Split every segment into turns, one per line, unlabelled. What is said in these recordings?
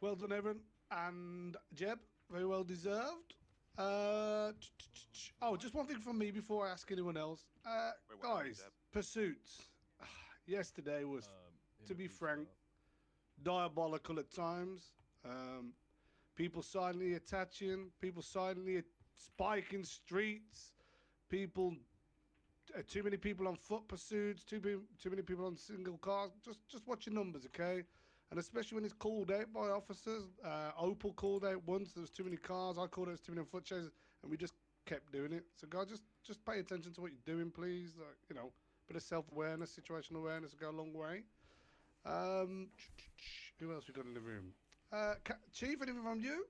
Well done, Evan and Jeb. Very well deserved. Oh, just one thing from me before I ask anyone else.
Wait, what happened,
Guys,
Jeb?
pursuits. Yesterday was, to be
Interview
frank,
stuff.
diabolical at times. Um, people silently attaching, people silently spiking streets, people, too many people on foot pursuits, too many people on single cars. Just watch your numbers, okay? And especially when it's called out by officers. Opal called out once. There was too many cars. I called out too many foot chases, and we just kept doing it. So, guys, just pay attention to what you're doing, please. Bit of self-awareness, situational awareness will go a long way. Um, who else we got in the room? Chief, anything from you?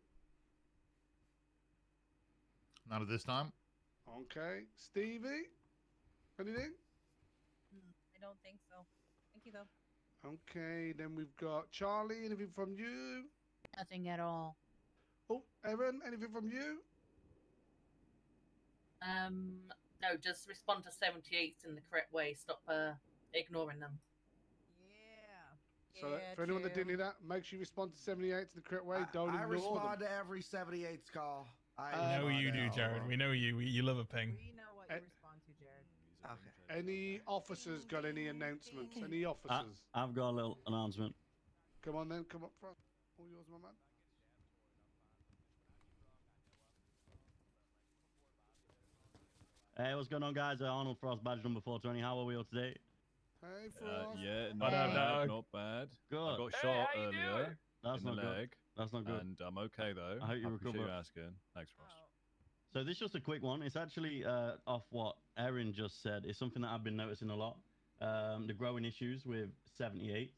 Not at this time.
Okay. Stevie, anything?
I don't think so. Thank you, though.
Okay, then we've got Charlie, anything from you?
Nothing at all.
Oh, Evan, anything from you?
No, just respond to 78s in the correct way. Stop ignoring them.
Yeah.
So for anyone that didn't hear that, make sure you respond to 78 the correct way. Don't
I
ignore
respond
them.
to every 78's call.
We know you do, Jared. We know you. You love a ping.
We know what you respond to, Jared.
Okay.
Any officers got any announcements? Any officers?
I've got a little announcement.
Come on then, come up front. All yours, my man.
Hey, what's going on, guys? Arnold Frost, badge number 420. How are we all today?
Hey, Frost.
Yeah,
But,
not bad.
no.
Not bad.
Good.
I got
Hey,
shot
how you
earlier
doing?
That's
in the
not good.
leg,
That's not good.
and I'm okay though.
I hope you
appreciate
recover.
you asking. Thanks, Ross.
So this is just a quick one. It's actually off what Erin just said. It's something that I've been noticing a lot. The growing issues with 78s.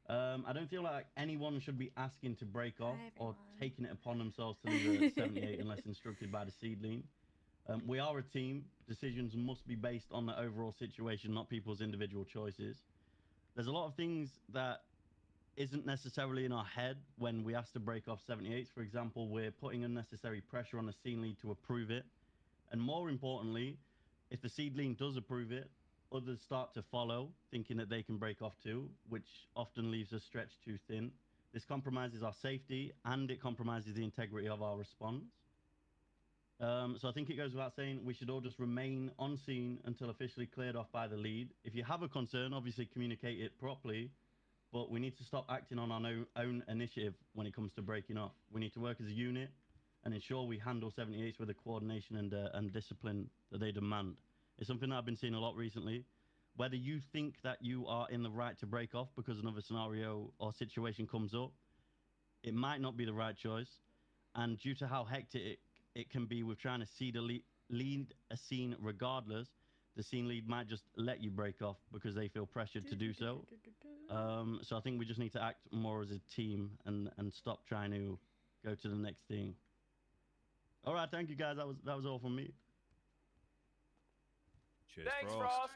I don't feel like anyone should be asking to break off or taking it upon themselves to leave a 78 unless instructed by the seedling. We are a team. Decisions must be based on the overall situation, not people's individual choices. There's a lot of things that isn't necessarily in our head when we ask to break off 78s. For example, we're putting unnecessary pressure on the scene lead to approve it. And more importantly, if the seed lead does approve it, others start to follow, thinking that they can break off too, which often leaves us stretched too thin. This compromises our safety and it compromises the integrity of our response. So I think it goes without saying we should all just remain on scene until officially cleared off by the lead. If you have a concern, obviously communicate it properly, but we need to stop acting on our own initiative when it comes to breaking off. We need to work as a unit and ensure we handle 78s with the coordination and discipline that they demand. It's something that I've been seeing a lot recently. Whether you think that you are in the right to break off because another scenario or situation comes up, it might not be the right choice. And due to how hectic it can be with trying to see the lead a scene regardless, the scene lead might just let you break off because they feel pressured to do so. So I think we just need to act more as a team and stop trying to go to the next thing. All right, thank you guys. That was all from me.
Cheers,
Thanks,
Frost.
Frost.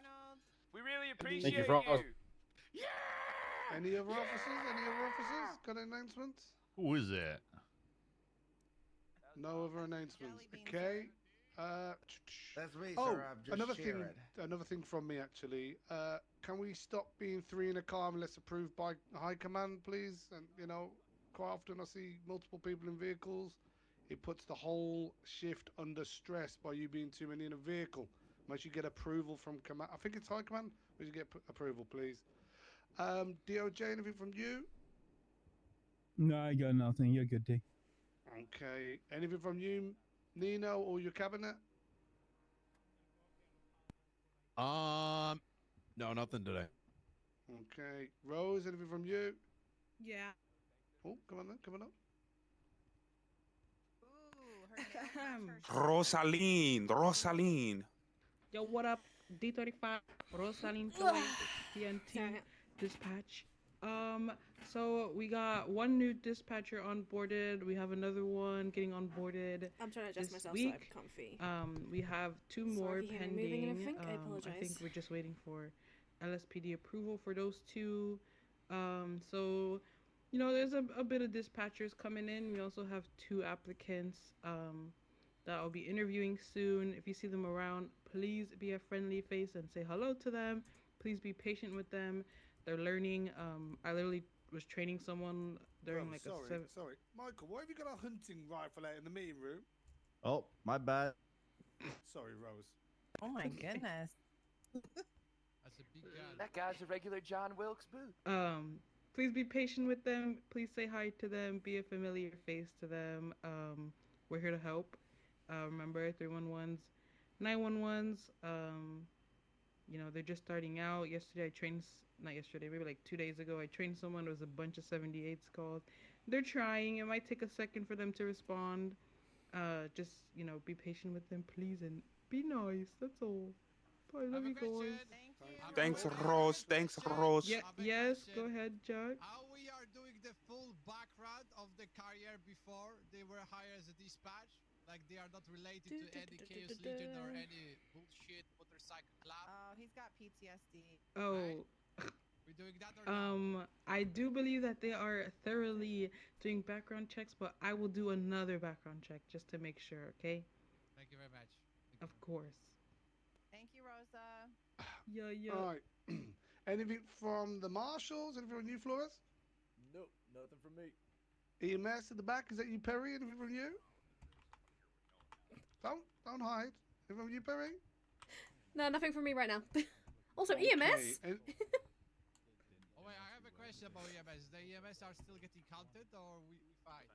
We really appreciate
you, Frost.
you.
Any other officers? Got announcements?
Who is that?
No other announcements. Okay.
That's me,
Oh,
sir. I'm just
another thing from me actually. Can we stop being three in a car unless approved by high command, please? And quite often I see multiple people in vehicles. It puts the whole shift under stress by you being too many in a vehicle. Unless you get approval from command. I think it's high command. We should get approval, please. DOJ, anything from you?
No, I got nothing. You're good, D.
Okay. Anything from you, Nino, or your cabinet?
No, nothing today.
Okay. Rose, anything from you?
Yeah.
Oh, come on then, come on up.
Rosaline.
Yo, what up? D35, Rosaline Toy, TNT, dispatch. So we got one new dispatcher onboarded. We have another one getting onboarded.
I'm trying to adjust myself
week.
so I'm comfy.
We have two more pending.
I apologize.
I think we're just waiting for LSPD approval for those two. So, there's a bit of dispatchers coming in. We also have two applicants that I'll be interviewing soon. If you see them around, please be a friendly face and say hello to them. Please be patient with them. They're learning. I literally was training someone during
Bro,
like
sorry,
a seven.
sorry. Michael, why have you got a hunting rifle out in the meeting room?
Oh, my bad.
Sorry, Rose.
Oh my goodness.
That's a big gun.
That guy's a regular John Wilkes Booth.
Please be patient with them. Please say hi to them. Be a familiar face to them. We're here to help. Remember 311s, 911s. You know, they're just starting out. Yesterday I trained, not yesterday, maybe like 2 days ago, I trained someone. It was a bunch of 78s called. They're trying. It might take a second for them to respond. Just, you know, be patient with them, please, and be nice. That's all. I love you guys.
Thanks, Rose. Thanks, Rose.
Yeah, yes, go ahead, Jack.
How we are doing the full background of the carrier before they were hired as a dispatch? Like they are not related to any Chaos Legion or any bullshit motorcycle club?
Oh, he's got PTSD.
Oh.
We're doing that or not?
I do believe that they are thoroughly doing background checks, but I will do another background check just to make sure, okay?
Thank you very much.
Of course.
Thank you, Rosa.
Yeah.
All right. Anything from the marshals? Anything from you, Flores?
Nope, nothing from me.
EMS at the back. Is that you, Perry? Anything from you? Don't hide. Anything from you, Perry?
No, nothing from me right now. Also,
Okay,
EMS.
and-
Oh wait, I have a question about EMS. The EMS are still getting counted or we fine?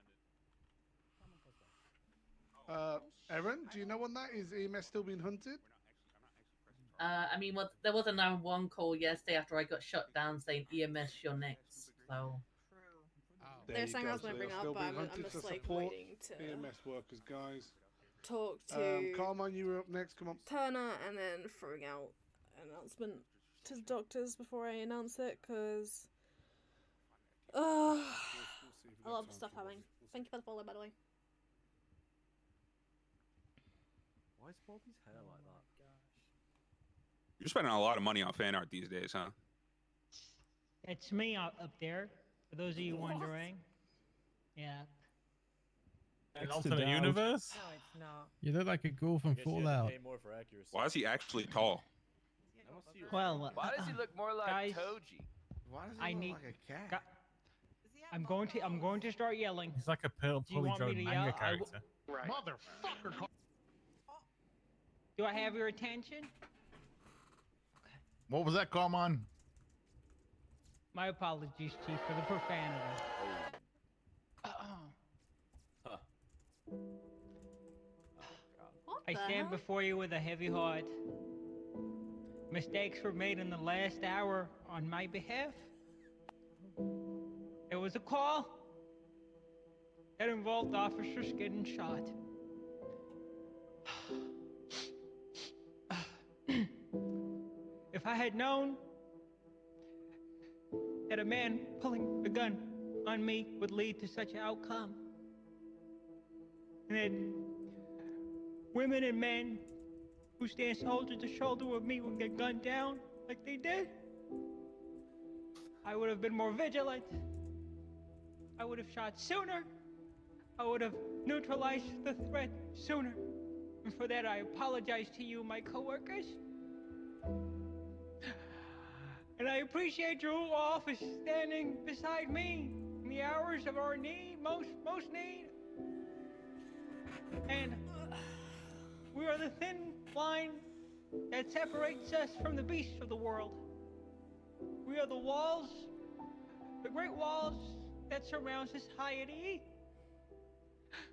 Erin, do you know when that is? EMS still being hunted?
I mean, there was a 911 call yesterday after I got shut down saying EMS, you're next. So.
There
There's
you
something
go,
I was
so
going to bring
they'll
up,
still
but
be
I'm
hunted
just
to
like
support
waiting to
EMS workers, guys.
talk to
Carmine, you were up next. Come on.
Turner and then throwing out an announcement to the doctors before I announce it, because a lot of stuff happening. Thank you for the follow, by the way.
Why is Bobby's hair like that?
You're spending a lot of money on fan art these days, huh?
It's me up there, for those of you wondering. Yeah.
An alternate universe?
No, it's not.
You look like a ghoul from Fallout.
Pay more for accuracy.
Why is he actually tall?
Well,
Why does he look more like
guys,
Toji?
Why does
I
he look
need.
like a cat?
I'm going to start yelling.
He's like a
Do you want me
polyglot
to
manga
yell?
character.
Motherfucker! Do I have your attention?
What was that, Carmine?
My apologies, Chief, for the profanity. I stand before you with a heavy heart. Mistakes were made in the last hour on my behalf. There was a call that involved officers getting shot. If I had known that a man pulling a gun on me would lead to such an outcome, and that women and men who stand shoulder to shoulder with me would get gunned down like they did, I would have been more vigilant. I would have shot sooner. I would have neutralized the threat sooner. And for that, I apologize to you, my coworkers. And I appreciate you all for standing beside me in the hours of our need, most need. And we are the thin line that separates us from the beasts of the world. We are the walls, the great walls that surround society.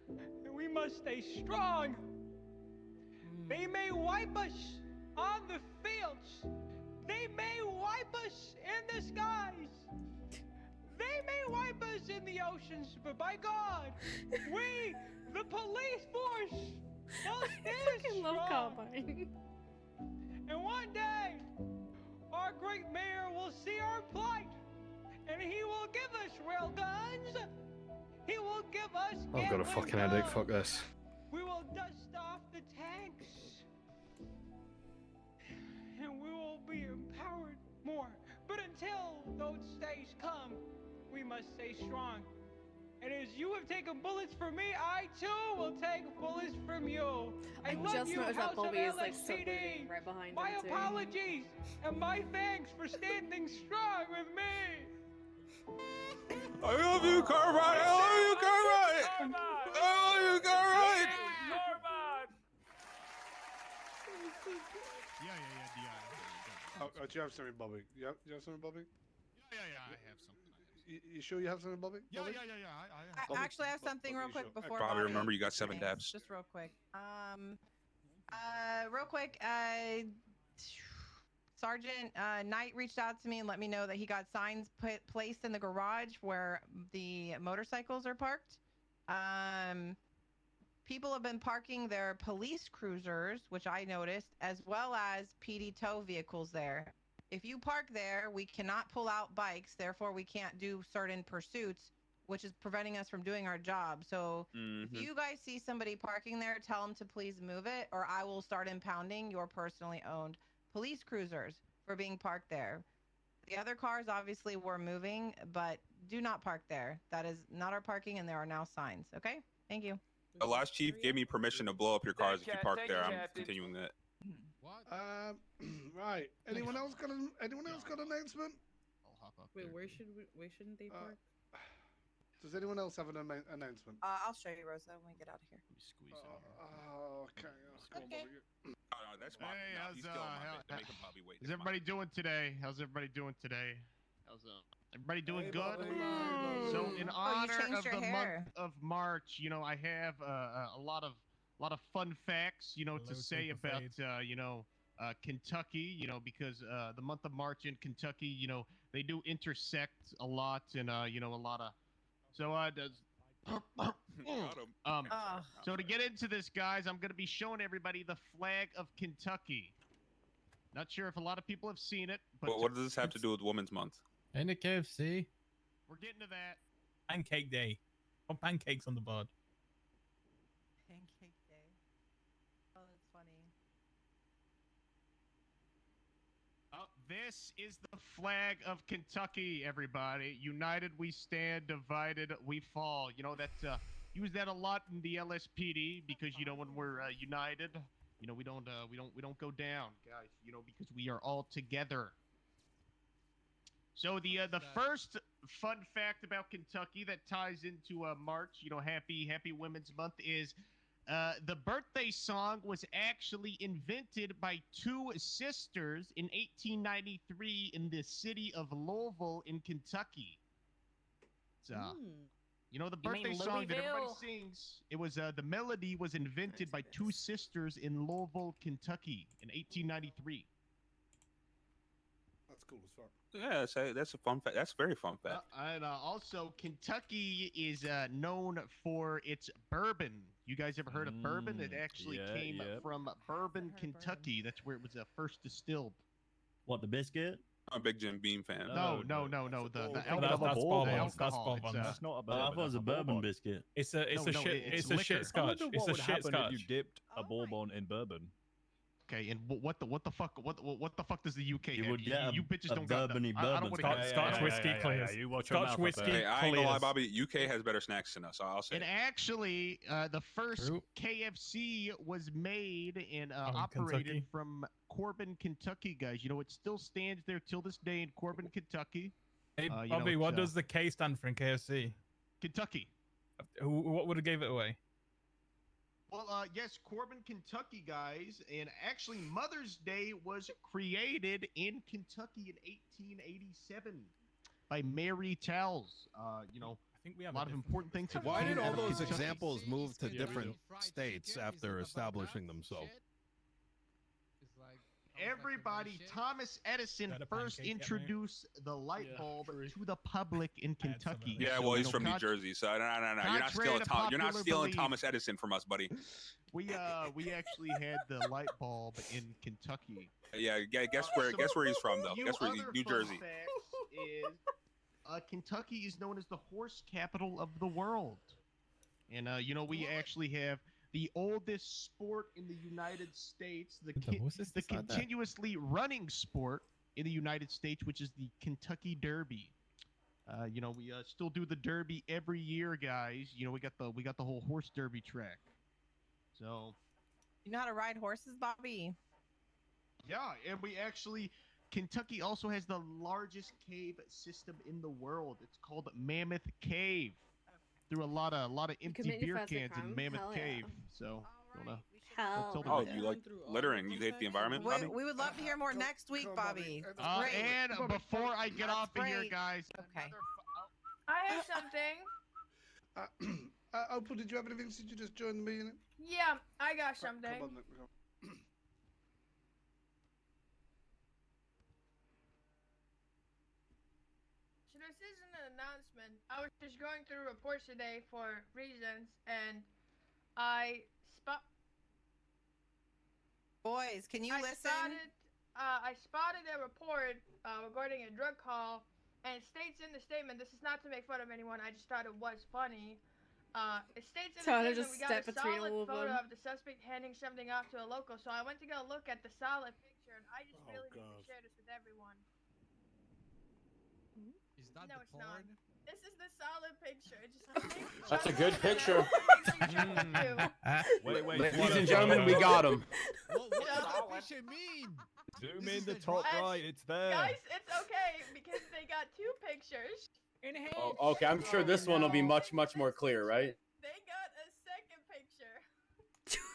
And we must stay strong. They may wipe us on the fields. They may wipe us in the skies. They may wipe us in the oceans, but by God, we, the police force, will stand strong. And one day, our great mayor will see our plight, and he will give us rail guns. He will give us.
I've got a fucking headache. Fuck this.
We will dust off the tanks, and we will be empowered more. But until those days come, we must stay strong. And as you have taken bullets from me, I too will take bullets from you.
I
love
just
you,
noticed
House
that Bobby
of
is like
LSPD.
subverting right behind
My
him too.
apologies and my thanks for standing strong with me.
I love you, Carbide. I love you, Carbide. I love you, Carbide.
Oh, do you have something, Bobby? You have something, Bobby?
Yeah, I have something.
You sure you have something, Bobby?
Yeah.
Bobby?
I
Bobby,
actually have something real quick before
Bobby, remember you got 7
Thanks,
dabs.
Just real quick. Real quick. Sergeant Knight reached out to me and let me know that he got signs placed in the garage where the motorcycles are parked. People have been parking their police cruisers, which I noticed, as well as PD tow vehicles there. If you park there, we cannot pull out bikes, therefore we can't do certain pursuits, which is preventing us from doing our job. So if you guys see somebody parking there, tell them to please move it, or I will start impounding your personally owned police cruisers for being parked there. The other cars obviously were moving, but do not park there. That is not our parking, and there are now signs. Okay? Thank you.
The last chief gave me permission to blow up your cars if you park there. I'm continuing that.
What?
Right. Anyone else got an announcement?
I'll hop up
Wait,
there.
where shouldn't they park?
Does anyone else have an announcement?
I'll show you, Rosa, when we get out of here.
Let me squeeze out here.
Okay. Come on,
Okay.
Bobby.
No, that's my.
Hey,
no,
how's
he's still my bit. They're making Bobby wait.
How's everybody doing today? How's everybody doing today? How's everybody doing
Hey,
good?
Bobby.
So in honor
changed
of
your
the
hair.
month of March, I have a lot of fun facts, to say about Kentucky, because the month of March in Kentucky, they do intersect a lot, and a lot of. So so to get into this, guys, I'm gonna be showing everybody the flag of Kentucky. Not sure if a lot of people have seen it, but
Well, what does this have to do with Women's Month?
Ain't it KFC?
we're getting to that.
Pancake Day. Put pancakes on the board.
Pancake Day. Oh, that's funny.
This is the flag of Kentucky, everybody. United we stand, divided we fall. Use that a lot in the LSPD because when we're united, we don't go down, guys. Because we are all together. So the first fun fact about Kentucky that ties into March, Happy Women's Month, is the birthday song was actually invented by two sisters in 1893 in the city of Louisville in Kentucky. It's, the birthday song that everybody sings, it was the melody was invented by two sisters in Louisville, Kentucky in 1893.
That's cool as fuck.
Yeah, that's a fun fact. That's a very fun fact.
And also, Kentucky is known for its bourbon. You guys ever heard of bourbon? It actually came from Bourbon, Kentucky. That's where it was first distilled.
What, the biscuit?
I'm a big Jim Beam fan.
No. The
That's
alcohol.
That's
alcohol.
Bourbon.
That's not a
I
bourbon.
thought it was a bourbon biscuit.
It's a
it's
a
liquor.
shit scotch. It's a
What would
shit
happen
scotch.
if you dipped a bourbon in bourbon?
Okay, and what the fuck does the UK
You
have?
would get
You bitches
a
don't got
bourbony
I don't
bourbon.
want to
Scotch whiskey clears.
You watch your
Scotch
mouth up
whiskey
there.
Hey, I ain't gonna lie,
clears.
Bobby. UK has better snacks than us. I'll say.
And actually, the first
True.
KFC was made and
in
operated
Kentucky.
from Corbin, Kentucky, guys. It still stands there till this day in Corbin, Kentucky.
Hey,
you
Bobby,
know,
what
it's,
does the K stand for in KFC?
Kentucky.
What would have gave it away?
Well, yes, Corbin, Kentucky, guys, and actually Mother's Day was created in Kentucky in 1887 by Mary Towles.
I think we have
a lot of important things. have
Why
came
did all
out of
those
Kentucky.
examples move to
Yeah,
different
fried
states
chicken is
after
about
establishing
that
themselves?
shit. It's like
Everybody, Thomas Edison
Got a
first
pancake yet, mate?
introduced the light
Yeah,
bulb
true.
to the public in
I had some of
Kentucky.
that.
Yeah,
So,
well, he's from New
con-
Jersey, so no. You're not
contrary
stealing
to
You're not
popular
stealing
belief.
Thomas Edison from us, buddy.
We actually had the light bulb in Kentucky.
Yeah, guess where he's from though.
Few
Guess where he's
other
New
fun
Jersey.
facts is Kentucky is known as the horse capital of the world, and we actually have the oldest sport in the United States, the continuously running sport in the United States, which is the Kentucky Derby. We still do the Derby every year, guys. We got the whole horse derby track. So
You know how to ride horses, Bobby?
yeah, and we actually Kentucky also has the largest cave system in the world. It's called Mammoth Cave. Threw a lot of empty
Commit your
beer
first
cans in
crime?
Mammoth
Hell yeah.
Cave. So, you wanna
Hell
tell the
Oh,
people.
you like littering? You hate the environment, Bobby?
We would love to hear more next week, Bobby. It's great.
And before I get off of here, guys.
Okay.
I have something.
Opal, did you have anything since you just joined the meeting?
Yeah, I got something.
Come on, then, come.
So this isn't an announcement. I was just going through reports today for reasons, and I
Boys, can you listen?
I spotted a report regarding a drug call, and it states in the statement, this is not to make fun of anyone, I just thought it was funny. It states in the
Trying to
statement
just
we got a
step between
solid
all of
photo
them.
of the suspect handing something off to a local, so I went to go look at the solid picture, and I just really need to share this with everyone.
Is that
No,
the
it's not.
porn?
This is the solid picture. It just
That's a good picture.
Wait,
Ladies and gentlemen, we got him.
What does that picture mean?
Zoom
This
in
is
the
the
top
dress.
right. It's there.
Guys, it's okay because they got two pictures.
Oh, okay, I'm sure this one will be much more clear, right?
They got a second picture.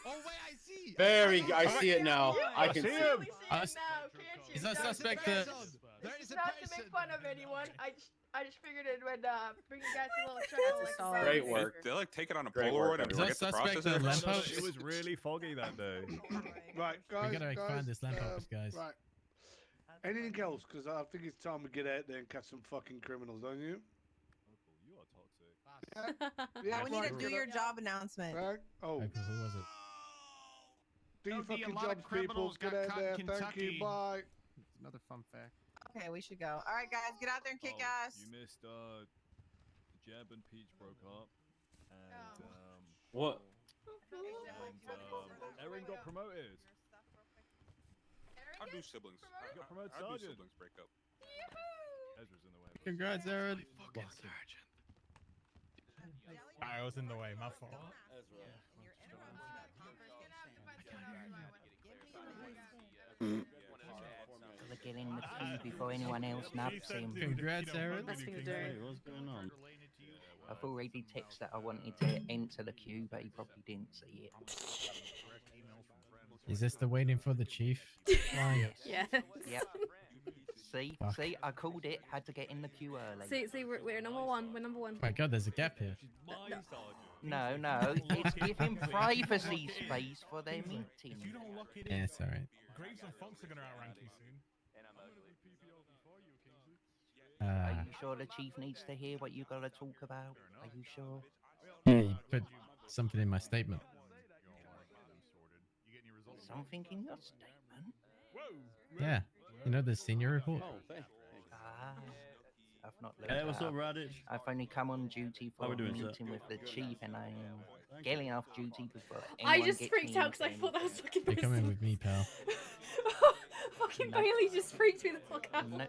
Oh wait, I see.
Very. I see it now. I can see
Clearly
it.
see it now, can't you?
Is that
Guys,
suspect?
There
It's
is a
not to
person.
make fun of anyone. I just figured it would bring you guys a little chuckle. Like,
Great work.
They like take it on a
Great
Polaroid
work,
and
Is
forget
that
to process
suspect
it.
the lamppost? It was really foggy that day.
Right, guys.
We gotta expand this lamppost, guys.
Right. Anything else? Because I think it's time we get out there and catch some fucking criminals, don't you?
You are toxic.
Yeah,
we need
right,
to do
get
your
up.
job announcement.
Right? Oh,
Okay, who was it?
do your
There'll be a
fucking
lot of
jobs, people.
criminals
Get
got
out
caught
there.
in
Thank you.
Kentucky.
Bye.
Another fun fact.
Okay, we should go. All right, guys, get out there and kick ass.
You missed Jeb and Peach broke up, and
What?
Erin got promoted.
How do siblings?
She got promoted
How do
sergeant.
siblings break up?
Ezra's in the way.
Congrats, Aaron.
Fucking sergeant.
I was in the way. My fault.
Get in the queue before anyone else naps him.
Congrats, Aaron.
Best thing to do.
Hey, what's going on?
I've already texted that I wanted to enter the queue, but he probably didn't see it.
Is this the waiting for the chief line?
Yes.
Yep. See,
Fuck.
see, I called it. Had to get in the queue early.
See, we're number one. We're number one.
My God, there's a gap here.
No, it's giving privacy space for their meeting.
You don't lock it in. Yeah, it's alright. Graves and Fox are gonna outrank you soon.
Are you sure the chief needs to hear what you gotta talk about? Are you sure?
Yeah, you put something in my statement.
Something in your statement?
Yeah, you know the senior report.
Ah, I've not looked
Hey,
that
what's up, Radic?
I've only come on duty
How
for
we
a
doing, sir?
meeting with the chief, and I am getting off duty before
I
anyone
just
gets
freaked
me
out because I
anything.
thought that was fucking
You're coming
Bristol.
with me, pal.
Fucking
No.
Bailey just freaked me the fuck out.
No, no, no.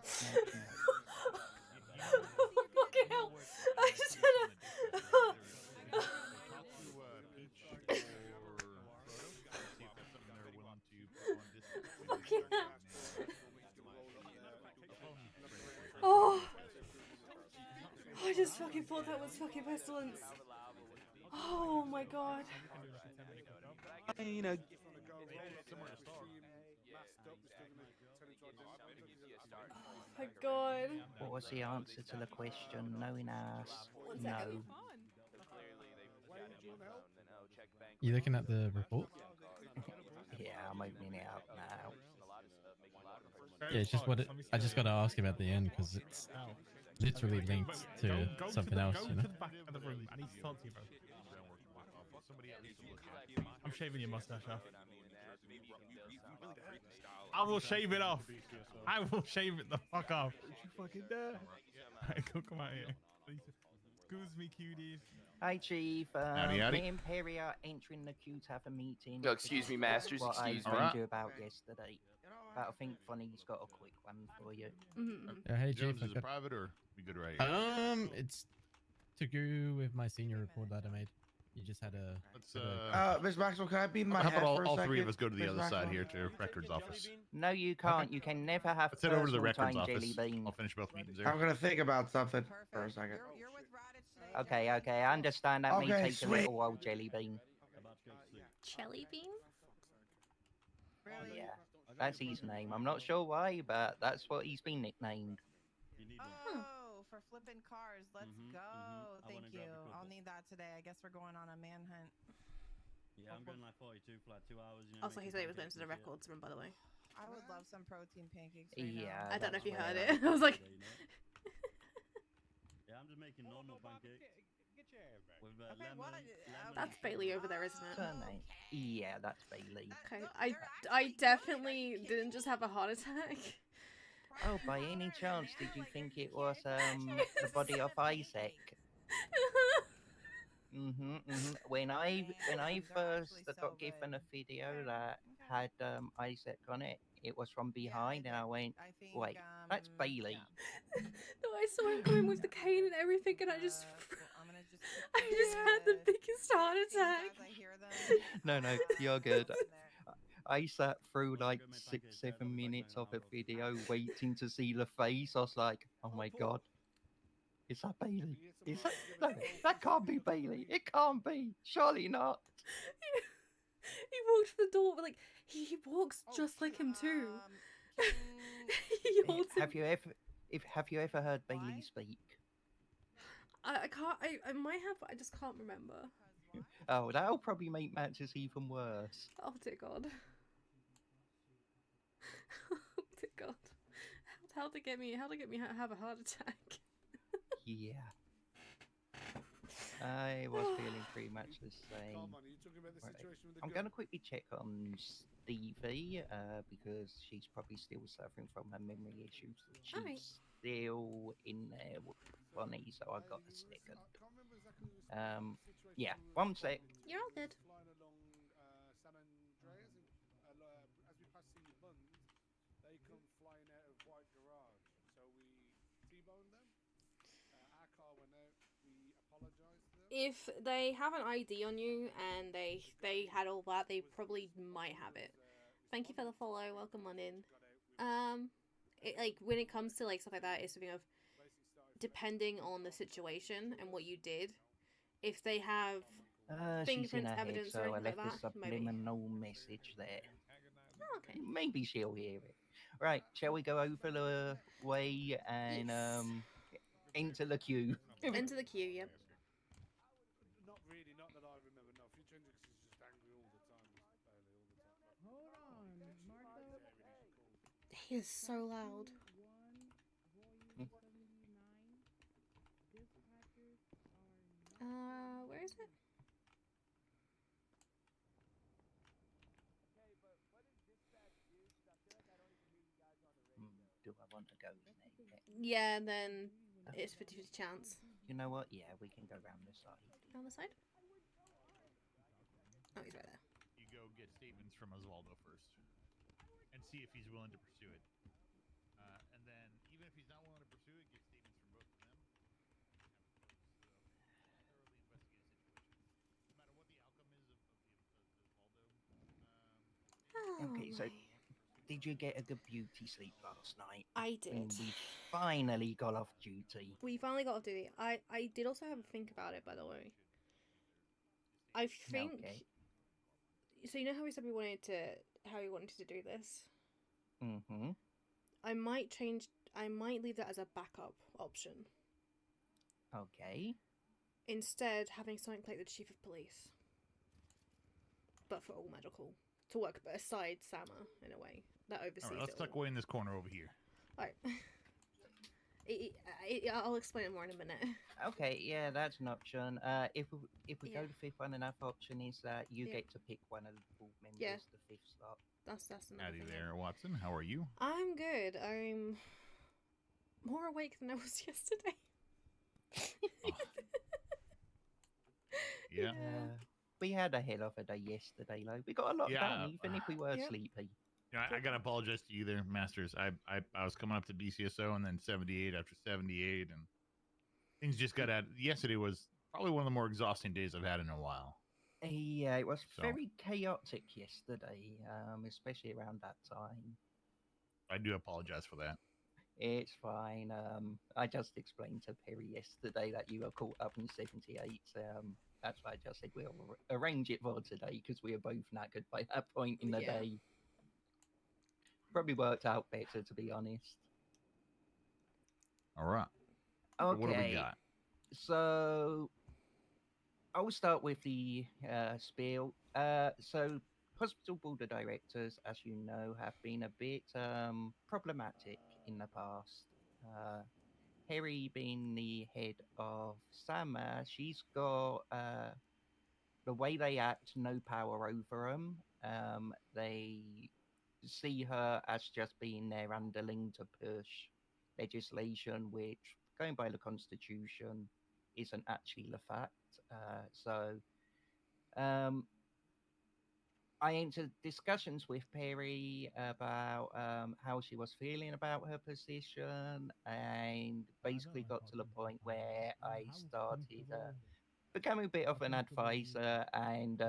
Fucking hell. I just had a... Fucking hell. Oh. I just fucking thought that was fucking pestilence. Oh my god.
Oh
my god.
What was the answer to the question? No in ass. No.
You looking at the report?
Yeah, I'm opening it up now.
Yeah, it's just what it, I just got to ask about the end because it's literally linked to something else, you know? Go to the back of the room. I need to talk to you, bro. I'm shaving your mustache off. I will shave it off. I will shave it the fuck off. You fucking dare. Alright, come out here. Excuse me, cuties.
Hi, Chief.
Howdy, howdy.
Me and Peri are entering the queue to have a meeting.
Oh, excuse me, Masters,
What
excuse
I
me.
phoned you about yesterday. But I think Funny's got a quick one for you.
Hey, Chief.
Jones, is it private or we good right here?
It's to go with my senior report that I made You just had a.
Miss Maxwell, can I be in my
How about
head for a
all
second?
three of us go to the
Miss
other side
Maxwell?
here to records office?
No, you can't. You can never have
Let's head over to the
personal
records
time,
office.
Jelly Bean.
I'll finish both meetings there.
I'm gonna think about something for a second.
Okay, okay, I understand that may
Okay,
take
sweet.
a little while, Jelly Bean.
Jelly bean?
Yeah, that's his name. I'm not sure why, but that's what he's been nicknamed.
Oh, for flipping cars. Let's go.
I
Thank
wanna
you.
grab a couple.
I'll need that today. I guess we're going on a manhunt.
Yeah, I'm going like 42 for like 2 hours. You know,
Also, he
making
said he was going
pancakes
to the
and shit.
records room, by the way.
I would love some protein pancakes right
Yeah.
now.
I don't know if you
that's
heard
where
it. I was like,
Yeah, I'm just making normal pancakes. With,
Okay,
lemon,
what?
lemon
that's Bailey over there, isn't it?
Surname. Yeah, that's Bailey.
Okay, I definitely didn't just have a heart attack.
Oh, by any chance, did you think it was the body of Isaac? When I first got given a video that had Isaac on it, it was from behind, and I went, wait, that's Bailey.
No, I saw him coming with the cane and everything, and I just had the biggest heart attack.
No, you're good. I sat through like 6-7 minutes of a video waiting to see the face. I was like, oh my god. Is that Bailey? Is that... No, that can't be Bailey. It can't be. Surely not.
He walked to the door, but like he walks just like him too. He holds him.
Have you ever heard Bailey speak?
I can't. I might have, but I just can't remember.
Oh, that'll probably make matches even worse.
Oh dear God. Oh dear God. How to get me have a heart attack?
Yeah. I was feeling pretty much the same. Right. I'm going to quickly check on Stevie because she's probably still suffering from her memory issues. She's still in there with Bonnie, so I got a second. Yeah, 1 sec.
You're all good. If they have an ID on you and they had all that, they probably might have it. Thank you for the follow. Welcome on in. Like when it comes to like stuff like that, it's something of depending on the situation and what you did. If they have fingerprints, evidence,
so
or
I
anything
left
like
a
that, maybe.
subliminal message there.
Oh, okay.
Maybe she'll hear it. Right, shall we go over the way and into the queue?
Into the queue, yep.
Not really, not that I remember. No, Future Hendrix is just angry all the time. Bailey, all the time.
Hold on, Marco.
He is so loud. Where is it?
Do I want to go there?
Yeah, and then it's 50-50 chance.
You know what? Yeah, we can go round this side.
On the side? Oh, he's right there.
You go get statements from Oswaldo first, and see if he's willing to pursue it. And then, even if he's not willing to pursue it, get statements from both of them. Have a close, thoroughly investigate the situation. No matter what the outcome is of Oswaldo.
Okay, so did you get a good beauty sleep last night?
I did.
We finally got off duty.
We finally got off duty. I did also have a think about it, by the way. I think.
Okay.
So you know how we said we wanted to do this?
Mm-hmm.
I might leave that as a backup option.
Okay.
Instead, having something like the chief of police. But for all medical. To work beside Sama, in a way. That oversees
All right, let's
it
tuck
all.
away in this corner over here.
Alright. I'll explain it more in a minute.
Okay, yeah, that's an option. If we go
Yeah.
the fifth one, another option is that you
Yeah.
get to pick one of the board members,
Yeah.
the fifth slot.
That's another
Howdy
thing.
there, Watson. How are you?
I'm good. I'm more awake than I was yesterday.
Yeah.
We had a hell of a day yesterday, though. We got a lot done, even if we were sleepy.
Yeah, I gotta apologize to you there, Masters. I was coming up to BCSO and then 78 after 78, and things just got out. Yesterday was probably one of the more exhausting days I've had in a while.
Yeah, it was
So-
very chaotic yesterday, especially around that time.
I do apologize for that.
It's fine. I just explained to Peri yesterday that you were caught up in 78. That's why I just said we'll arrange it for today because we were both knackered by that point in the
Yeah.
day. Probably worked out better, to be honest.
All right.
Okay.
What do we got?
So I'll start with the spiel. So hospital board of directors, as you know, have been a bit problematic in the past. Peri being the head of SAMA, she's got the way they act, no power over them. They see her as just being their underling to push legislation, which, going by the Constitution, isn't actually the fact. I entered discussions with Peri about how she was feeling about her position, and basically got to the point where I started becoming a bit of an advisor and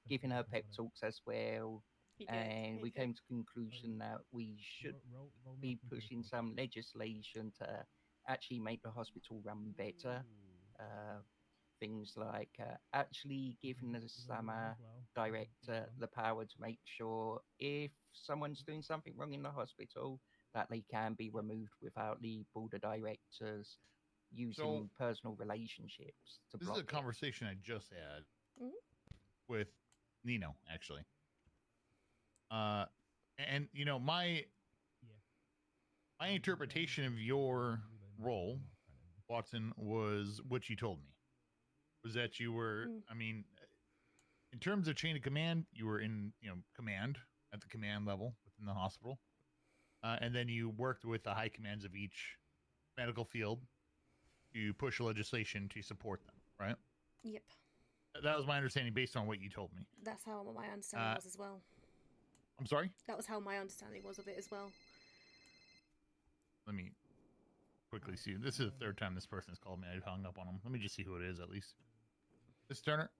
giving her pep talks as well. And we came to the conclusion that we should be pushing some legislation to actually make the hospital run better. Things like actually giving the SAMA director the power to make sure if someone's doing something wrong in the hospital, that they can be removed without the board of directors using personal relationships to
This
block
is a conversation I just had with Nino, actually. And you know, my interpretation of your role, Wattson, was what you told me. Was that you were, I mean, in terms of chain of command, you were in, command at the command level within the hospital. And then you worked with the high commands of each medical field to push legislation to support them, right?
Yep.
That was my understanding based on what you told me.
That's how my understanding was as well.
I'm sorry?
That was how my understanding was of it as well.
Let me quickly see. This is the third time this person's called me. I hung up on him. Let me just see who it is at least. This Turner?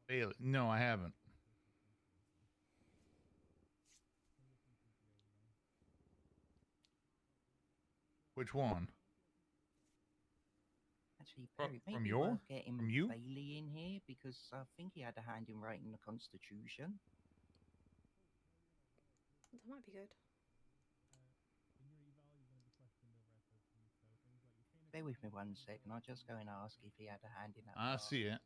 Bailey. No, I haven't. Which one?
Actually, Peri,
from
maybe
your?
worth getting
From you?
Bailey in here because I think he had a hand in writing the Constitution.
That might be good.
Bear with me 1 second. I'll just go and ask if he had a hand in that.
I
part.
see it.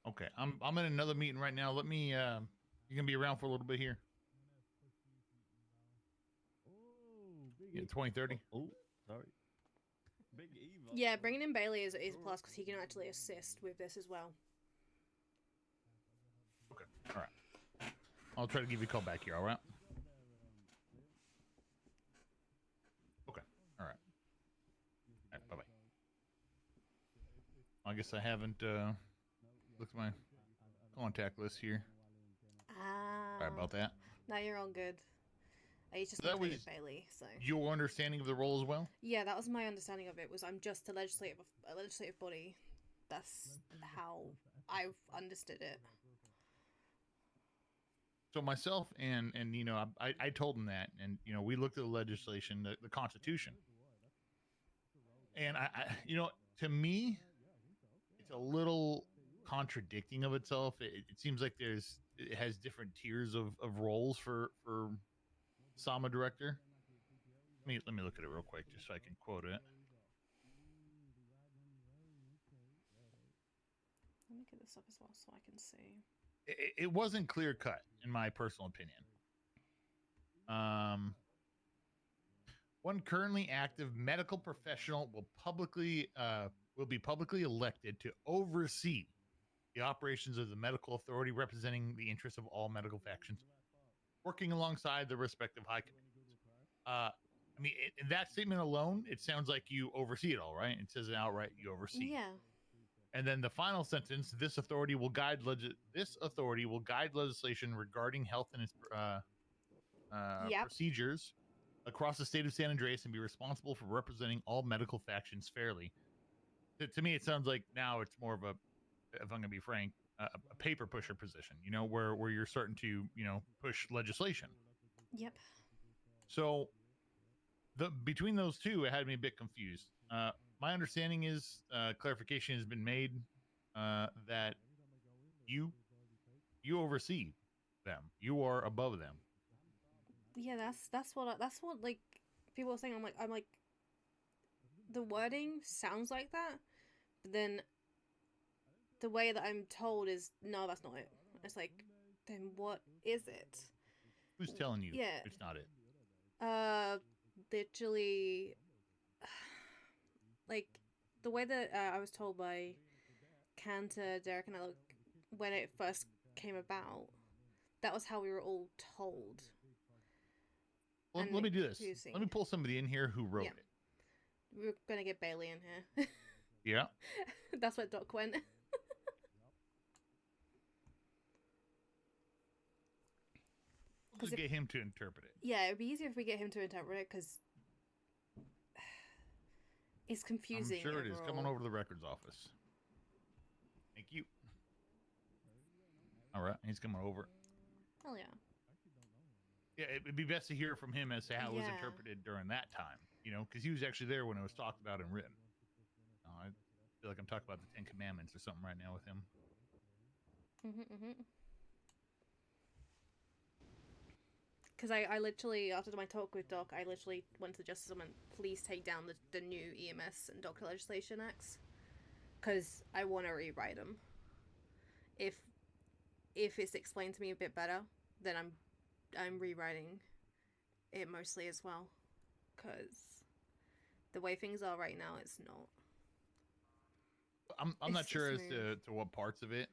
Okay, I'm in another meeting right now. Let me you gonna be around for a little bit here. Yeah, 2030.
Oh, sorry. Big Eva.
Yeah, bringing in Bailey is a plus because he can actually assist with this as well.
Okay, all right. I'll try to give you a call back here. All right. Okay, all right. All right, bye bye. I guess I haven't looked at my contact list here. Sorry about that.
No, you're all good. He's just
That
not
was
Bailey, so.
Your understanding of the role as well?
Yeah, that was my understanding of it. Was I'm just a legislative body. That's how I've understood it.
So myself and I told him that, and we looked at the legislation, the Constitution, and I to me, it's a little contradicting of itself. It seems like it has different tiers of roles for SAMA director. Let me look at it real quick just so I can quote it.
Let me get this up as well so I can see.
It wasn't clear cut, in my personal opinion. One currently active medical professional will be publicly elected to oversee the operations of the medical authority, representing the interests of all medical factions, working alongside the respective high commands. In that statement alone, it sounds like you oversee it all, right? It says it outright, you oversee.
Yeah.
And then the final sentence: this authority will guide legislation regarding health and
Yep.
procedures across the state of San Andreas and be responsible for representing all medical factions fairly. To me, it sounds like now it's more of a, if I'm going to be frank, a paper pusher position, you know, where you're starting to, you know, push legislation.
Yep.
So between those two, it had me a bit confused. My understanding is clarification has been made that you oversee them. You are above them.
Yeah, that's what like people are saying. I'm like the wording sounds like that, but then the way that I'm told is no, that's not it. It's like, then what is it?
Who's telling you?
Yeah,
it's not it.
Literally, like the way that I was told by Cantor, Derek, and I, when it first came about, that was how we were all told.
Well, let me do this. Let me pull somebody in here who wrote it.
We're gonna get Bailey in here.
Yeah.
That's where Doc went.
We'll just get him to interpret it.
Yeah, it'd be easier if we get him to interpret it because it's confusing.
I'm sure it is. Come on over to the records office. Thank you. All right, he's coming over.
Hell yeah.
Yeah, it'd be best to hear from him as to how it was interpreted during that time, you know, because he was actually there when it was talked about and written. I feel like I'm talking about the Ten Commandments or something right now with him.
Because I literally, after my talk with Doc, I literally went to Justice and went, please take down the new EMS and doctor legislation acts. Because I want to rewrite them. If it's explained to me a bit better, then I'm rewriting it mostly as well. Because the way things are right now, it's not.
I'm not sure as to what parts of it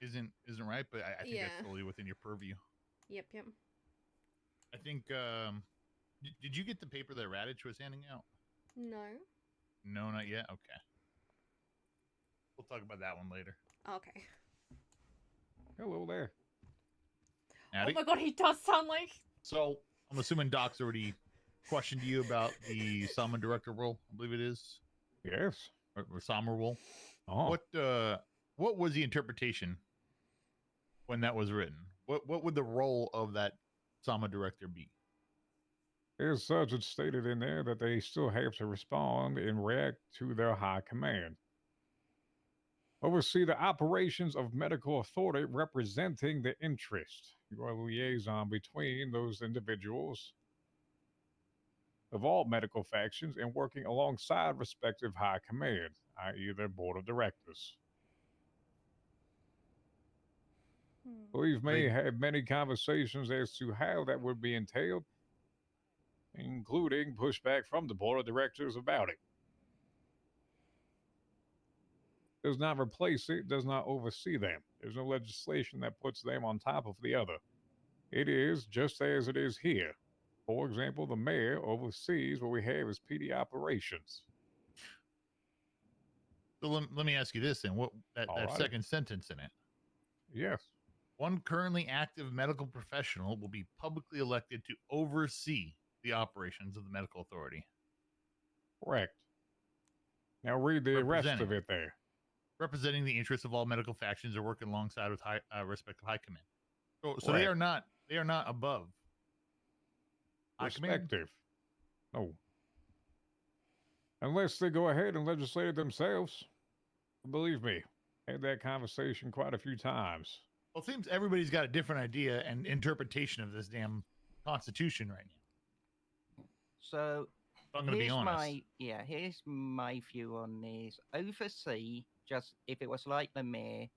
isn't right, but I think that's totally within your purview.
Yep.
I think, did you get the paper that Radich was handing out?
No.
No, not yet? Okay. We'll talk about that one later.
Okay.
Hello there.
Natty?
Oh my god, he does sound like...
So, I'm assuming Doc's already questioned you about the Sama director role, I believe it is.
Yes.
Or Sama role.
Oh.
What was the interpretation when that was written? What would the role of that Sama director be?
As such, it's stated in there that they still have to respond and react to their high command. Oversee the operations of medical authority representing the interest. You are the liaison between those individuals of all medical factions and working alongside respective high command, i.e. their board of directors. We've had many conversations as to how that would be entailed, including pushback from the board of directors about it. Does not replace it, does not oversee them. There's no legislation that puts them on top of the other. It is just as it is here. For example, the mayor oversees what we have as PD operations.
So let me ask you this then. What that second sentence in it?
Yes.
One currently active medical professional will be publicly elected to oversee the operations of the medical authority.
Correct. Now read the rest of it there.
Representing the interests of all medical factions or working alongside with respective high command. So they are not above high command.
Respective. No. Unless they go ahead and legislate it themselves. Believe me, had that conversation quite a few times.
Well, it seems everybody's got a different idea and interpretation of this damn Constitution right now.
So
I'm going to be honest.
Here's my view on this. Oversee, just if it was like the mayor,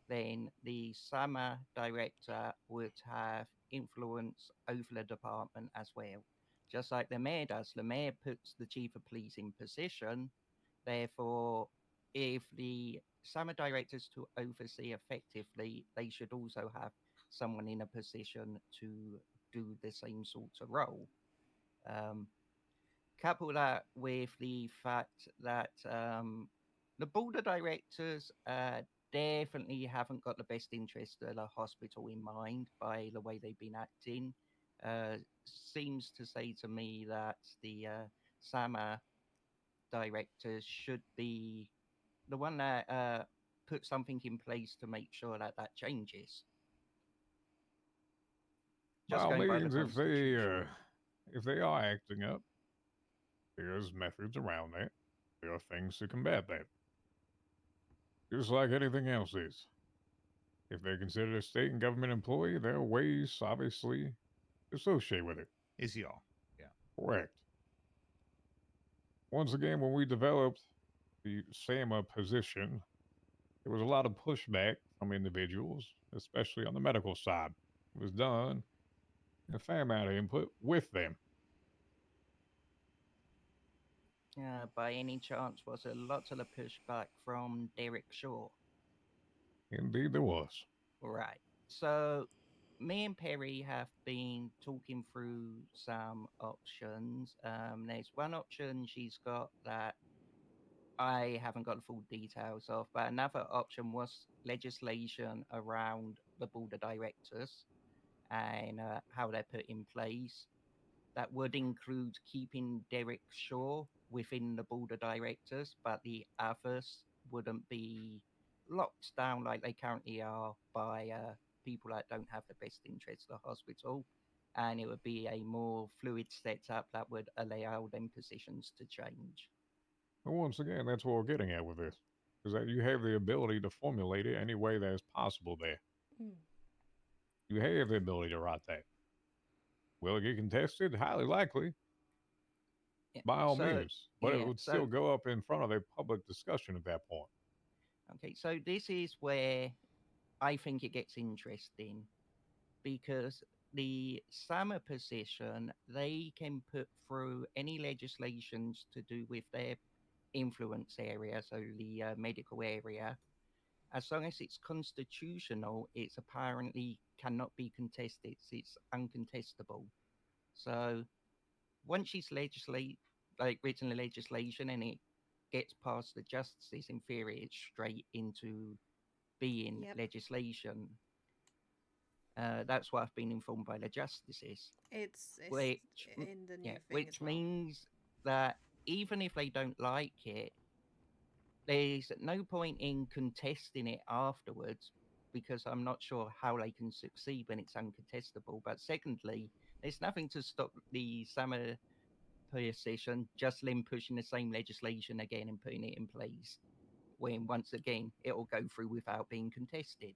then the Sama director would have influence over the department as well. Just like the mayor does. The mayor puts the chief of police in position. Therefore, if the Sama directors to oversee effectively, they should also have someone in a position to do the same sort of role. Couple that with the fact that the board of directors definitely haven't got the best interest of the hospital in mind by the way they've been acting. Seems to say to me that the SAMA directors should be the one that put something in place to make sure that that changes.
By
Just
all
going by the
means,
Constitution.
if they are acting up, there's methods around that. There are things to combat that. Just like anything else is. If they're considered a state and government employee, there are ways, obviously, associated with it.
Is he all? Yeah.
Correct. Once again, when we developed the SAMA position, there was a lot of pushback from individuals, especially on the medical side. It was done in a fair amount of input with them.
By any chance, was a lot of the pushback from Derek Shaw?
Indeed, there was.
Right. So, me and Peri have been talking through some options. There's one option she's got that I haven't got the full details of, but another option was legislation around the board of directors and how they're put in place. That would include keeping Derek Shaw within the board of directors, but the others wouldn't be locked down like they currently are by people that don't have the best interests of the hospital. And it would be a more fluid setup that would allow them positions to change.
And once again, that's what we're getting at with this. Is that you have the ability to formulate it any way that is possible there.
Mm.
You have the ability to write that. Will it get contested? Highly likely. By all means. But it would still go up in front of a public discussion at that point.
Okay, so this is where I think it gets interesting because the SAMA position, they can put through any legislations to do with their influence area, so the medical area. As long as it's constitutional, it's apparently cannot be contested. It's uncontestable. So once she's written the legislation and it gets past the justices, in theory, it's straight into being legislation. That's what I've been informed by the justices.
It's
which,
in the new thing
which
as well.
means that even if they don't like it, there's no point in contesting it afterwards because I'm not sure how they can succeed when it's uncontestable. But secondly, there's nothing to stop the summer position just them pushing the same legislation again and putting it in place when once again it will go through without being contested.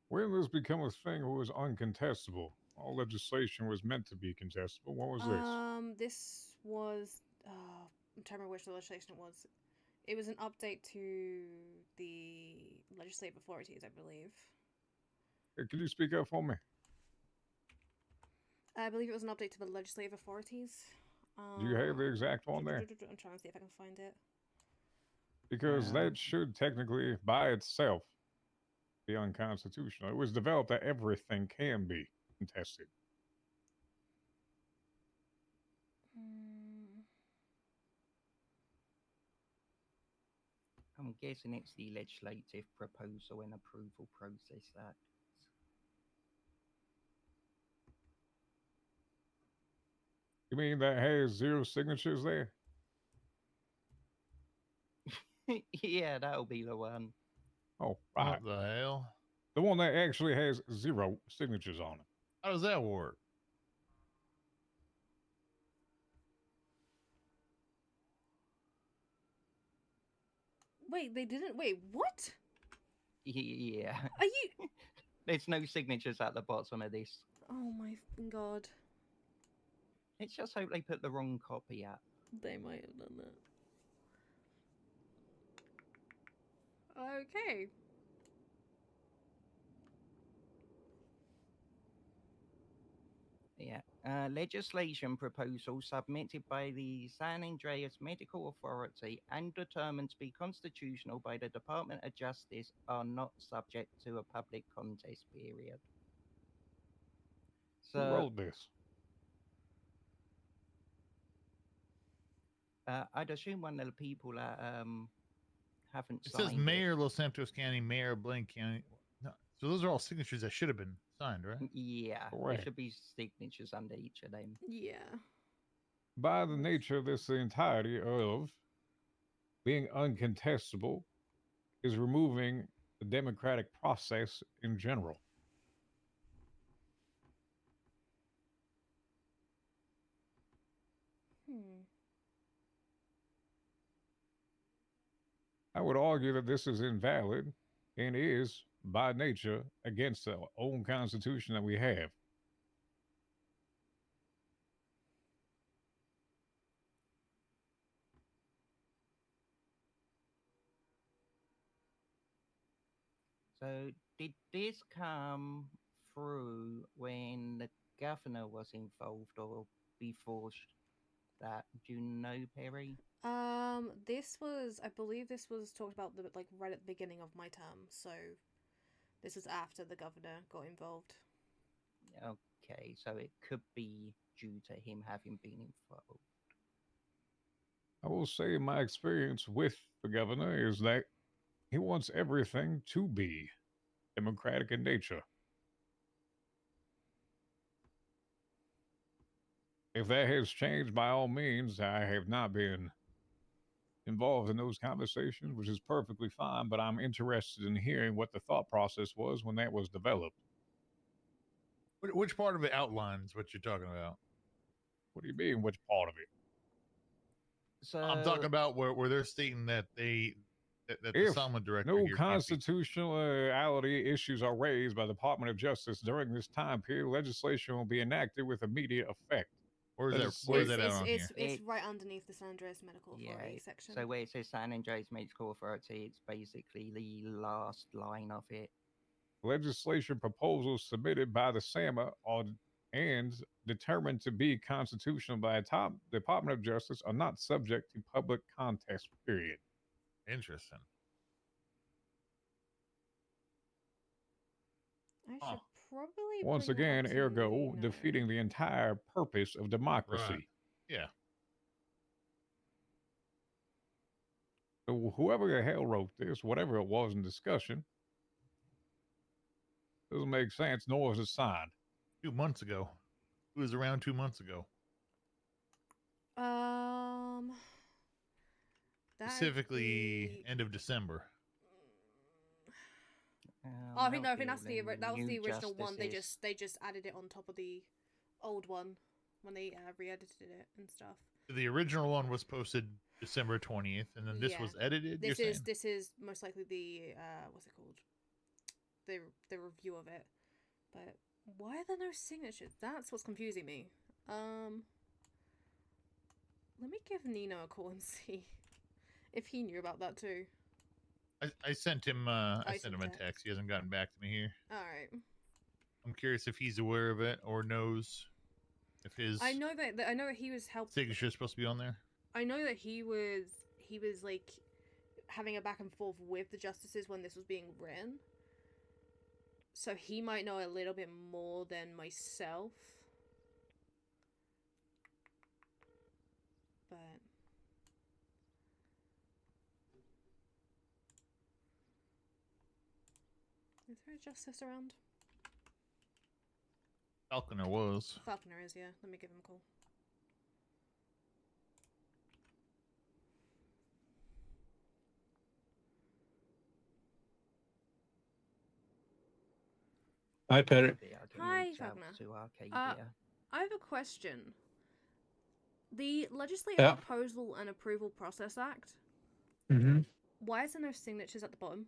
When this become a thing, it was uncontestable. All legislation was meant to be contestable. What was this?
This was. I'm trying to remember which legislation it was. It was an update to the legislative authorities, I believe.
Hey, could you speak up for me?
I believe it was an update to the legislative authorities.
Do you have the exact one there?
I'm trying to see if I can find it.
Because that should technically, by itself, be unconstitutional. It was developed that everything can be contested.
I'm guessing it's the Legislative Proposal and Approval Process Act.
You mean that has 0 signatures there?
Yeah, that'll be the one.
Oh, right.
What the hell?
The one that actually has 0 signatures on it.
How does that work?
Wait, they didn't. Wait, what?
Yeah.
Are you?
There's no signatures at the bottom of this.
Oh my god.
Let's just hope they put the wrong copy up.
They might have done that. Okay.
Yeah. Legislation proposal submitted by the San Andreas Medical Authority and determined to be constitutional by the Department of Justice are not subject to a public contest period.
Who wrote this?
I'd assume one of the people that haven't
It
signed
says Mayor Los Santos County, Mayor Blaine County. No, so those are all signatures that should have been signed, right?
Yeah, there
Correct.
should be signatures under each of them.
Yeah.
By the nature of this, the entirety of being uncontestable is removing the democratic process in general. I would argue that this is invalid and is, by nature, against the own constitution that we have.
So did this come through when the governor was involved or before that? Do you know, Peri?
This was, I believe this was talked about like right at the beginning of my term, so this is after the governor got involved.
Okay, so it could be due to him having been involved.
I will say my experience with the governor is that he wants everything to be democratic in nature. If that has changed, by all means, I have not been involved in those conversations, which is perfectly fine, but I'm interested in hearing what the thought process was when that was developed.
Which part of it outlines what you're talking about?
What do you mean, which part of it?
So
I'm talking about where they're stating that the
If
Solomon director
no
here can't be-
constitutionality issues are raised by the Department of Justice during this time period, legislation will be enacted with immediate effect.
Where
That
is
is
that? Where is
safe.
that out on here?
It's right underneath the San Andreas Medical Authority section.
So where it says San Andreas Medical Authority, it's basically the last line of it.
Legislation proposals submitted by the SAMA and determined to be constitutional by the Department of Justice are not subject to public contest, period.
Interesting.
I should probably
Once
bring that
again,
up to
ergo,
Nino.
defeating the entire purpose of democracy.
Right. Yeah.
So whoever the hell wrote this, whatever it was in discussion, doesn't make sense, nor is it signed.
2 months ago. It was around 2 months ago. Specifically, end of December.
I think that's the that was the original one. They just added it on top of the old one when they re-edited it and stuff.
The original one was posted December 20th, and then this was edited.
This is most likely the what's it called? The review of it. But why are there no signatures? That's what's confusing me. Let me give Nino a call and see if he knew about that too.
I sent him I sent him a text. He hasn't gotten back to me here.
All right.
I'm curious if he's aware of it or knows if his
I know that he was helping.
Signature is supposed to be on there.
I know that he was like having a back and forth with the justices when this was being written. So he might know a little bit more than myself. But is there a justice around?
Falconer was.
Falconer is, yeah. Let me give him a call.
Hi, Peri.
Hi, Falconer. I have a question. The Legislative Proposal and Approval Process Act. Why is there no signatures at the bottom?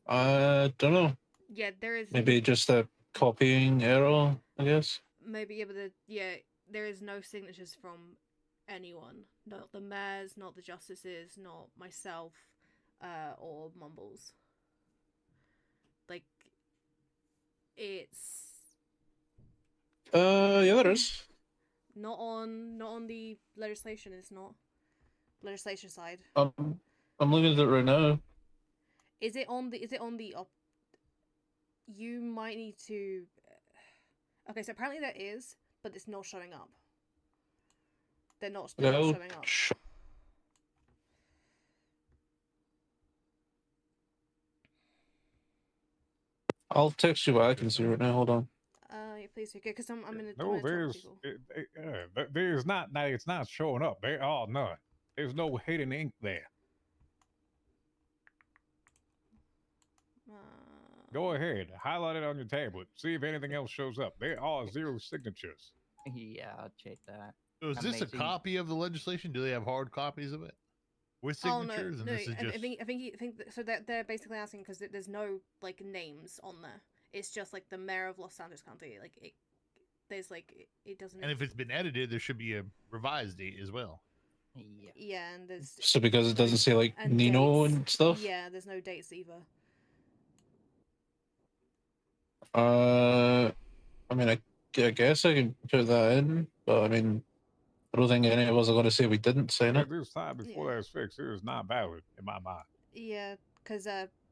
I don't know.
Yeah, there is.
Maybe just a copying error, I guess.
Maybe, yeah, but there is no signatures from anyone. Not the mayors, not the justices, not myself, or Mumbles. Like, it's.
Yeah, there is.
Not on the legislation. It's not legislation side.
I'm looking at it right now.
Is it on the you might need to. Okay, so apparently there is, but it's not showing up. they're not
Well,
showing up.
I'll text you what I can see right now. Hold on.
Yeah, please do, because I'm gonna.
No,
I'm gonna talk to
there's
people.
there's not. It's not showing up. There are none. There's no hidden ink there. Go ahead, highlight it on your tablet. See if anything else shows up. There are 0 signatures.
Yeah, I'll check that.
So is this a copy of the legislation? Do they have hard copies of it with signatures?
Oh no,
And this is just.
I think so. They're basically asking because there's no like names on there. It's just like the mayor of Los Santos County. Like there's like it doesn't.
And if it's been edited, there should be a revised date as well.
Yeah, and there's.
So because it doesn't say like Nino
dates.
and stuff.
Yeah, there's no dates either.
I mean, I guess I can put that in, but I mean, I don't think any of us are going to say we didn't sign it.
At this time, before that's fixed, it is not valid in my mind.
Yeah, because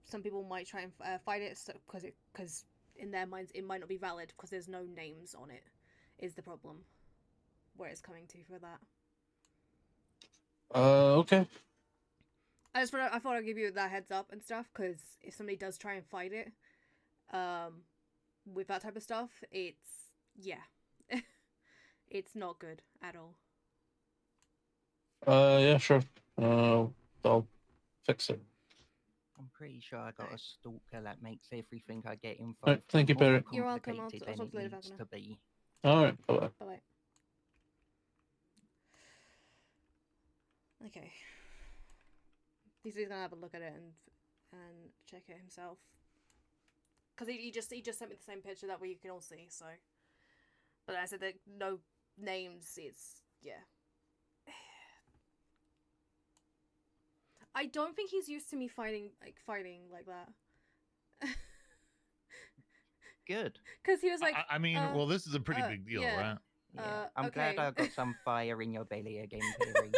some people might try and fight it because in their minds it might not be valid because there's no names on it. Is the problem where it's coming to for that?
Okay.
I thought I'd give you that heads up and stuff because if somebody does try and fight it, with that type of stuff, it's it's not good at all.
Yeah, sure. I'll fix it.
I'm pretty sure I got a stalker that makes everything I get involved
Right, thank you,
more
Peri.
You're welcome. I'll
complicated
talk to you
than
later,
it needs
Falconer.
to be.
All right. Bye.
Bye. Okay. He's gonna have a look at it and check it himself. Because he just sent me the same picture that we can all see. So, but I said that no names. It's I don't think he's used to me fighting like that.
Good.
Because he was like,
I mean, well, this is a pretty big deal, right?
Yeah, I'm glad I got some fire in your belly again, Peri.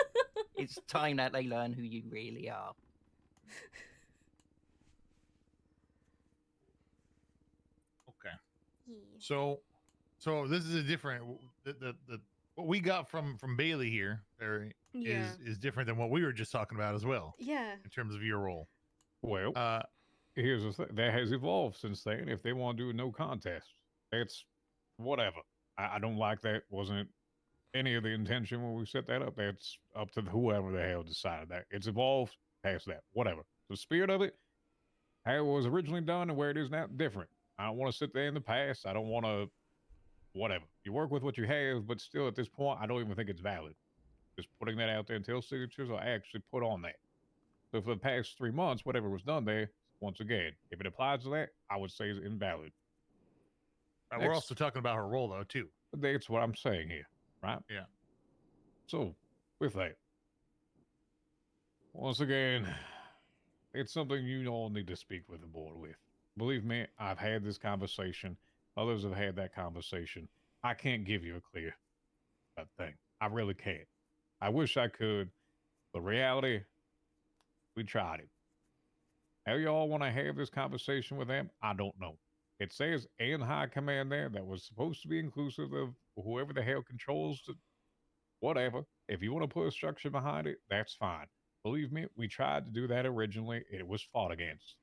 It's time that they learn who you really are.
Okay. So this is a different. The what we got from Bailey here, Peri, is different than what we were just talking about as well.
Yeah.
In terms of your role.
Well, here's the thing. That has evolved since then. If they want to do a no contest, it's whatever. I don't like that. Wasn't any of the intention when we set that up. That's up to whoever the hell decided that. It's evolved past that. Whatever. The spirit of it, how it was originally done and where it is now, different. I don't want to sit there in the past. I don't want to, whatever. You work with what you have, but still at this point, I don't even think it's valid. Just putting that out there until signatures are actually put on that. So for the past 3 months, whatever was done there, once again, if it applies to that, I would say is invalid.
We're also talking about her role, though, too.
That's what I'm saying here, right?
Yeah.
So, with that, once again, it's something you all need to speak with the board with. Believe me, I've had this conversation. Others have had that conversation. I can't give you a clear thing. I really can't. I wish I could. The reality, we tried it. How y'all want to have this conversation with them? I don't know. It says in high command there that was supposed to be inclusive of whoever the hell controls the whatever. If you want to put a structure behind it, that's fine. Believe me, we tried to do that originally. It was fought against.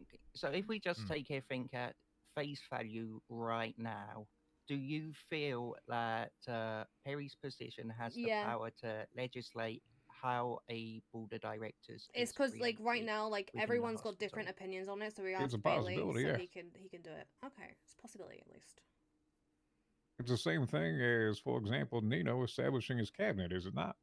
Okay. So if we just take everything at face value right now, do you feel that Peri's position has the power to legislate how a board of directors?
It's because like right now, like everyone's got different opinions on it, so we asked
a
Bailey,
possibility,
so
yeah.
he can do it. Okay, it's a possibility at least.
It's the same thing as, for example, Nino establishing his cabinet, is it not?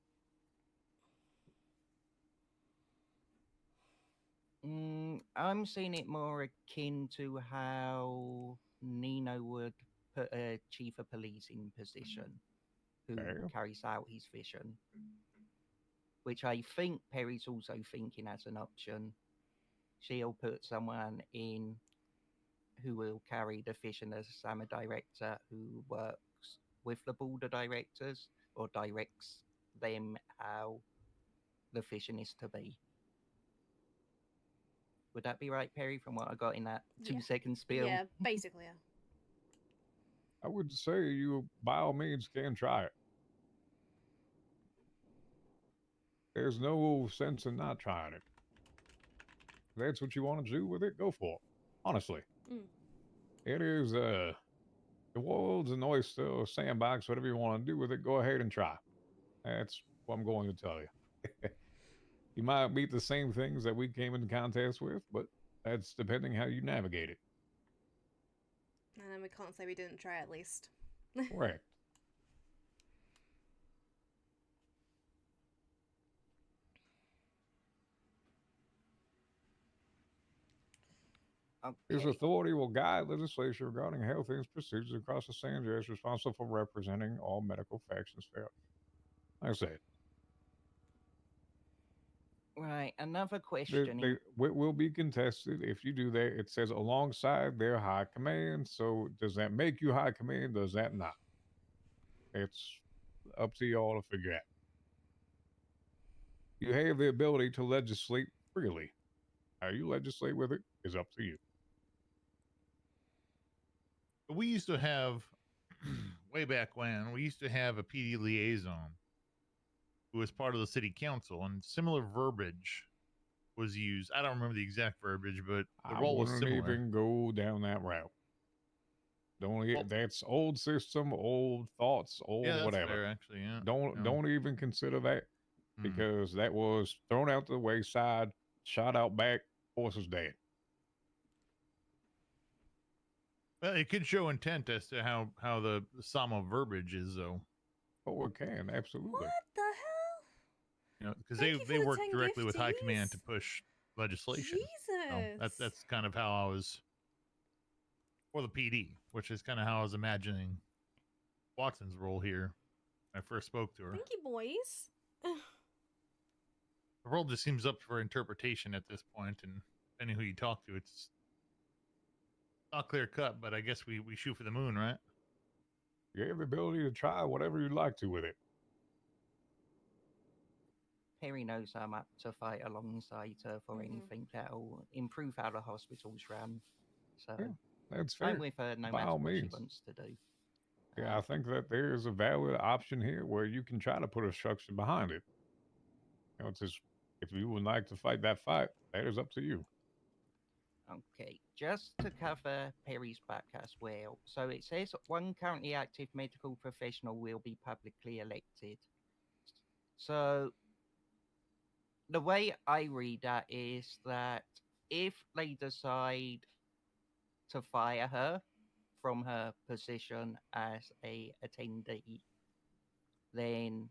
I'm seeing it more akin to how Nino would put a chief of police in position who carries out his vision, which I think Peri's also thinking as an option. She'll put someone in who will carry the vision as a summer director who works with the board of directors or directs them how the vision is to be. Would that be right, Peri, from what I got in that 2 second spiel?
Yeah, basically, yeah.
I would say you, by all means, can try it. There's no sense in not trying it. If that's what you want to do with it, go for it. Honestly.
Mm.
It is, the world's an oyster or sandbox, whatever you want to do with it, go ahead and try. That's what I'm going to tell you. You might meet the same things that we came into contact with, but that's depending how you navigate it.
And then we can't say we didn't try at least.
Correct. His authority will guide legislation regarding health and procedures across the San Andreas, responsible for representing all medical factions fairly. Like I said,
Right, another question.
they will be contested if you do that. It says alongside their high command. So does that make you high command? Does that not? It's up to y'all to figure out. You have the ability to legislate freely. How you legislate with it is up to you.
We used to have, way back when, we used to have a PD liaison who was part of the city council, and similar verbiage was used. I don't remember the exact verbiage, but the role was similar.
I wouldn't even go down that route. That's old system, old thoughts, old
yeah, that's
whatever.
fair, actually, yeah.
Don't even consider that because that was thrown out the wayside, shot out back, horses dead.
Well, it could show intent as to how the Sama verbiage is, though.
Oh, it can, absolutely.
What the hell?
You know, because
Thank you
they
for the
work
10
directly with high command
gifties.
to push legislation.
Jesus.
So that's kind of how I was, or the PD, which is kind of how I was imagining Wattson's role here when I first spoke to her.
Thank you, boys.
The world just seems up for interpretation at this point, and depending who you talk to, it's not clear cut, but I guess we shoot for the moon, right?
You have the ability to try whatever you'd like to with it.
Peri knows I'm up to fight alongside her for anything that'll improve how the hospital's run. So
Yeah, that's fair.
I'm with her no
By
matter
all
what she
means.
wants to do.
Yeah, I think that there's a valid option here where you can try to put a structure behind it. You know, it's just, if you would like to fight that fight, that is up to you.
Okay, just to cover Peri's back as well. So it says one currently active medical professional will be publicly elected. So the way I read that is that if they decide to fire her from her position as a attendee, then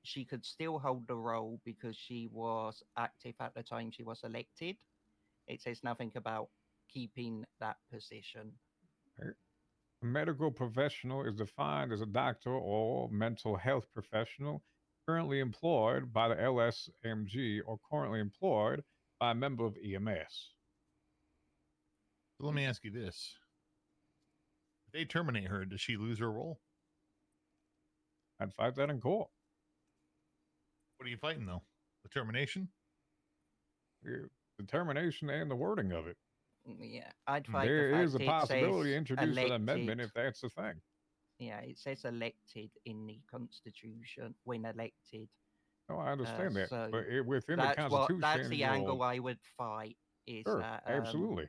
she could still hold the role because she was active at the time she was elected. It says nothing about keeping that position.
A medical professional is defined as a doctor or mental health professional currently employed by the LSMG or currently employed by a member of EMS.
So let me ask you this. If they terminate her, does she lose her role?
I'd fight that in court.
What are you fighting, though? The termination?
The termination and the wording of it.
Yeah, I'd fight
There
the fact
is a
it
possibility
says
introduce an amendment
elected.
if that's the thing.
Yeah, it says elected in the Constitution when elected.
No, I understand that.
So
But within the
that's
Constitution,
that's the
you're-
angle I would fight. Is
Sure,
that
absolutely.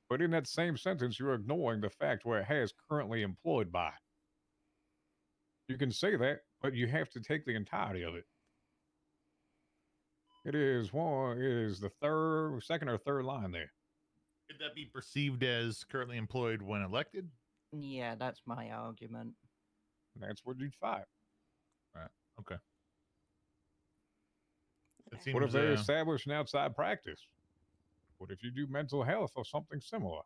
But in that same sentence, you're ignoring the fact where it has currently employed by. You can say that, but you have to take the entirety of it. It is the second or third line there.
Could that be perceived as currently employed when elected?
Yeah, that's my argument.
That's what you'd fight.
Right. Okay.
What if they establish an outside practice? What if you do mental health or something similar?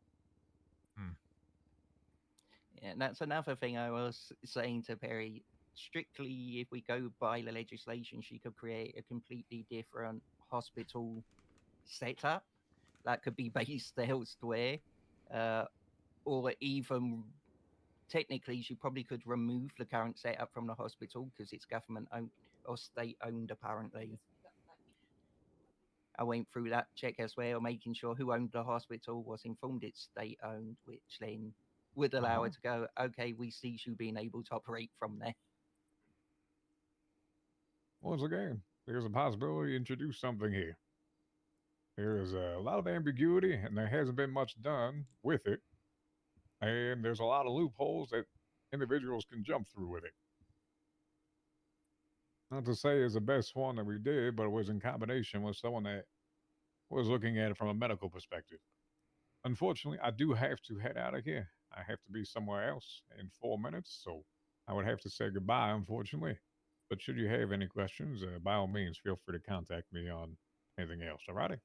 Yeah, and that's another thing I was saying to Peri. Strictly, if we go by the legislation, she could create a completely different hospital setup that could be based elsewhere, or even technically, she probably could remove the current setup from the hospital because it's government owned or state owned, apparently. I went through that check as well, making sure who owned the hospital was informed it's state owned, which then would allow her
Uh-huh.
to go, okay, we cease you being able to operate from there.
Once again, there's a possibility to introduce something here. There is a lot of ambiguity, and there hasn't been much done with it. And there's a lot of loopholes that individuals can jump through with it. Not to say it's the best one that we did, but it was in combination with someone that was looking at it from a medical perspective. Unfortunately, I do have to head out of here. I have to be somewhere else in 4 minutes, so I would have to say goodbye, unfortunately. But should you have any questions, by all means, feel free to contact me on anything else. Alrighty?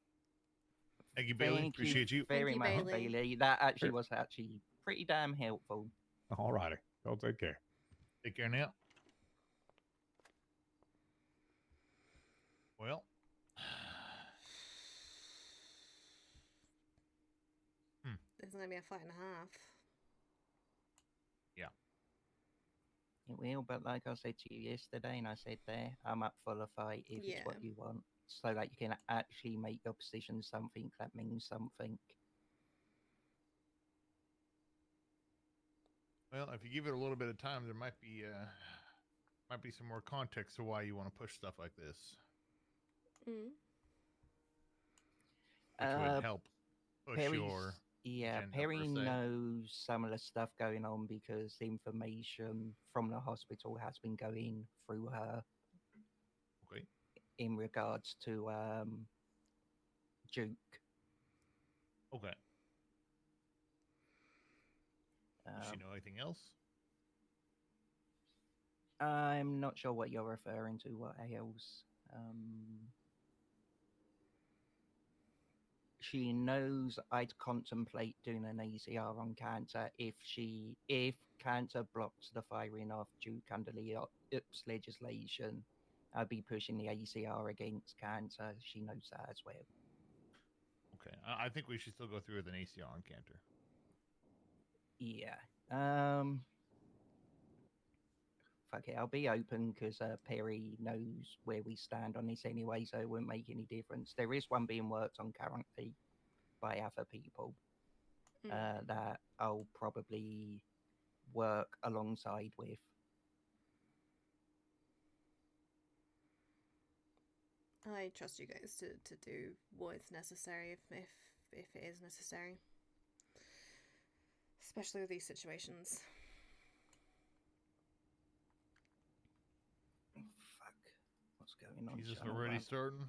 Thank you, Bailey.
Thank
Appreciate you.
very
you,
much,
Bailey.
Bailey. That actually
Sure.
was actually pretty damn helpful.
Alrighty. Y'all take care.
Take care now. Well.
It's gonna be a fight and a half.
Yeah.
It will, but like I said to you yesterday, and I said there, I'm up for the fight if it's what you want, so that you can actually make your position something that means something.
Well, if you give it a little bit of time, there might be some more context to why you want to push stuff like this.
Mm.
Which would help push your agenda,
Peri
per se.
knows some of the stuff going on because the information from the hospital has been going through her.
Okay.
In regards to Duke.
Okay. Does she know anything else?
I'm not sure what you're referring to. What else? She knows I'd contemplate doing an ACR on Cancer if Cancer blocks the firing of Duke under the UPS legislation. I'd be pushing the ACR against Cancer. She knows that as well.
Okay. I think we should still go through with an ACR on Cantor.
Yeah. Fuck it, I'll be open because Peri knows where we stand on this anyway, so it wouldn't make any difference. There is one being worked on currently by other people that I'll probably work alongside with.
I trust you guys to do what is necessary if it is necessary. Especially with these situations.
Fuck. What's going on?
Jesus,
Channel
already
One?
starting?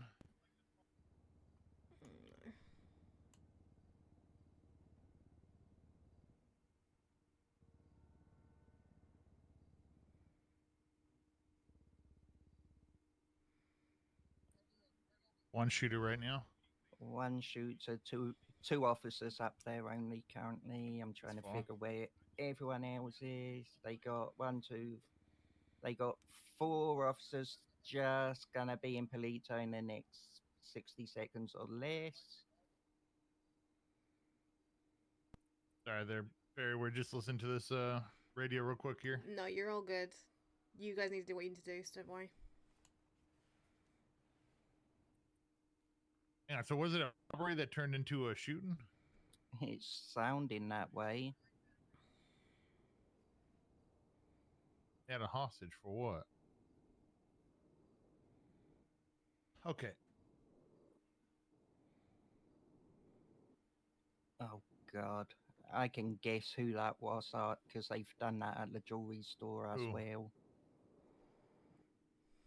One shooter right now?
One shooter, two officers up there only currently. I'm trying to figure where everyone else is. They got they got 4 officers just gonna be in Polito in the next 60 seconds or less.
Sorry there, Barry. We're just listening to this radio real quick here.
No, you're all good. You guys need to do what you need to do, so don't worry.
Yeah, so was it a robbery that turned into a shooting?
It's sounding that way.
They had a hostage for what? Okay.
Oh God, I can guess who that was because they've done that at the jewelry store as
Who?
well.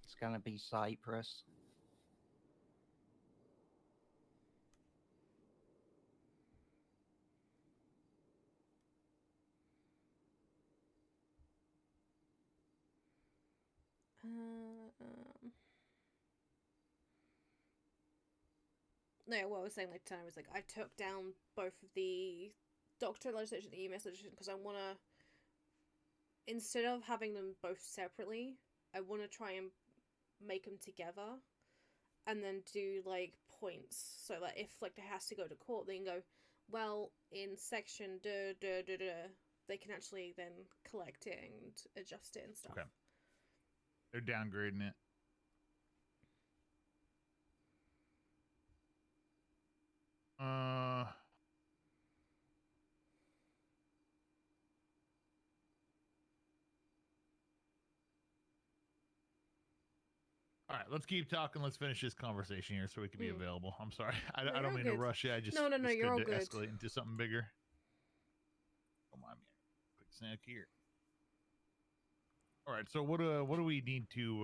It's gonna be Cyprus.
No, what I was saying like tonight was like I took down both of the doctor legislation, the EMS legislation, because I want to, instead of having them both separately, I want to try and make them together, and then do like points, so that if like it has to go to court, they can go, well, in section they can actually then collect it and adjust it and stuff.
Okay. They're downgrading it. right, let's keep talking. Let's finish this conversation here so we can be available. I'm sorry. I
No,
don't
you're
mean
all
to
good.
rush you. I just
No,
it's
you're all
good to
good.
escalate into something bigger. Don't mind me. Quick snack here. All right, so what do we need to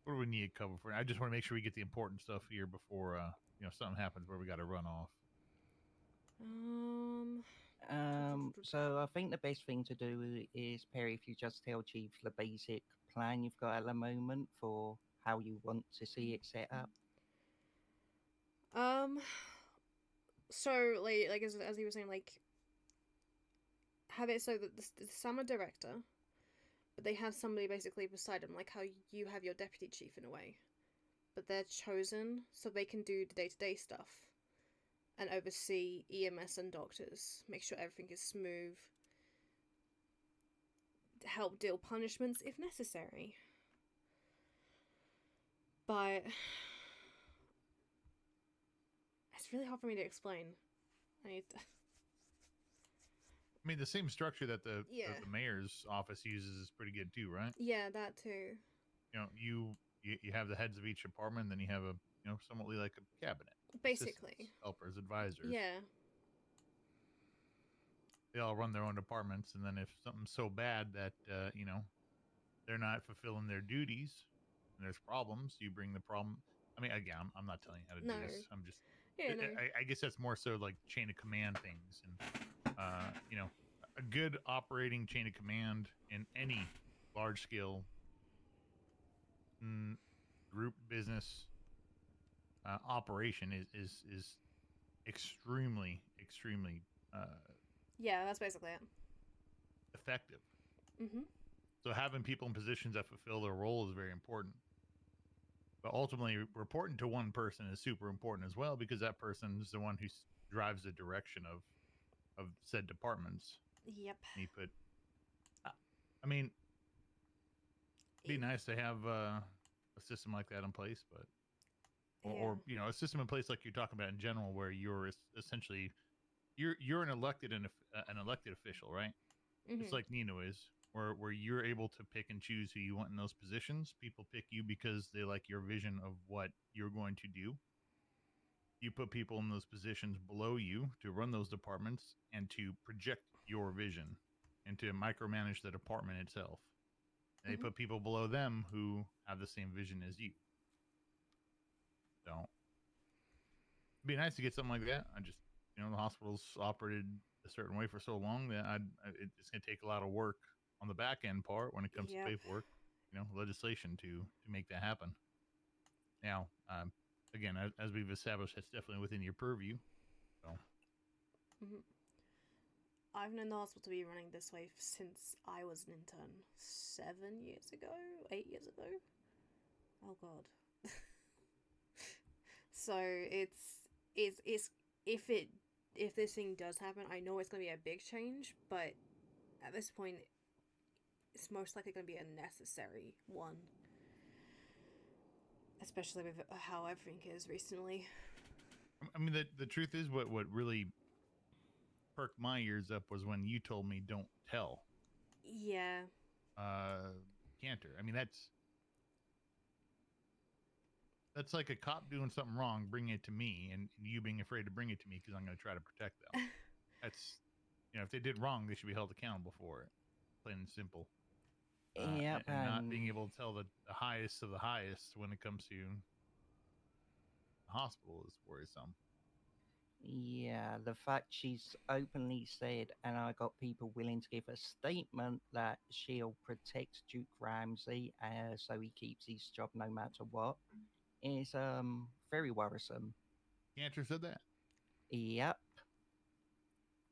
what do we need to cover for? I just want to make sure we get the important stuff here before something happens where we got to run off.
So I think the best thing to do is, Perry, if you just tell Chief the basic plan you've got at the moment for how you want to see it set up.
So like as you were saying, like have it so that some are director, but they have somebody basically beside them, like how you have your deputy chief in a way, but they're chosen so they can do the day-to-day stuff and oversee EMS and doctors, make sure everything is smooth, help deal punishments if necessary. But it's really hard for me to explain. I
mean, the same structure that the mayor's office uses is pretty good too, right?
Yeah, that too.
You have the heads of each department, and then you have a somewhat like a cabinet,
basically
helpers, advisors.
Yeah.
They all run their own departments, and then if something's so bad that they're not fulfilling their duties, and there's problems, you bring the problem. I mean, again, I'm not telling you how to do this. I'm just.
Yeah, no.
I guess that's more so like chain of command things, and a good operating chain of command in any large scale group business operation is extremely
yeah, that's basically it.
Effective.
Mm-hmm.
So having people in positions that fulfill their role is very important. But ultimately, reporting to one person is super important as well, because that person is the one who drives the direction of said departments.
Yep.
And you put, I mean, it'd be nice to have a system like that in place, but or a system in place like you're talking about in general, where you're essentially you're an elected official, right?
Mm-hmm.
Just like Nino is, where you're able to pick and choose who you want in those positions. People pick you because they like your vision of what you're going to do. You put people in those positions below you to run those departments and to project your vision and to micromanage the department itself. And they put people below them who have the same vision as you. So it'd be nice to get something like that. I just, the hospital's operated a certain way for so long that it's going to take a lot of work on the back end part when it comes to paperwork, legislation to make that happen. Now, again, as we've established, that's definitely within your purview. So,
I've known the hospital to be running this way since I was an intern 8 years ago. Oh God. So it's if this thing does happen, I know it's going to be a big change, but at this point, it's most likely going to be a necessary one. Especially with how everything is recently.
I mean, the truth is, what really perked my ears up was when you told me don't tell.
Yeah.
Cantor. I mean, that's like a cop doing something wrong, bringing it to me, and you being afraid to bring it to me because I'm going to try to protect them. That's, if they did wrong, they should be held accountable for it. Plain and simple. And not being able to tell the highest of the highest when it comes to the hospital is worrisome.
Yeah, the fact she's openly said, and I got people willing to give a statement that she'll protect Duke Ramsey so he keeps his job no matter what, is very worrisome.
Cantor said that?
Yep.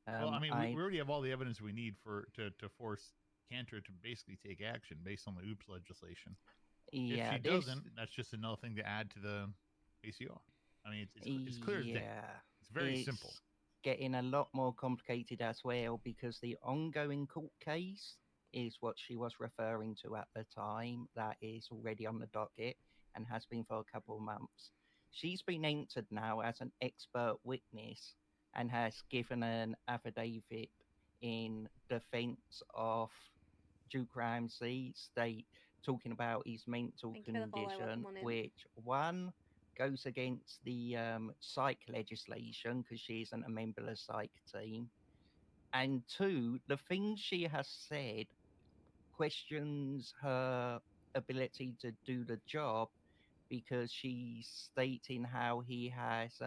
Well, I mean, we already have all the evidence we need to force Cantor to basically take action based on the OOPS legislation.
Yeah,
if she doesn't, that's just another thing to add to the ACR. I mean, it's clear as day. It's very simple.
Getting a lot more complicated as well, because the ongoing court case is what she was referring to at the time. That is already on the docket and has been for a couple of months. She's been entered now as an expert witness and has given an affidavit in defense of Duke Ramsey, talking about his mental
Thank you for the follow, welcome
condition,
on in.
which one goes against the psych legislation because she isn't a member of the psych team, and two, the things she has said questions her ability to do the job because she's stating how he has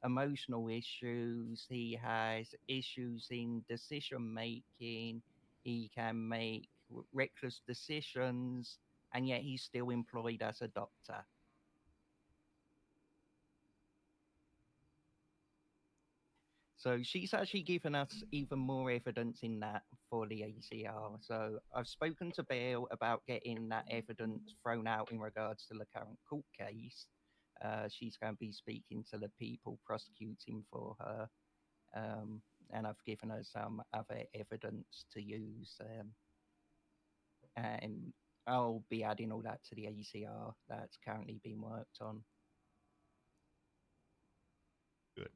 emotional issues, he has issues in decision making, he can make reckless decisions, and yet he's still employed as a doctor. So she's actually given us even more evidence in that for the ACR. So I've spoken to Bale about getting that evidence thrown out in regards to the current court case. She's going to be speaking to the people prosecuting for her. And I've given her some other evidence to use. And I'll be adding all that to the ACR that's currently being worked on.
Good.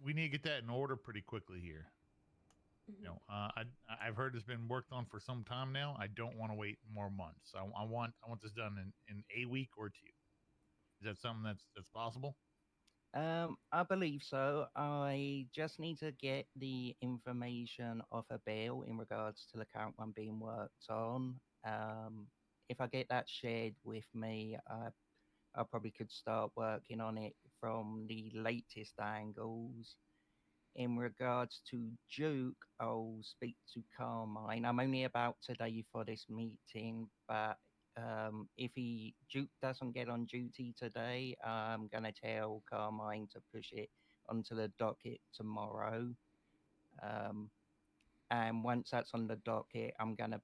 We need to get that in order pretty quickly here. You know, I've heard it's been worked on for some time now. I don't want to wait more months. I want this done in a week or two. Is that something that's possible?
I believe so. I just need to get the information of a bail in regards to the current one being worked on. If I get that shared with me, I probably could start working on it from the latest angles. In regards to Duke, I'll speak to Carmine. I'm only about today for this meeting, but if Duke doesn't get on duty today, I'm gonna tell Carmine to push it onto the docket tomorrow. And once that's on the docket, I'm gonna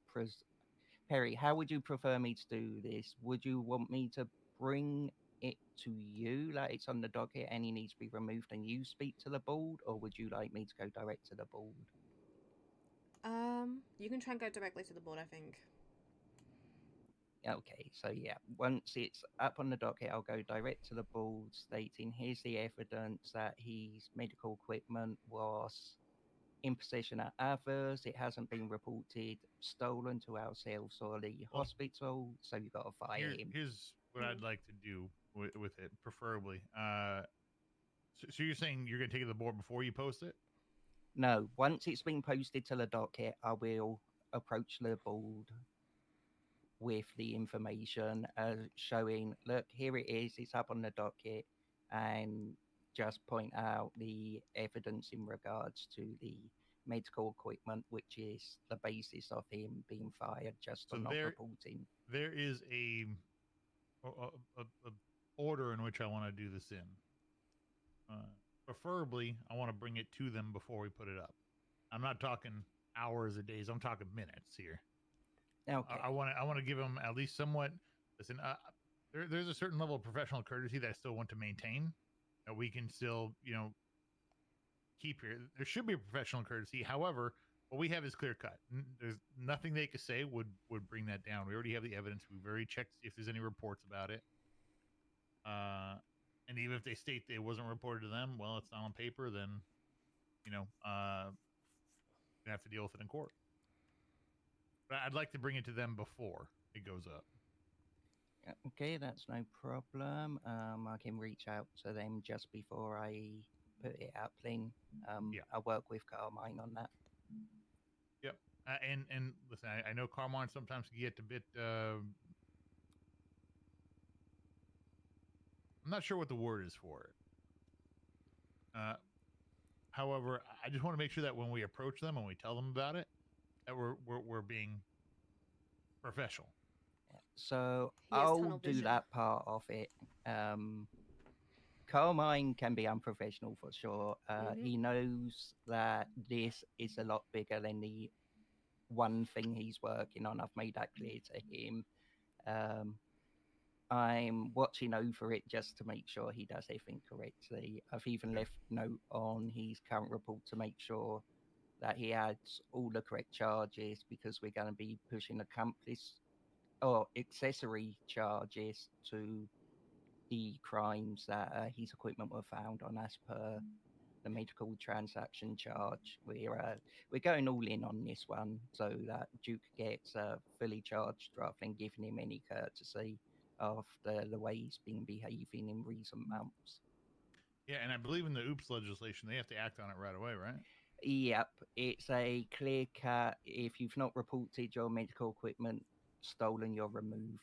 Peri, how would you prefer me to do this? Would you want me to bring it to you, like it's on the docket and he needs to be removed and you speak to the board, or would you like me to go direct to the board?
You can try and go directly to the board, I think.
Okay, so yeah, once it's up on the docket, I'll go direct to the board stating here's the evidence that his medical equipment was in possession of others. It hasn't been reported stolen to ourselves or the hospital, so you've got to fire him.
Here's what I'd like to do with it, preferably. So you're saying you're going to take it to the board before you post it?
No, once it's been posted to the docket, I will approach the board with the information showing, look, here it is, it's up on the docket, and just point out the evidence in regards to the medical equipment, which is the basis of him being fired just for not reporting.
There is a order in which I want to do this in. Preferably, I want to bring it to them before we put it up. I'm not talking hours or days. I'm talking minutes here.
Okay.
I want to give them at least somewhat. Listen, there's a certain level of professional courtesy that I still want to maintain. That we can still, keep here. There should be a professional courtesy. However, what we have is clear cut. There's nothing they could say would bring that down. We already have the evidence. We've already checked if there's any reports about it. And even if they state it wasn't reported to them, well, it's not on paper. Then, you have to deal with it in court. But I'd like to bring it to them before it goes up.
Okay, that's no problem. I can reach out to them just before I put it up. Then I'll work with Carmine on that.
Yep. And listen, I know Carmine sometimes can get a bit. I'm not sure what the word is for it. However, I just want to make sure that when we approach them and we tell them about it, that we're being professional.
So I'll do that part of it. Carmine can be unprofessional for sure. He knows that this is a lot bigger than the one thing he's working on. I've made that clear to him. I'm watching over it just to make sure he does everything correctly. I've even left note on his current report to make sure that he adds all the correct charges, because we're going to be pushing accomplice or accessory charges to the crimes that his equipment were found on as per the medical transaction charge. We're going all in on this one so that Duke gets fully charged rather than giving him any courtesy after the way he's been behaving in recent months.
Yeah, and I believe in the OOPS legislation, they have to act on it right away, right?
Yep, it's a clear cut. If you've not reported your medical equipment stolen, you're removed.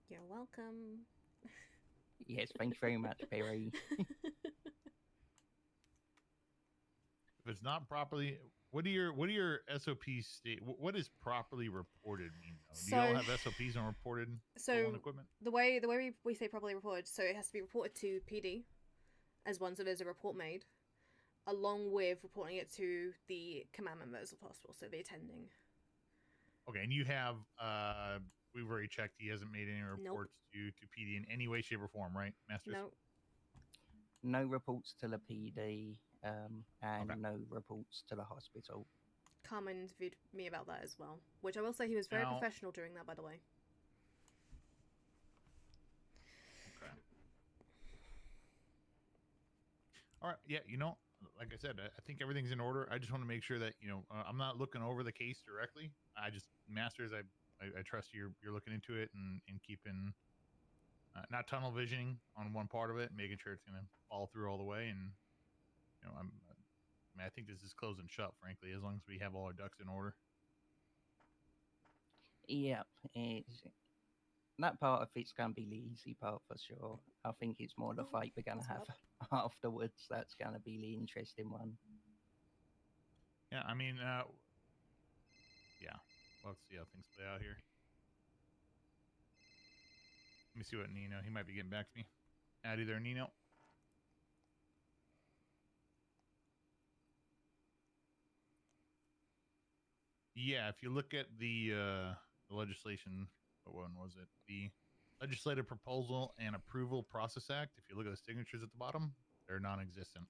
You're welcome.
Yes, thank you very much, Peri.
If it's not properly, what do your SOPs state? What does properly reported mean? Though? Do you all have SOPs on reported stolen equipment?
The way we say properly reported, so it has to be reported to PD as one, so there's a report made, along with reporting it to the command members if possible, so the attending.
Okay, and you have we've already checked. He hasn't made any reports to PD in any way, shape, or form, right, Masters?
No.
No reports to the PD, and no reports to the hospital.
Carmen interviewed me about that as well, which I will say he was very professional during that, by the way.
Okay. All right. Yeah. You know, like I said, I think everything's in order. I just want to make sure that I'm not looking over the case directly. Masters, I trust you're looking into it and keeping not tunnel visioning on one part of it, making sure it's going to follow through all the way. And I think this is closing shut, frankly, as long as we have all our ducks in order.
Yep, that part of it's going to be the easy part for sure. I think it's more the fight we're going to have afterwards that's going to be the interesting one.
Yeah, I mean, yeah, let's see how things play out here. Let me see what Nino, he might be getting back to me. Addy there, Nino. Yeah, if you look at the legislation, what one was it? The Legislative Proposal and Approval Process Act. If you look at the signatures at the bottom, they're non-existent.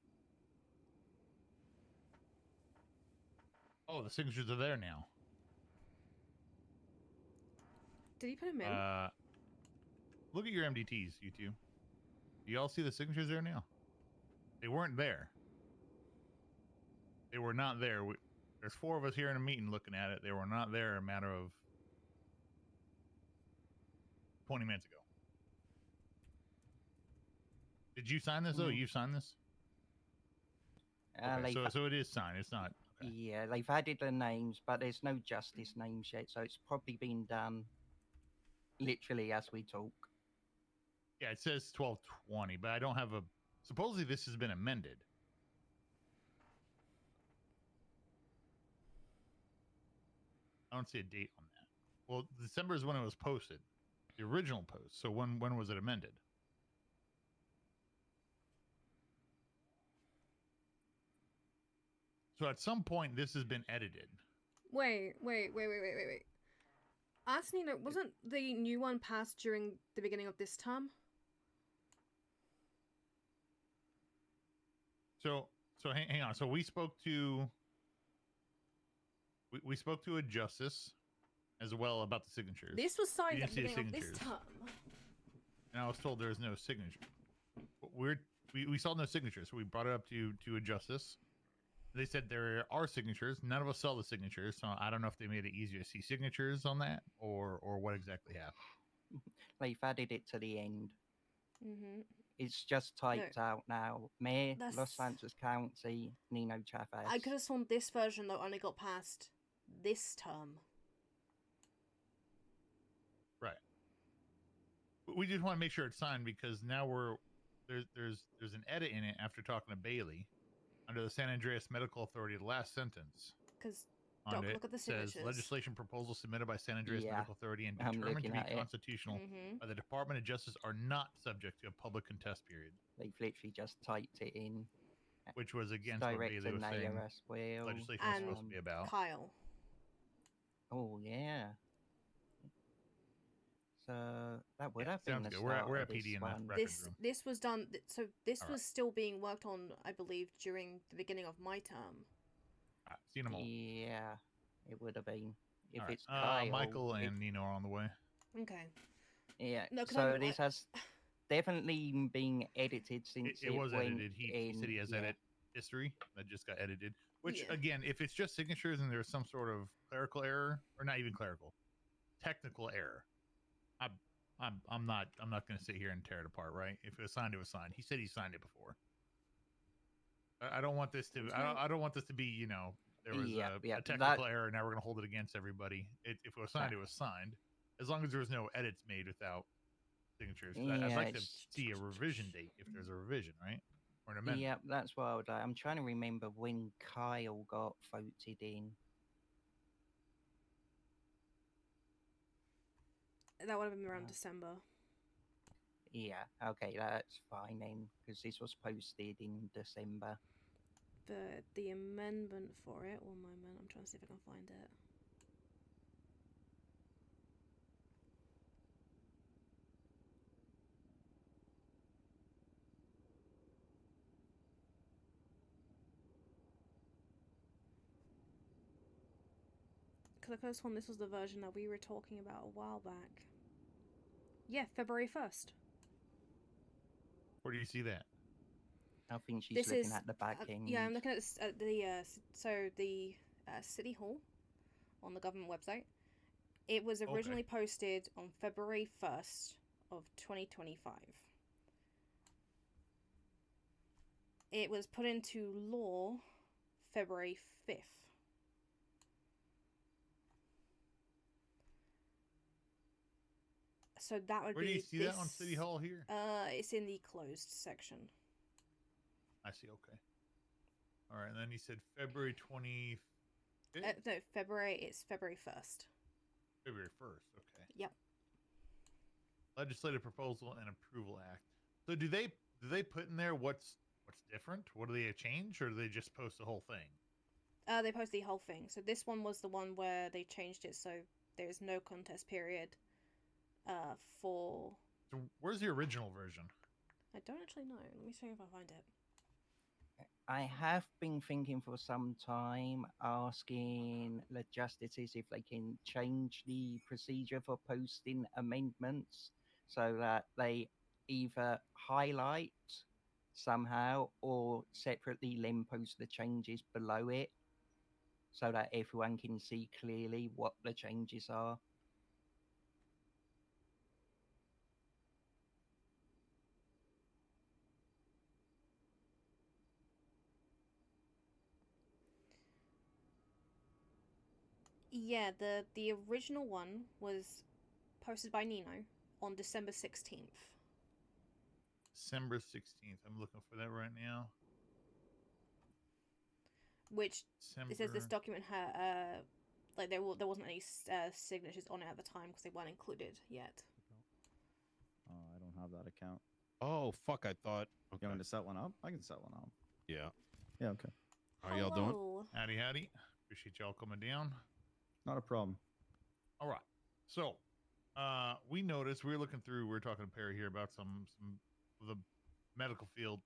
Oh, the signatures are there now.
Did he put them in?
Look at your MDTs, you two. Do you all see the signatures there now? They weren't there. They were not there. There's 4 of us here in a meeting looking at it. They were not there a matter of 20 minutes ago. Did you sign this, though? You signed this? Okay, so it is signed. It's not. Okay.
Yeah, they've added the names, but there's no justice names yet, so it's probably been done literally as we talk.
Yeah, it says 12/20, but I don't have a... Supposedly this has been amended. I don't see a date on that. Well, December is when it was posted. The original post. So when was it amended? So at some point, this has been edited.
Wait. Ask Nino, wasn't the new one passed during the beginning of this term?
So hang on. So we spoke to we spoke to a justice as well about the signatures.
This was signed at the beginning of this term.
And I was told there was no signature. We saw no signatures, so we brought it up to a justice. They said there are signatures. None of us saw the signatures, so I don't know if they made it easier to see signatures on that or what exactly happened.
They've added it to the end.
Mm-hmm.
It's just typed out now. Mayor, Los Santos County, Nino Chavez.
I could have sworn this version though only got passed this term.
Right. We just want to make sure it's signed because now there's an edit in it after talking to Bailey under the San Andreas Medical Authority. The last sentence.
Because don't look at the signatures.
Says legislation proposal submitted by San Andreas Medical Authority and determined to be constitutional by the Department of Justice are not subject to a public contest period.
They've literally just typed it in.
Which was against what Bailey was saying. Legislation was supposed to be about.
Kyle.
Oh yeah. So that would have been the
good.
start
We're
of
at PD in
the
reference room.
This was done. So this was still being worked on, I believe, during the beginning of my term.
Seen them all.
Yeah, it would have been if
All
it's
right.
Kyle.
Michael and Nino are on the way.
Okay.
Yeah.
No,
so this has definitely being edited since
It was
went
edited. He said he has
yeah.
edit history that just got edited. Which
Yeah.
again, if it's just signatures and there's some sort of clerical error, or not even clerical, technical error, I'm not going to sit here and tear it apart, right? If it was signed, it was signed. He said he signed it before. I don't want this to. I don't want this to be. You know, there was a technical error. Now we're going to hold it against everybody. If it was signed, it was signed. As long as there was no edits made without signatures. I'd like to see a revision date if there's a revision, right? Or an amendment.
Yeah, that's what I would like. I'm trying to remember when Kyle got voted in.
That would have been around December.
Yeah, okay, that's fine then, because this was posted in December.
The amendment for it, one moment, I'm trying to see if I can find it. Because I could have sworn this was the version that we were talking about a while back. Yeah, February 1st.
Where do you see that?
I think she's looking at the back end.
Yeah, I'm looking at the City Hall on the government website. It was originally posted on February 1st of 2025. It was put into law February 5th. So that would be.
Where do you see that on City Hall here?
It's in the closed section.
I see. Okay. All right, and then you said February 25th.
No, It's February 1st.
February 1st. Okay.
Yep.
Legislative Proposal and Approval Act. So do they put in there what's different? What do they change, or do they just post the whole thing?
They post the whole thing. So this one was the one where they changed it so there's no contest period. For.
So where's the original version?
I don't actually know. Let me see if I find it.
I have been thinking for some time, asking the justices if they can change the procedure for posting amendments so that they either highlight somehow or separately then post the changes below it so that everyone can see clearly what the changes are.
Yeah, the original one was posted by Nino on December 16th.
December 16th. I'm looking for that right now.
Which it says this document had like there wasn't any signatures on it at the time because they weren't included yet.
Oh, I don't have that account.
Oh, fuck, I thought. Okay.
You want me to set one up? I can set one up.
Yeah.
Yeah, okay.
How are y'all doing?
Howdy. Appreciate y'all coming down.
Not a problem.
All right. So, we noticed, we were looking through, we were talking to Peri here about some of the medical field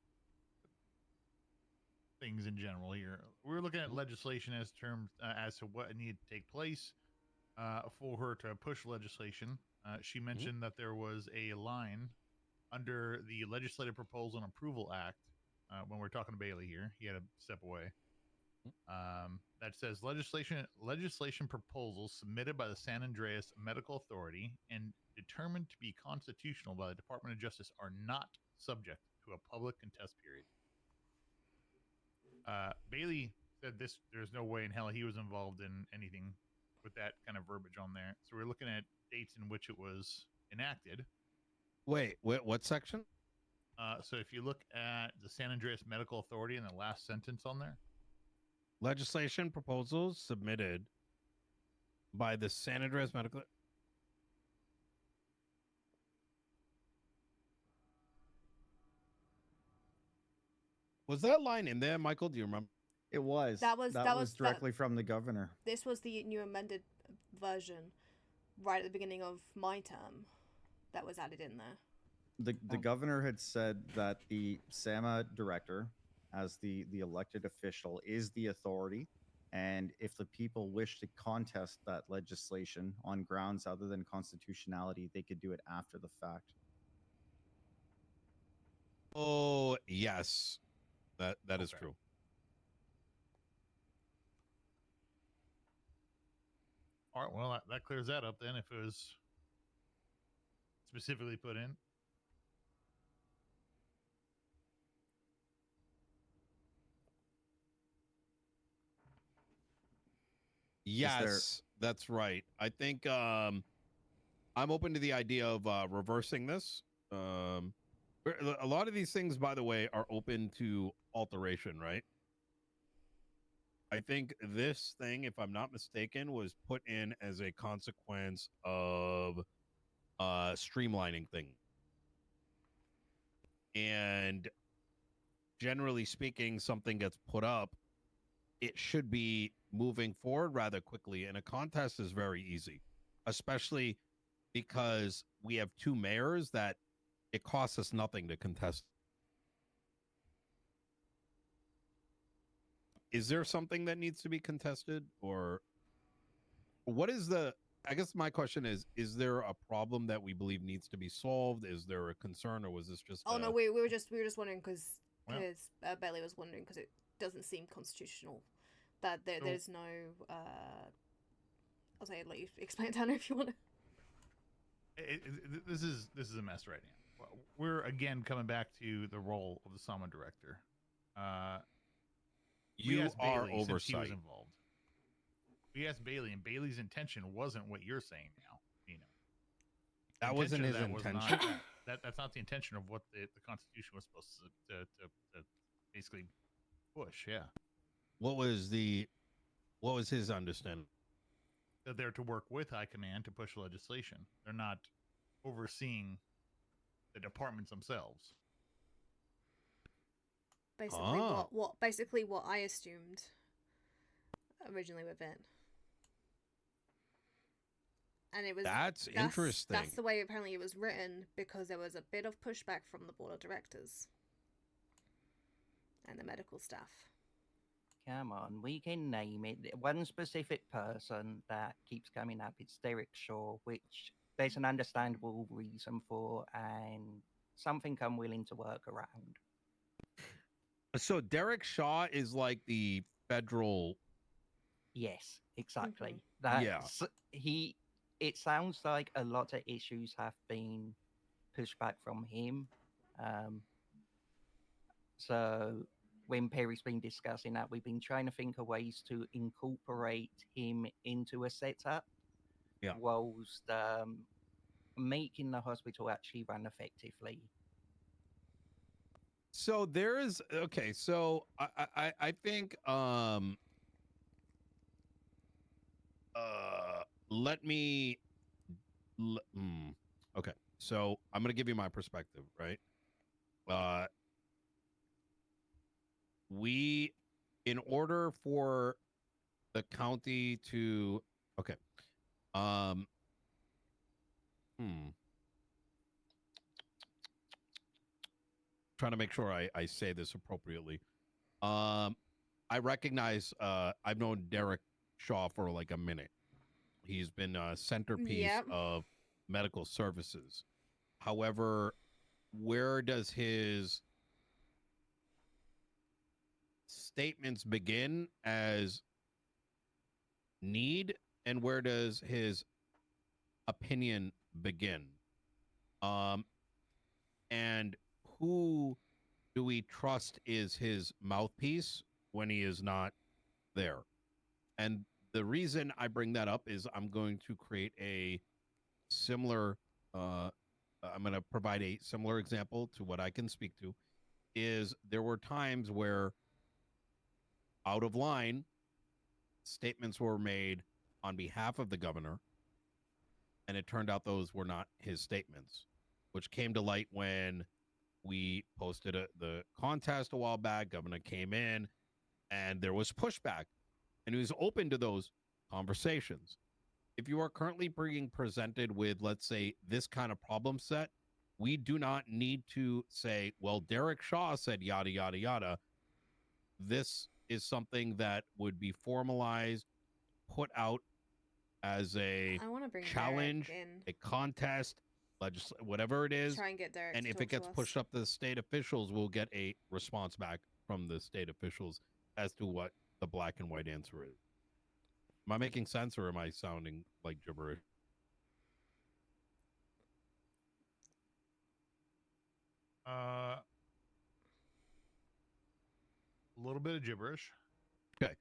things in general here. We were looking at legislation as to what needed to take place for her to push legislation. She mentioned that there was a line under the Legislative Proposal and Approval Act when we're talking to Bailey here. He had to step away. That says legislation proposals submitted by the San Andreas Medical Authority and determined to be constitutional by the Department of Justice are not subject to a public contest period. Bailey said there's no way in hell he was involved in anything with that kind of verbiage on there. So we're looking at dates in which it was enacted.
Wait, what section?
So if you look at the San Andreas Medical Authority in the last sentence on there.
Legislation proposals submitted by the San Andreas Medical. Was that line in there, Michael? Do you remember?
It was.
That was
directly from the governor.
This was the new amended version right at the beginning of my term that was added in there.
The governor had said that the SAMA director, as the elected official, is the authority, and if the people wish to contest that legislation on grounds other than constitutionality, they could do it after the fact.
Oh yes, that is true.
All right, well, that clears that up then if it was specifically put in.
Yes, that's right. I think I'm open to the idea of reversing this. A lot of these things, by the way, are open to alteration, right? I think this thing, if I'm not mistaken, was put in as a consequence of streamlining thing. And generally speaking, something gets put up, it should be moving forward rather quickly. And a contest is very easy, especially because we have two mayors that it costs us nothing to contest. Is there something that needs to be contested, or what is the, I guess my question is there a problem that we believe needs to be solved? Is there a concern, or was this just
Oh no, we were just wondering because
Well.
Bailey was wondering because it doesn't seem constitutional that there's no I'll say let you explain, Tanner, if you want to.
This is a mess right now. We're again coming back to the role of the SAMA director.
You are
Bailey, since he was
oversight.
involved. We asked Bailey, and Bailey's intention wasn't what you're saying now. You know,
That wasn't his
was
intention.
not that's not the intention of what the Constitution was supposed to basically push. Yeah,
What was his understanding?
that they're to work with High Command to push legislation. They're not overseeing the departments themselves.
Basically, what I assumed originally with it, and it was
That's interesting.
That's the way apparently it was written because there was a bit of pushback from the board of directors and the medical staff.
Come on, we can name it. One specific person that keeps coming up, it's Derek Shaw, which there's an understandable reason for, and something I'm willing to work around.
So Derek Shaw is like the federal.
Yes, exactly.
Mm-hmm. Yeah.
It sounds like a lot of issues have been pushed back from him. So when Peri's been discussing that, we've been trying to think of ways to incorporate him into a setup, whilst making the hospital actually run effectively.
So there is okay. So I think let me okay. So I'm gonna give you my perspective, right? We, in order for the county to okay, trying to make sure I say this appropriately. I recognize I've known Derek Shaw for like a minute. He's been a centerpiece of medical services. However, where does his statements begin as need, and where does his opinion begin? And who do we trust is his mouthpiece when he is not there? And the reason I bring that up is I'm going to create a similar I'm going to provide a similar example to what I can speak to. Is there were times where out of line statements were made on behalf of the governor, and it turned out those were not his statements, which came to light when we posted the contest a while back. Governor came in and there was pushback, and he was open to those conversations. If you are currently being presented with, let's say, this kind of problem set, we do not need to say, well, Derek Shaw said yada, yada, yada. This is something that would be formalized, put out as a challenge, a contest, whatever it is.
Try and get Derek
And
to
if
talk
it gets
to us.
pushed up to the state officials, we'll get a response back from the state officials as to what the black and white answer is. Am I making sense, or am I sounding like gibberish?
A little bit of gibberish.
Okay.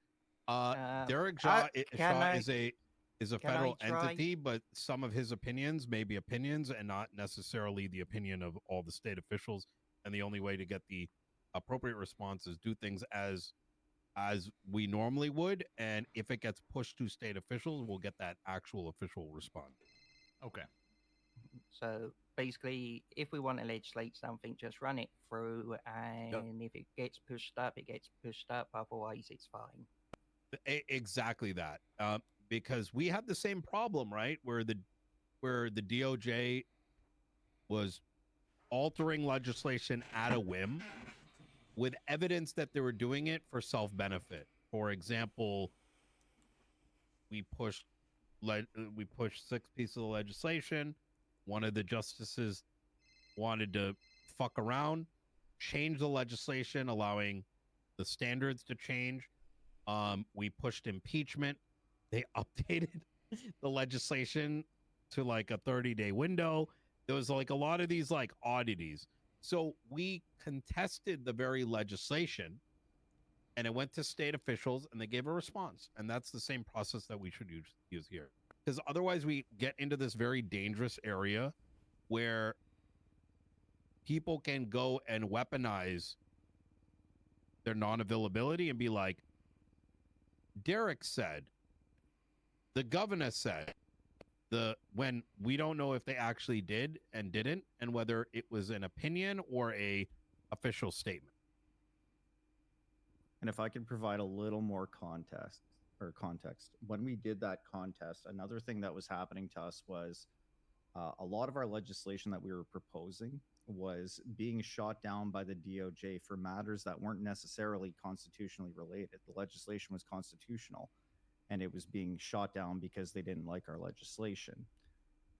Derek
can
Shaw
I-
is a
can I
federal
try?
entity, but some of his opinions may be opinions and not necessarily the opinion of all the state officials. And the only way to get the appropriate response is do things as we normally would. And if it gets pushed to state officials, we'll get that actual official response.
Okay.
So basically, if we want to legislate something, just run it through, and if it gets pushed up, it gets pushed up. Otherwise, it's fine.
Exactly that. Because we had the same problem, right? Where the DOJ was altering legislation at a whim with evidence that they were doing it for self-benefit. For example, we pushed 6 pieces of legislation. One of the justices wanted to fuck around, change the legislation, allowing the standards to change. We pushed impeachment. They updated the legislation to like a 30-day window. There was like a lot of these like oddities. So we contested the very legislation, and it went to state officials, and they gave a response. And that's the same process that we should use here. Because otherwise we get into this very dangerous area where people can go and weaponize their non-availability and be like, Derek said, the governor said, when we don't know if they actually did and didn't, and whether it was an opinion or a official statement.
And if I could provide a little more context, when we did that contest, another thing that was happening to us was a lot of our legislation that we were proposing was being shot down by the DOJ for matters that weren't necessarily constitutionally related. The legislation was constitutional, and it was being shot down because they didn't like our legislation.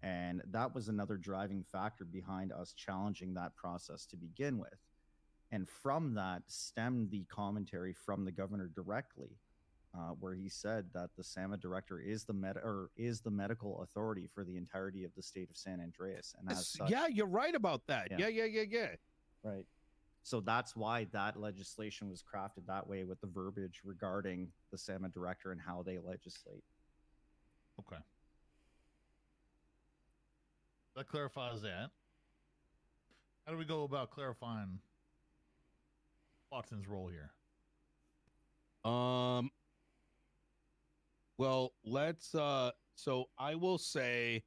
And that was another driving factor behind us challenging that process to begin with. And from that stemmed the commentary from the governor directly, where he said that the SAMA director is the medical authority for the entirety of the state of San Andreas. And as such,
yeah, you're right about that. Yeah.
Right. So that's why that legislation was crafted that way, with the verbiage regarding the SAMA director and how they legislate.
Okay. That clarifies that. How do we go about clarifying Wattson's role here?
Well, let's so I will say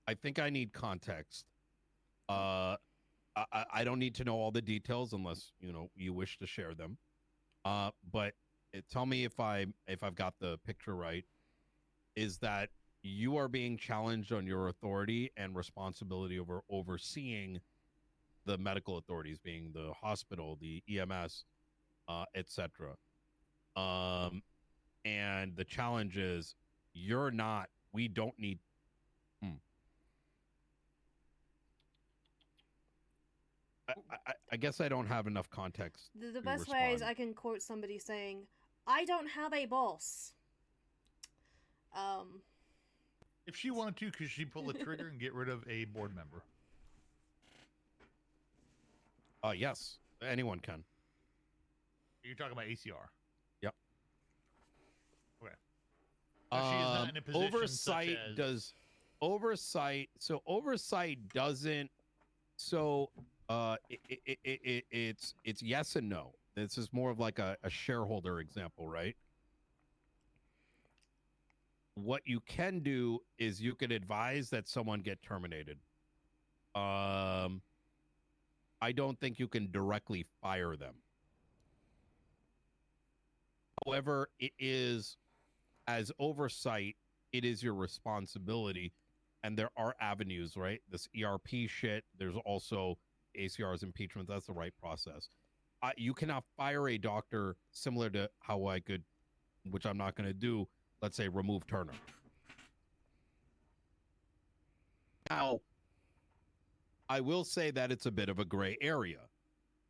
I think I need context. I don't need to know all the details unless you wish to share them. But tell me if I've got the picture right. Is that you are being challenged on your authority and responsibility over overseeing the medical authorities, being the hospital, the EMS, etc. And the challenge is we don't need. I guess I don't have enough context.
The best way is I can quote somebody saying, "I don't have a boss."
If she wanted to, could she pull the trigger and get rid of a board member?
Yes, anyone can.
You're talking about ACR.
Yep.
Okay. So she is not in a position
Oversight
such as...
does oversight. So oversight doesn't. So it's yes and no. This is more of like a shareholder example, right? What you can do is you could advise that someone get terminated. I don't think you can directly fire them. However, it is, as oversight, it is your responsibility. And there are avenues, right? This ERP shit. There's also ACR's impeachment. That's the right process. You cannot fire a doctor similar to how I could, which I'm not going to do, let's say remove Turner. Now, I will say that it's a bit of a gray area.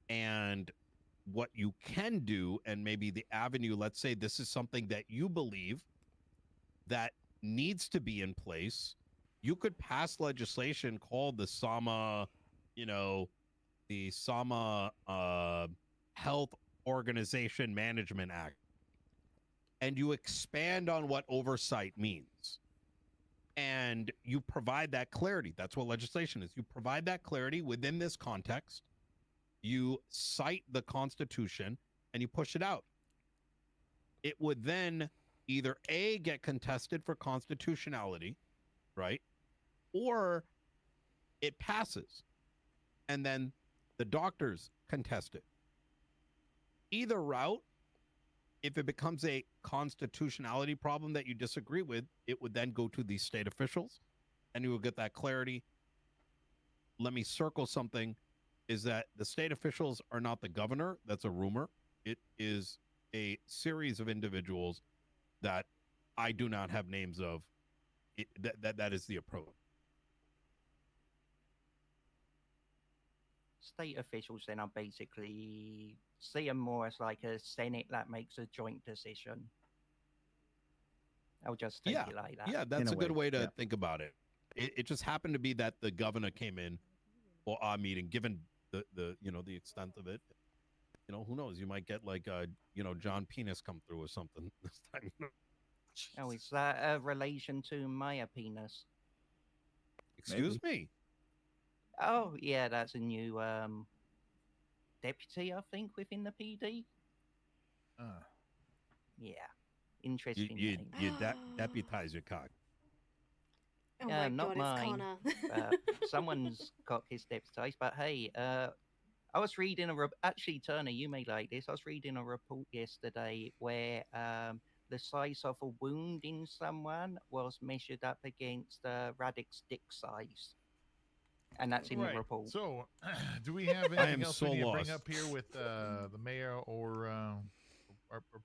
And what you can do, and maybe the avenue, let's say this is something that you believe that needs to be in place, you could pass legislation called the SAMA, the SAMA Health Organization Management Act. And you expand on what oversight means. And you provide that clarity. That's what legislation is. You provide that clarity within this context. You cite the Constitution and you push it out. It would then either A, get contested for constitutionality, right? Or it passes and then the doctors contest it. Either route, if it becomes a constitutionality problem that you disagree with, it would then go to the state officials and you will get that clarity. Let me circle something, is that the state officials are not the governor. That's a rumor. It is a series of individuals that I do not have names of. That is the approach.
State officials then are basically see them more as like a Senate that makes a joint decision. I'll just take it like that.
Yeah, that's a good way to think about it. It just happened to be that the governor came in for our meeting, given the extent of it. Who knows? You might get like John Penis come through or something this time.
Oh, is that a relation to Maya Penis?
Excuse me?
Oh, yeah, that's a new deputy, I think, within the PD. Yeah, interesting.
You deputize your cock.
Oh my
not
God,
mine.
it's Connor.
Someone's cock is deputized, but hey, I was reading actually, Turner, you may like this. I was reading a report yesterday where the size of a wound in someone was measured up against Radix dick size. And that's in the report.
So, do we have anything else we need to bring up here with the mayor or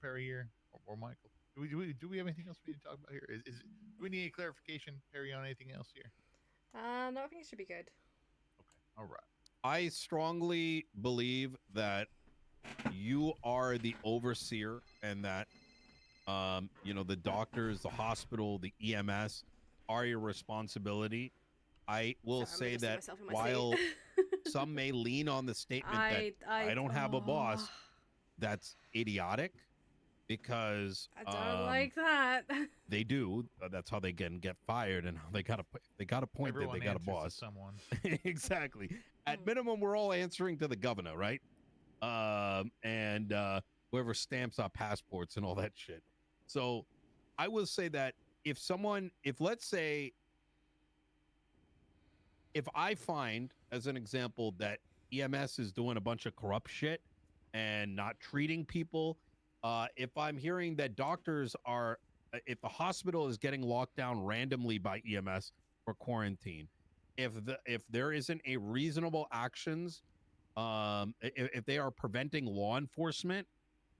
Perry here or Michael? Do we have anything else we need to talk about here? Do we need any clarification, Perry, on anything else here?
No, I think it should be good.
All right.
I strongly believe that you are the overseer and that, the doctors, the hospital, the EMS are your responsibility. I will say that while some may lean on the statement that I don't have a boss, that's idiotic because
I don't like that.
They do. That's how they can get fired, and they got a point that they got a boss.
Someone.
Exactly. At minimum, we're all answering to the governor, right? And whoever stamps our passports and all that shit. So I will say that if let's say, if I find, as an example, that EMS is doing a bunch of corrupt shit and not treating people, if I'm hearing that doctors are, if the hospital is getting locked down randomly by EMS for quarantine, if there isn't a reasonable actions, if they are preventing law enforcement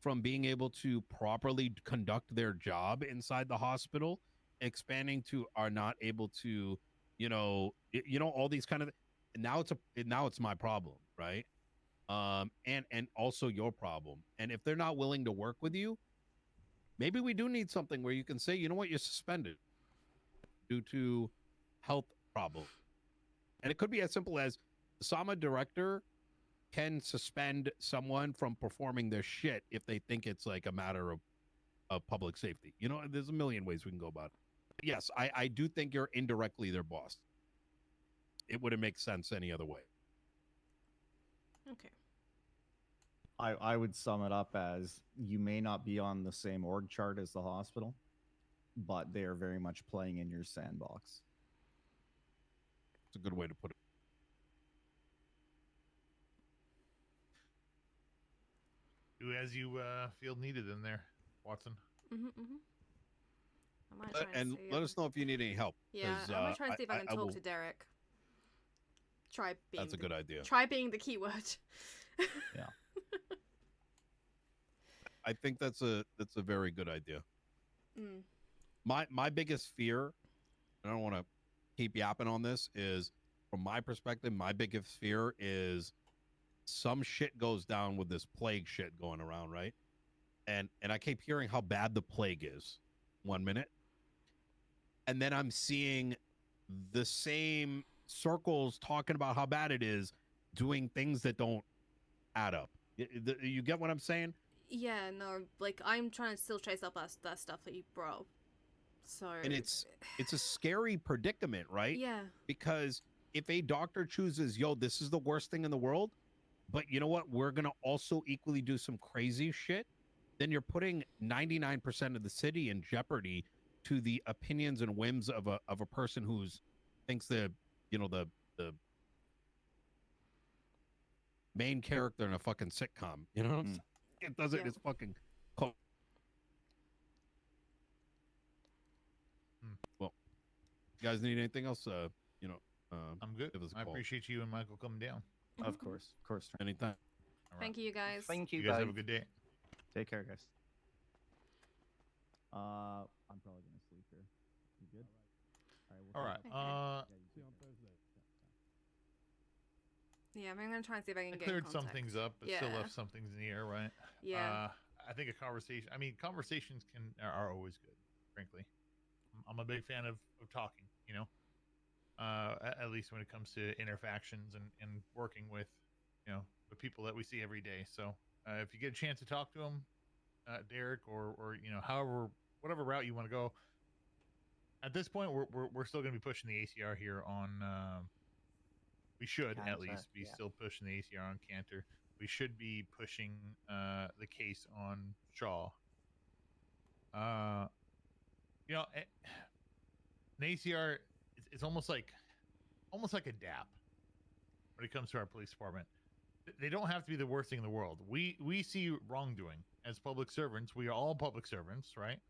from being able to properly conduct their job inside the hospital, expanding to are not able to, all these kind of, now it's my problem, right? And also your problem. And if they're not willing to work with you, maybe we do need something where you can say, you know what, you're suspended due to health problem. And it could be as simple as the SAMA director can suspend someone from performing their shit if they think it's like a matter of public safety. There's a million ways we can go about it. But yes, I do think you're indirectly their boss. It wouldn't make sense any other way.
Okay.
I would sum it up as you may not be on the same org chart as the hospital, but they are very much playing in your sandbox.
It's a good way to put it.
Do as you feel needed in there, Wattson.
I might try and see
let us know if you need any help.
Yeah, I might try and see if I can talk to Derek. Try being.
That's a good idea.
Try being the keyword.
Yeah.
I think that's a very good idea.
Mm.
My biggest fear, I don't want to keep yapping on this is, from my perspective, my biggest fear is some shit goes down with this plague shit going around, right? And I keep hearing how bad the plague is 1 minute. And then I'm seeing the same circles talking about how bad it is, doing things that don't add up. You get what I'm saying?
Yeah, no, like I'm trying to still chase up that stuff that you brought. So
And it's a scary predicament, right?
Yeah.
Because if a doctor chooses, yo, this is the worst thing in the world, but you know what, we're gonna also equally do some crazy shit, then you're putting 99% of the city in jeopardy to the opinions and whims of a person who's thinks the main character in a fucking sitcom. You know what I'm saying? It doesn't. It's fucking. Well, you guys need anything else?
I'm good.
Give us a
I
call.
appreciate you and Michael coming down.
Of course.
Anytime.
Thank you, guys.
Thank you,
You guys
guys.
have a good day.
Take care, guys. I'm probably gonna sleep here. You good?
All right.
Yeah, I'm gonna try and see if I can
I
get
cleared
in
some
contact.
things up, but
Yeah.
still left some things in the air, right?
Yeah.
I think a conversation. I mean, conversations are always good. Frankly, I'm a big fan of talking. You know, at least when it comes to interfactions and working with, the people that we see every day. So if you get a chance to talk to them, Derek, or however, whatever route you want to go. At this point, we're still going to be pushing the ACR here on. We should at least be still pushing the ACR on Cantor. We should be pushing the case on Shaw. An ACR, it's almost like a DAP when it comes to our police department. They don't have to be the worst thing in the world. We see wrongdoing as public servants. We are all public servants, right?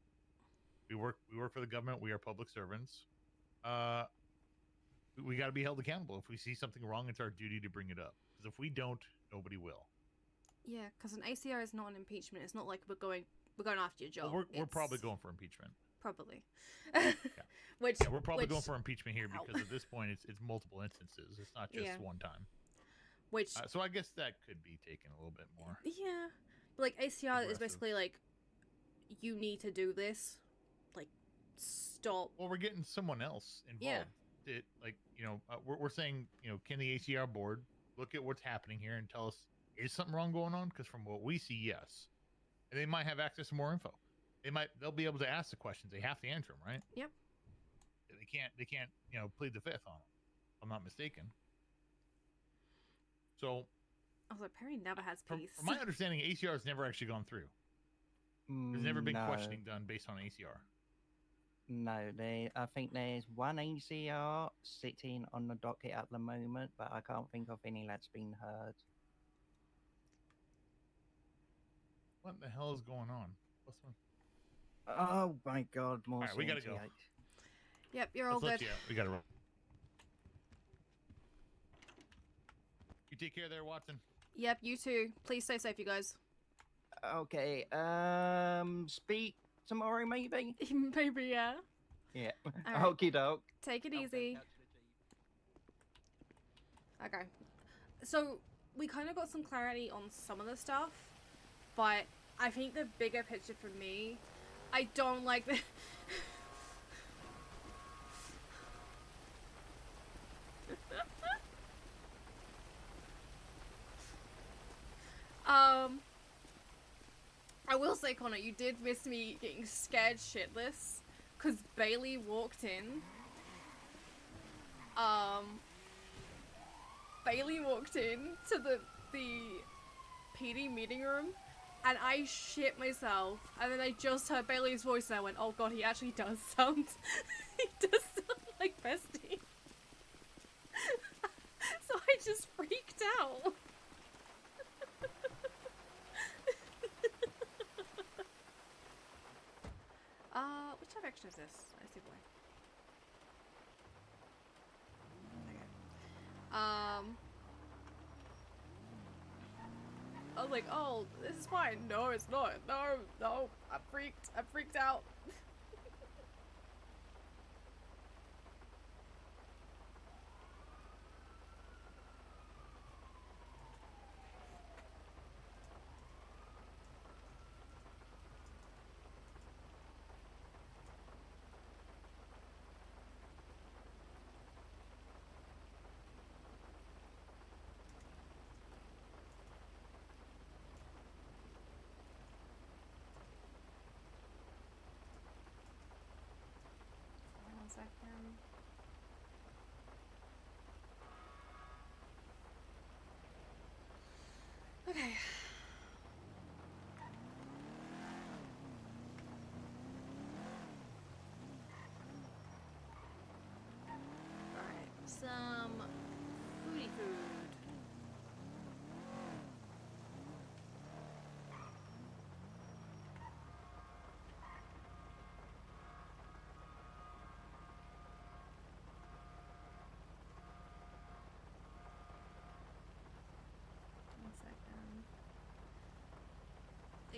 We work for the government. We are public servants. We got to be held accountable. If we see something wrong, it's our duty to bring it up. Because if we don't, nobody will.
Yeah, because an ACR is not an impeachment. It's not like we're going after your job.
Well, we're probably going for impeachment.
Probably.
Yeah.
Which
we're probably going for impeachment here because at this point it's multiple instances. It's not just one time.
Which
so I guess that could be taken a little bit more.
Yeah, but like ACR is basically like, you need to do this. Like, stop.
Well, we're getting someone else involved.
Yeah.
We're saying, can the ACR board look at what's happening here and tell us, is something wrong going on? Because from what we see, yes. And they might have access to more info. They'll be able to ask the questions. They have to answer them, right?
Yep.
They can't, plead the fifth on them, if I'm not mistaken. So,
I was like, Peri never has peace.
From my understanding, ACR has never actually gone through. There's never been
No.
questioning done based on ACR.
No, I think there's one ACR sitting on the docket at the moment, but I can't think of any that's been heard.
What the hell is going on? What's one?
Oh my god, more
All right, we gotta go.
78.
Yep, you're all
Let's
good.
let you out. We gotta run. You take care there, Watson.
Yep, you too. Please stay safe, you guys.
Okay, speak tomorrow maybe?
Maybe, yeah.
Yeah.
All right.
Okie doke.
Take it easy. Okay. So, we kind of got some clarity on some of the stuff, but I think the bigger picture for me, I don't like the... I will say, Connor, you did miss me getting scared shitless, because Bailey walked in. Bailey walked in to the PD meeting room, and I shit myself, and then I just heard Bailey's voice, and I went, oh god, he actually does sound, he does sound like Bestie. So I just freaked out. Which direction is this? I see why. Okay. I was like, oh, this is fine. No, it's not. No, I'm freaked out.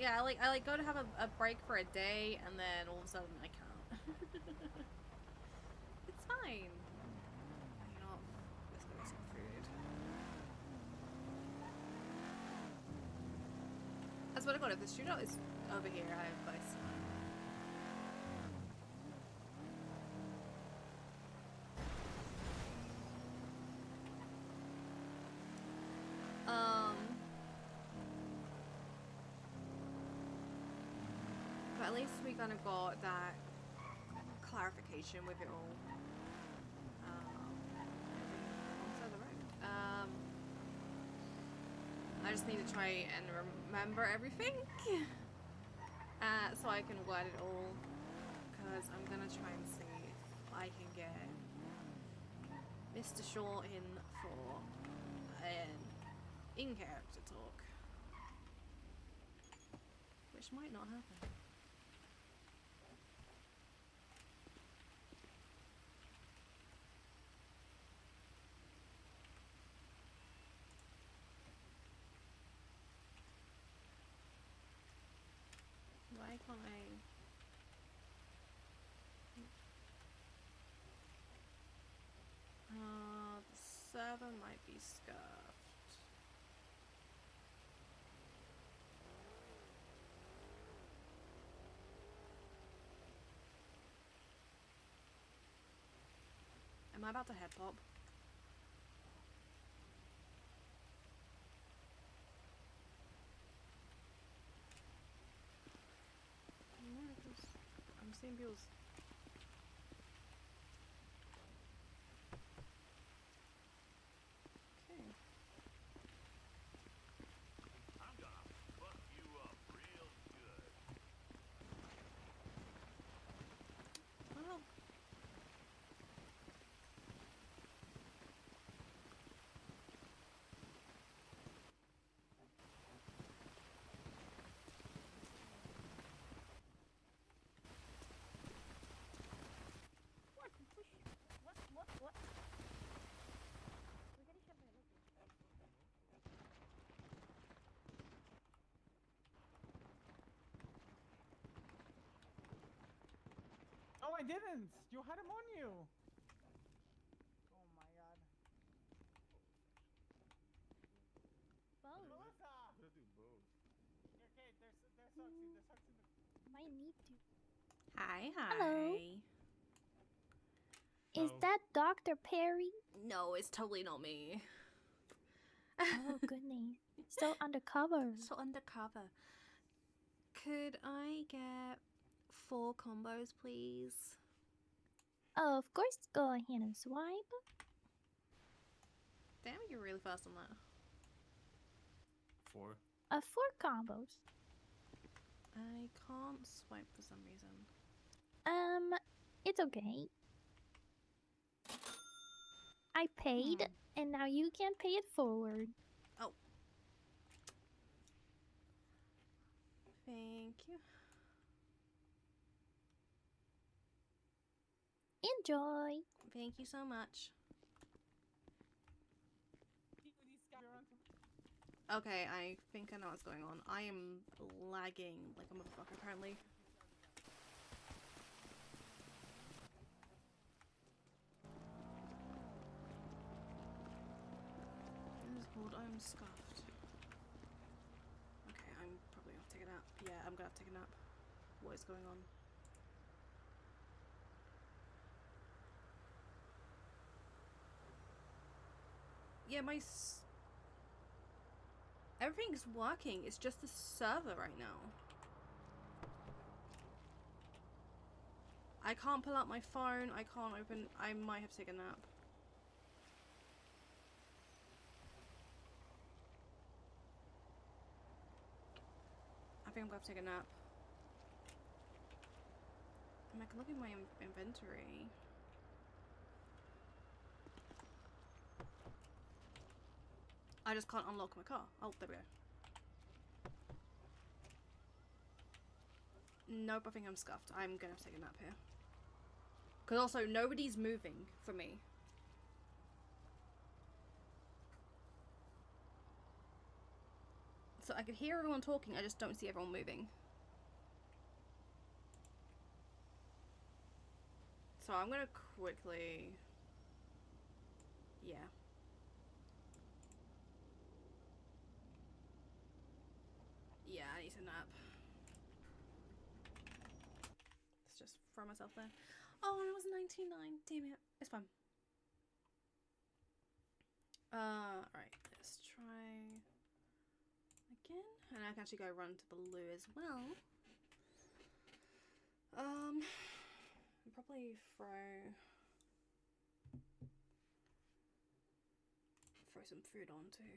Yeah, I like go to have a break for a day, and then all of a sudden I can't. It's fine. You know, let's go get some food. I swear to God, if the shootout is over here, I have place. But at least we kind of got that clarification with it all. Alongside the road. I just need to try and remember everything, so I can word it all. Because I'm gonna try and see if I can get Mr. Shaw in for an in-character talk, which might not happen. Why can't I? The server might be scuffed. Am I about to head pop? No, because I'm seeing people's. Okay.
I'm gonna fuck you up real good.
Well.
What?
Oh, I didn't! You had him on you! Oh my god.
Both.
Melissa! I'm gonna do both. Okay, there's sucks in the...
Might need to.
Hi,
Hello.
hi.
Is that Dr. Perry?
No, it's totally not me.
Oh, goodness. So undercover.
So undercover. Could I get 4 combos, please?
Oh, of course, go ahead and swipe.
Damn, you're really fast on that.
4.
4 combos.
I can't swipe for some reason.
It's okay. I paid, and now you can pay it forward.
Oh. Thank you.
Enjoy.
Thank you so much. Okay, I think I know what's going on. I am lagging like a motherfucker, apparently. This is called I'm scuffed. Okay, I'm probably gonna have to take a nap. Yeah, I'm gonna have to take a nap. What is going on? Yeah, everything's working. It's just the server right now. I can't pull out my phone. I can't open. I might have to take a nap. I think I'm gonna have to take a nap. I can look at my inventory. I just can't unlock my car. Oh, there we go. Nope, I think I'm scuffed. I'm gonna have to take a nap here. Because also, nobody's moving for me. So I could hear everyone talking, I just don't see everyone moving. So I'm gonna quickly... Yeah. Yeah, I need to nap. Let's just throw myself there. Oh, and it was 99. Damn it. It's fine. Alright, let's try again. And I can actually go run to the loo as well. Probably throw some food on too.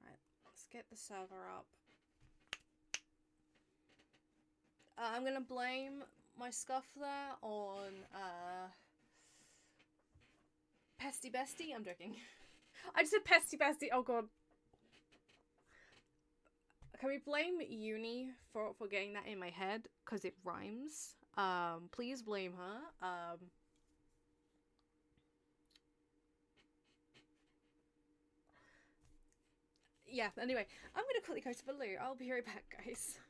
Right, let's get the server up. I'm gonna blame my scuff there on Pesty Bestie. I'm joking. I just said Pesty Bestie. Oh god. Can we blame Uni for getting that in my head? Because it rhymes. Please blame her. Yeah, anyway, I'm gonna quickly go to the loo. I'll be right back, guys.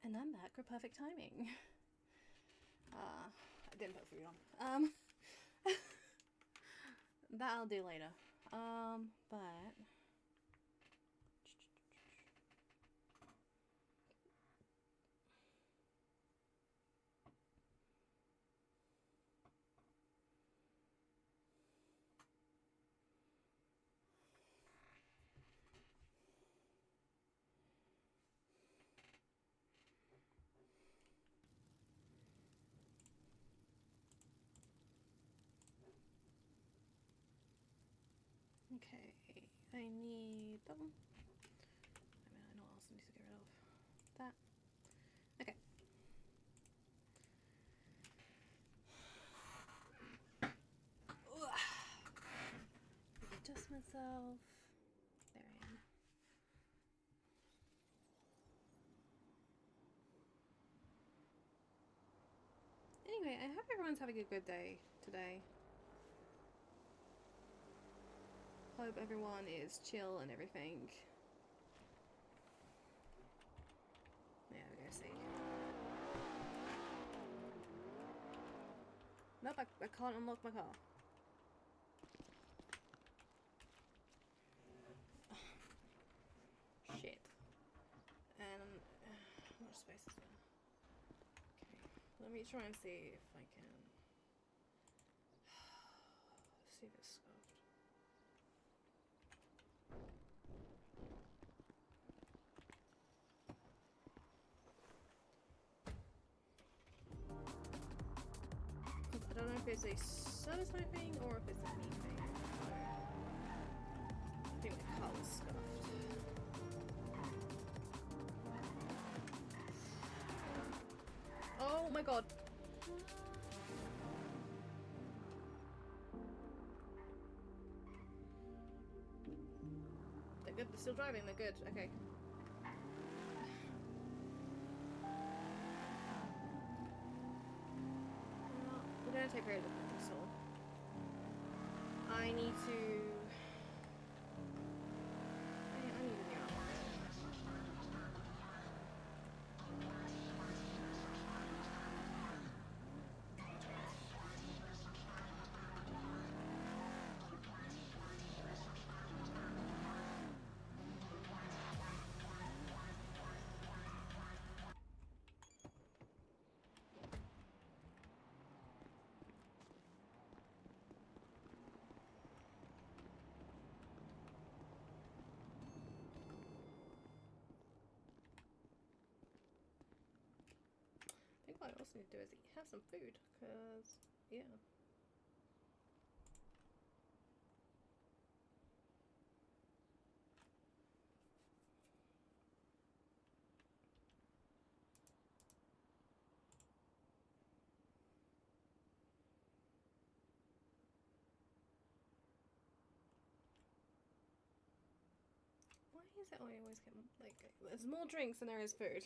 And I'm back for perfect timing. I didn't put food on. That I'll do later. But okay, I need them. I mean, I know what else I need to get rid of. That. Okay. Adjust myself. There I am. Anyway, I hope everyone's having a good day today. Hope everyone is chill and everything. Yeah, we go see. Nope, I can't unlock my car. Shit. And how much space is there? Okay, let me try and see if I can see this stuff. I don't know if it's a satisfying thing or if it's a me thing. I think my car was scuffed. Oh my god. They're good, they're still driving, they're good, okay. Well, we're gonna take care of the pistol. I need to... I need a new outfit. I think what I also need to do is have some food, because, yeah. Why is it I always get, like, there's more drinks than there is food?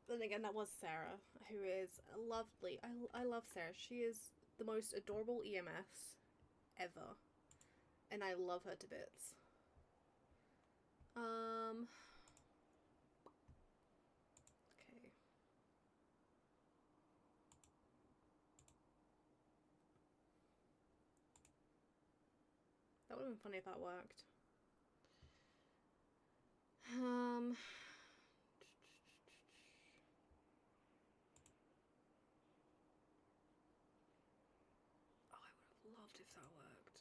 Then again, that was Sarah, who is lovely. I love Sarah. She is the most adorable EMS ever. And I love her to bits. Okay. That would have been funny if that worked. Oh, I would have loved if that worked.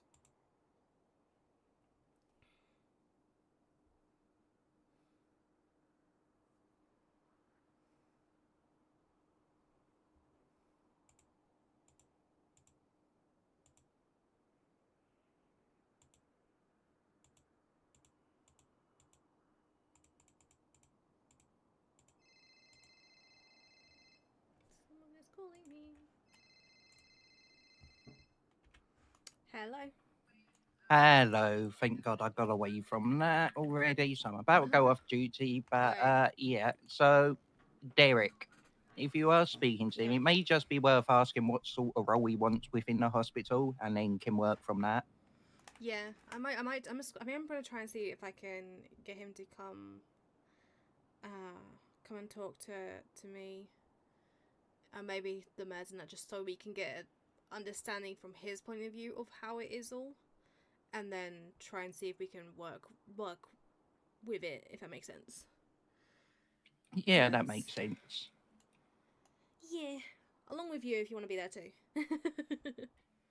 Someone is calling me. Hello.
Hello, thank God I got away from that already. So I'm about to go off duty, but yeah. So, Derek, if you are speaking to him, it may just be worth asking what sort of role he wants within the hospital, and then can work from that.
Yeah, I might. I'm gonna try and see if I can get him to come and talk to me. And maybe the mayor's and that, just so we can get an understanding from his point of view of how it is all. And then try and see if we can work with it, if that makes sense.
Yeah, that makes sense.
Yeah. Along with you if you want to be there too.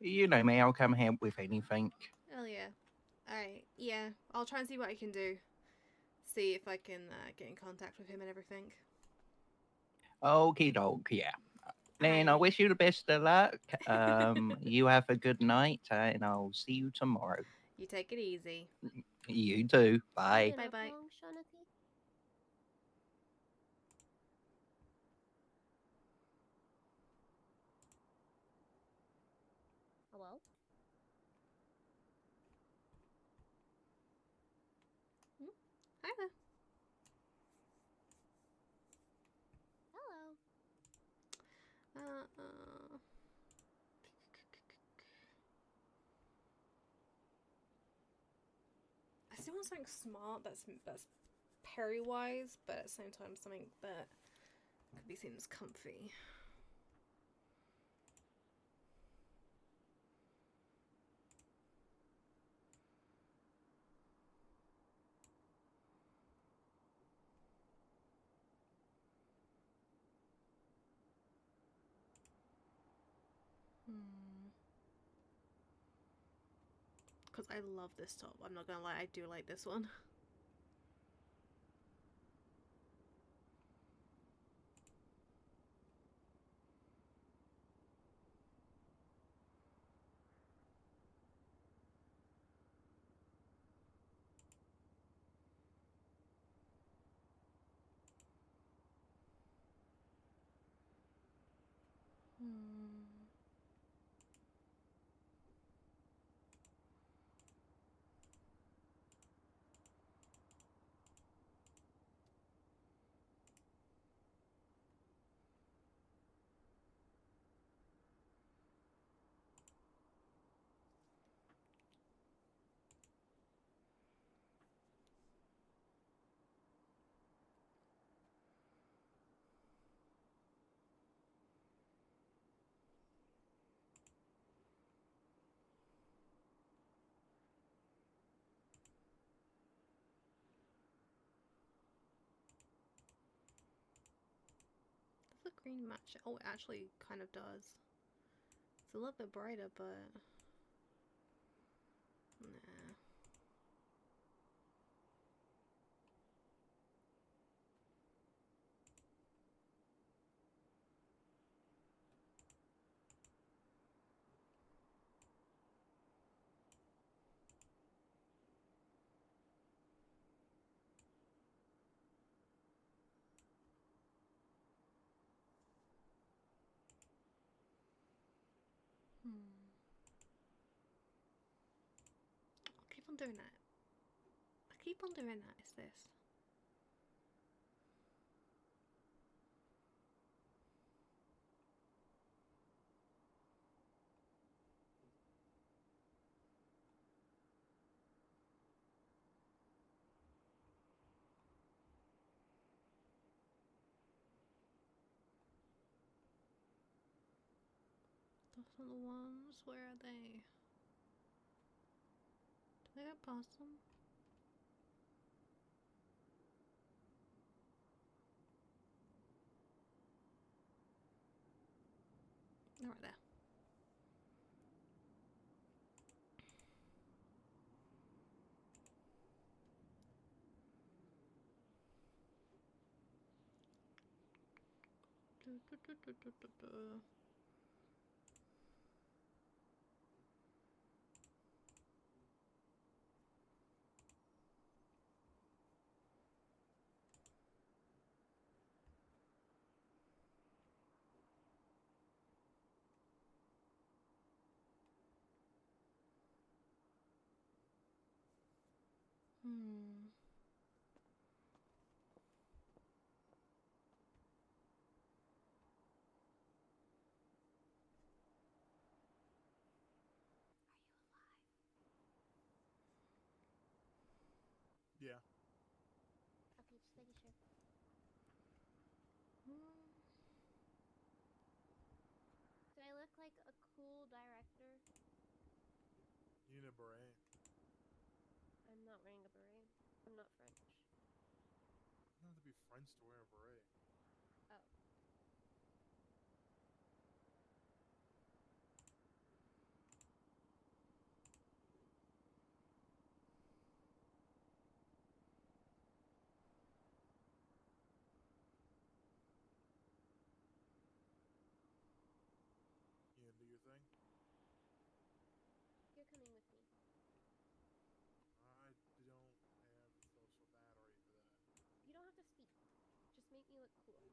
You know me, I'll come help with anything.
Oh yeah. Alright, yeah. I'll try and see what I can do. See if I can get in contact with him and everything.
Okie doke, yeah. Then I wish you the best of luck. You have a good night, and I'll see you tomorrow.
You take it easy.
You too. Bye.
Bye bye.
Hello?
Hi there.
Hello.
I still want something smart that's Peri wise, but at the same time something that could be seen as comfy. Because I love this top. I'm not gonna lie, I do like this one. Does the green match? Oh, it actually kind of does. It's a little bit brighter, but nah. I'll keep on doing that. I keep on doing that. It's this. Those are the ones. Where are they? Did I get past them? They're right there.
director.
You need a beret.
I'm not wearing a beret. I'm not French.
You don't have to be French to wear a beret.
Oh.
You gonna do your thing?
You're coming with me.
I don't have the social battery for that.
You don't have to speak. Just make me look cool.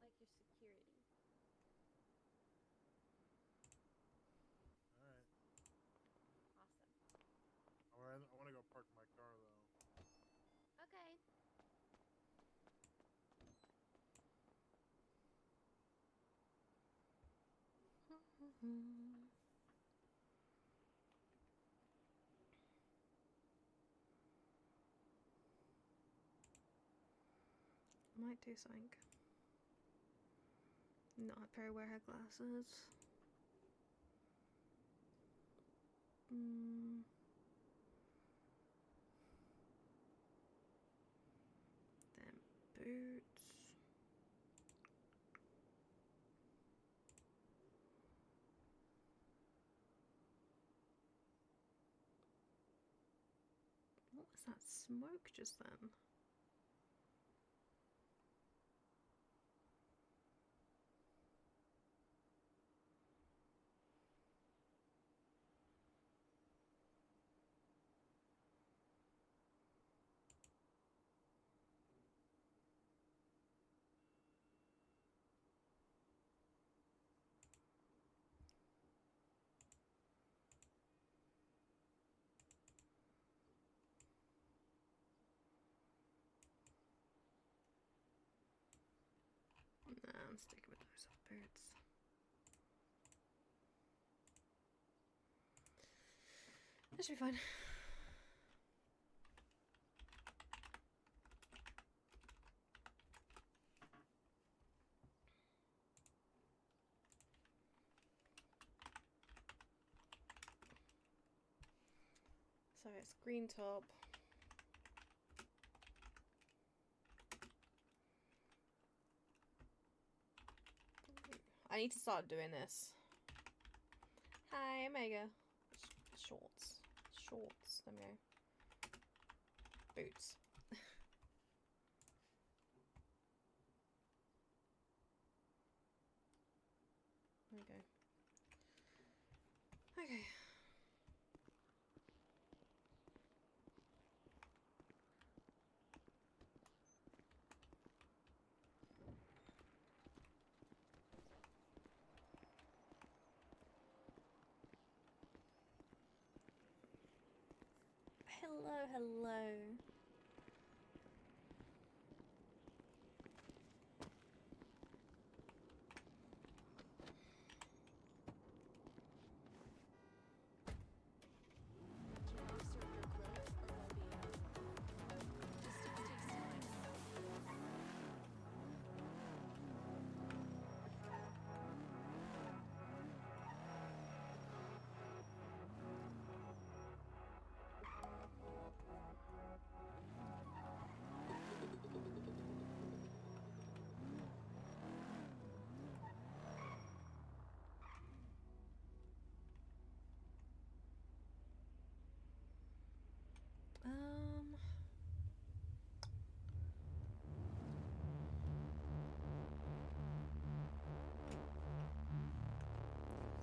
Like your security.
Alright.
Awesome.
I want to go park my car though.
Okay.
Might do something. Not very wear her glasses. Them boots. What was that smoke just then? Nah, I'm sticking with those boots. That should be fine. So it's green top. I need to start doing this. Hi, Omega. Shorts. Shorts. There we go. Boots. There we go. Okay. Hello, hello.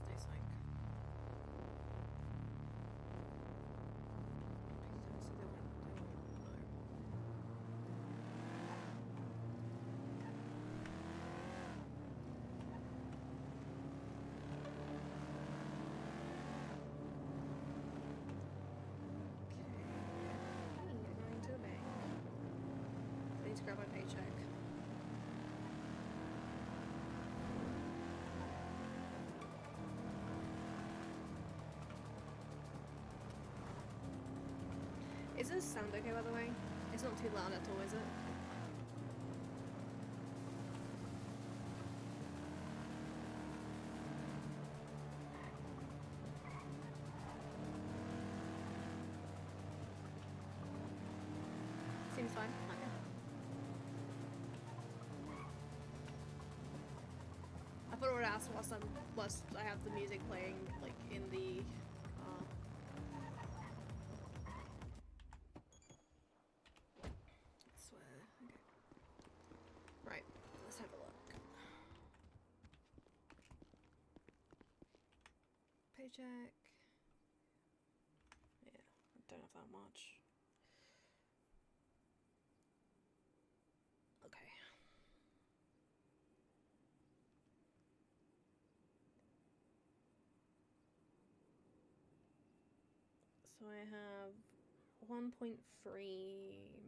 Stay sank. Going to the bank. I need to grab my paycheck. Is this sound okay, by the way? It's not too loud at all, is it? record ass whilst I have the music playing, like, in the I swear. Okay. Right, let's have a look. Paycheck. Yeah, I don't have that much. Okay. So I have 1.3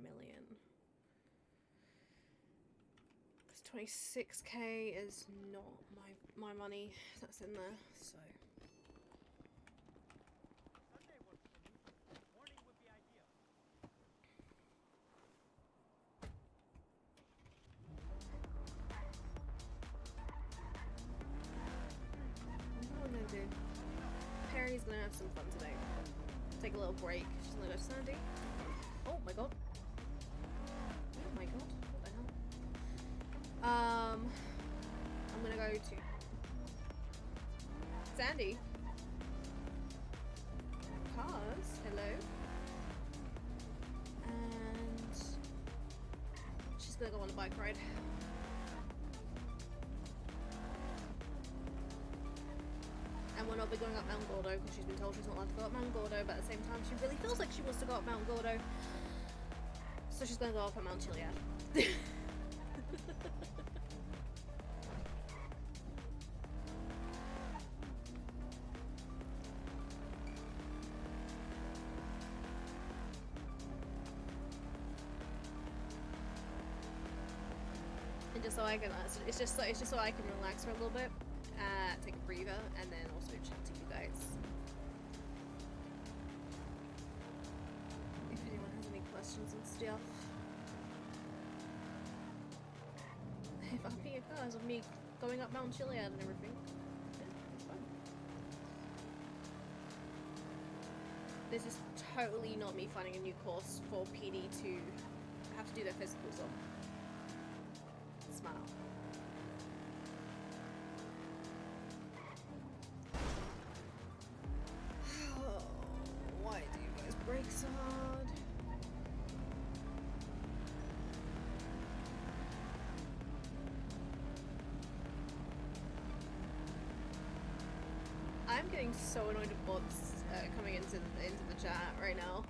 million. Because 26k is not my money that's in there, so. What am I gonna do? Peri's gonna have some fun today. Take a little break. She's gonna go to Sandy. Oh my god. Oh my god. What the hell? I'm gonna go to Sandy. Cars. Hello. And she's gonna go on a bike ride. And we'll not be going up Mount Gordo because she's been told she's not allowed to go up Mount Gordo, but at the same time she really feels like she wants to go up Mount Gordo. So she's gonna go up at Mount Chiliad. And just so I can, it's just so I can relax for a little bit. Take a breather, and then also chat to you guys. If anyone has any questions and stuff. If I'm being a cause of me going up Mount Chiliad and everything. Yeah, it's fun. This is totally not me finding a new course for PD to have to do their physicals on. Smile. Why do you guys break so hard? I'm getting so annoyed at bots coming into the chat right now.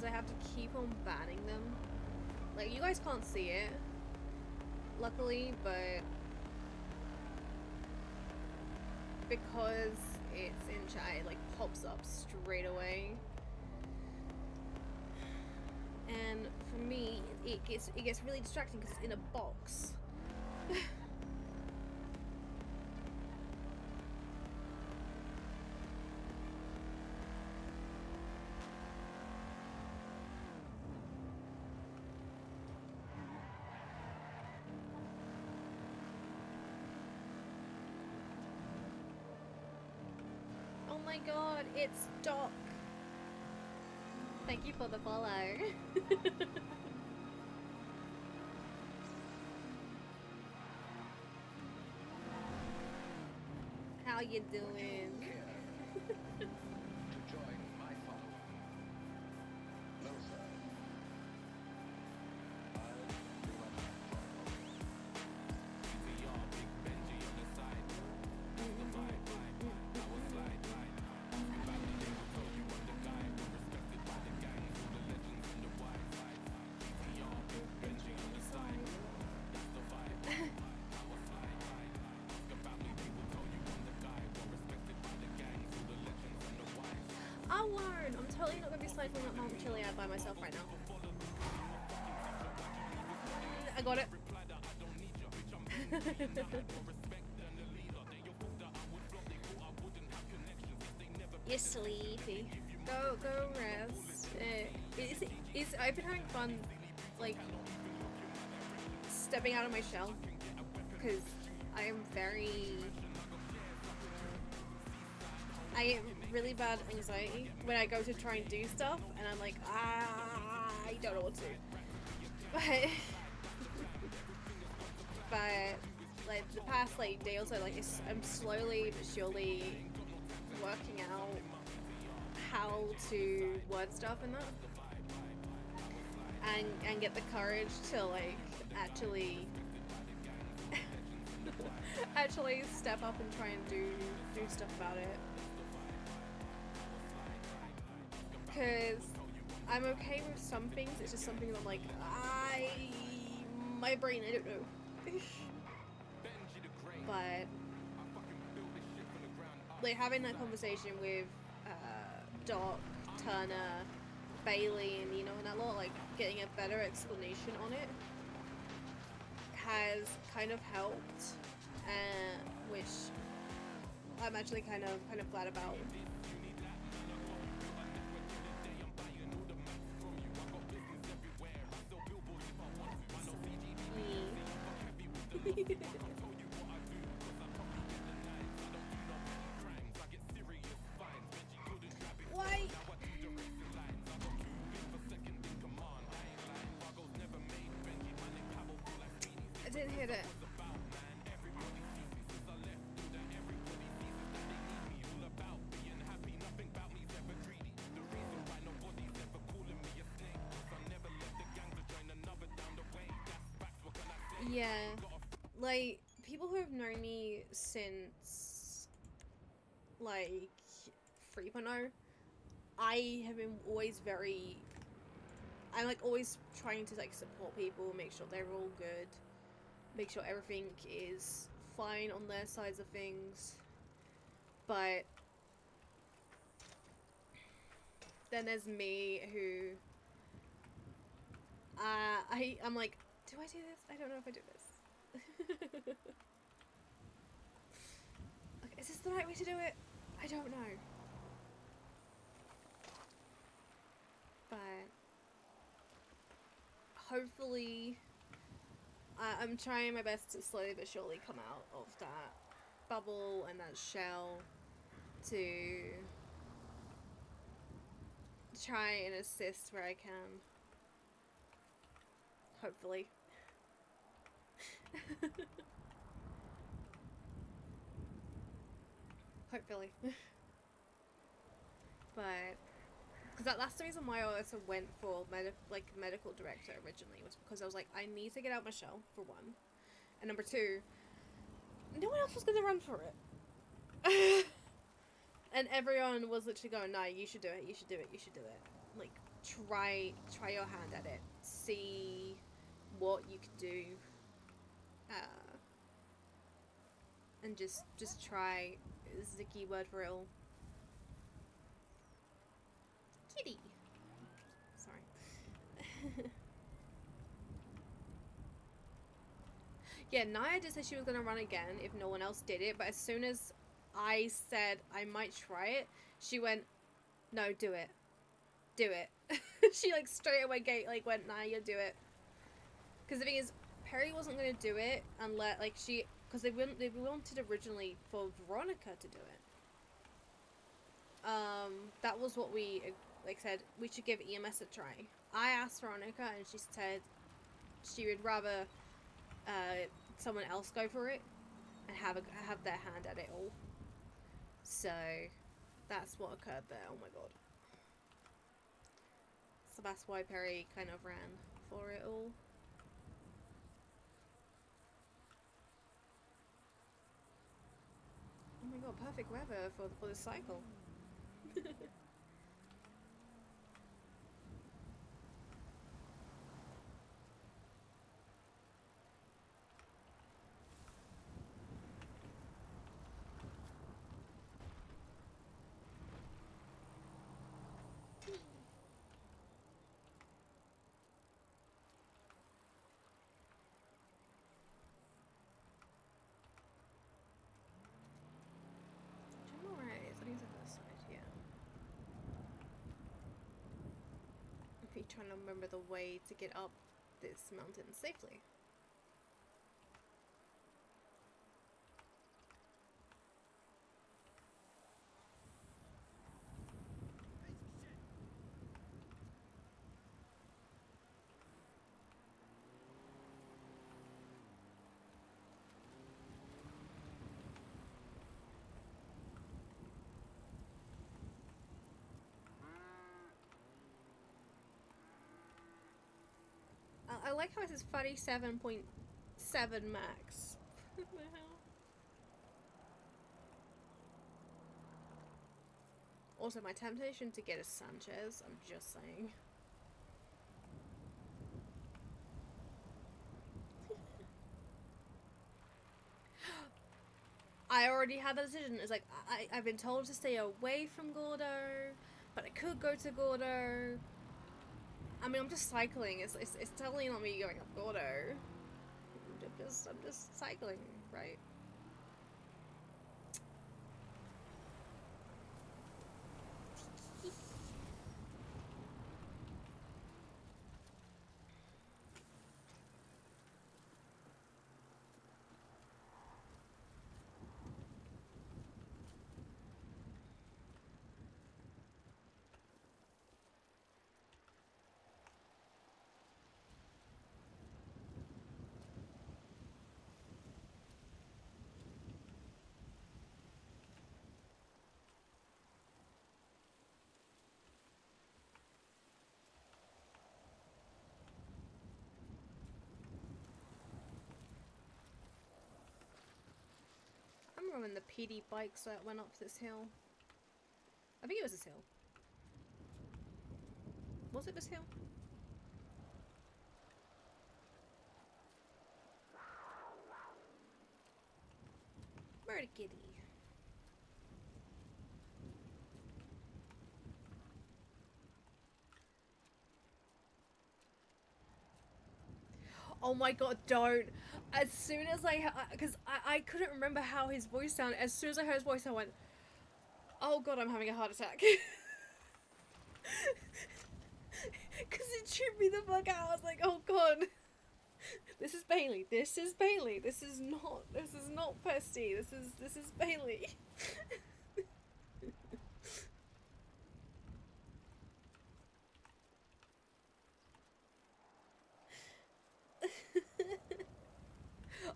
I have to keep on banning them. Like, you guys can't see it, luckily, but because it's in chat, it like pops up straight away. And for me, it gets really distracting because it's in a box. Oh my god, it's Doc. Thank you for the follow. How you doing? I won't. I'm totally not gonna be cycling up Mount Chiliad by myself right now. I got it. You're sleepy. Go rest. I've been having fun, like, stepping out of my shell, because I I get really bad anxiety when I go to try and do stuff, and I'm like, I don't know what to do. But like the past like day or so, like I'm slowly but surely working out how to word stuff in that, and get the courage to like actually actually step up and try and do stuff about it. Because I'm okay with some things, it's just something that I'm like, my brain, I don't know. But like having that conversation with Doc, Turner, Bailey, and you know, and that lot, like getting a better explanation on it has kind of helped, which I'm actually kind of glad about. Why? I didn't hit it. Yeah, like people who have known me since like 3.0, I have been always I'm like always trying to like support people, make sure they're all good, make sure everything is fine on their sides of things. But then there's me who I'm like, do I do this? I don't know if I do this. Okay, is this the right way to do it? I don't know. But hopefully I'm trying my best to slowly but surely come out of that bubble and that shell to try and assist where I can. Hopefully. Hopefully. But because that's the reason why I also went for medical director originally, was because I was like, I need to get out my shell, for one, and number two, no one else was gonna run for it. And everyone was literally going, no, you should do it, you should do it, you should do it. Like, try your hand at it, see what you could do, and just try is the key word for it all. Kitty. Sorry. Yeah, Naya just said she was gonna run again if no one else did it, but as soon as I said I might try it, she went, no, do it. Do it. She like straight away went, Naya, do it. Because the thing is, Peri wasn't gonna do it unless because they wanted originally for Veronica to do it. That was what we said, we should give EMS a try. I asked Veronica and she said she would rather someone else go for it and have their hand at it all. So that's what occurred there. Oh my god. So that's why Peri kind of ran for it all. Oh my god, perfect weather for this cycle. Trying to remember the way to get up this mountain safely. like how it says 37.7 max. What the hell? Also, my temptation to get a Sanchez, I'm just saying. I already had the decision. It's like, I've been told to stay away from Gordo, but I could go to Gordo. I mean, I'm just cycling. It's totally not me going up Gordo. I'm just cycling, right? I remember when the PD bikes went up this hill. I think it was this hill. Was it this hill? Murder kitty. Oh my god, don't. As soon as because I couldn't remember how his voice sounded. As soon as I heard his voice, I went, oh god, I'm having a heart attack. Because it tripped me the fuck out. I was like, oh god. This is Bailey. This is Bailey. This is not Pesty. This is Bailey.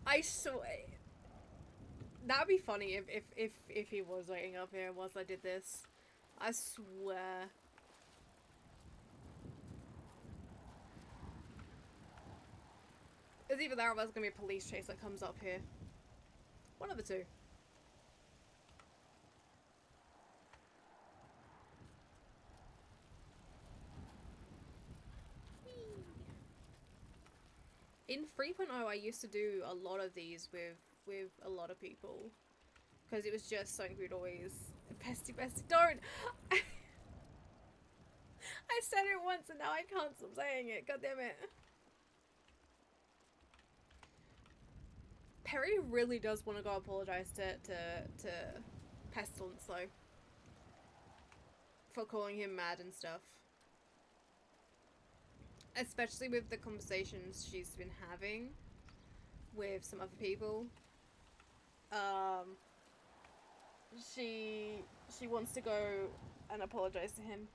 I swear. That'd be funny if he was waiting up here whilst I did this. I swear. It's either that or there's gonna be a police chase that comes up here. One of the two. In 3.0 I used to do a lot of these with a lot of people. Because it was just something we'd always... Pesty, don't! I said it once and now I can't stop saying it, god damn it. Peri really does want to go apologize to Pestilence though. For calling him mad and stuff. Especially with the conversations she's been having with some other people. She wants to go and apologize to him.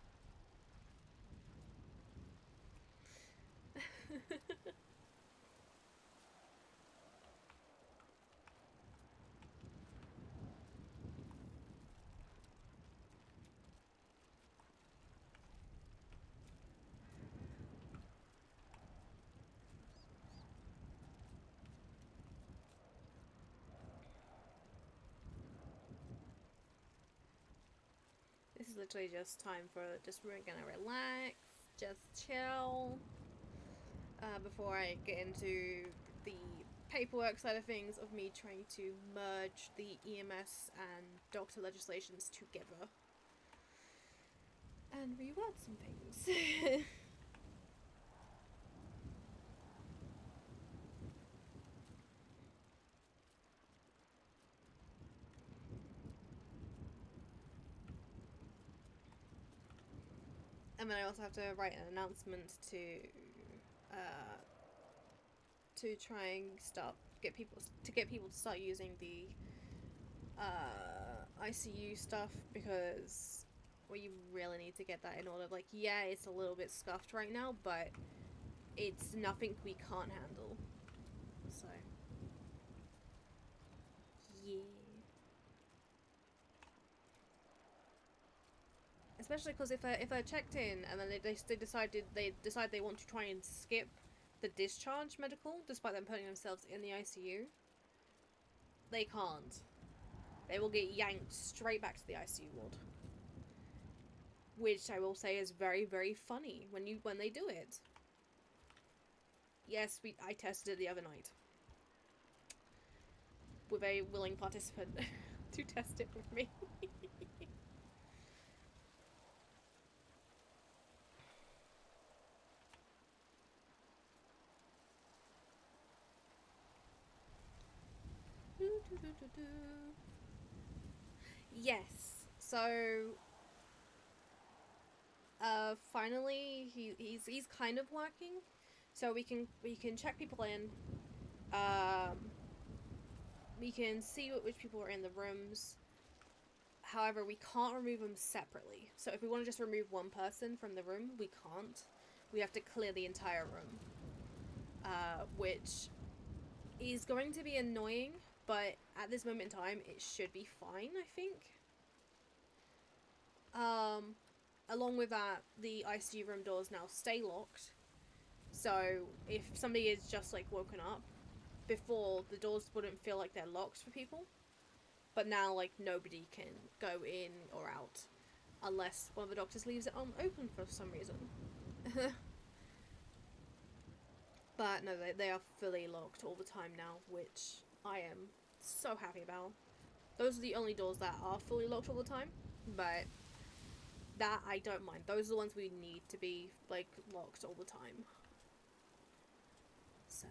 This is literally just time for we're gonna relax, just chill. Before I get into the paperwork side of things of me trying to merge the EMS and doctor legislations together. And reword some things. And then I also have to write an announcement to try and get people to start using the ICU stuff, because we really need to get that in order. Like, yeah, it's a little bit scuffed right now, but it's nothing we can't handle. So, yeah. Especially because if I checked in and then they decide they want to try and skip the discharge medical, despite them putting themselves in the ICU, they can't. They will get yanked straight back to the ICU ward. Which I will say is very, very funny when they do it. Yes, I tested it the other night. With a willing participant to test it with me. Yes. So finally he's kind of working. So we can check people in. We can see which people are in the rooms. However, we can't remove them separately. So if we want to just remove one person from the room, we can't. We have to clear the entire room. Which is going to be annoying, but at this moment in time, it should be fine, I think. Along with that, the ICU room doors now stay locked. So if somebody is just like woken up, before the doors wouldn't feel like they're locked for people. But now, like, nobody can go in or out unless one of the doctors leaves it open for some reason. But no, they are fully locked all the time now, which I am so happy about. Those are the only doors that are fully locked all the time, but that I don't mind. Those are the ones we need to be, like, locked all the time. So,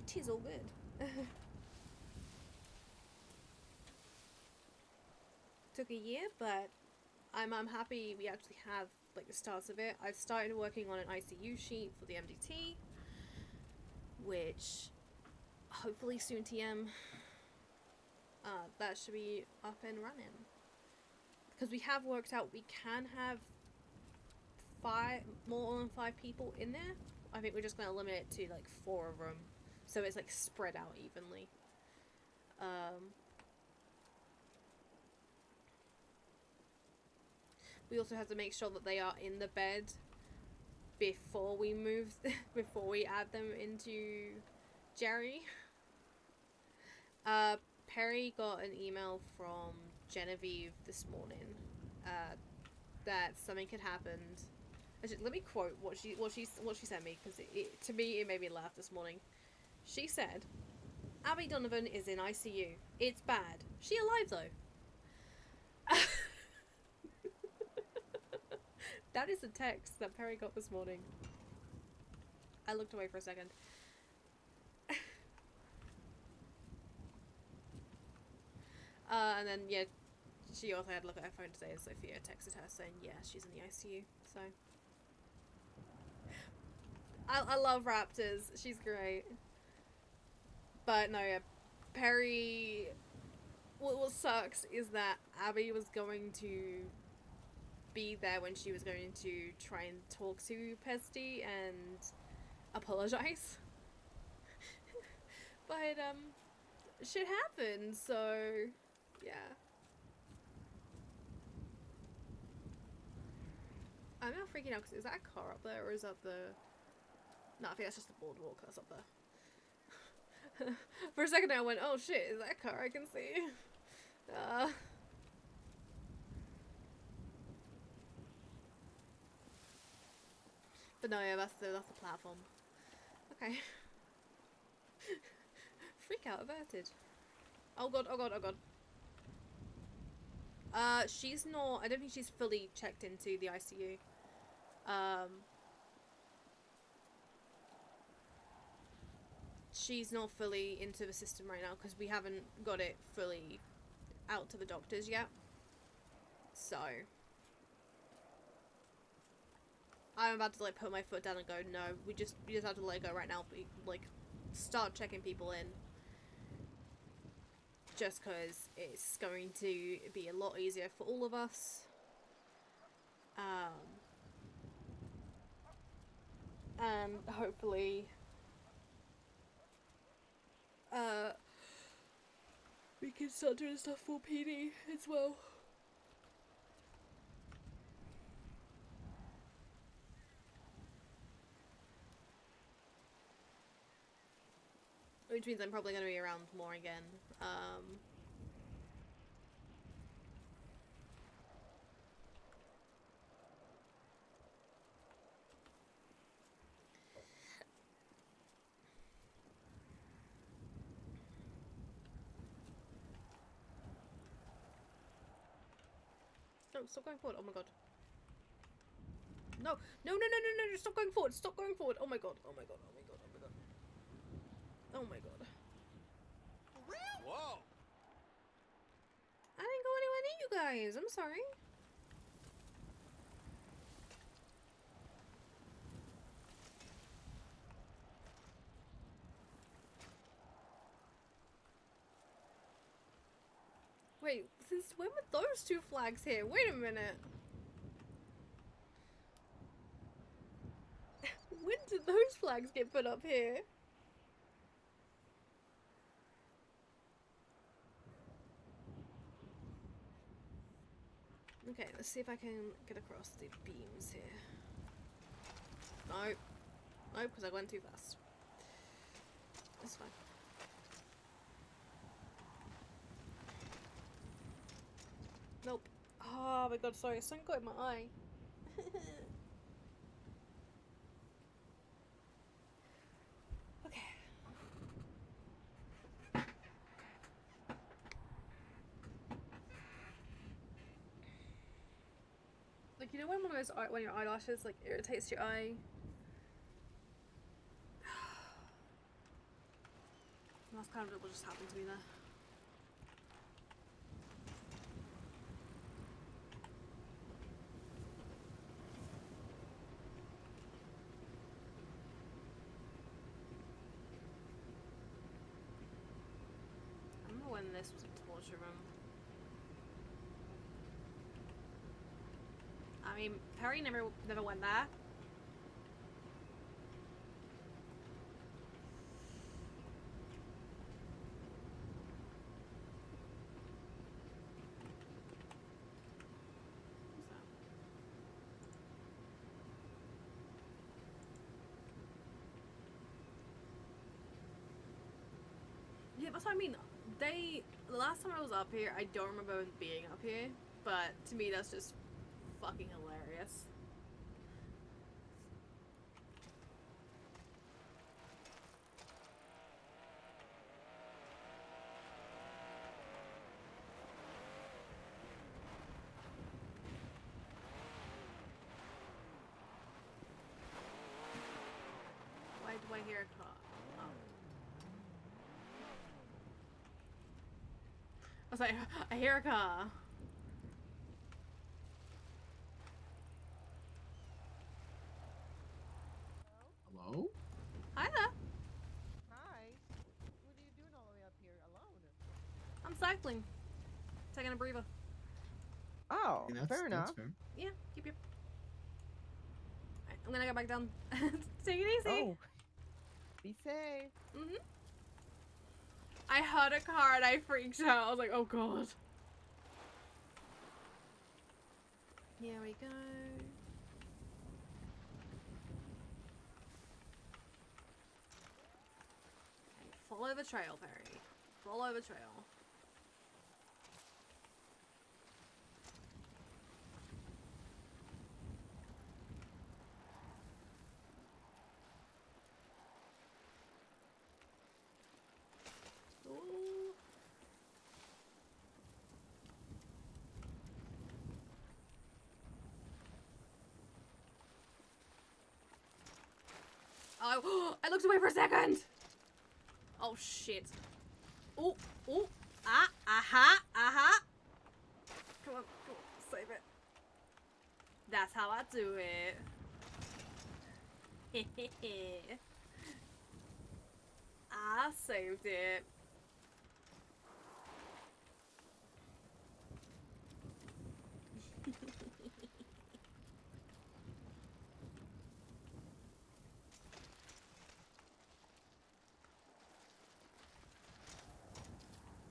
it is all good. Took a year, but I'm happy we actually have like the starts of it. I've started working on an ICU sheet for the MDT, which hopefully soon TM that should be up and running. Because we have worked out we can have more than 5 people in there. I think we're just going to limit it to like 4 of them, so it's like spread out evenly. We also have to make sure that they are in the bed before we move, before we add them into Jerry. Peri got an email from Genevieve this morning that something had happened. Actually, let me quote what she sent me, because to me it made me laugh this morning. She said, "Abby Donovan is in ICU. It's bad. She alive though." That is the text that Peri got this morning. I looked away for a second. And then, yeah, she also had a look at her phone today, and Sophia texted her saying, yeah, she's in the ICU, so. I love Raptors. She's great. But, no, yeah, Peri... What sucks is that Abby was going to be there when she was going to try and talk to Pesty and apologize. But shit happened, so yeah. I'm now freaking out because is that a car up there or is that the... No, I think that's just the boardwalk that's up there. For a second I went, oh shit, is that a car I can see? But no, yeah, that's the platform. Okay. Freak out averted. Oh god, oh god, oh god. She's not... I don't think she's fully checked into the ICU. She's not fully into the system right now because we haven't got it fully out to the doctors yet. So... I'm about to like put my foot down and go, no, we just have to let it go right now. We like start checking people in, just because it's going to be a lot easier for all of us. And hopefully, we can start doing stuff for PD as well. which means I'm probably going to be around more again. No, stop going forward. Oh my god. No, no, no, no, no, no, stop going forward. Stop going forward. Oh my god. Oh my god. Oh my god. Oh my god. Oh my god.
Whoa!
I didn't go anywhere near you guys. I'm sorry. Wait, since when were those two flags here? Wait a minute. When did those flags get put up here? Okay, let's see if I can get across the beams here. No. No, because I went too fast. That's fine. Nope. Oh my god, sorry, something got in my eye. Okay. Like, you know when one of those when your eyelashes like irritates your eye? That's kind of what just happened to me there. I remember when this was a torture room. I mean, Peri never went there. Yeah, that's what I mean. The last time I was up here, I don't remember being up here, but to me that's just fucking hilarious. Why do I hear a car? Oh. I was like, I hear a car.
Hello?
Hi there.
Hi. What are you doing all the way up here alone?
I'm cycling. Taking a breather.
Oh,
Yeah,
fair enough.
Fair.
Yeah, yep. Alright, I'm gonna go back down. Take it easy.
Oh. Be safe.
Mm-hmm. I heard a car and I freaked out. I was like, oh god. Here we go. Okay, follow the trail, Peri. Follow the trail. Ooh. Oh, I looked away for a second. Oh shit. Oh, oh, aha. Come on, save it. That's how I do it. I saved it.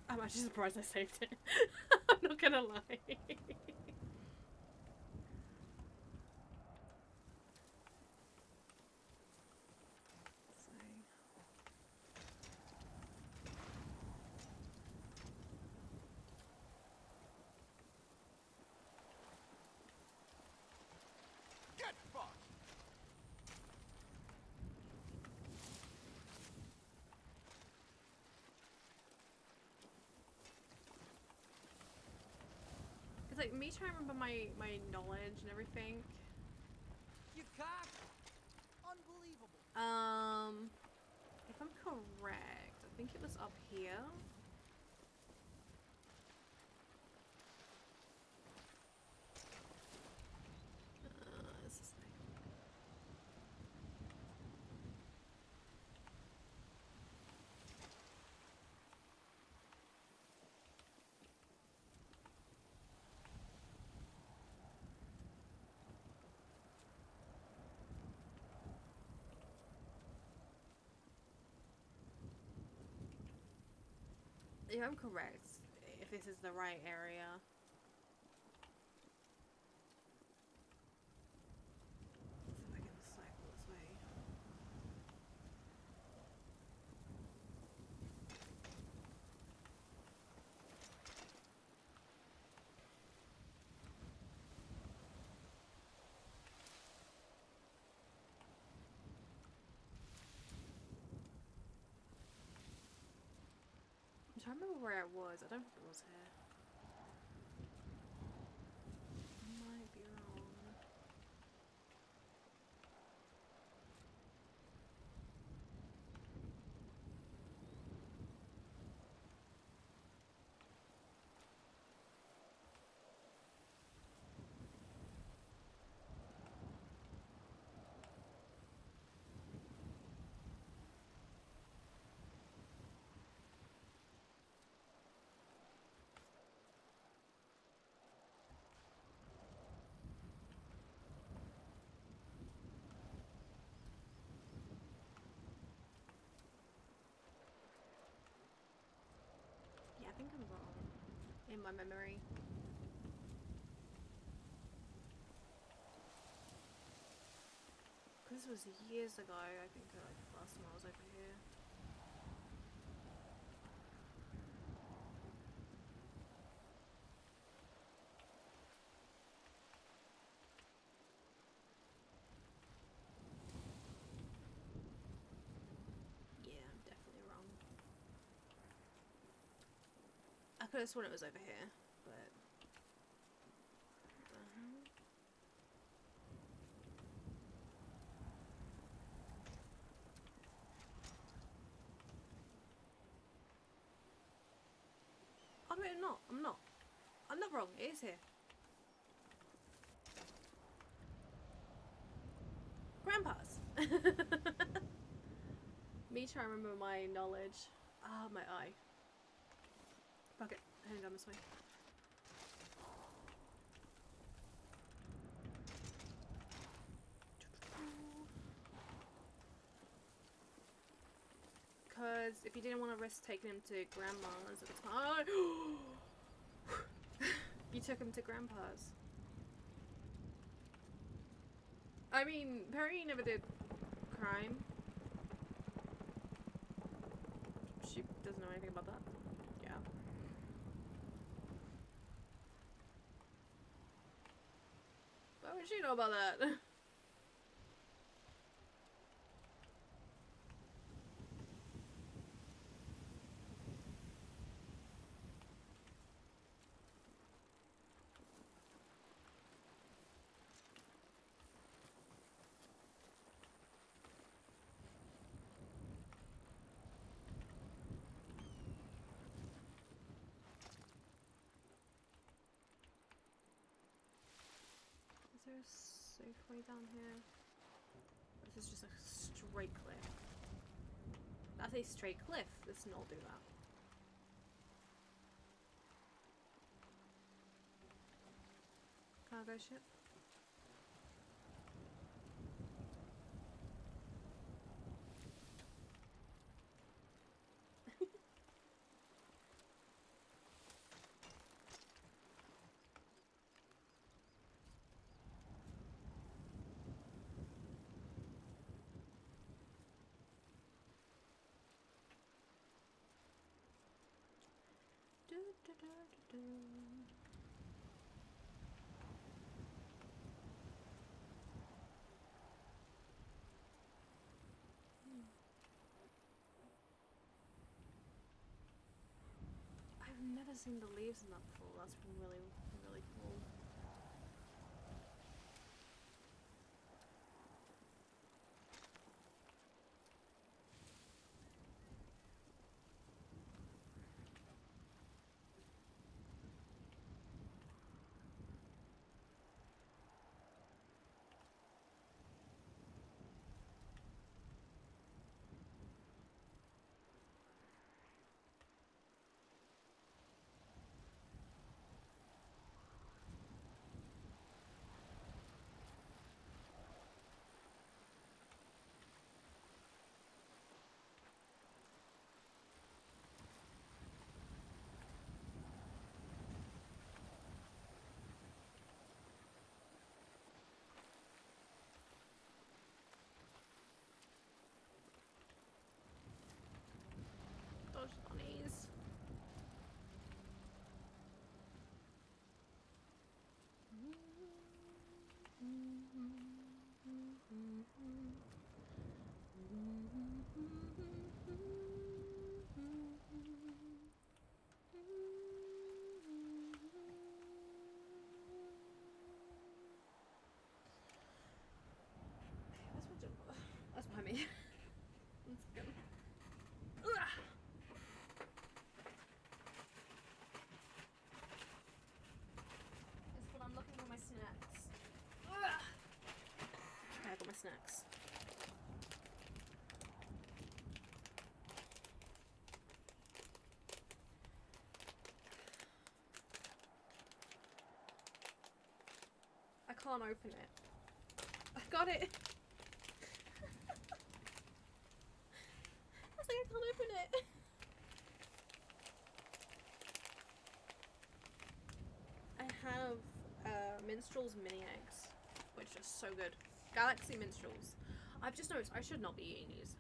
I'm actually surprised I saved it. I'm not gonna lie. It's like me trying to remember my knowledge and everything.
You cock! Unbelievable.
If I'm correct, I think it was up here. It's this thing. If I'm correct, if this is the right area. See if I can cycle this way. I'm trying to remember where it was. I don't think it was here. I might be wrong. Yeah, I think I'm wrong in my memory. Because this was years ago, I think, like, last time I was over here. Yeah, I'm definitely wrong. I could have sworn it was over here, but... Oh no, I'm not. I'm not. I'm not wrong. It is here. Grandpa's. Me trying to remember my knowledge. Ah, my eye. Fuck it. Heading down this way. Because if you didn't want to risk taking him to grandma's at the time, you took him to grandpa's. I mean, Peri never did crime. She doesn't know anything about that. Yeah. Why would she know about that? Is there a safe way down here? This is just a straight cliff. That's a straight cliff. Let's not do that. Cargo ship. I have I've never seen the leaves in that before. That's been really, really cool. Those bunnies. That's behind me. Let's go. It's when I'm looking for my snacks. Okay, I got my snacks. I can't open it. I got it. I was like, I can't open it. I have Minstrel's mini eggs, which are so good. Galaxy Minstrels. I've just noticed I should not be eating these.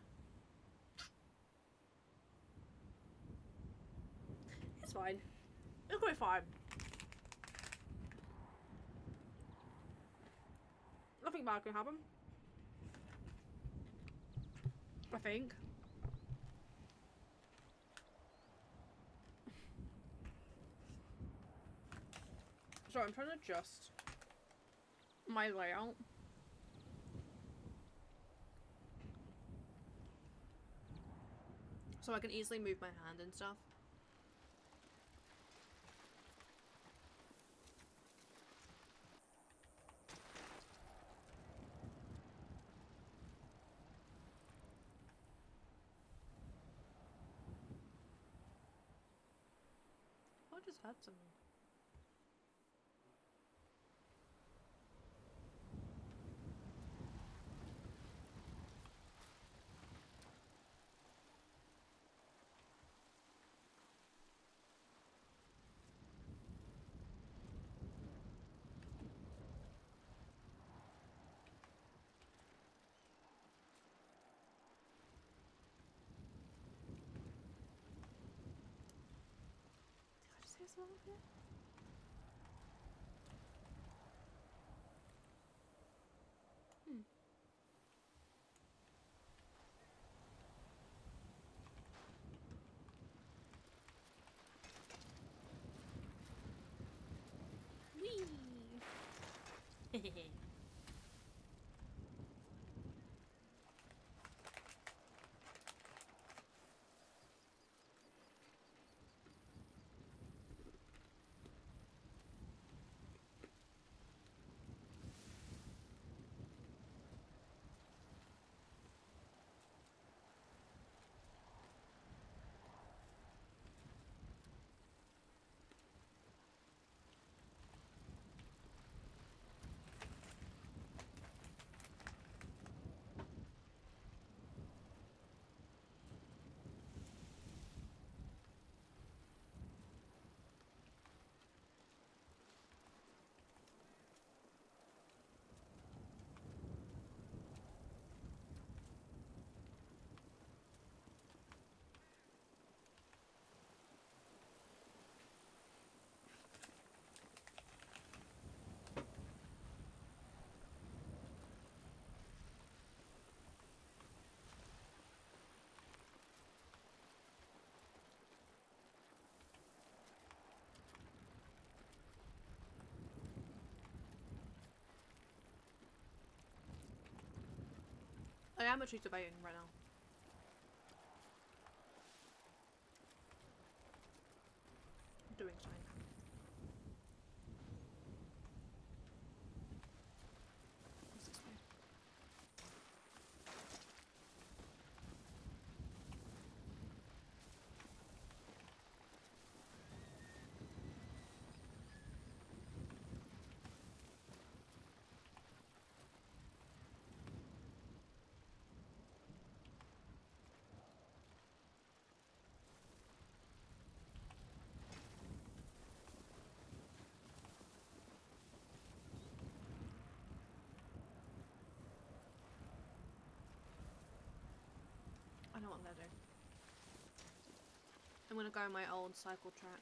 It's fine. It'll go fine. Nothing bad can happen. I think. Sorry, I'm trying to adjust my layout. So I can easily move my hand and stuff. I just had some. Did I just say something here? Wee! I am actually debating right now. Doing something. What's this way? I know what I'm gonna do. I'm gonna go on my old cycle track.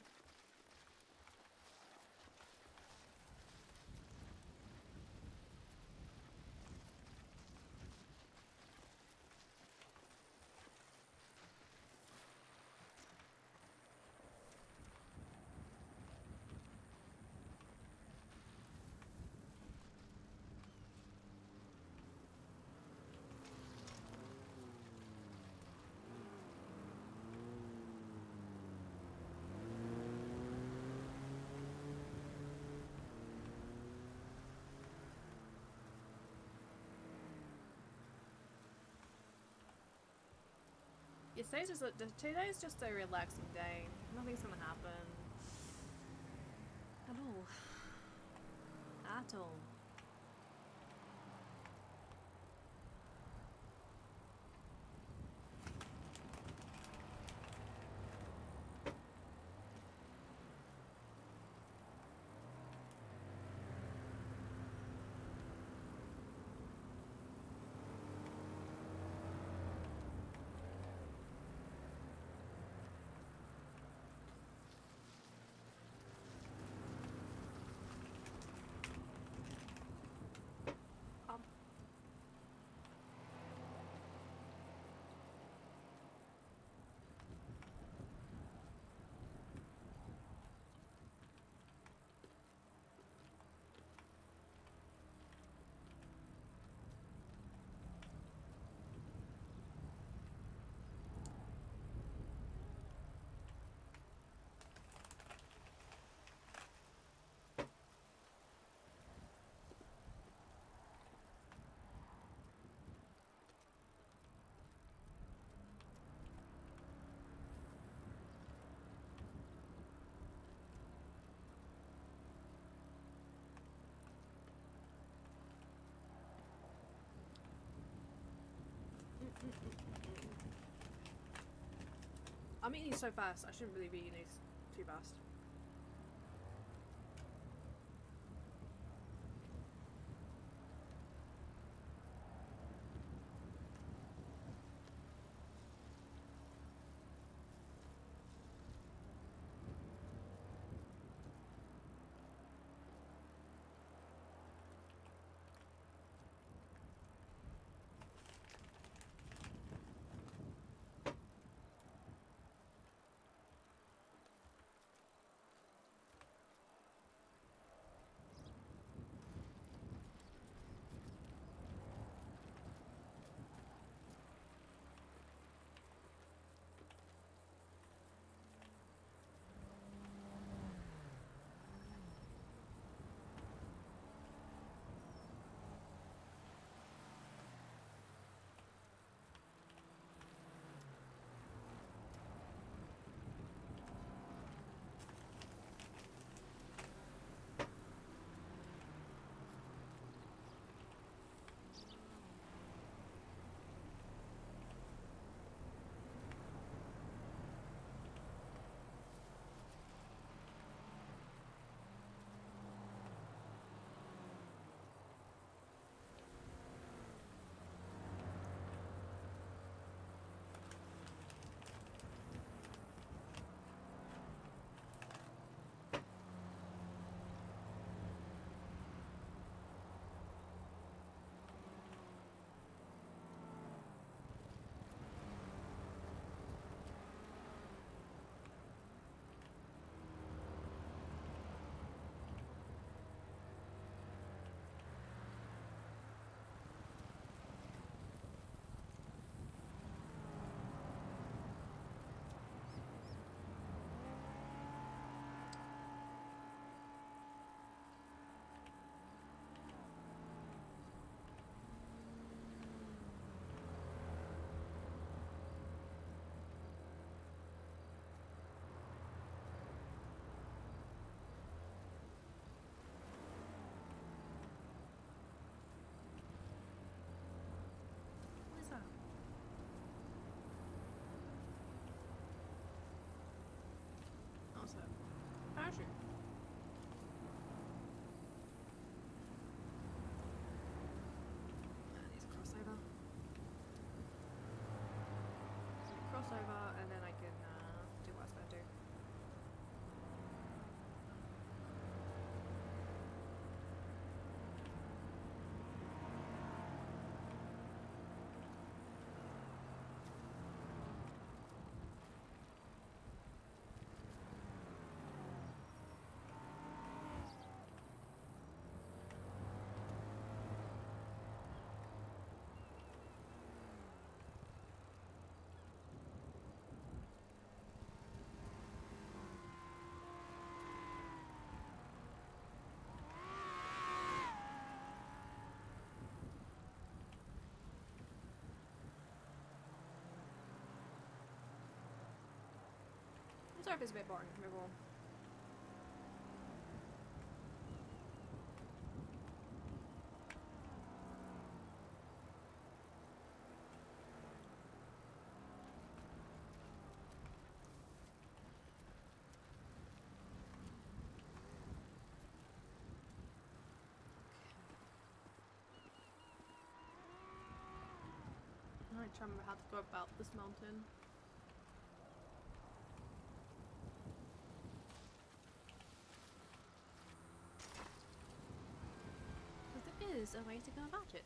Yeah, today's just a relaxing day. Nothing's gonna happen. At all. At all. I'm eating so fast. I shouldn't really be eating these too fast. I'm sorry if it's a bit boring, everyone. I'm trying to remember how to go about this mountain. But there is a way to go about it.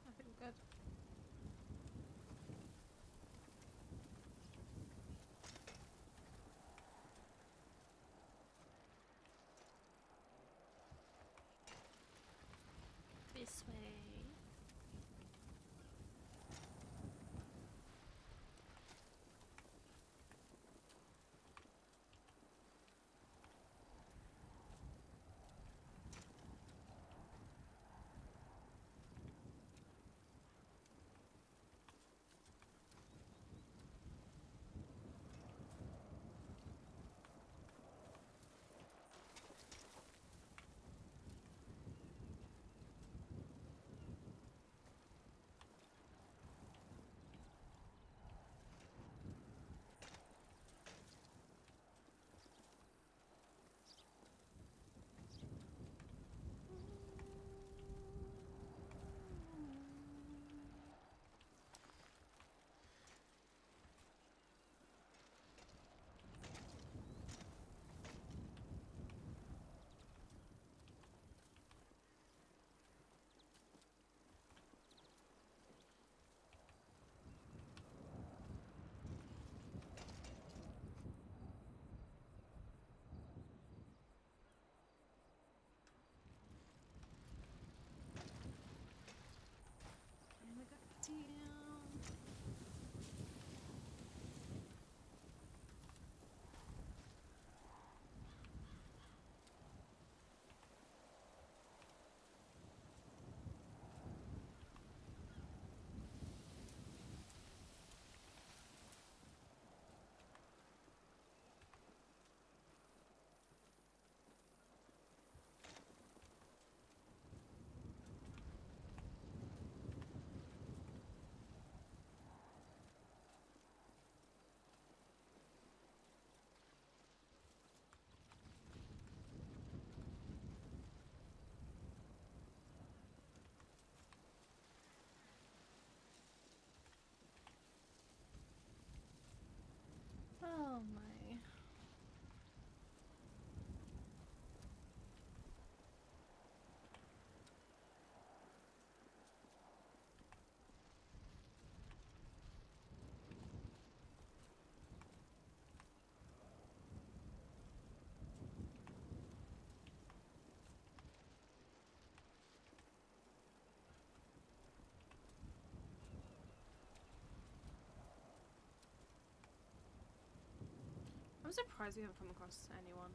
I think we're good. This way. And we got down. Oh my. surprised we haven't come across anyone.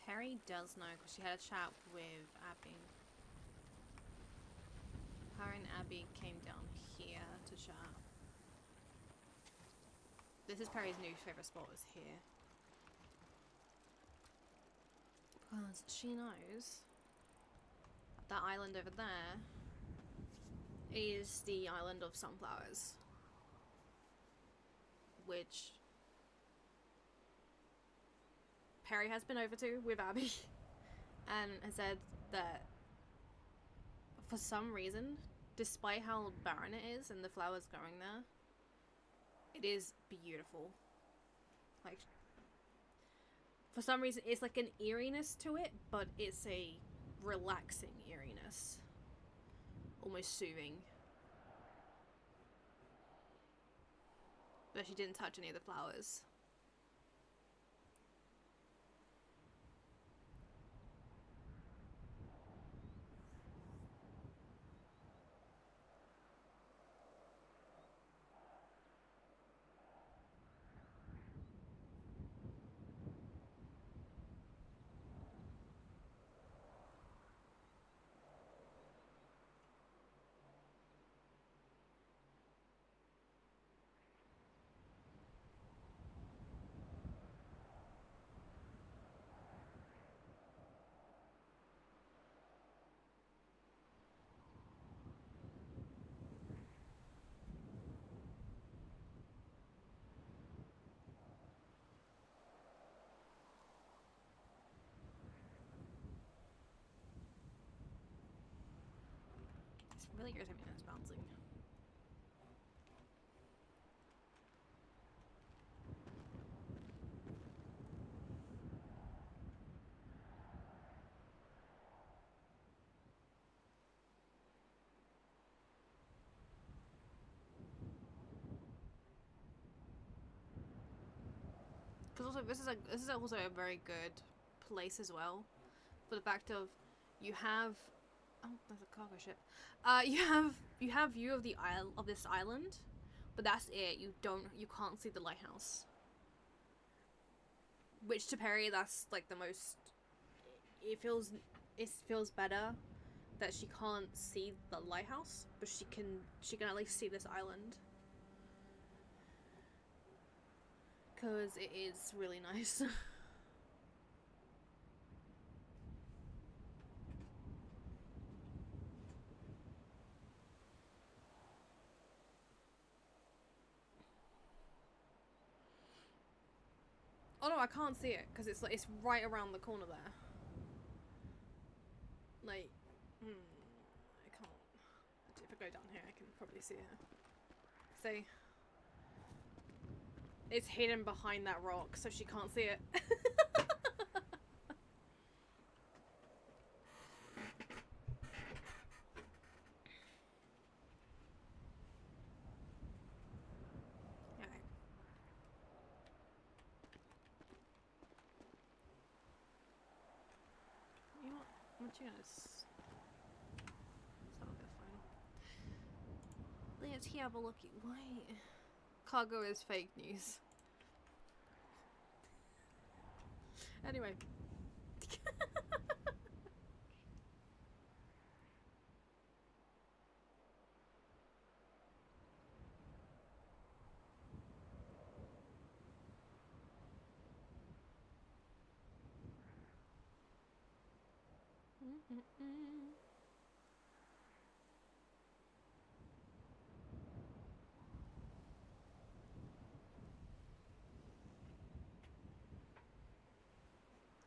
Peri does know because she had a chat with Abby. Her and Abby came down here to chat. This is Peri's new favourite spot, is here. Because she knows that island over there is the island of sunflowers. Which Peri has been over to with Abby and has said that for some reason, despite how barren it is and the flowers growing there, it is beautiful. Like, for some reason, it's like an eeriness to it, but it's a relaxing eeriness. Almost soothing. But she didn't touch any of the flowers. It's really irritating when it's bouncing. Because also this is also a very good place as well, for the fact of you have there's a cargo ship. You have view of the this island, but that's it. You can't see the lighthouse. Which to Peri, that's like the most. It feels better that she can't see the lighthouse, but she can at least see this island. Because it is really nice. Oh no, I can't see it because it's right around the corner there. Like, I can't. If I go down here, I can probably see it. See? It's hidden behind that rock, so she can't see it. Okay. You know what? I'm gonna stop the phone. Let's have a looky. Wait. Cargo is fake news. Anyway.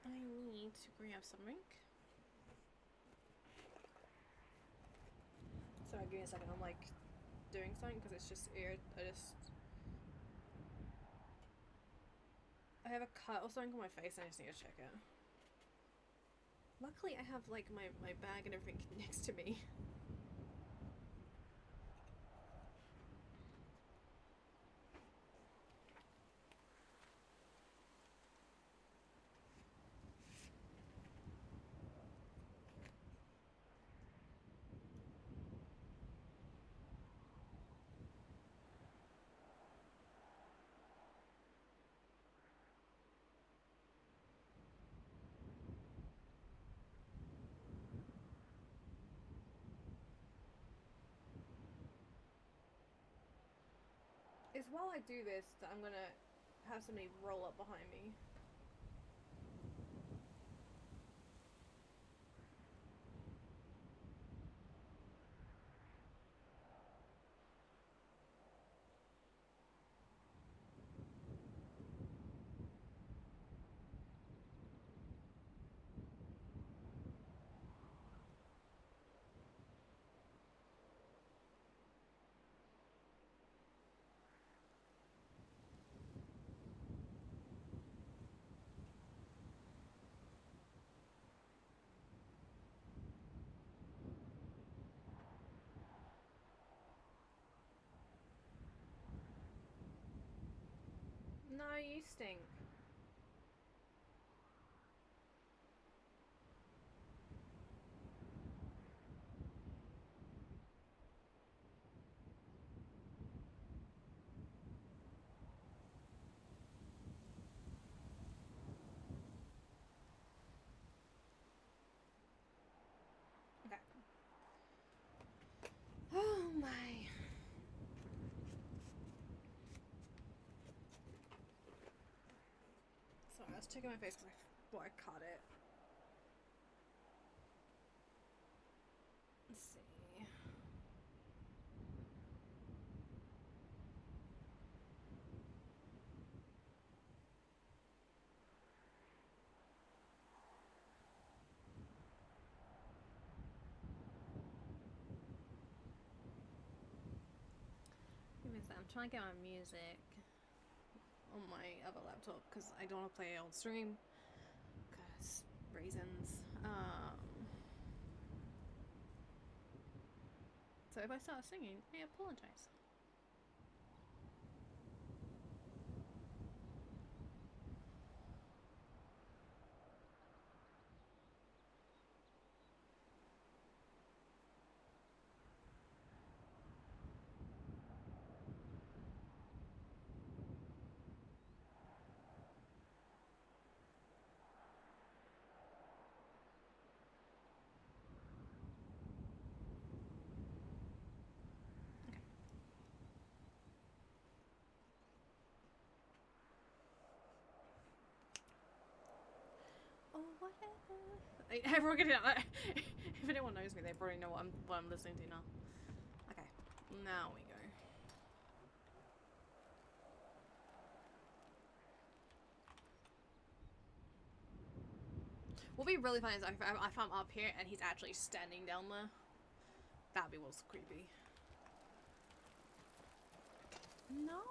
I need to grab something. Sorry, give me a second. I'm like doing something because it's just weird. I have a cut or something on my face and I just need to check it. Luckily, I have like my bag and everything next to me. It's while I do this that I'm gonna have somebody roll up behind me. No, you stink. Okay. Oh my. Sorry, I was checking my face because I thought I caught it. Let's see. Give me a sec. I'm trying to get my music on my other laptop because I don't want to play it on stream because reasons. So if I start singing, I apologize. Oh, whatever. Everyone can. If anyone knows me, they probably know what I'm listening to now. Okay, now we go. What'd be really funny is if I'm up here and he's actually standing down there. That'd be what's creepy. No,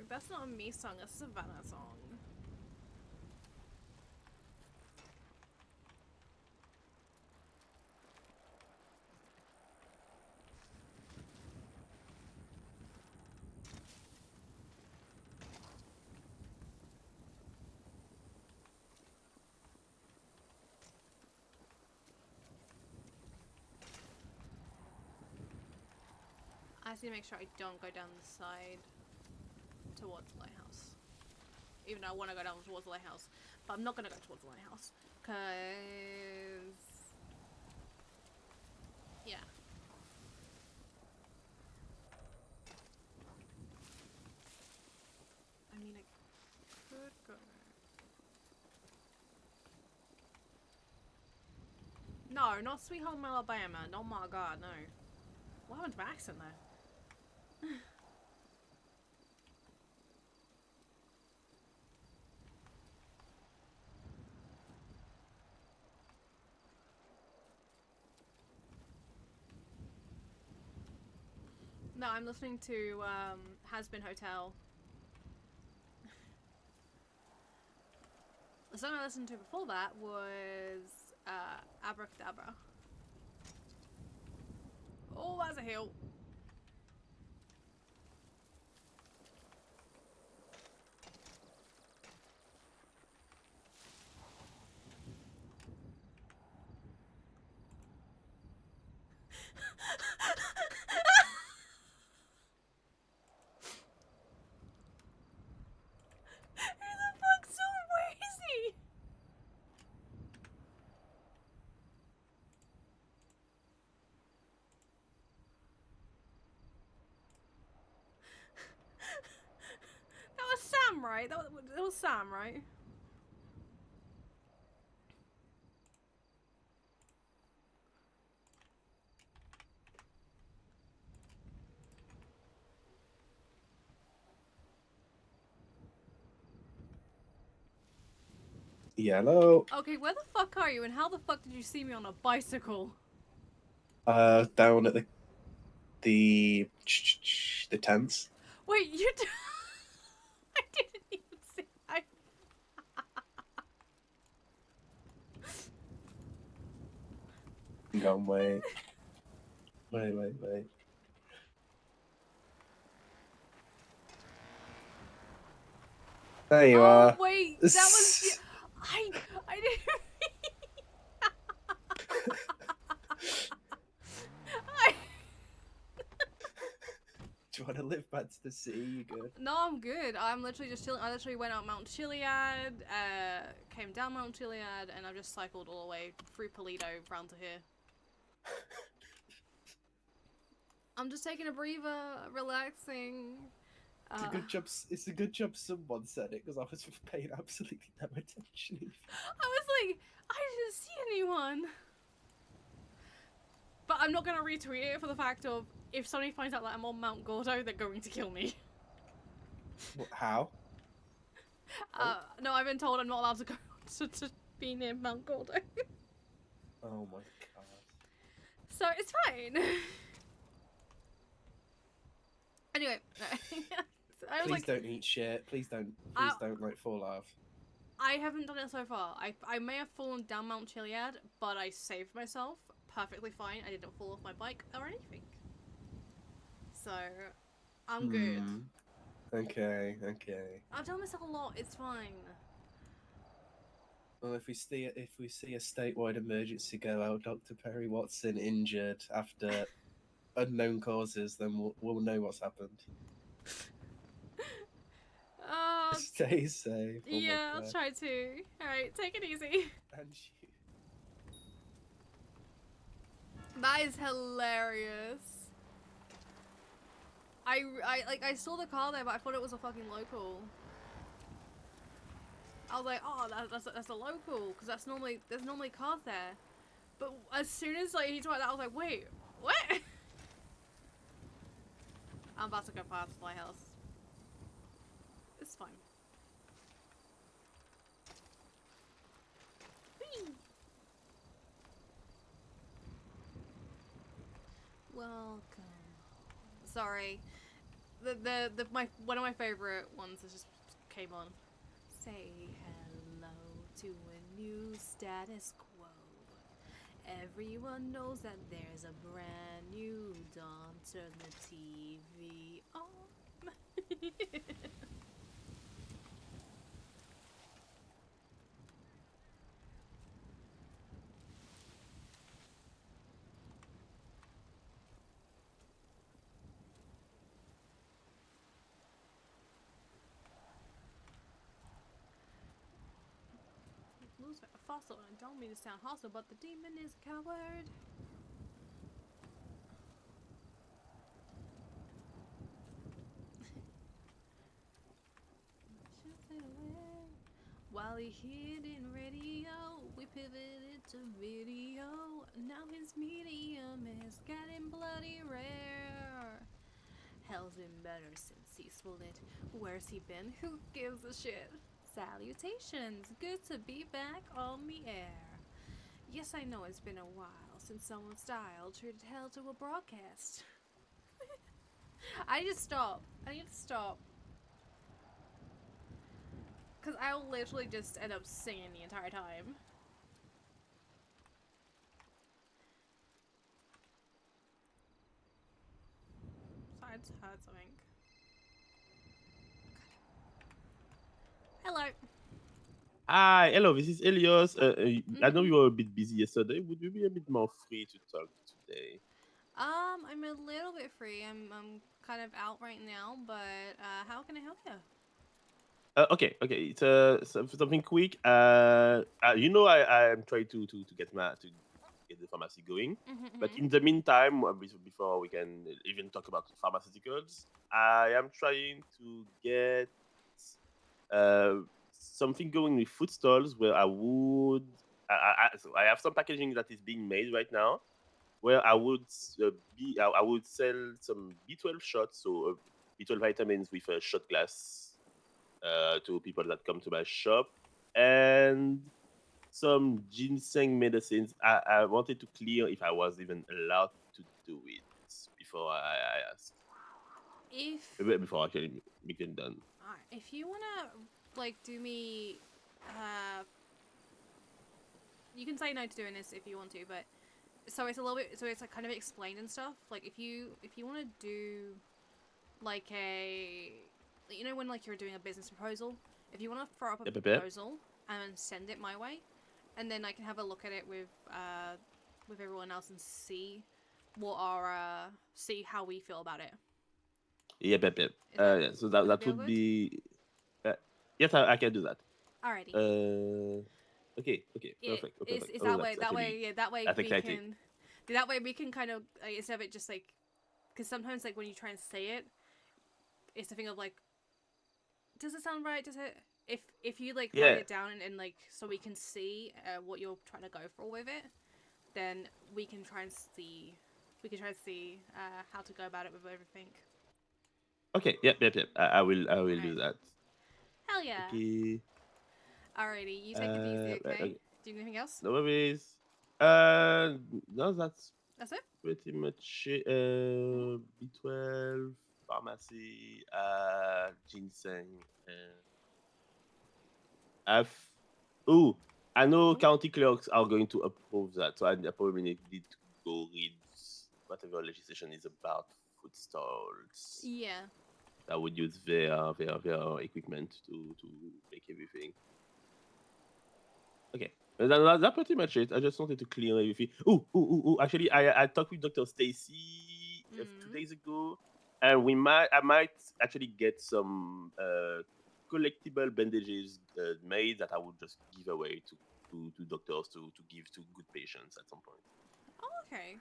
that's not a me song. That's a Savannah song. just need to make sure I don't go down the side towards the lighthouse. Even though I want to go down towards the lighthouse. But I'm not going to go towards the lighthouse. Because... yeah. I mean, I could go... no, not Sweet Home Alabama. Oh my god, no. What happened to my accent there? No, I'm listening to Has Been Hotel. The song I listened to before that was Abracadabra. Oh, that's a hill. Who the fuck's so where is he? That was Sam, right? That was Sam, right?
Yellow.
Okay, where the fuck are you and how the fuck did you see me on a bicycle?
Down at the tents.
Wait, you I didn't even see I
Go on, wait. Wait. There you are.
wait, that was I didn't
Do you want to live back to the sea? You good?
No, I'm good. I'm literally just chilling. I literally went out Mount Chiliad, came down Mount Chiliad, and I've just cycled all the way through Polito round to here. I'm just taking a breather, relaxing.
It's a good job. It's a good job someone said it because I was paying absolutely no attention.
I was like, I didn't see anyone. But I'm not gonna retweet it for the fact of if somebody finds out that I'm on Mount Gordo, they're going to kill me.
How?
No, I've been told I'm not allowed to go to be near Mount Gordo.
Oh my god.
So it's fine. Anyway, I was
Please
like,
don't eat shit. Please don't like fall off.
I haven't done it so far. I may have fallen down Mount Chiliad, but I saved myself perfectly fine. I didn't fall off my bike or anything. So, I'm good.
Okay.
I've done this a lot. It's fine.
Well, if we see a statewide emergency go out, Dr. Peri Wattson injured after unknown causes, then we'll know what's happened. Stay safe. Oh
yeah, I'll try to. Alright, take it easy.
And you.
That is hilarious. I saw the car there, but I thought it was a fucking local. I was like, oh, that's a local, because there's normally cars there. But as soon as like he told that, I was like, wait, what? I'm about to go past my house. It's fine. Whee! Welcome. Sorry. One of my favorite ones that just came on. Say hello to a new status quo. Everyone knows that there's a brand new dawn. Turn the TV on. fossil. And I don't mean to sound hostile, but the demon is a coward. While he hid in radio, we pivoted to video. Now his medium is getting bloody rare. Hell's been better since he split. Where's he been? Who gives a shit? Salutations, good to be back on the air. Yes, I know it's been a while since someone's style treated hell to a broadcast. I need to stop. I need to stop. Because I'll literally just end up singing the entire time. So I just heard something. Hello.
Hi, hello, this is Elios. I know
Mhm.
you were a bit busy yesterday. Would you be a bit more free to talk today?
I'm a little bit free. I'm kind of out right now, but how can I help you?
Okay, it's something quick. I'm trying to get the pharmacy going, but in the meantime, before we can even talk about pharmaceuticals, I am trying to get something going with food stalls where so I have some packaging that is being made right now, where I would sell some B12 shots, so B12 vitamins with a shot glass to people that come to my shop, and some ginseng medicines. I wanted to clear if I was even allowed to do it before I asked. Before actually making done.
Alright, if you wanna like do me, you can say no to doing this if you want to, but so it's a little bit, so it's like kind of explained and stuff. Like if you want to do like you know when like you're doing a business proposal, if you want to throw up a
Yep.
proposal and send it my way, and then I can have a look at it with everyone else and see what our see how we feel about it.
Yep. Yeah, so that
feel
would
good?
be. Yes, I can do that.
Alrighty.
Okay,
Yeah,
perfect.
is
Oh,
that
that's
way? That way,
actually-
yeah. That way
that's
we
exciting.
can. That way we can kind of instead of it just like, because sometimes like when you try and say it, it's the thing of like, does it sound right? Does it? If you like
Yeah.
write it down and like so we can see what you're trying to go for with it, then we can try and see. We can try and see how to go about it with everything.
Okay, yep. I will do that.
Hell yeah.
Okay.
Alrighty, you take it easy, okay?
okay.
Do you need anything else?
No worries. No, that's
That's it?
pretty much it. B12, pharmacy, ginseng. I know county clerks are going to approve that, so I probably need to go read whatever legislation is about food stalls.
Yeah.
I would use their equipment to make everything. Okay. That's pretty much it. I just wanted to clear everything. Actually, I talked with Dr. Stacy 2 days ago, and I might actually get some collectible bandages made that I would just give away to doctors to give to good patients at some point.
Oh, okay.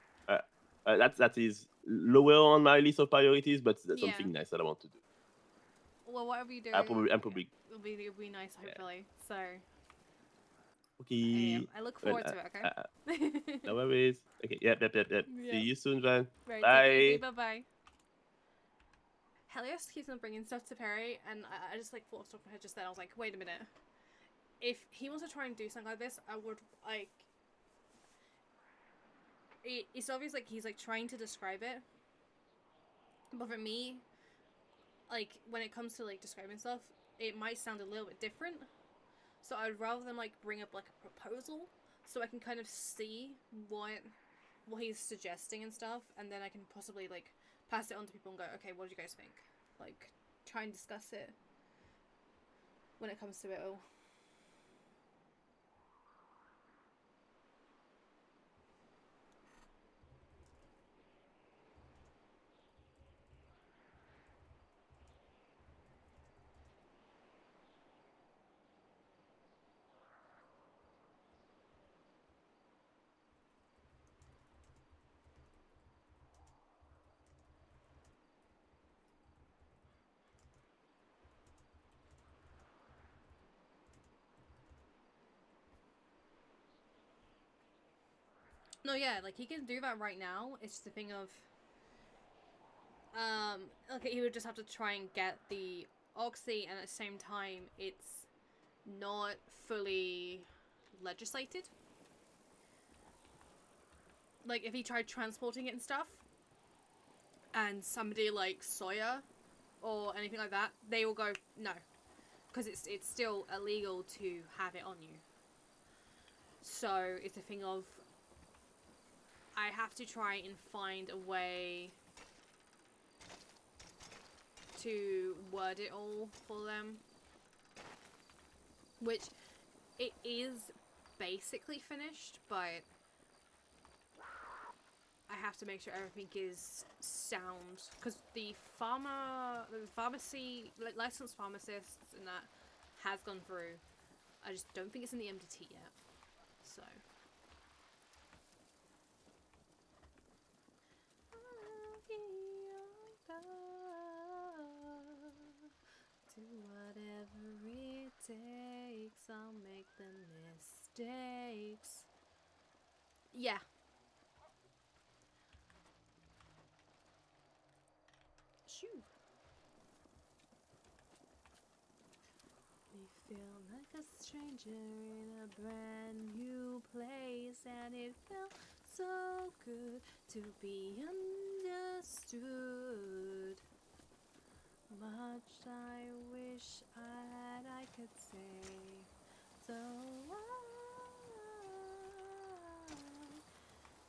That is lower on my list of priorities, but that's
Yeah.
something nice that I want to do.
Well, whatever you do,
I'm probably
it'll be nice, hopefully. So.
okay.
I look forward to it. Okay.
No worries. Okay. Yep. See you soon, man.
Right,
Bye.
take it easy. Bye. Helios keeps on bringing stuff to Peri, and I just like thought off the top of my head just then. I was like, wait a minute. If he wants to try and do something like this, I would like. It's obvious like he's like trying to describe it, but for me, like when it comes to like describing stuff, it might sound a little bit different. So I'd rather than like bring up like a proposal, so I can kind of see what he's suggesting and stuff, and then I can possibly like pass it on to people and go, okay, what do you guys think? Like try and discuss it when it comes to it all. No, yeah, like he can do that right now. It's just a thing of okay, he would just have to try and get the oxy, and at the same time it's not fully legislated. Like if he tried transporting it and stuff, and somebody like Sawyer or anything like that, they will go no, because it's still illegal to have it on you. So it's a thing of I have to try and find a way to word it all for them, which it is basically finished, but I have to make sure everything is sound, because the pharmacy, licensed pharmacists and that has gone through. I just don't think it's in the MDT yet, so. Do whatever it takes, I'll make the mistakes. Yeah. Shoo. We feel like a stranger in a brand new place, and it felt so good to be understood. Much I wish I could say so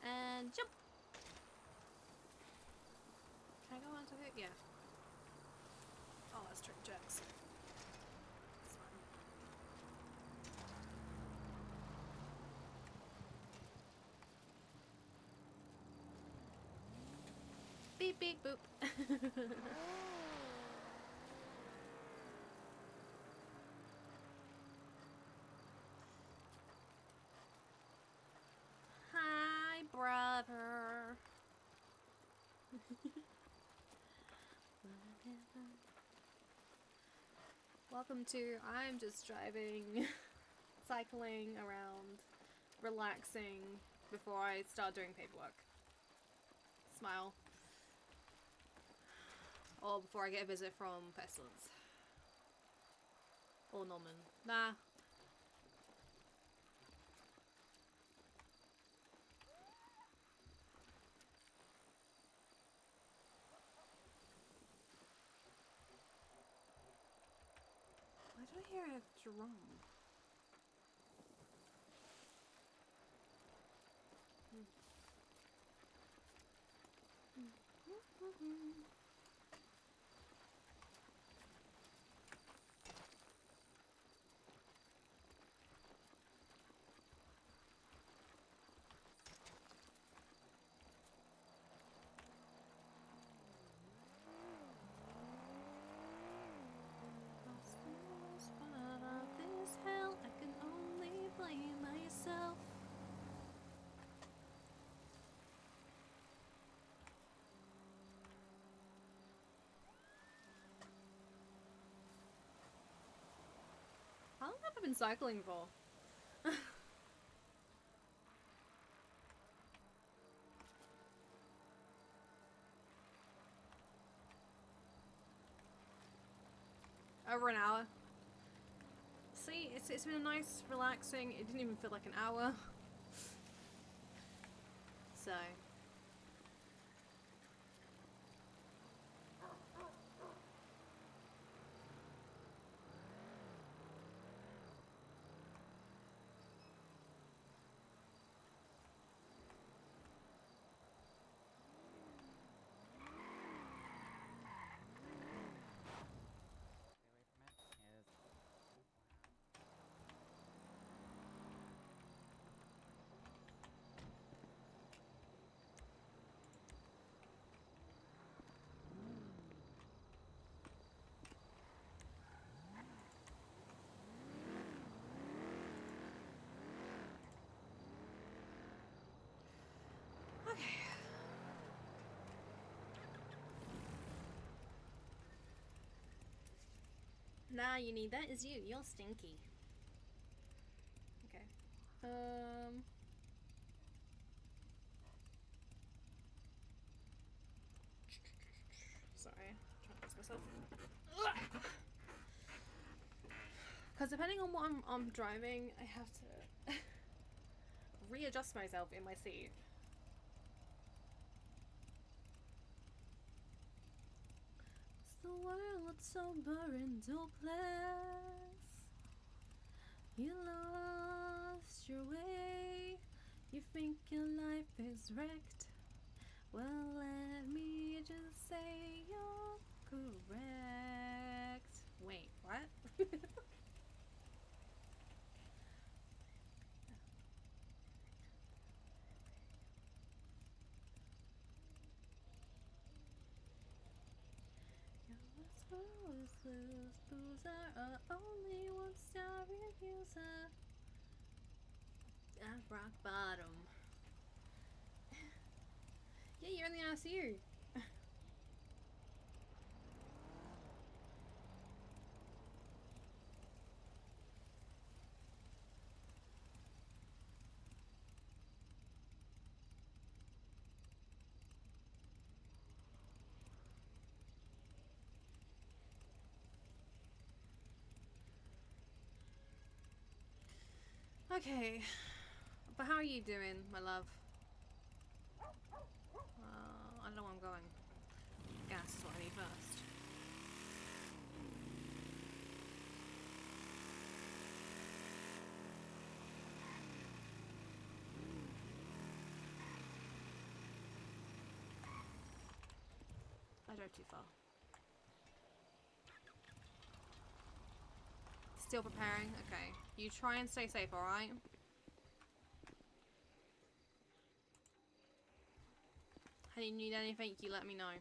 and jump. Can I go onto it? Yeah. Oh, that's trick jacks. That's fine. Beep beep boop. Hi, brother. Welcome to I'm just driving, cycling around, relaxing before I start doing paperwork. Smile. Or before I get a visit from Pestilence. Or Norman. Nah. Why do I hear a drum? Lost in the spot of this hell, I can only blame myself. How long have I been cycling for? Over an hour. See, it's been a nice, relaxing. It didn't even feel like an hour. So. Okay. Nah, you need that is you. You're stinky. Okay. myself. Because depending on what I'm driving, I have to readjust myself in my seat. The world sober and hopeless. You lost your way. You think your life is wrecked. Well, let me just say you're correct. Wait, what? Boozer, only one star reviews at rock bottom. Yeah, you're in the ICU. Okay, but how are you doing, my love? I don't know where I'm going. Gas is what I need first. I drove too far. Still preparing? Okay. You try and stay safe, alright? If you need anything, you let me know.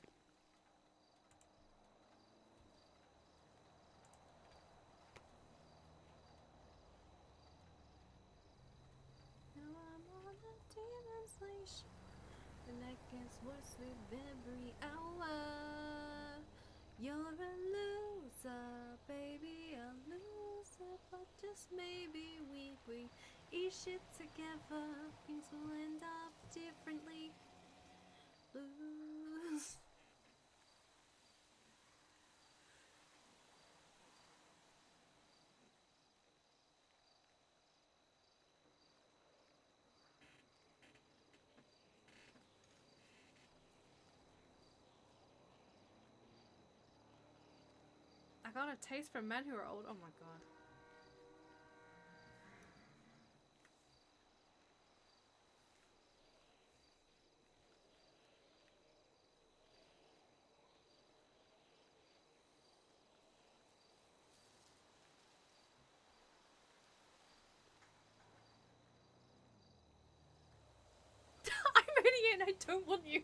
Now I'm on a demon's leash, and it gets worse with every hour. You're a loser, baby, a loser, but just maybe we eat shit together, things will end up differently. Lose. I got a taste for men who are old. Oh my god. I'm ready and I don't want you.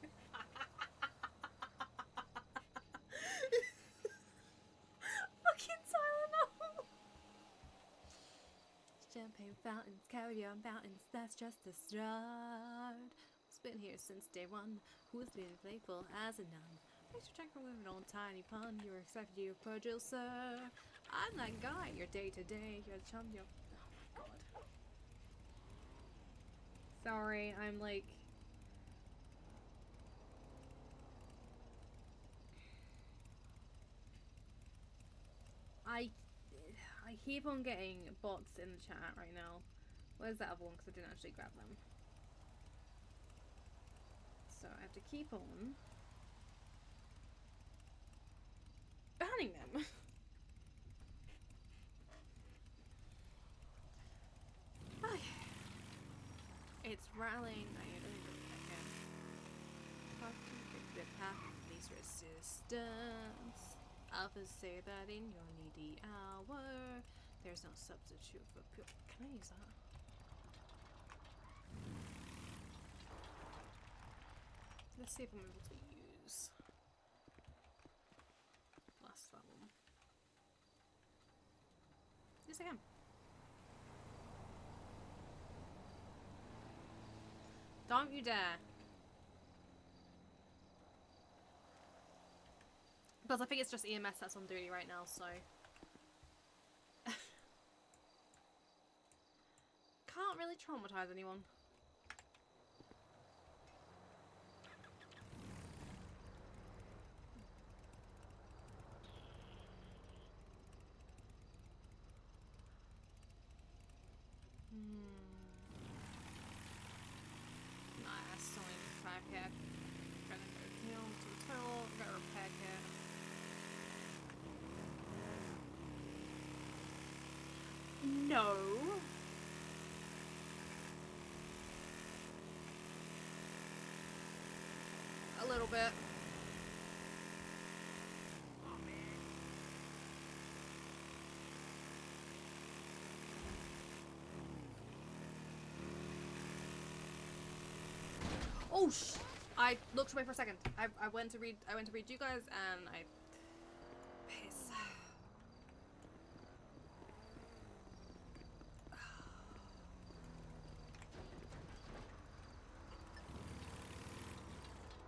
Fucking Tylenol. Champagne fountains, caviar fountains, that's just the start. Who's been here since day one? Who's been faithful as a nun? Thanks for checking with an old tiny pun. You're expected to cordial, sir. I'm that guy, your day to day. You're the chum, you're. Oh my god. Sorry, I'm like. I keep on getting bots in the chat right now. Where's that other one? Because I didn't actually grab them. So I have to keep on banning them. Okay. It's rallying. I don't know if I can. Pick the path of least resistance. Others say that in your needy hour, there's no substitute for pure. Can I use that? Let's see if I'm able to use last that one. Yes, I can. Don't you dare. Because I think it's just EMS that's on duty right now, so. Can't really traumatize anyone. No. A little bit. Oh I looked away for a second. I went to read you guys and I piss.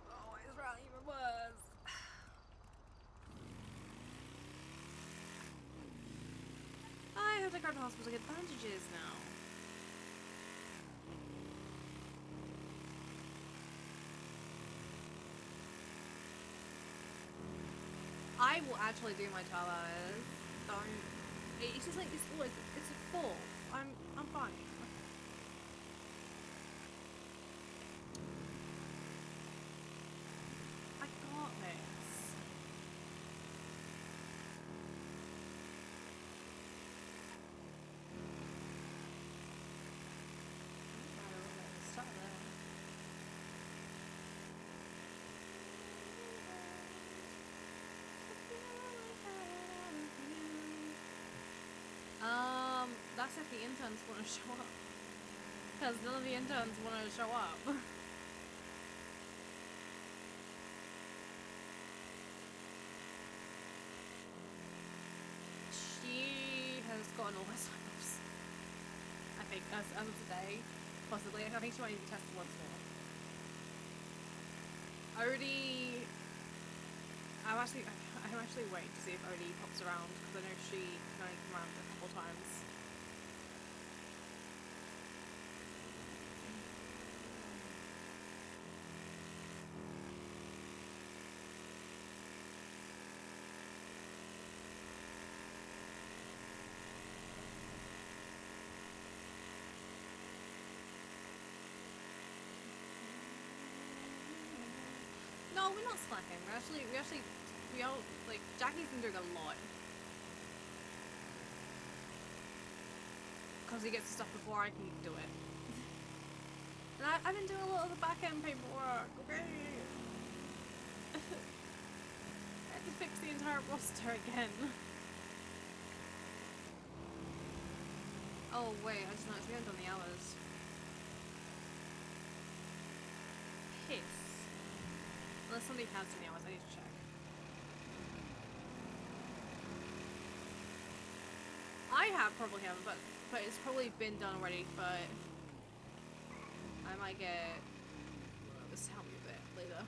Oh, it's right even worse. I have to go to the hospital to get bandages now. I will actually do my 12 hours. Don't. It's just like it's a fall. I'm fine. I got this. Start there. That's if the interns want to show up. Because none of the interns want to show up. She has gotten all her sign-ups. I think, as of today. Possibly. I think she might even test once more. Odie... I'm actually waiting to see if Odie pops around, because I know she can only come around a couple times. No, we're not slacking. We all, like, Jackie's been doing a lot. Because he gets the stuff before I can do it. And I've been doing a lot of the back-end paperwork, okay? I had to fix the entire roster again. Oh, wait, I just noticed we haven't done the hours. Piss. Unless somebody has done the hours, I need to check. I probably haven't, but it's probably been done already, but I might get this help me a bit later.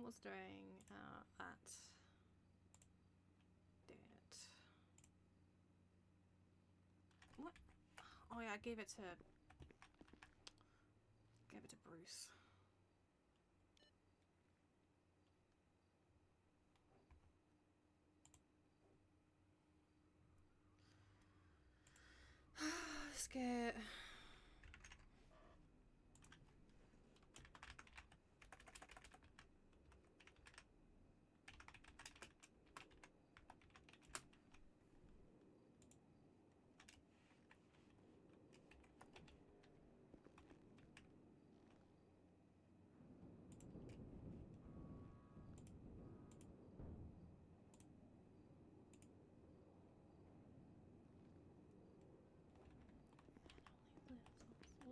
What's doing that? Dang it. What? Oh yeah, I gave it to Bruce. Let's get...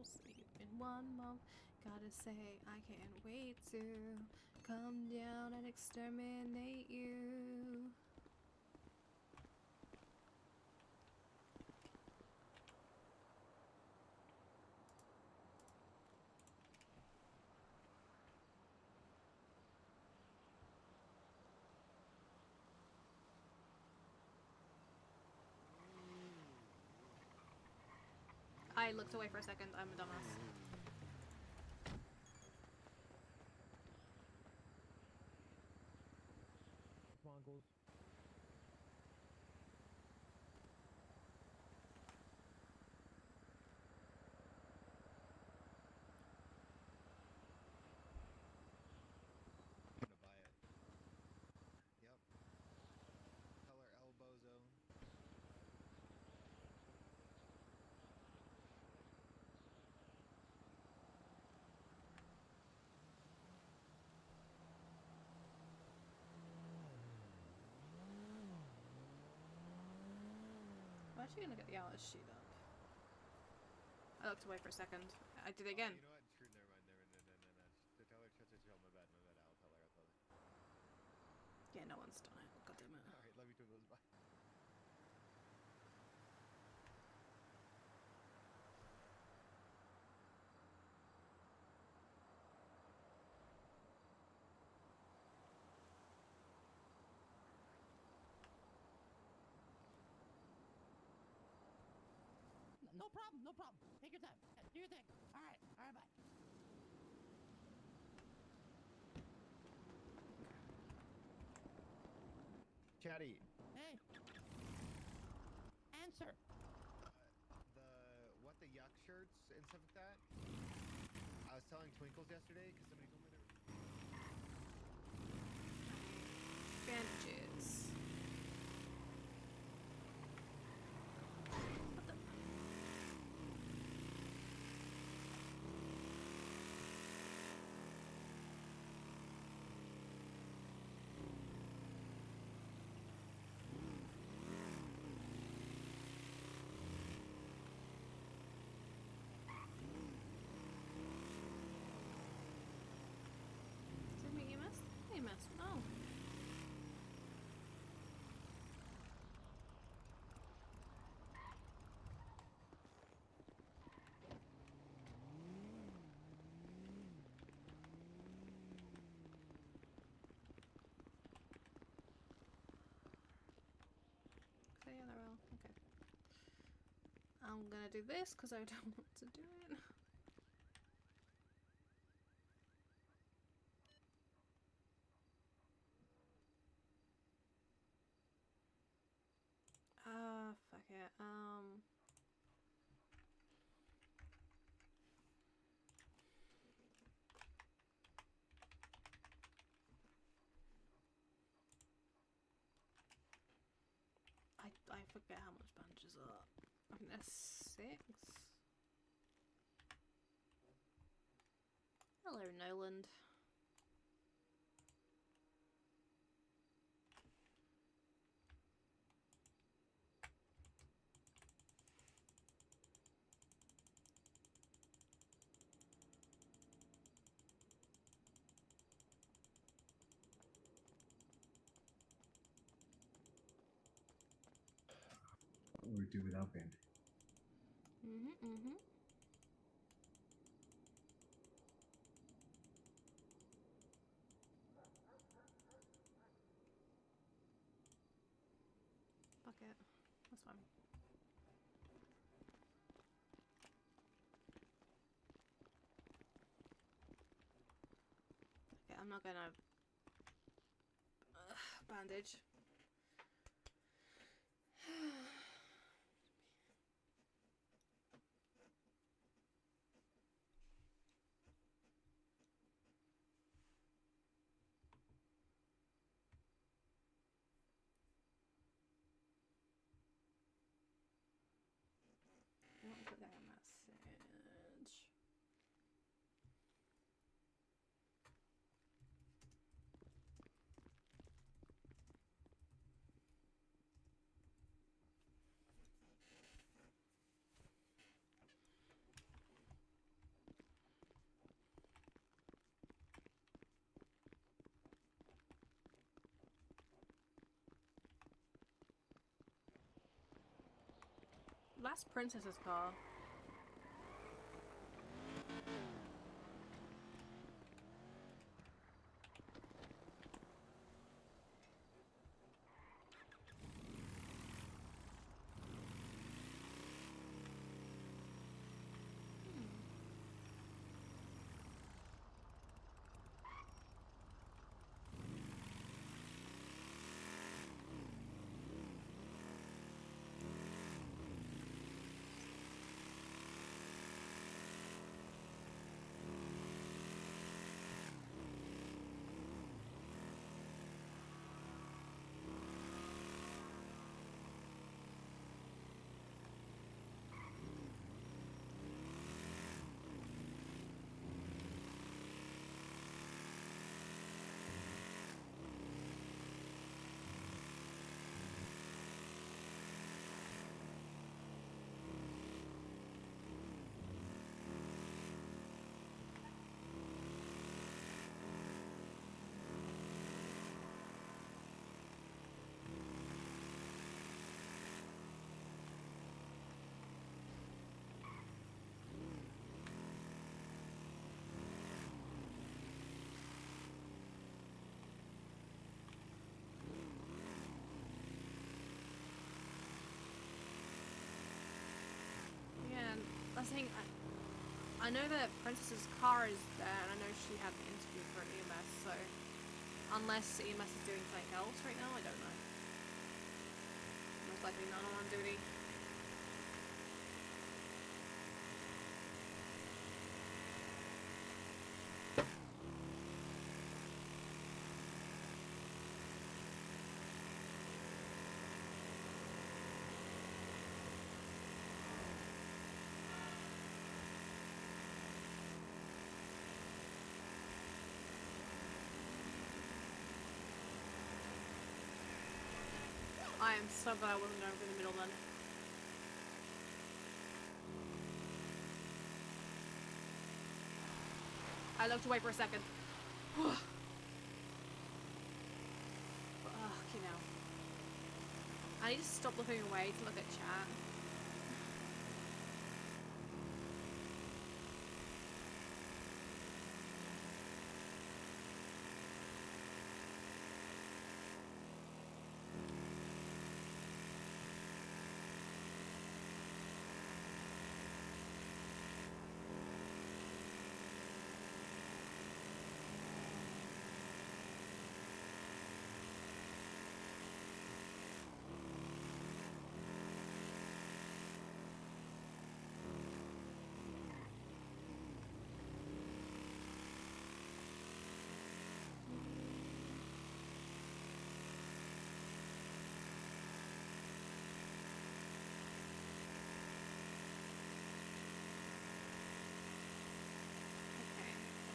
sleep in 1 month. Gotta say, I can't wait to come down and exterminate you. I looked away for a second. I'm a dumbass.
Mongols.
Gonna buy it. Yep. Color elbow zone.
I'm actually gonna get the Alice sheet up. I looked away for a second. I did it again.
You know what? True. Never mind. Never. Tell her. My bad. I'll tell her.
Yeah, no one's done it. God damn it.
All right. Love you too. Bye.
No problem, no problem. Take your time. Yeah, do your thing. All right, bye.
Chatty.
Hey. Answer.
The yuck shirts and stuff like that. I was telling Twinkles yesterday because somebody told me they were.
Bandages. What the? Is it me EMS? EMS. Oh. Okay, yeah, they're all okay. I'm gonna do this because I don't want to do it. Fuck it. I forget how much bandages are. I think there's 6. Hello, Noland.
What would we do without Bandy?
Mm-hmm. Fuck it. That's fine. Okay, I'm not gonna bandage. I don't put that in message. Last princess's car. I think I know that Princess's car is there, and I know she had an interview for EMS, so unless EMS is doing something else right now, I don't know. Most likely not on duty. I am so glad I wasn't going through the middle then. I looked away for a second. Okay, now. I need to stop looking away to look at chat.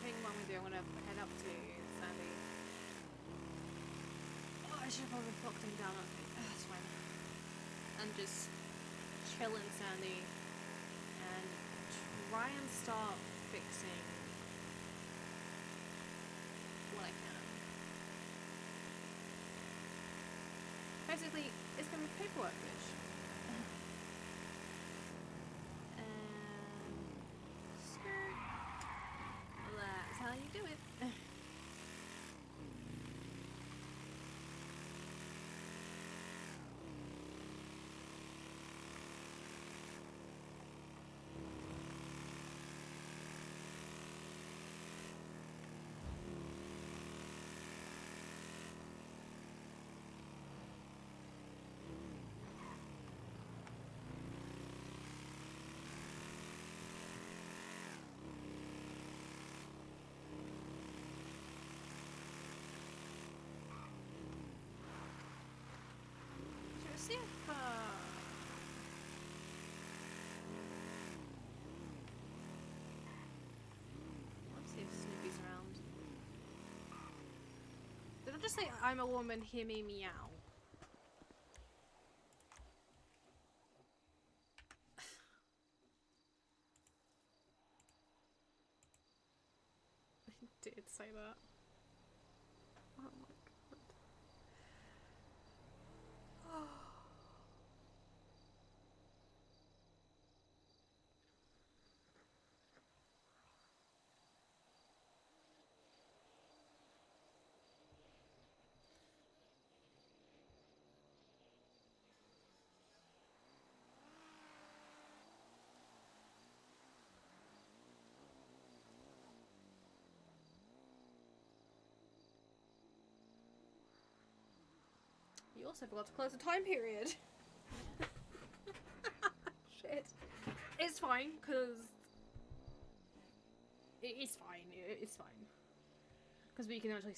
What I'm gonna do, I'm gonna head up to Sandy. Oh, I should have probably locked him down. Okay, that's fine. And just chill in Sandy and try and start fixing what I can. Basically, it's gonna be paperwork, bitch. That's how you do it. See if, let's see if Snoopy's around. Did I just say I'm a woman, hear me meow? I did say that. Oh my god. Oh. also forgot to close the time period. Shit. It's fine, because... It's fine. It's fine. Because we can actually...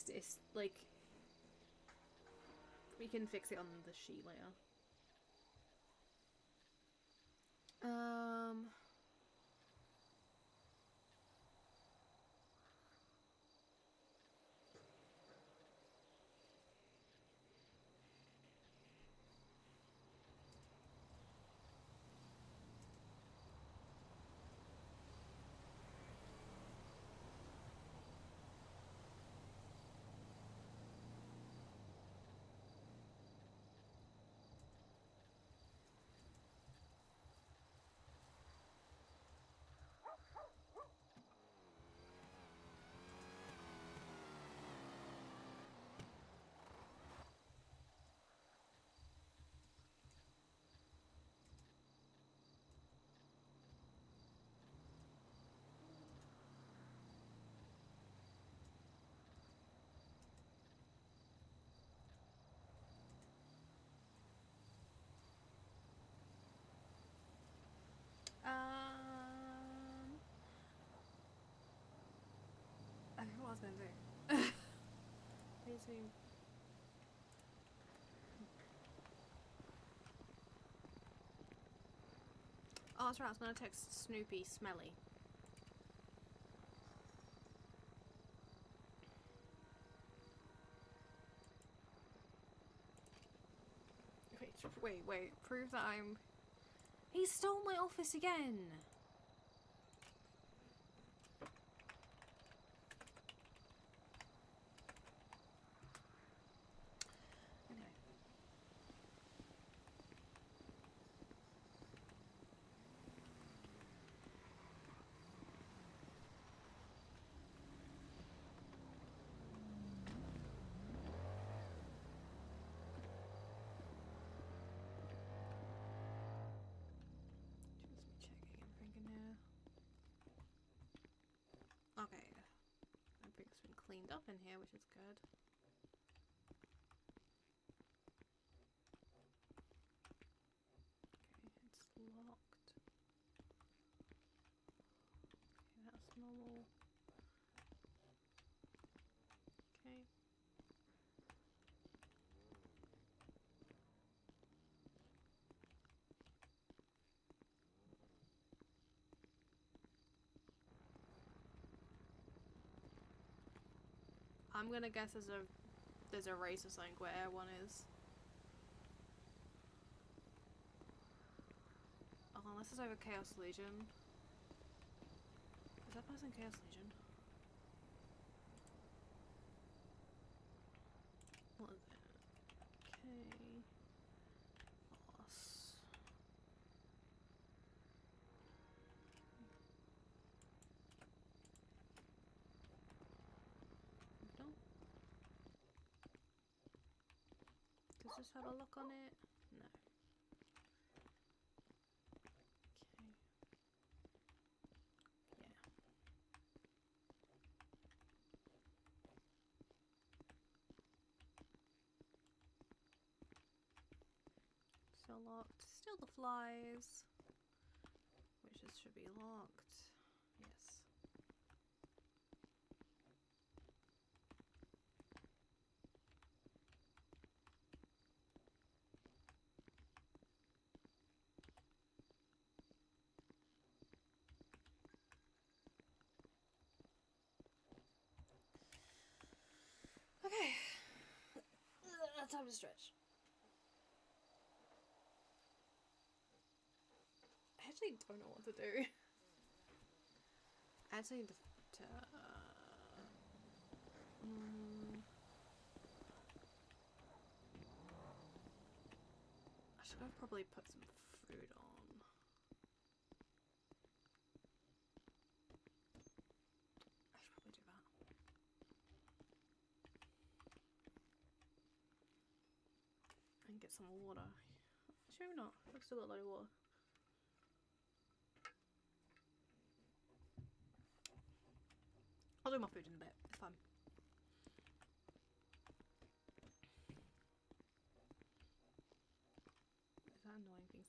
like... We can fix it on the sheet later. I forgot what I was going to do. Oh, that's right, I was going to text Snoopy Smelly. Wait, prove that I'm... He stole my office again! Okay. Everything's been cleaned up in here, which is good. Okay, it's locked. Okay, that's normal. Okay. I'm gonna guess there's a race or something where Air 1 is. Oh, unless it's over Chaos Legion. Is that person Chaos Legion? What is it? Okay. Boss. No. Does this have a lock on it? No. Okay. Yeah. Still locked. Still the flies. Which is, should be locked. Yes. Okay. Time to stretch. I actually don't know what to do. I actually need to I should have probably put some food on. I should probably do that. And get some water. Sure not. I've still got a load of water. I'll do my food in a bit. It's fine.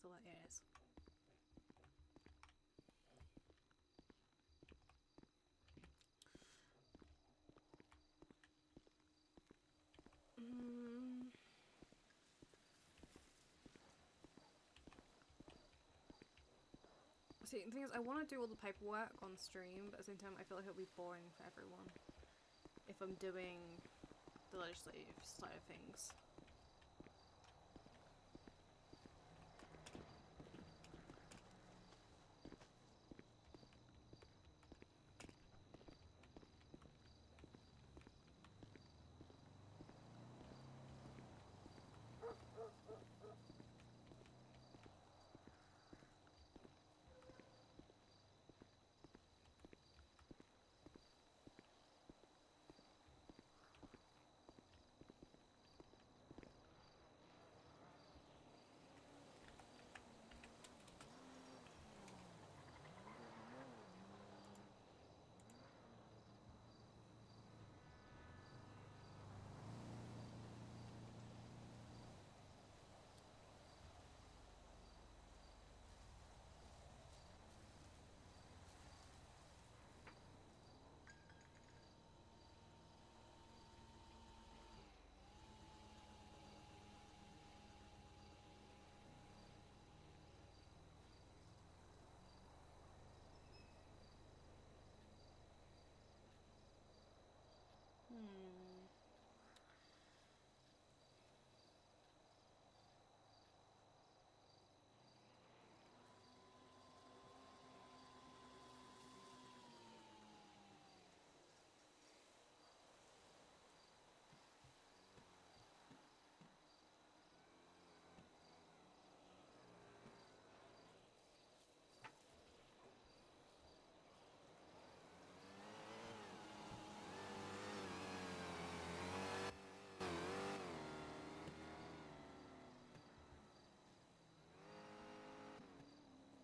So that it is. See, the thing is, I want to do all the paperwork on stream, but at the same time, I feel like it'll be boring for everyone if I'm doing the legislative side of things.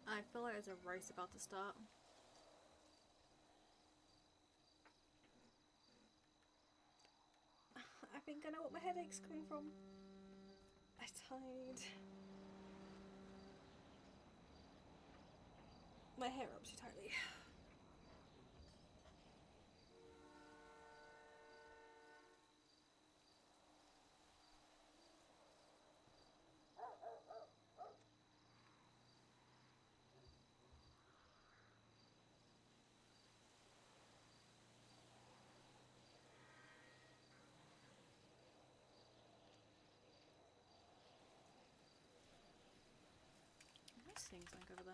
I feel like there's a race about to start. I think I know what my headache's coming from. I'm tired. My hair up too tightly. What's things like over there?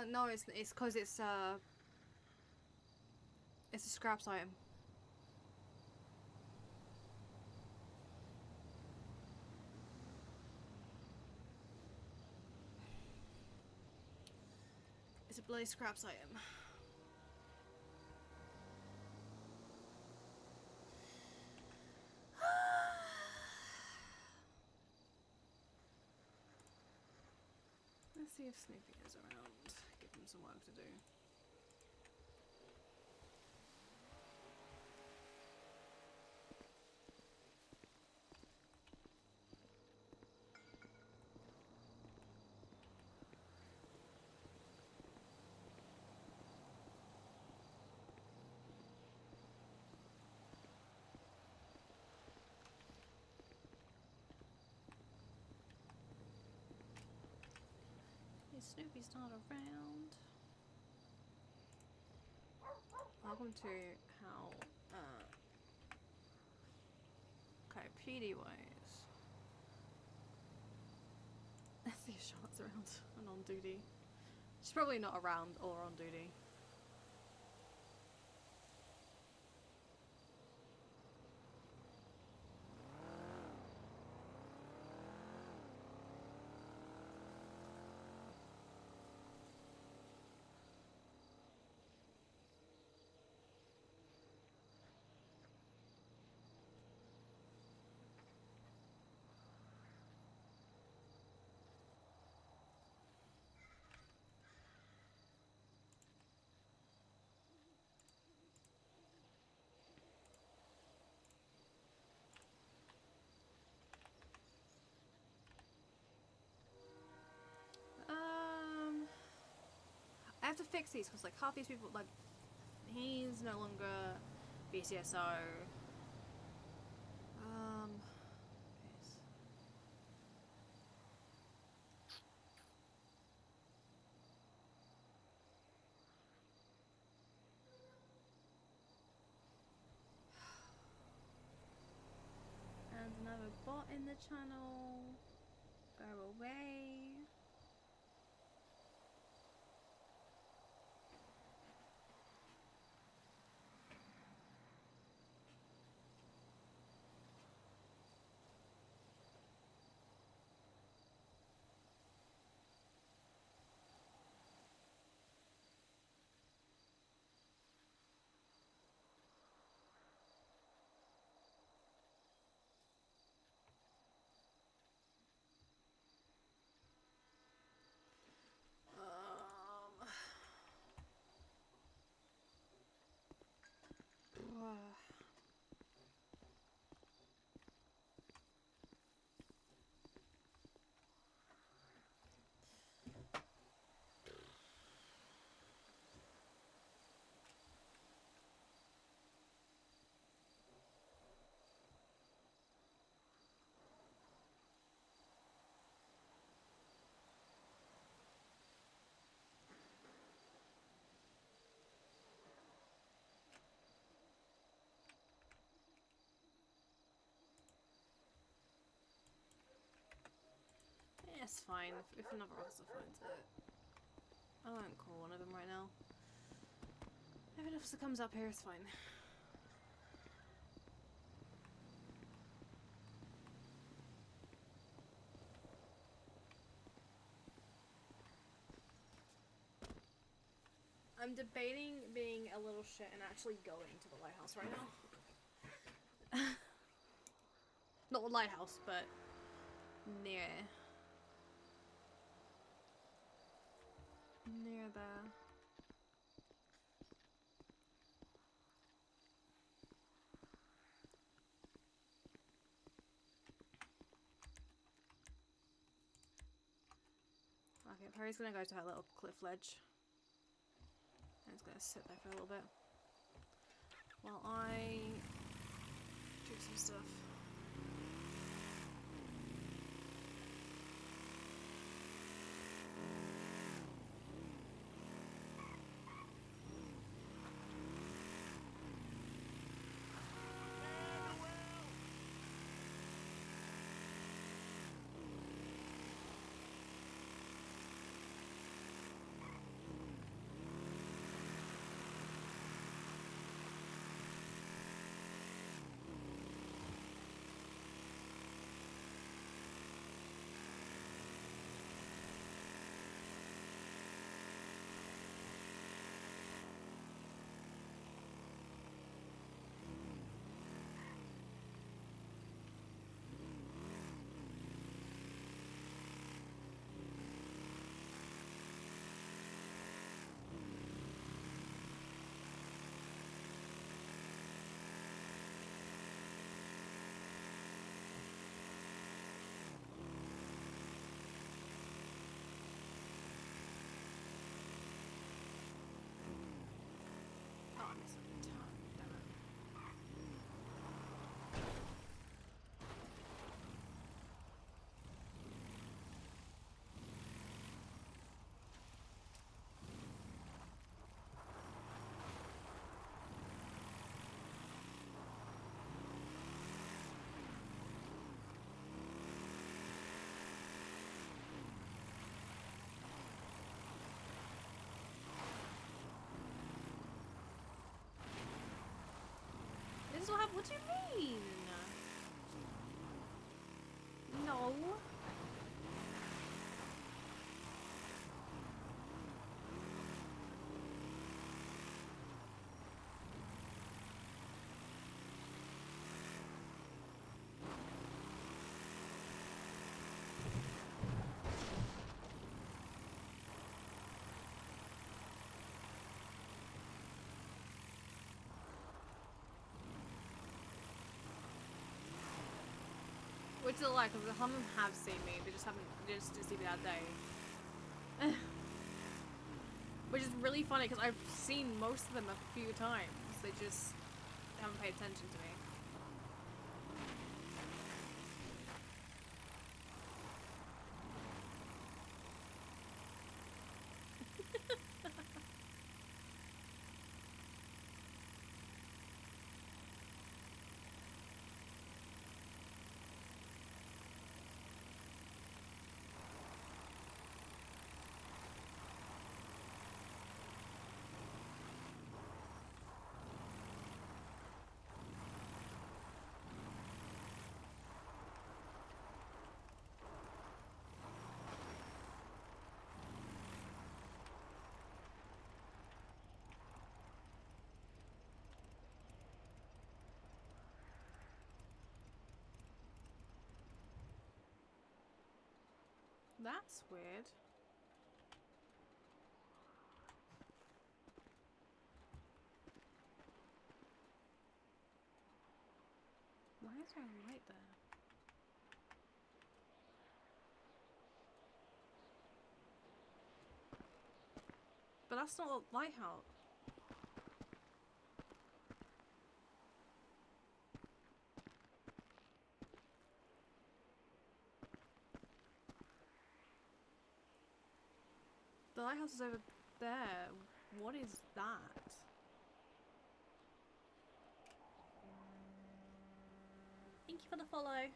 No, it's because it's a scraps item. It's a bloody scraps item. Let's see if Snoopy is around. Give him some work to do. Hey, Snoopy's not around. Welcome to how, okay, PD wise. Charlotte's around and on duty. She's probably not around or on duty. I have to fix these because like half these people, like, he's no longer BCSO. Yes. And another bot in the channel. Go away. Yeah, it's fine if another officer finds it. I won't call one of them right now. If an officer comes up here, it's fine. I'm debating being a little shit and actually going to the lighthouse right now. Not the lighthouse, but near. Near there. Okay, Peri's gonna go to her little cliff ledge. And it's gonna sit there for a little bit. While I do some stuff. is what happened. What do you mean? No. Which is like, because some of them have seen me, they just haven't, they just didn't see me that day. Which is really funny, because I've seen most of them a few times, they just haven't paid attention to me. That's weird. Why is there a light there? But that's not a lighthouse. The lighthouse is over there. What is that? Thank you for the follow.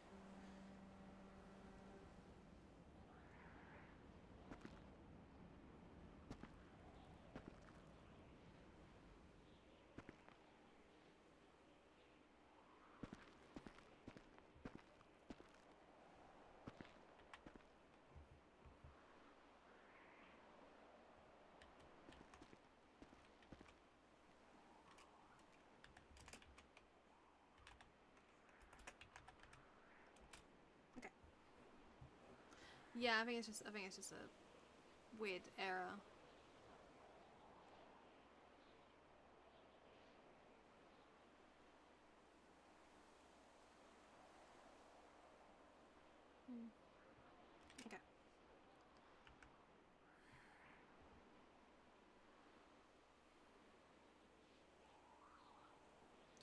Yeah, I think it's just a weird error. Okay.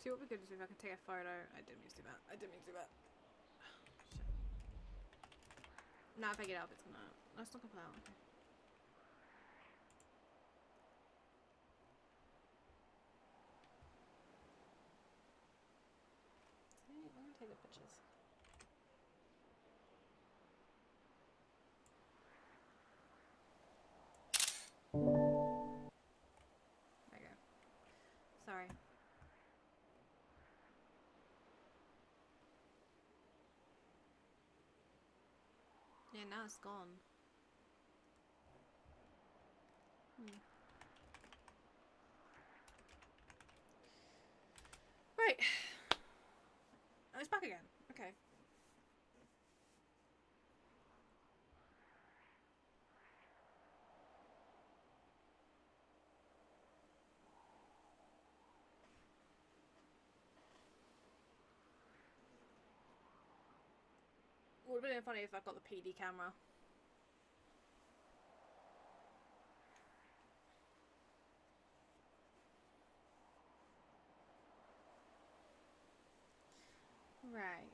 See what we could do if I can take a photo. I didn't mean to do that. I didn't mean to do that. Shit. Now if I get up, it's gonna. Let's look up that. Okay. See, I'm gonna take the pictures. There you go. Sorry. Yeah, now it's gone. Right. Oh, it's back again. Okay. Would have been funny if I got the PD camera. Right.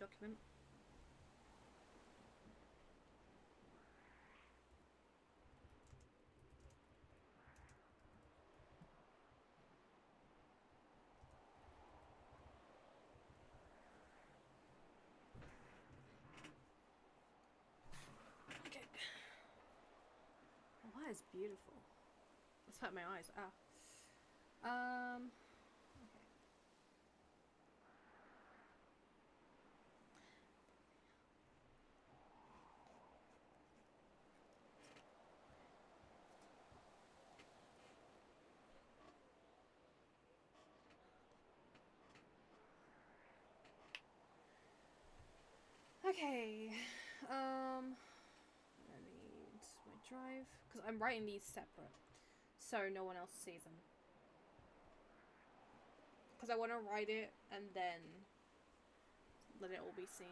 document. Okay. Oh, that is beautiful. That's hurt my eyes. Ah. Okay. Okay, I need my drive, because I'm writing these separate, so no one else sees them. Because I want to write it and then let it all be seen.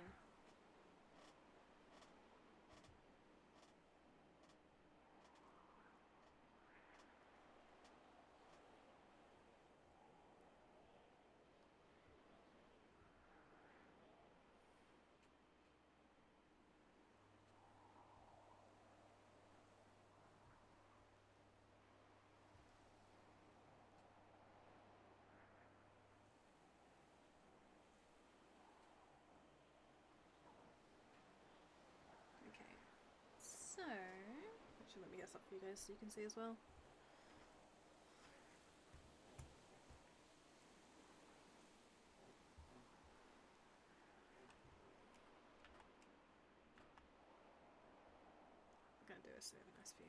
Okay, so actually let me get this up for you guys so you can see as well. I'm gonna do this so we have a nice view.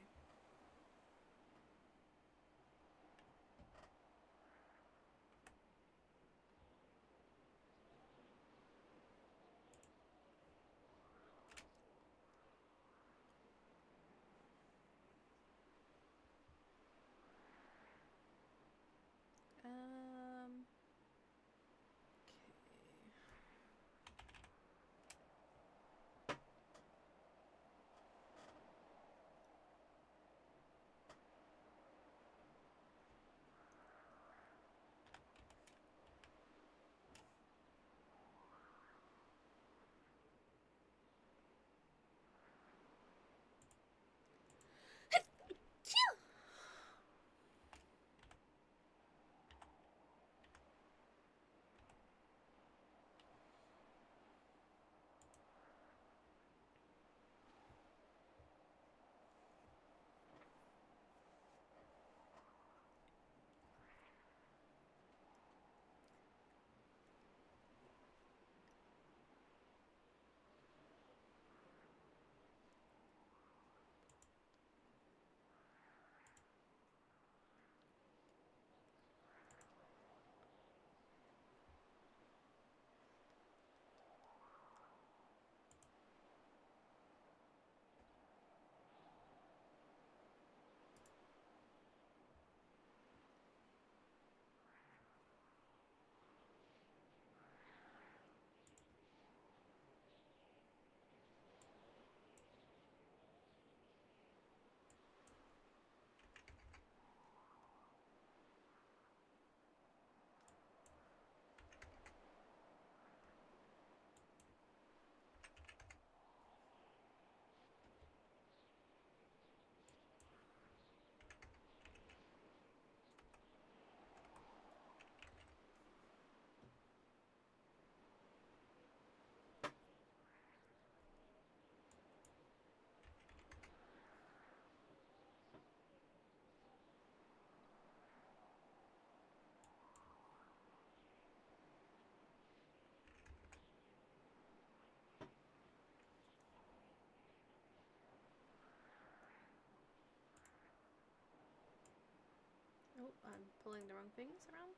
Oh, I'm pulling the wrong things around.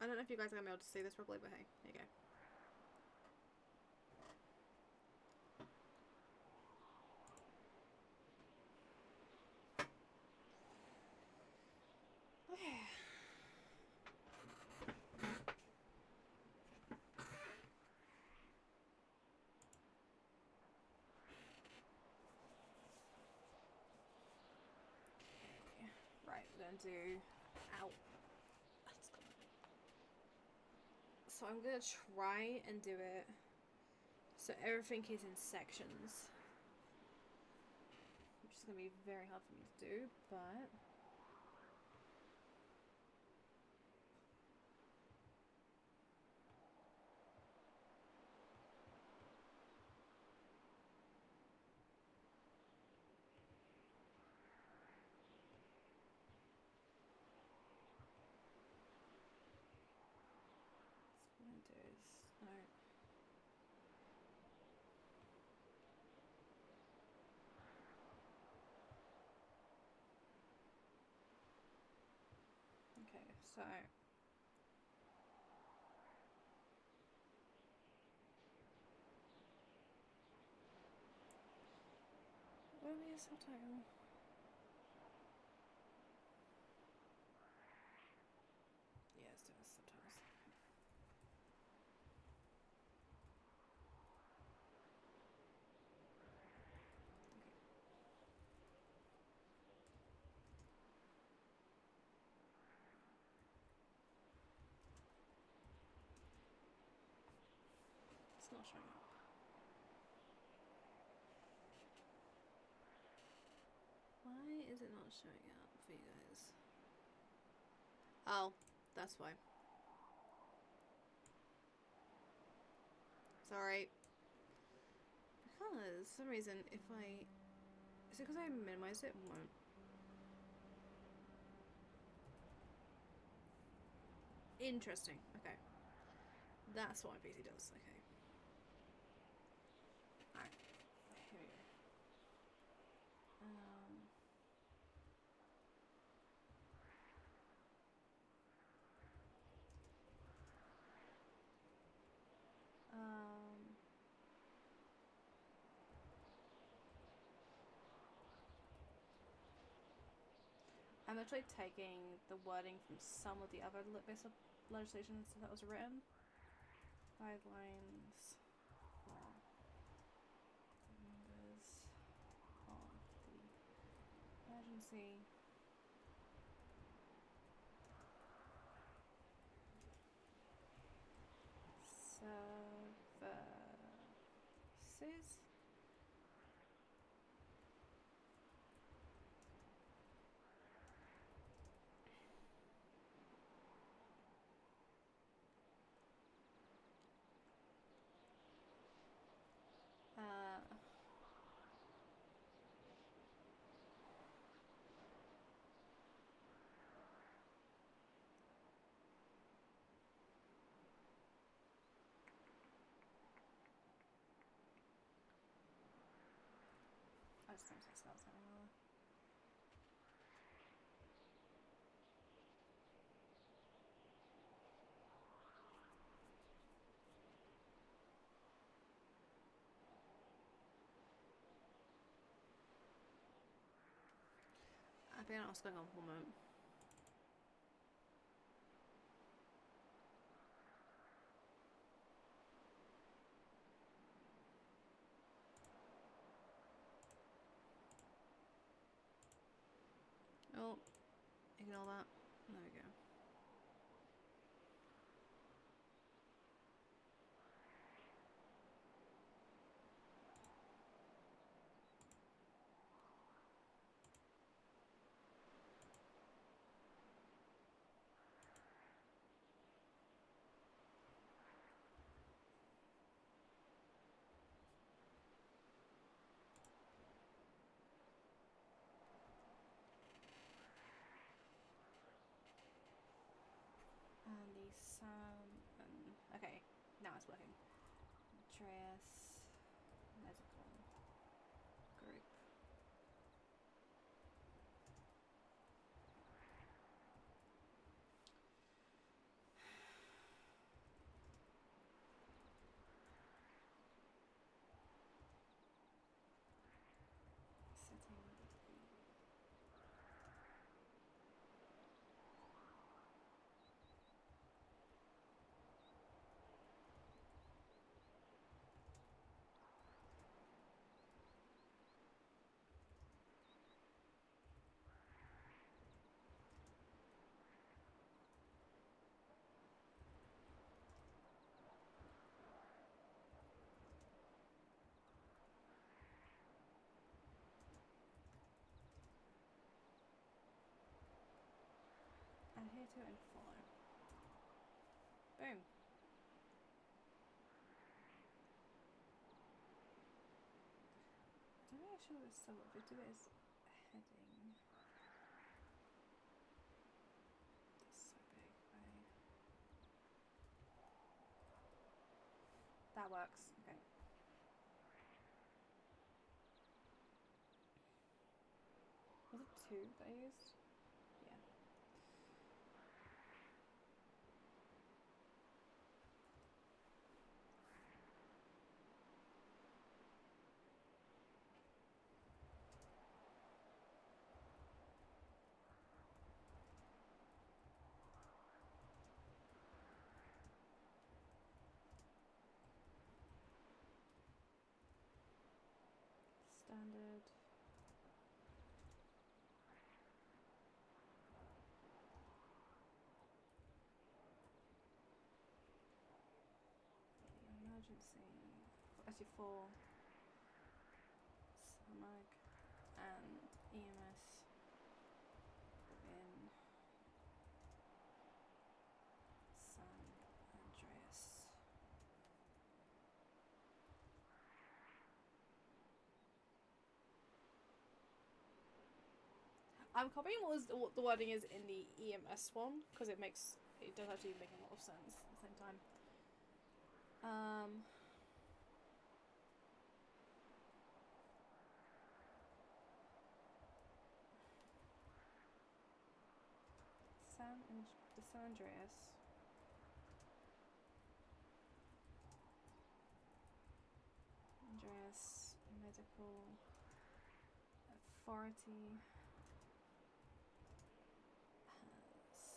I don't know if you guys are going to be able to see this properly, but hey, here you go. to do. Ow. So I'm gonna try and do it so everything is in sections, which is gonna be very hard for me to do, but. Okay, so what would be a subtitle? Yeah, let's do a subtitles. It's not showing up. Why is it not showing up for you guys? Oh, that's why. Sorry. Because, for some reason, if I... Is it because I minimize it? It won't. Interesting. Okay. That's what my PC does. Okay. Alright. Here we go. I'm actually taking the wording from some of the other bits of legislation that was written. Guidelines for members of the emergency services. I just don't say spells anymore. I've been what's going on for a moment. Oh, ignore that. There we go. And the okay, now it's working. Andreas medical group. Setting adhere to and follow. Boom. Do we actually so what we do is heading. That's so big, right? That works. Okay. Was it 2 that I used? Yeah. Standard. Emergency. Actually, 4. Samag and EMS in San Andreas. I'm copying what the wording is in the EMS one because it does actually make a lot of sense at the same time. The San Andreas. Andreas Medical Authority has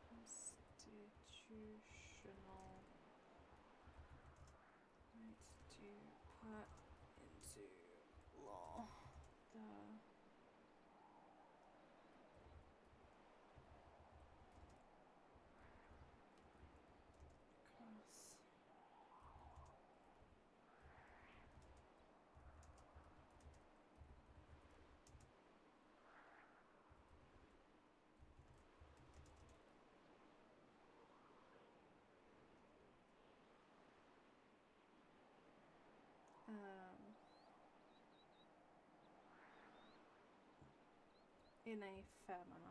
constitutional right to put into law the cross in a fair manner.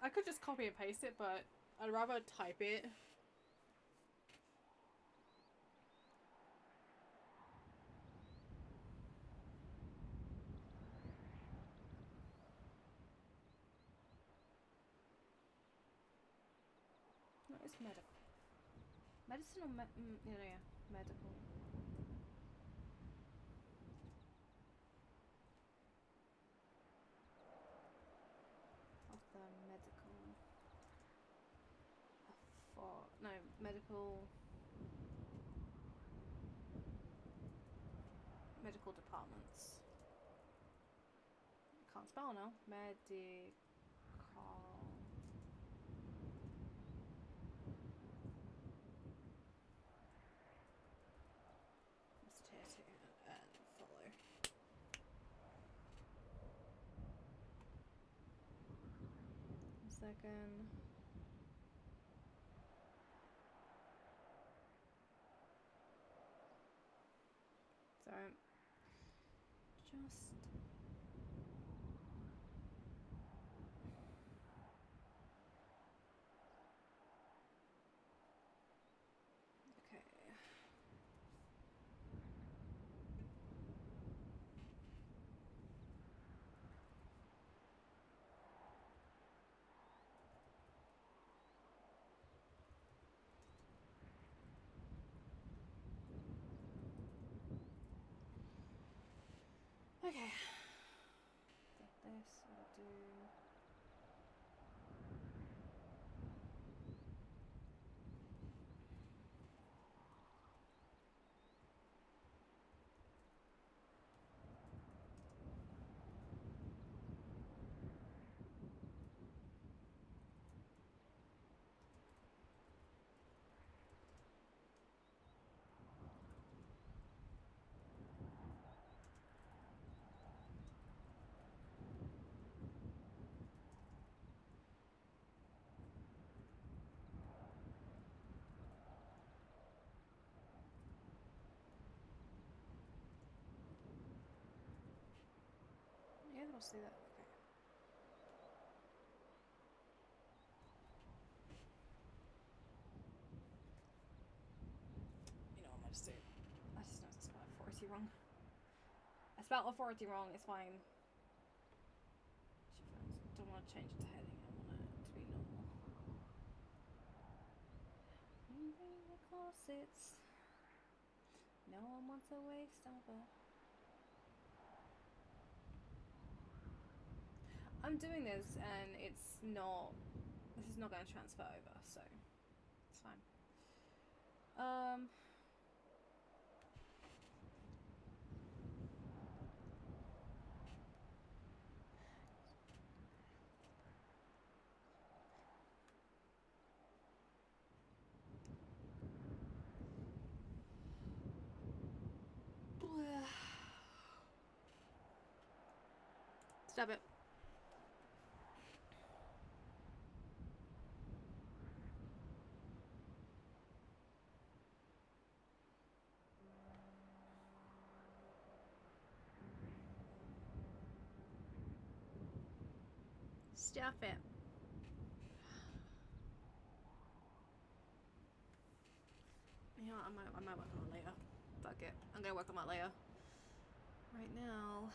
I could just copy and paste it, but I'd rather type it. What is medical? Medicine or yeah, medical. Of the medical. Medical departments. Can't spell now. Medical. Let's and follow. One second. Sorry. Just okay. Okay. Get this. We'll do. Let's do that. Okay. You know what I just did? I just know I spelled authority wrong. I spelled authority wrong. It's fine. Don't want to change it to heading. I want it to be normal. Bring the corsets. No one wants a waste of it. I'm doing this and it's not. This is not going to transfer over, so it's fine. Stop it. Stop it. You know what, I might work on it later. Fuck it. I'm gonna work on that later. Right now.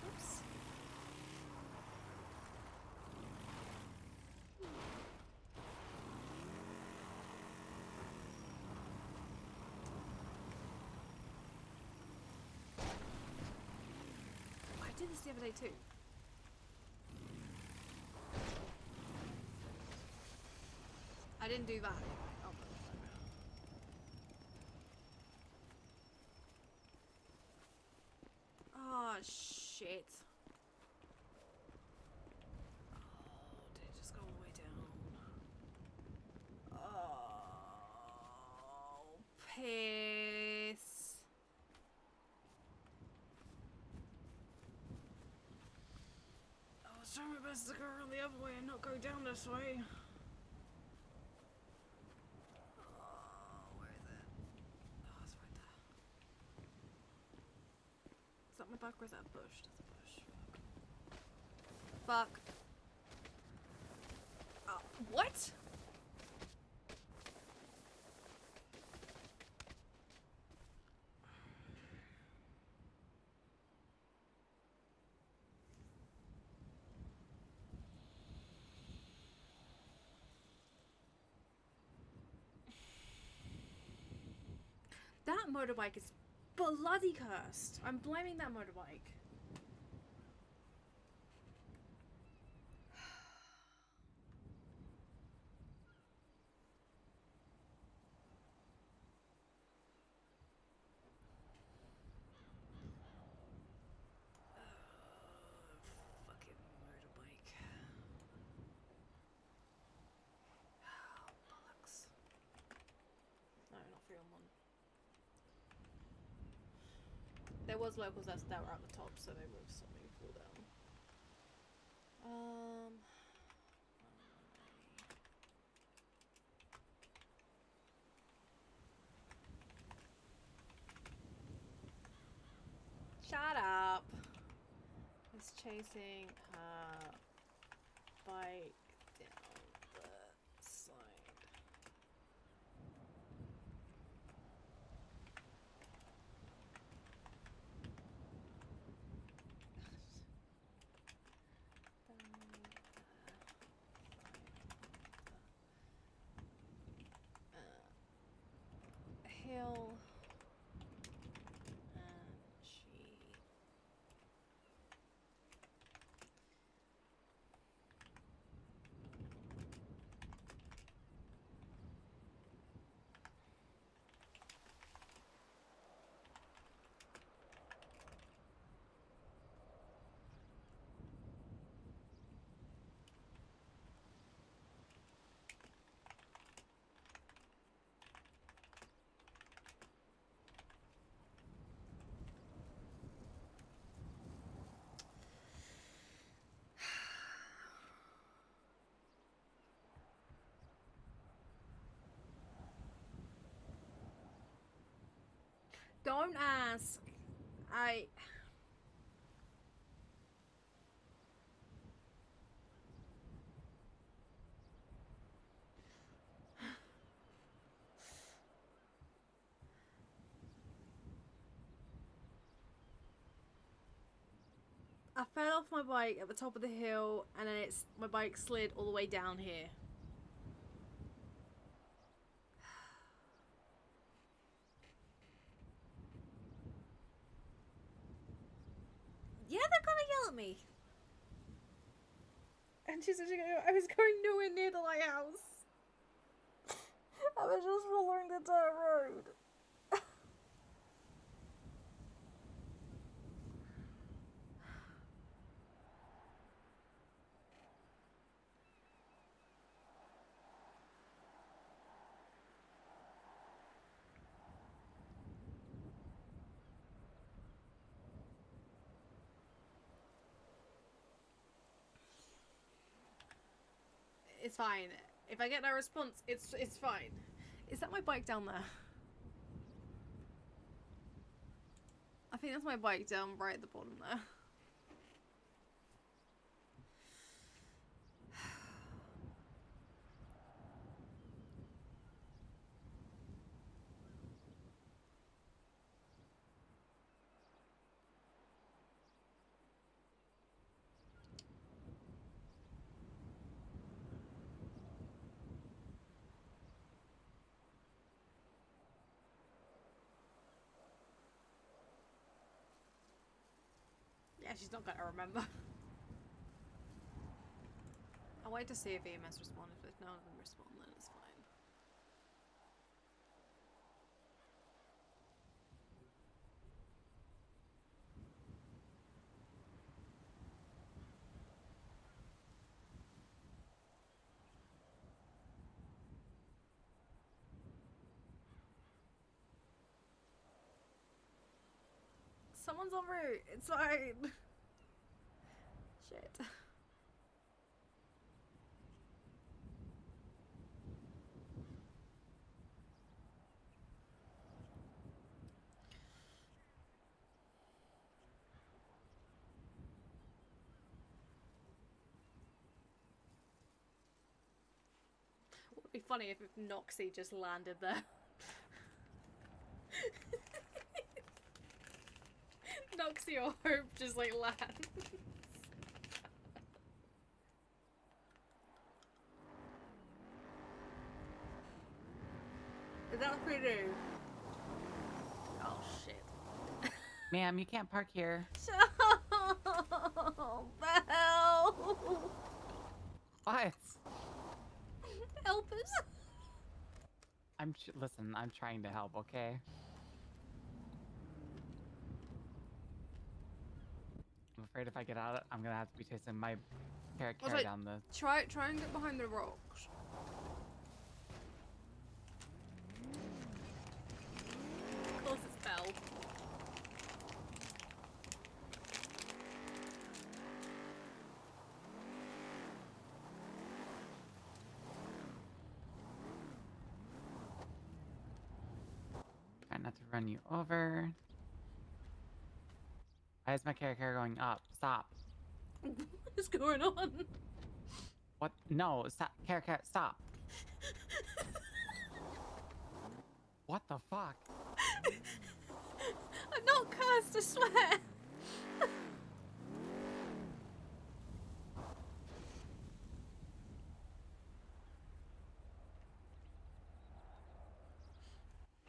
Oops. I did this the other day too. I didn't do that. Oh shit. Oh, did it just go all the way down? Oh, piss. I was trying my best to go around the other way and not go down this way. Where is it? Oh, it's right there. Is that my back or is that a bush? That's a bush. Fuck. What? That motorbike is bloody cursed. I'm blaming that motorbike. Fucking motorbike. Bollocks. No, not 3-on-1. There was locals that were at the top, so they would have saw me fall down. Shut up. It's chasing her bike down the side. Hill. Don't ask. I fell off my bike at the top of the hill, and then my bike slid all the way down here. Yeah, they're gonna yell at me. And she's actually going, I was going nowhere near the lighthouse. I was just following the dirt road. It's fine. If I get no response, it's fine. Is that my bike down there? I think that's my bike down right at the bottom there. Yeah, she's not gonna remember. I'll wait to see if EMS respond. If none of them respond, then it's fine. Someone's en route. It's fine. Shit. It would be funny if Noxie just landed there. Noxie or Hope just like lands. Is that what we do? Oh shit.
Ma'am, you can't park here.
Oh, Belle!
What?
Help us!
Listen, I'm trying to help, okay? I'm afraid if I get out, I'm gonna have to be chasing my carrot
Like,
down the...
try and get behind the rocks. Of course it's Belle.
Try not to run you over. Why is my carrot going up? Stop.
What is going on?
What? No, stop. Carrot, stop. What the fuck?
I'm not cursed, I swear.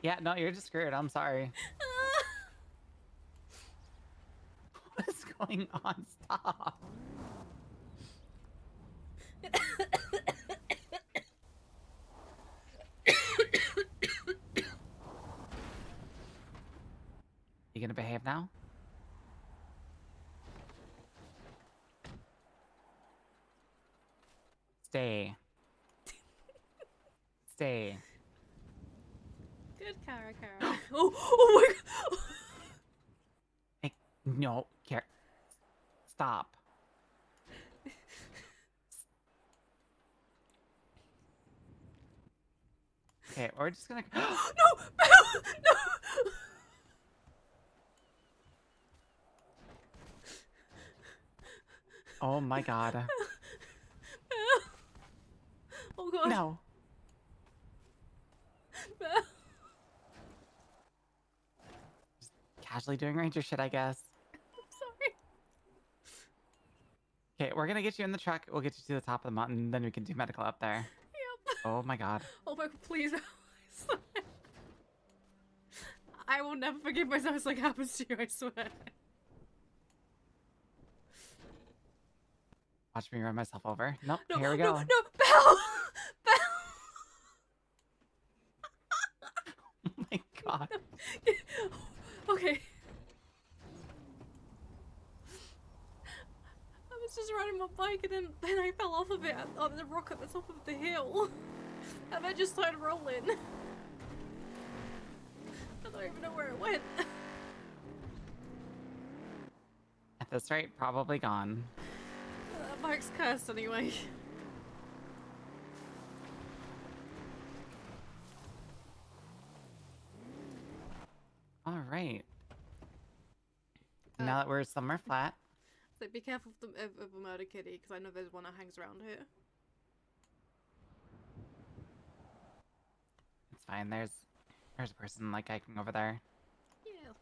Yeah, no, you're just screwed. I'm sorry. What is going on? Stop. You gonna behave now? Stay. Stay.
Good Kara. Oh my god!
Hey, no, care. Stop. Okay, we're just gonna.
No! No!
Oh my god.
Oh god.
No. Casually doing ranger shit, I guess.
I'm sorry.
Okay, we're gonna get you in the truck. We'll get you to the top of the mountain, then we can do medical up there.
Yep.
Oh my god.
Oh my god, please. I will never forgive myself if something happens to you, I swear.
Watch me run myself over. Nope,
No,
here we
no,
go.
no, Belle! Belle!
Oh my god.
Okay. I was just riding my bike and then I fell off of it on the rock at the top of the hill. And I just started rolling. I don't even know where it went.
At this rate, probably gone.
That bike's cursed anyway.
Alright. Now that we're somewhere flat.
So be careful of the murder kitty, because I know there's one that hangs around here.
It's fine, there's a person like hiking over there.
Yeah.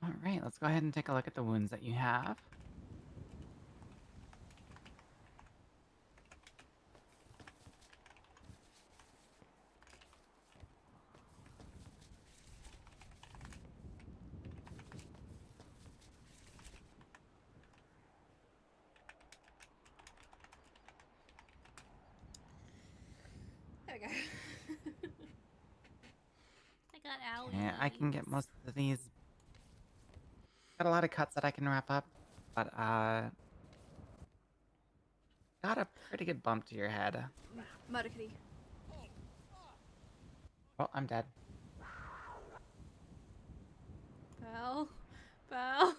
Alright, let's go ahead and take a look at the wounds that you have.
There we go.
I got allergies.
Yeah, I can get most of these. Got a lot of cuts that I can wrap up, but got a pretty good bump to your head.
Murder kitty.
Oh, I'm dead.
Belle. Belle.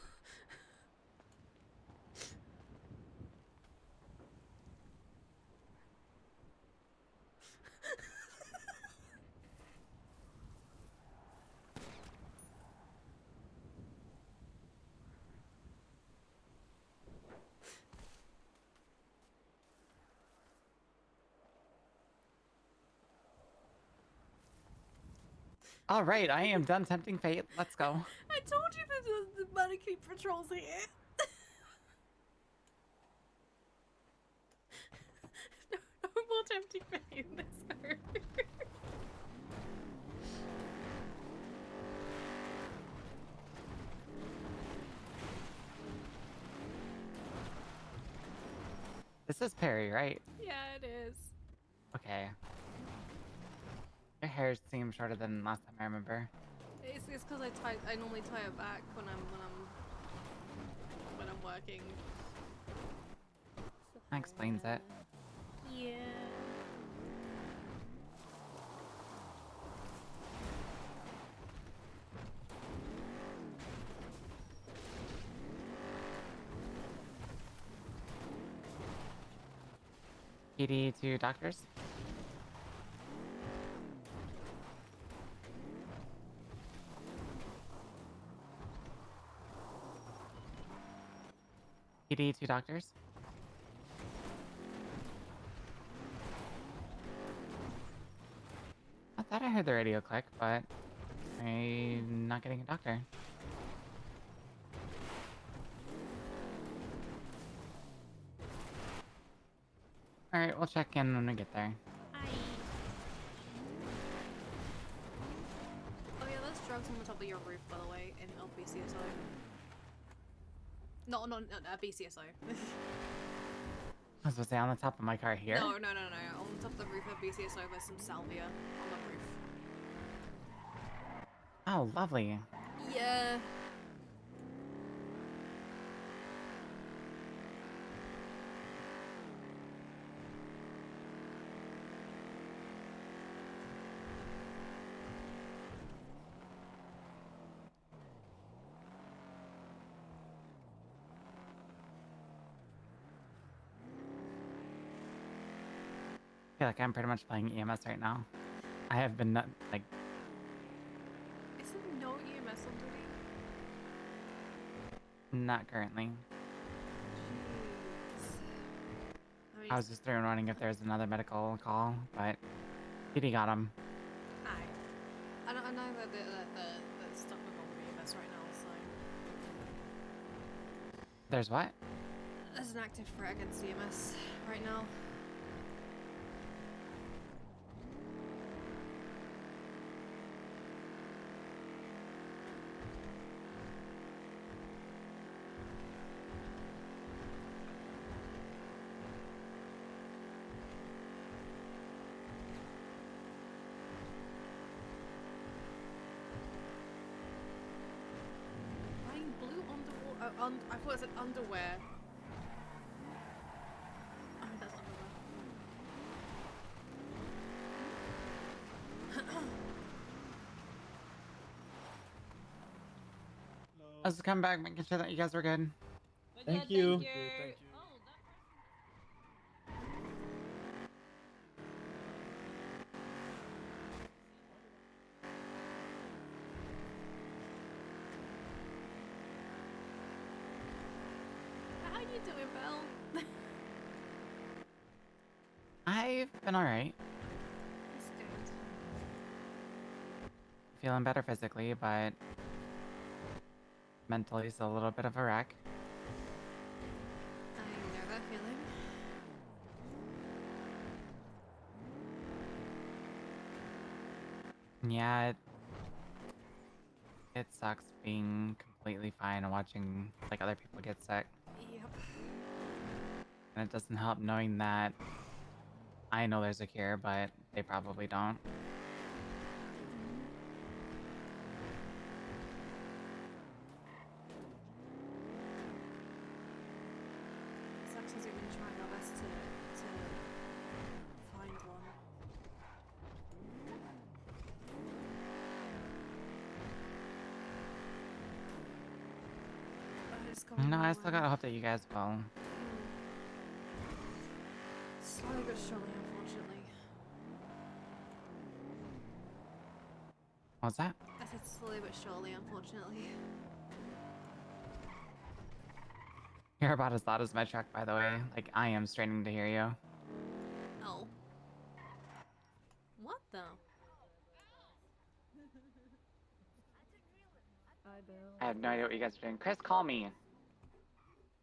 All right, I am done tempting fate. Let's go.
I told you that the murder kitty patrols here. No more tempting fate. Let's go.
This is Peri, right?
Yeah, it is.
Okay. Your hair seems shorter than last time I remember.
It's because I normally tie it back when I'm working.
That explains it.
Yeah.
PD to doctors. PD to doctors. I thought I heard the radio click, but I'm not getting a doctor. Alright, we'll check in when we get there.
Oh yeah, there's drugs on the top of your roof, by the way, in BCSO. No, BCSO.
I was supposed to say on the top of my car here.
No. On the top of the roof of BCSO, there's some salvia on the roof.
Oh, lovely.
Yeah.
I feel like I'm pretty much playing EMS right now. I have been, like...
Is there no EMS on duty?
Not currently. I was just wondering if there's another medical call, but PD got him.
I know that the stuff with all the EMS right now, so
There's what?
there's an active threat against EMS right now. Buying blue underwater. I thought it said underwear. Oh, that's underwear.
I was coming back, making sure that you guys were good.
Thank you.
Thank you. How you doing, Belle?
I've been alright.
That's good.
Feeling better physically, but mentally still a little bit of a wreck.
I know that feeling.
Yeah, it sucks being completely fine and watching like other people get sick.
Yep.
And it doesn't help knowing that I know there's a cure, but they probably don't.
Sucks as we've been trying our best to find one. But it's going
No, I
nowhere.
still gotta hope that you guys will.
Slowly but surely, unfortunately.
What's that?
I said slowly but surely, unfortunately.
You're about as loud as my truck, by the way. Like, I am straining to hear you.
Oh. What the?
I have no idea what you guys are doing. Chris, call me.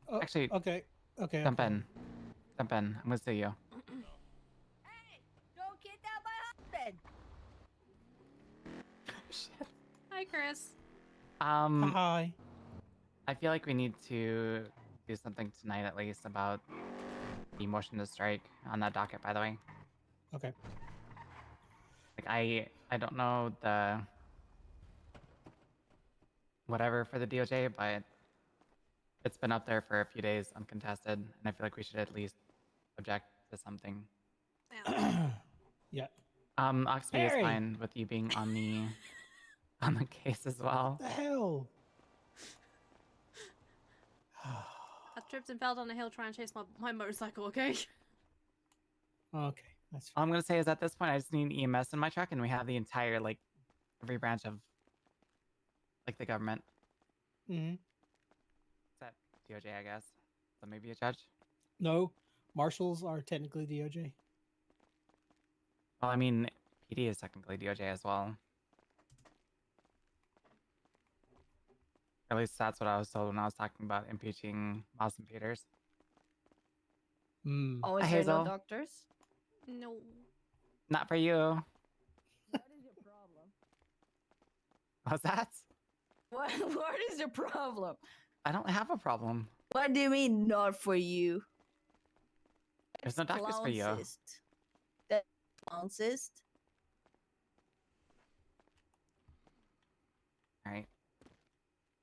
Oh,
Actually,
okay. Okay.
jump
okay.
in. Jump in. I'm gonna see you.
Don't kidnap my husband!
Hi, Chris.
Hi.
I feel like we need to do something tonight at least about the motion to strike on that docket, by the way.
Okay.
Like, I don't know the whatever for the DOJ, but it's been up there for a few days uncontested, and I feel like we should at least object to something.
Yeah.
Oxby is
Peri!
fine with you being on the case as well.
The hell?
I tripped and fell down a hill trying to chase my motorcycle, okay?
Okay. That's
All I'm gonna say is at this point I just need EMS in my truck, and we have the entire like every branch of like the government.
Mm-hmm.
Except DOJ, I guess. So maybe a judge.
No, marshals are technically DOJ.
Well, I mean, PD is technically DOJ as well. At least that's what I was told when I was talking about impeaching Austin Peters.
Mm.
Oh, is
Hi,
there
Hazel.
no doctors?
No.
Not for you.
What is your problem?
What's that?
What is your problem?
I don't have a problem.
What do you mean not for you?
There's no doctors for you.
That's clowncist.
All right.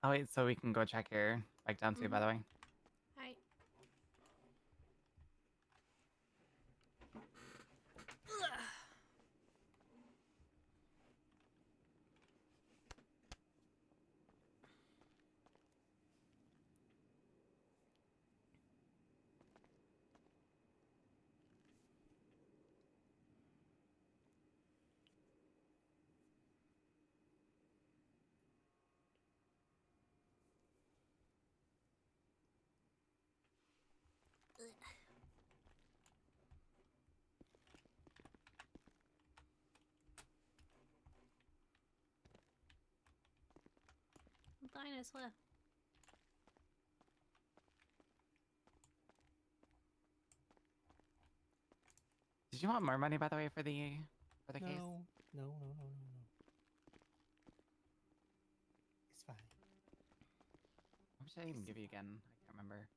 Oh wait, so we can go check your bike down too, by the way.
Hi. minutes left.
Did you want more money, by the way, for the case?
No. It's fine.
How much did I even give you again? I can't remember.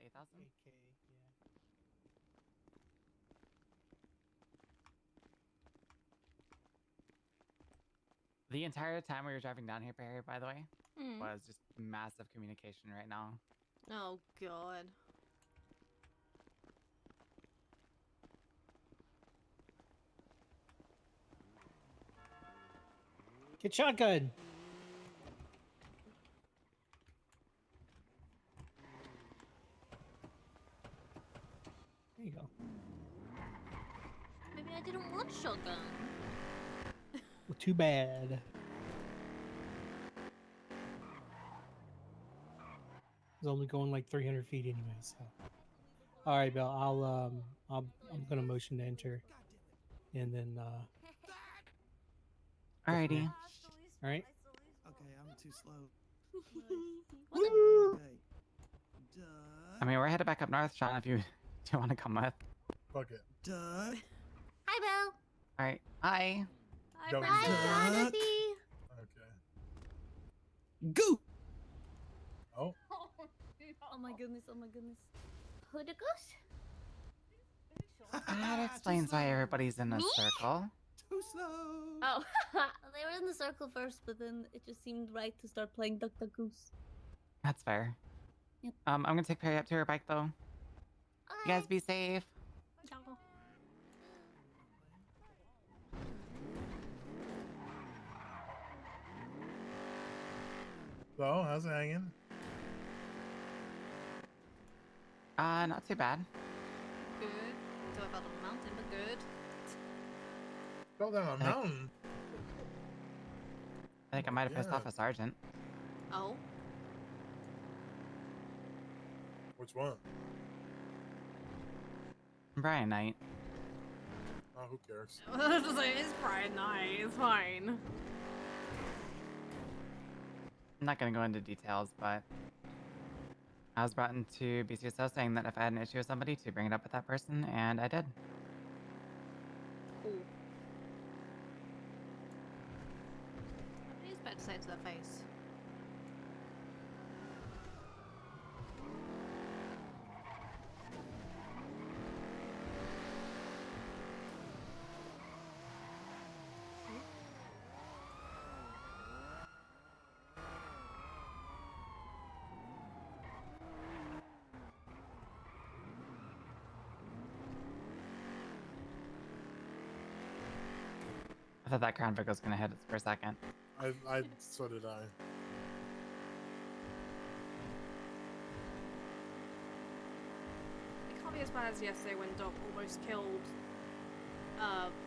8,000?
8K, yeah.
The entire time we were driving down here, Peri, by the way,
Mm.
was just massive communication right now.
Oh god.
Get shotgun. There you go.
Maybe I didn't want shotgun.
Well, too bad. It's only going like 300 feet anyway, so. All right, Bill. I'm gonna motion to enter, and then
Alrighty.
All right.
Okay, I'm too slow.
Woo!
Okay. Duh.
I mean, we're headed back up north, Sean, if you do want to come with.
Fuck it.
Duh.
Hi, Bill.
Alright. Hi.
Hi,
Go.
Princess.
Okay.
Go.
Oh.
Oh my goodness, oh my goodness. Who the goose?
That explains why everybody's in a circle.
Too slow.
Oh, they were in the circle first, but then it just seemed right to start playing Duck Duck Goose.
That's fair.
Yep.
I'm gonna take Peri up to her bike, though. You guys be safe.
So, how's it hanging?
Not too bad.
Good. So I fell down the mountain, but good.
Fell down a mountain.
I think I might have pissed
Yeah.
off a sergeant.
Oh.
Which one?
Brian Knight.
Oh, who cares?
I was just like, it's Brian Knight. It's fine.
I'm not gonna go into details, but I was brought into BCSO saying that if I had an issue with somebody, to bring it up with that person, and I did.
Cool. What is bad to say to their face?
I thought that Crown Vic was gonna hit us for a second.
So did I.
It can't be as bad as yesterday when Doc almost killed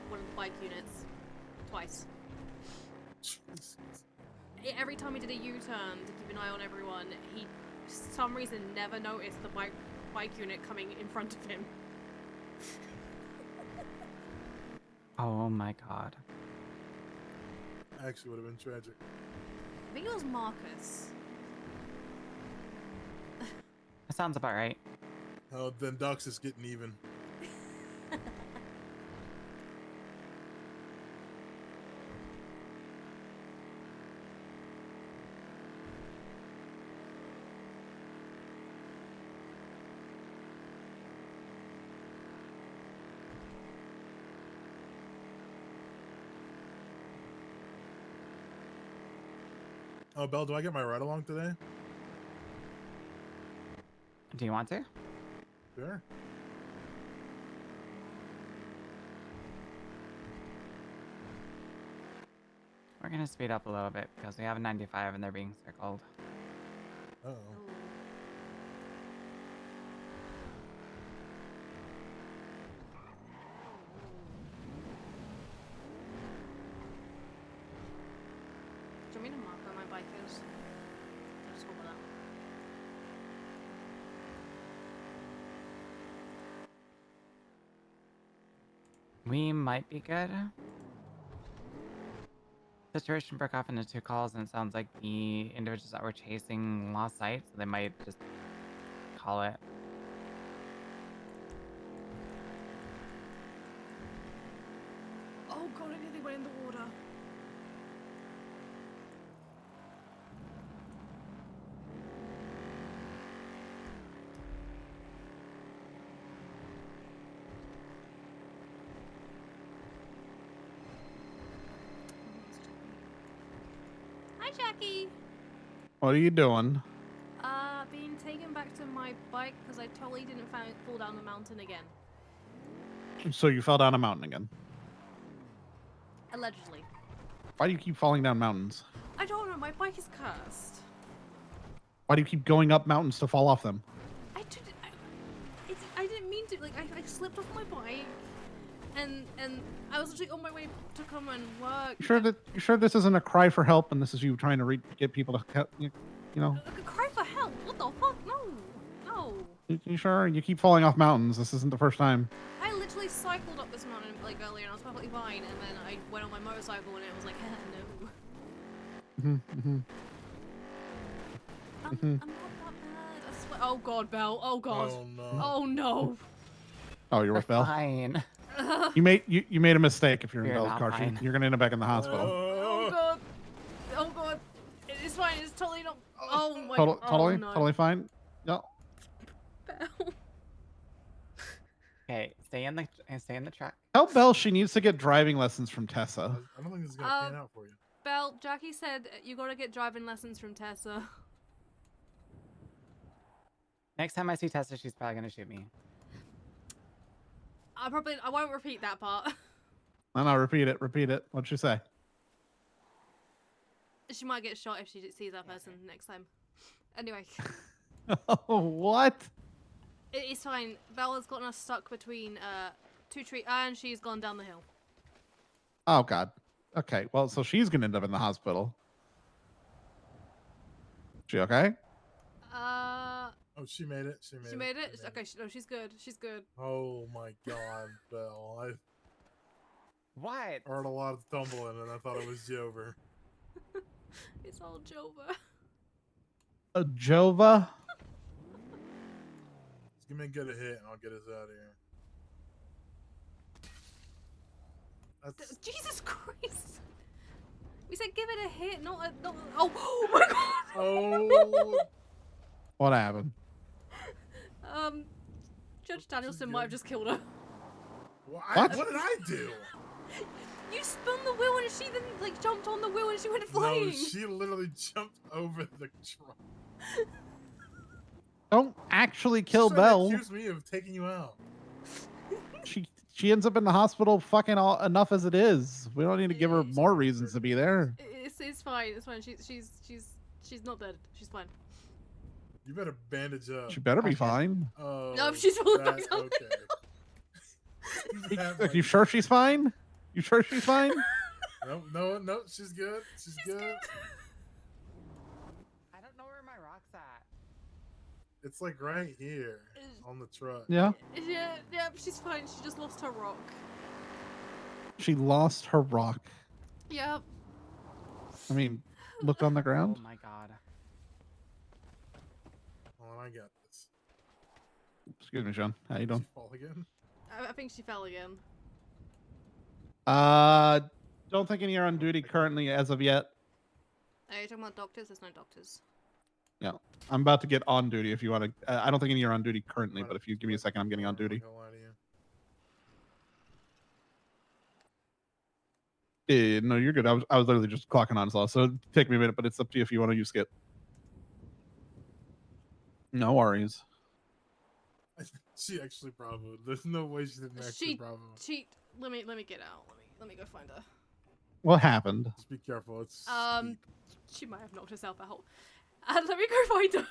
one of the bike units twice. Every time he did a U-turn to keep an eye on everyone, he for some reason never noticed the bike unit coming in front of him.
Oh my god.
Actually, would have been tragic.
I think it was Marcus.
That sounds about right.
Oh, then Dux is getting even. Oh, Belle, do I get my ride along today?
Do you want to?
Sure.
We're gonna speed up a little bit because we have a 95 and they're being circled.
Uh-oh.
Do you want me to mark where my bike is? I'll just hold it up.
We might be good. Situation broke off into 2 calls, and it sounds like the individuals that were chasing lost sight, so they might just call it.
Oh god, I nearly went in the water. Hi, Jackie.
What are you doing?
Being taken back to my bike because I totally didn't fall down the mountain again.
So you fell down a mountain again.
Allegedly.
Why do you keep falling down mountains?
I don't know, my bike is cursed.
Why do you keep going up mountains to fall off them?
I didn't mean to, like, I slipped off my bike and I was actually on my way to come and work.
You sure this isn't a cry for help and this is you trying to get people to help, you know?
A cry for help? What the fuck? No. No.
You sure? You keep falling off mountains. This isn't the first time.
I literally cycled up this mountain like earlier and I was perfectly fine, and then I went on my motorcycle and it was like, no. I'm not that bad. I swear. Oh god, Belle. Oh god.
Oh no.
Oh no.
Oh, you're with Belle?
Fine.
You made a mistake if you're in
You're
Belle's
not
car.
fine.
You're gonna end up back in the hospital.
Oh god. Oh god. It's fine. It's totally not. Oh my god.
Totally,
Oh, no.
totally fine. No.
Belle.
Okay, stay in the truck.
Tell Belle she needs to get driving lessons from Tessa.
I don't think this is gonna pan out for you.
Belle, Jackie said you gotta get driving lessons from Tessa.
Next time I see Tessa, she's probably gonna shoot me.
I won't repeat that part.
No, repeat it. Repeat it. What'd she say?
She might get shot if she sees that person next time. Anyway.
Oh, what?
It's fine. Bella's gotten us stuck between 2 trees, and she's gone down the hill.
Oh God. Okay. Well, so she's gonna end up in the hospital. She okay?
Oh, she made it. She made it.
Okay, no, she's good. She's good.
Oh my God, Belle! I
What?
heard a lot of tumbling, and I thought it was Jover.
It's all Jova.
A Jova?
Just give me a good hit, and I'll get us out of here. That's...
Jesus Christ! We said give it a hit, not a. Not, oh my god!
Oh!
What happened?
Judge Danielson might have just killed her.
What?
What did I do?
You spun the wheel and she then like jumped on the wheel and she went flying.
No, she literally jumped over the truck.
Don't actually kill
She's trying to
Belle.
accuse me of taking you out.
She ends up in the hospital fucking enough as it is. We don't need to give her more reasons to be there.
It's fine. It's fine. She's not dead. She's fine.
You better bandage up.
She better be fine.
Oh,
No, she's falling
that,
down.
okay.
You sure she's fine? You sure she's fine?
No, she's good. She's good.
I don't know where my rock's at.
It's like right here on the truck.
Yeah.
Yeah, she's fine. She just lost her rock.
She lost her rock.
Yep.
I mean, look on the ground.
Oh my god.
Hold on, I got this.
Excuse me, Sean. How you doing?
Fall again?
I think she fell again.
Don't think any are on duty currently as of yet.
Are you talking about doctors? There's no doctors.
Yeah. I'm about to get on duty if you want to. I don't think any are on duty currently, but if you give me a second, I'm getting on duty. No, you're good. I was literally just clocking on as well, so it'll take me a minute, but it's up to you if you want to use skip. No worries.
She actually bravoed. There's no way she didn't actually bravo.
Let me get out. Let me go find her.
What happened?
Just be careful. It's
she might have knocked herself out. Let me go find her.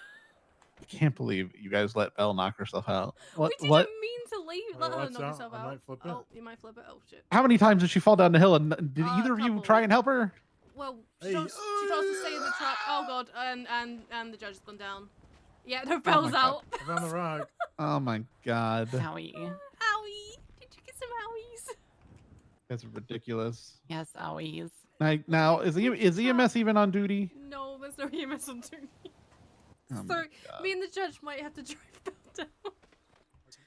I can't believe you guys let Belle knock herself out.
We didn't
What?
mean to let her knock herself out.
Might flip it.
Oh, you might flip it. Oh shit.
How many times did she fall down the hill? And did either of you try and help her?
Well, she told us to stay in the truck. Oh god, and the judge has gone down. Yeah, no, Belle's out.
I found the rock.
Oh my god.
Howie.
Howie, did you get some Howies?
That's ridiculous.
Yes, Howies.
Now is EMS even on duty?
No, there's no EMS on duty.
Oh
So
my God.
me and the judge might have to drive Belle down.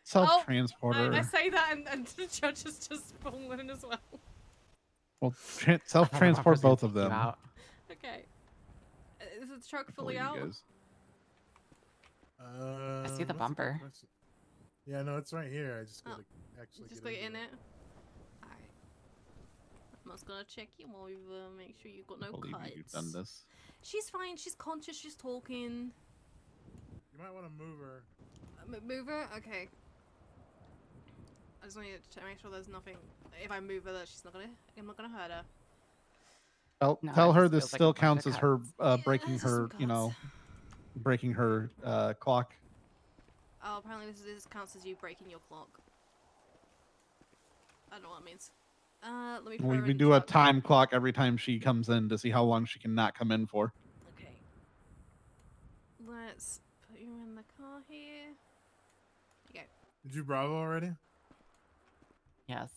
Self-transporter.
I say that and the judge has just fallen in as well.
Well, self-transport both of them.
Okay. Is the truck fully
believe you
out?
guys.
I see the
That's a good
bumper.
question. Yeah, no, it's right here. I just gotta actually
Just
get
like in
into
it. Alright. I'm just gonna check you while we make sure you've got no
believe
cuts.
you've done this.
She's fine. She's conscious. She's talking.
You might want to move her.
Move her? Okay. I just need to make sure there's nothing. If I move her, that I'm not gonna hurt her.
Tell
it
her
just
this
feels like
still
a bunch
counts
of
as her
cuts.
breaking
it's just
her,
some
breaking her clock.
Oh, apparently this counts as you breaking your clock. I don't know what it means. Let me. Put her
We
in
do a
truck.
time clock every time she comes in to see how long she can not come in for.
Okay. Let's put you in the car here. There you go.
Did you Bravo already?
Yes.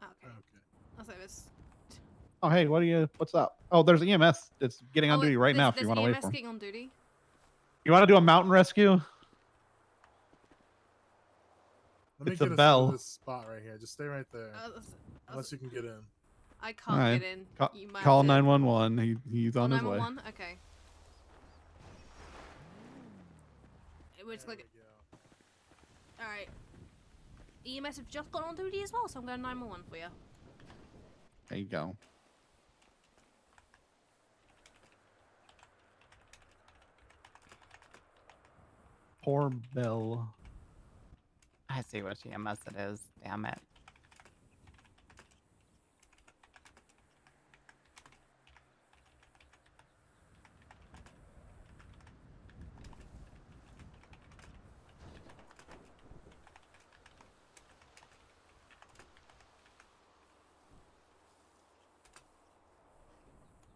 Okay. I'll say this.
Oh hey, what's up? Oh, there's EMS that's getting on duty right now. If you want to wait
EMS
for 'em.
getting on duty.
You want to do a mountain rescue?
Let me
It's
get
a
us
bell.
to this spot right here. Just stay right there. Unless you can get in.
I can't
All right.
get in. You might
Call
have to-
911. He's on his way.
911? Okay. We're just like. Alright. EMS have just got on duty as well, so I'm going 911 for you.
There you go. Poor Bill.
I see which EMS it is. Damn it.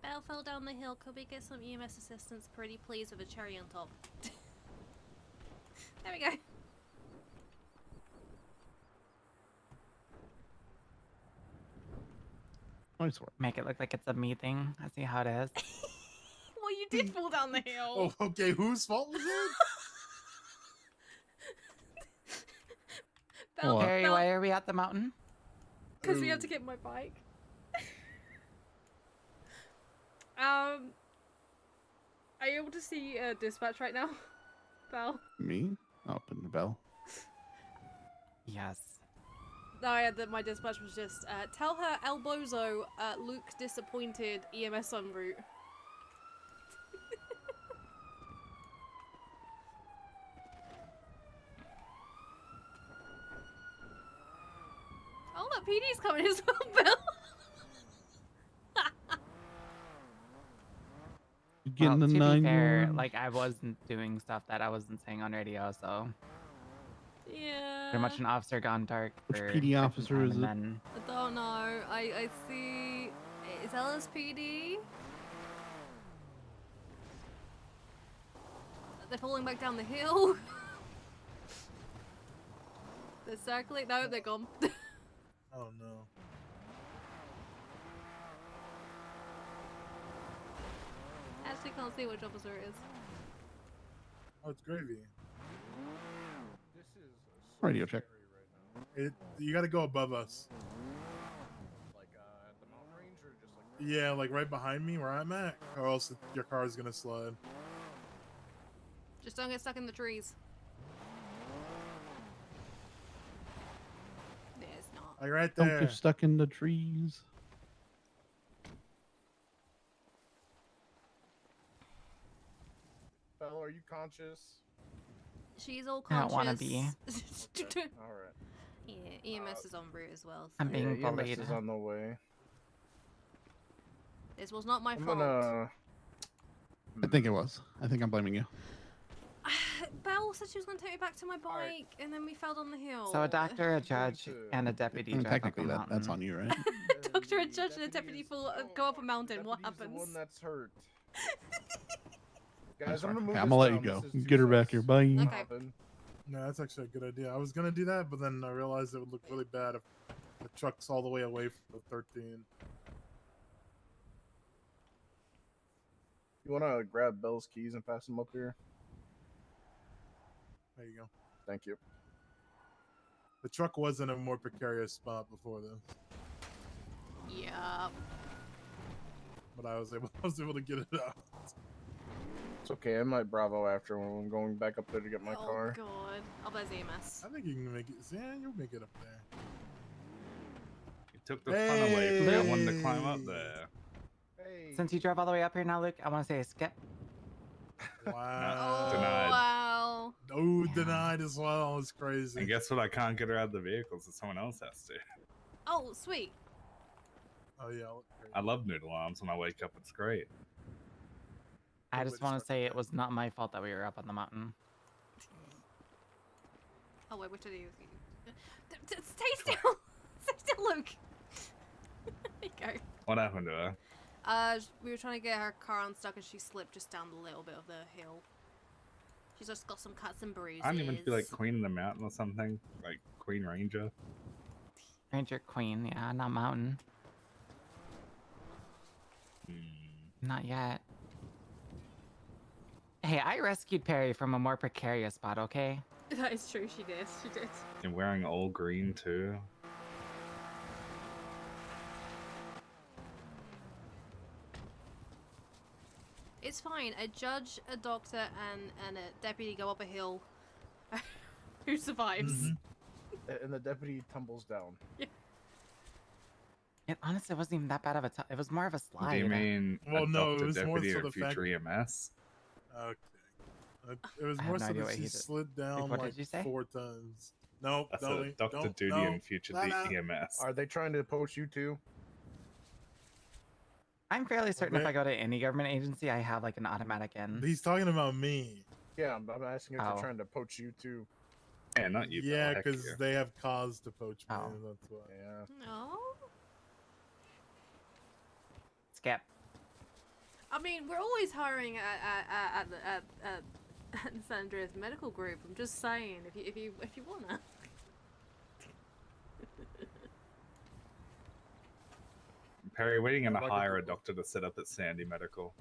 Belle fell down the hill. Could we get some EMS assistance? Pretty please with a cherry on top. There we go.
Nice work.
Make it look like it's a me thing. I see how it is.
Well, you did fall down the hill.
Oh, okay. Whose fault was it?
Belle,
Peri, why are we at the mountain?
Because we have to get my bike. Are you able to see dispatch right now, Belle?
Me? Oh, putting the bell.
Yes.
No, yeah, my dispatch was just tell her El Bozo, Luke disappointed, EMS en route. Oh, look, PD's coming as well, Bill.
Getting the
to be fair,
911.
like I wasn't doing stuff that I wasn't saying on radio, so
Yeah.
pretty much an officer gone dark.
Which
for
PD
quite some
officer
time,
is
and
it?
then
I don't know. I see. Is LSPD? They're falling back down the hill. They're circling. No, they're gone.
Oh no.
Actually, can't see which officer it is.
Oh, it's gravy.
This is
Radio check.
You got to go above us.
like at the mountain range or just like.
Yeah, like right behind me where I'm at, or else your car is gonna slide.
Just don't get stuck in the trees. Yeah, it's not.
Like right
Don't
there.
get stuck in the trees.
Belle, are you conscious?
She's all
I don't
conscious.
wanna be.
All right.
Yeah, EMS is en route as well.
I'm
so-
being
EMS
bullied.
is on the way.
This was not my
I'm
fault.
gonna.
I think it was. I think I'm blaming you.
Belle said she was going to take me back to my bike, and then we fell down the hill.
So a doctor, a judge, and a deputy
I mean,
drive up a
technically, that's
mountain.
on you, right?
Doctor, a judge, and a deputy fall, go up a mountain. What
Deputy's
happens?
The one that's hurt. Guys,
That's
I'm gonna
fine.
move
Okay, I'm
this
gonna let you
down.
go.
This is
Get her back
2-6.
here. Bye.
Okay.
No, that's actually a good idea. I was gonna do that, but then I realized it would look really bad if the truck's all the way away from the 13.
You want to grab Bell's keys and pass them up here?
There you go.
Thank you.
The truck was in a more precarious spot before this,
Yeah.
but I was able to get it out.
It's okay. I might Bravo after when I'm going back up there to get my car.
Oh god. Oh, there's EMS.
I think you can make it. Yeah, you'll make it up there.
You took the fun away from me. I wanted to climb up there.
Since you drove all the way up here now, Luke, I want to say skip.
Wow.
Denied.
Wow.
Oh, denied as well. It's crazy.
And guess what? I can't get her out of the vehicle, so someone else has to.
Oh, sweet.
Oh yeah.
I love noodle arms. When I wake up, it's great.
I just want to say it was not my fault that we were up on the mountain.
Oh wait, what did you? Stay still. Stay still, Luke. There you go.
What happened to her?
We were trying to get her car unstuck and she slipped just down a little bit of the hill. She's just got some cuts and bruises.
I don't even feel like Queen of the Mountain or something. Like Queen Ranger.
Ranger Queen, yeah, not mountain. Not yet. Hey, I rescued Peri from a more precarious spot, okay?
That is true, she did. She did.
And wearing all green too.
It's fine. A judge, a doctor, and a deputy go up a hill. Who survives?
And the deputy tumbles down.
It honestly wasn't even that bad of a it was more of a slide.
Do you mean
Well, no, it
a
was more
deputy
so
or
the fact-
future EMS?
Okay. It was
I
more
have no
so
idea
that
what
she
he did.
slid down
What
like
did you say?
4 times. No,
That's
don't,
a Dr.
don't,
Duty
no,
and future
no, no.
EMS.
Are they trying to poach you too?
I'm fairly certain if I go to any government agency, I have like an automatic in.
He's talking about me.
Yeah, I'm asking if
Oh.
they're trying to poach you too.
Yeah, not you.
Yeah,
heck
because
you.
they have cause to poach me.
Oh.
That's why.
Yeah.
No.
Skip.
I mean, we're always hiring at San Andreas Medical Group. I'm just saying, if you wanna.
Perry, we're going to
Like a
hire a
Google.
doctor to set up at Sandy Medical.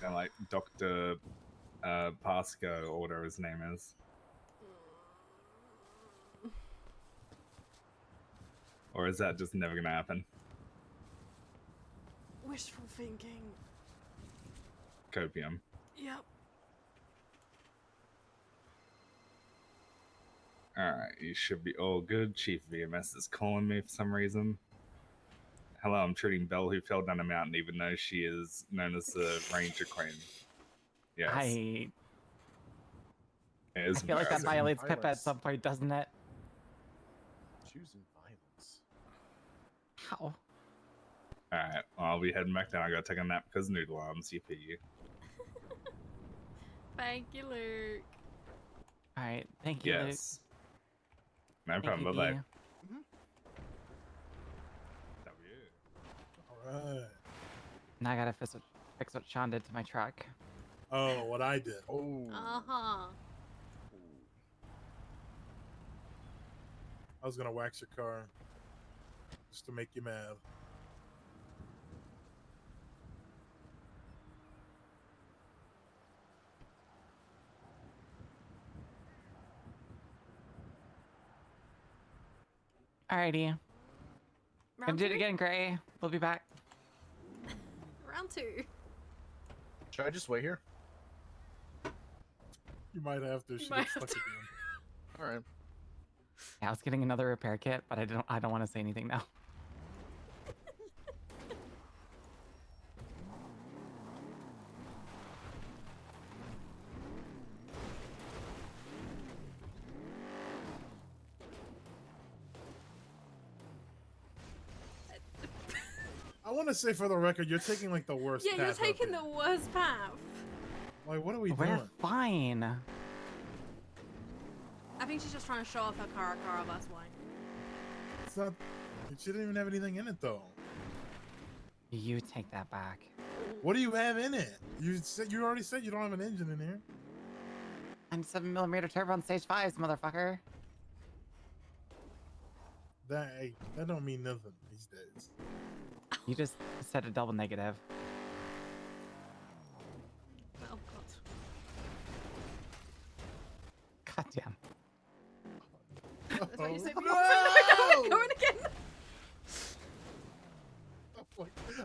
And like Dr. Pasco, or whatever his name is. Or is that just never going to happen?
Wishful thinking.
Copium.
Yep.
Alright, you should be all good. Chief VMS is calling me for some reason. Hello, I'm treating Belle who fell down a mountain even though she is known as the Ranger Queen. Yes.
I
It is
feel like that
embarrassing.
violates Pip at
Violence.
some point, doesn't it?
Choosing violence.
How?
Alright, well, I'll be heading back down. I gotta take a nap because noodle arms, you.
Thank you, Luke.
Alright, thank you, Luke.
Yes. No
Thank
problem,
you,
bye
Dee.
bye.
All right.
Now I gotta fix what Sean did to my truck.
Oh, what I did.
Oh.
Uh-huh.
I was gonna wax your car just to make you mad.
Alrighty. Gonna
Round
do it
two?
again, Gray. We'll be back.
Round 2.
Should I just wait here?
You might have to. She
might
gets
have
stuck
to.
again.
All right.
Yeah, I was getting another repair kit, but I don't want to say anything now.
I want to say for the record, you're taking like the worst.
Yeah, you're
path up
taking
here.
the worst path.
Like, what are we
We're
doing?
fine.
I think she's just trying to show off her car, that's why.
It's not. She didn't even have anything in it though.
You take that back.
What do you have in it? You already said you don't have an engine in here.
I'm 7mm turbo on stage 5s, motherfucker.
That don't mean nothing these days.
You just said a double negative.
Oh god.
God damn.
That's why you said me.
No!
Going again.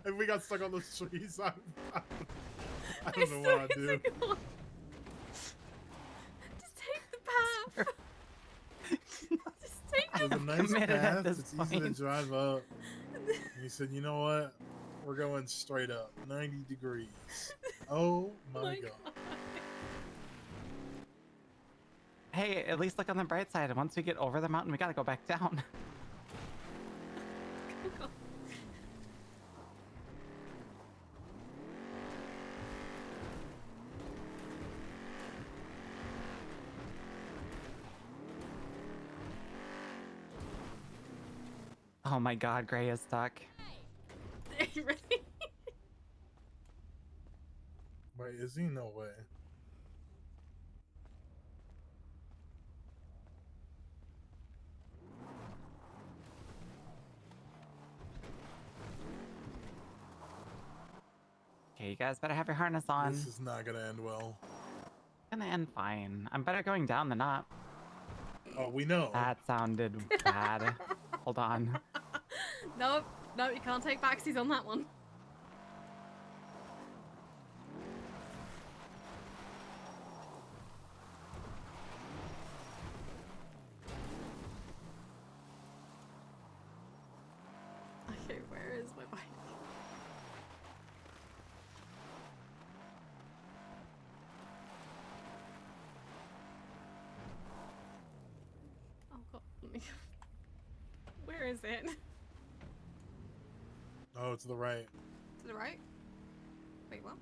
If we got stuck on those trees, I don't know what I'd do.
Just take the path. Just take
There's
the
a nice
committed at
path.
this
It's easy to
point.
drive up. And he said, "You know what? We're going straight up, 90 degrees." Oh my god!
Hey, at least look on the bright side. Once we get over the mountain, we gotta go back down. Oh my god, Gray is stuck.
Really?
Wait, is he? No way.
Okay, you guys better have your harness on.
This is not gonna end well.
Gonna end fine. I'm better going down than up.
Oh, we know.
That sounded bad. Hold on.
Nope. No, you can't take backsies on that one. Okay, where is my bike? Oh god. Where is it?
Oh, to the right.
To the right? Wait, what?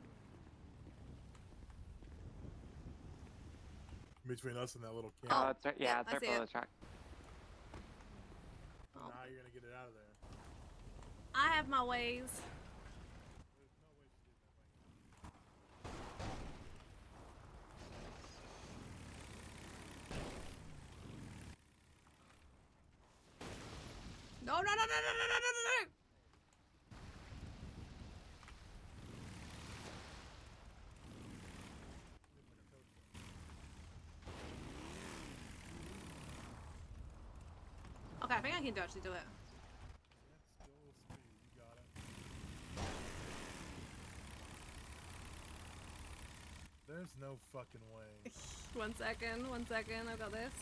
Between us and that little camp.
Oh, it's right. Yeah,
Yep,
it's
I
right
see
below
it.
the truck.
Oh.
Now you're gonna get it out of there.
I have my ways. No, no, no, no, no, no, no, no, no! Okay, I think I can actually do it.
There's no fucking way.
1 second, 1 second, I've got this.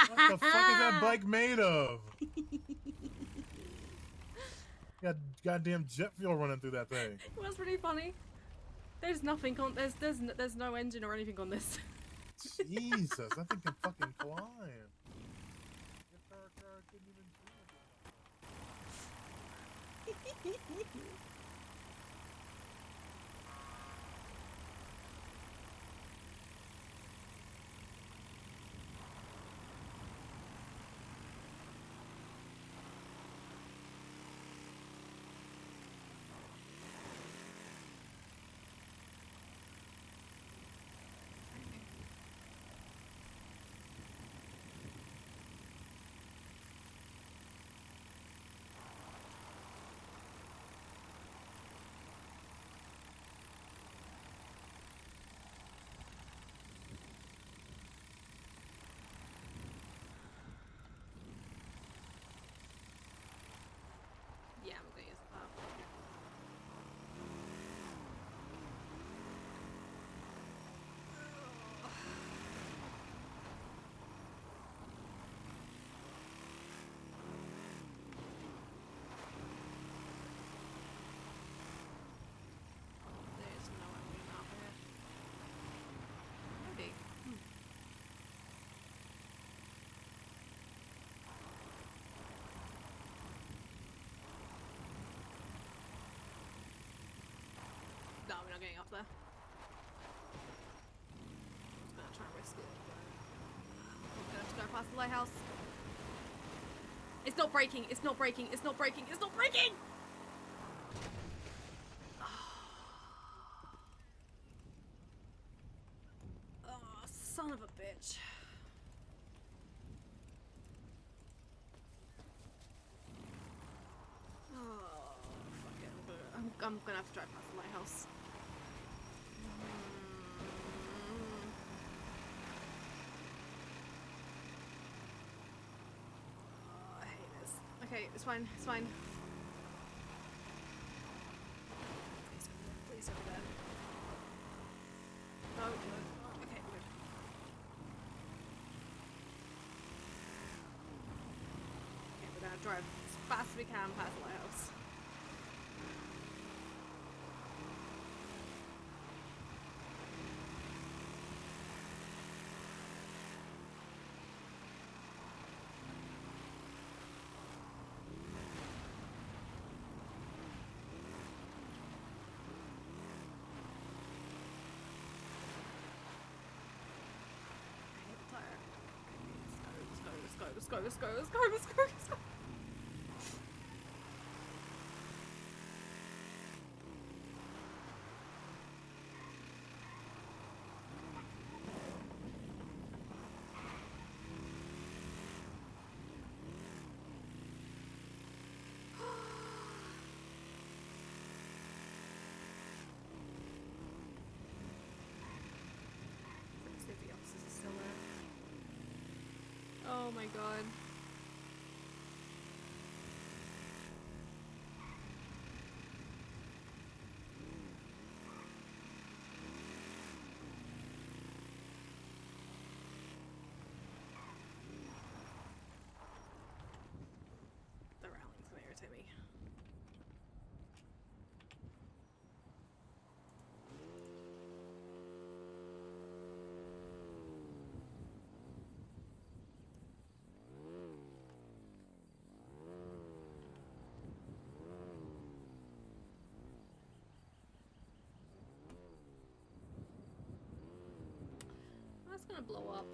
What the fuck is that bike made of? Got goddamn jet fuel running through that thing.
It was pretty funny. There's nothing on there's no engine or anything on this.
Jesus, that thing can fucking climb. Your car couldn't even
Yeah, I'm gonna use that. There's no way I'm getting off of it. Maybe. No, we're not getting off there. I'm gonna try and risk it. I'm gonna have to go past the lighthouse. It's not breaking, it's not breaking, it's not breaking, it's not breaking! Oh, Son of a bitch. Oh, fuck it. I'm gonna have to drive past the lighthouse. Oh, I hate this. Okay, it's fine. It's fine. Please over there. No, no. Okay, good. Okay, we're gonna drive as fast as we can past the lighthouse. Let's go. See if the officers are still there. Oh my god. The railing's gonna irritate me. That's gonna blow up.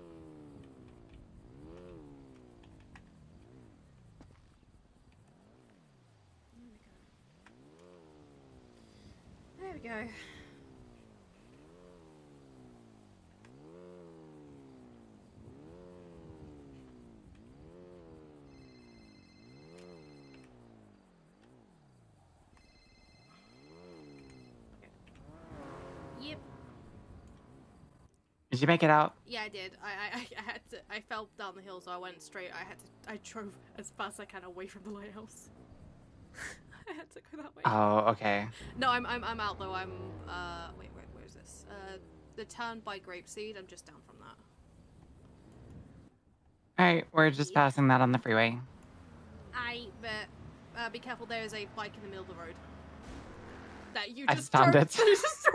There we go. Yep.
Did you make it out?
Yeah, I did. I had to. I fell down the hill, so I went straight. I drove as fast as I can away from the lighthouse. I had to go that way.
Oh, okay.
No, I'm out though. I'm wait, where's this? The turn by Grapeseed. I'm just down from that.
Alright, we're just passing that on the freeway.
But be careful. There is a bike in the middle of the road. That you
I
just
found
drove.
it.
You just drove.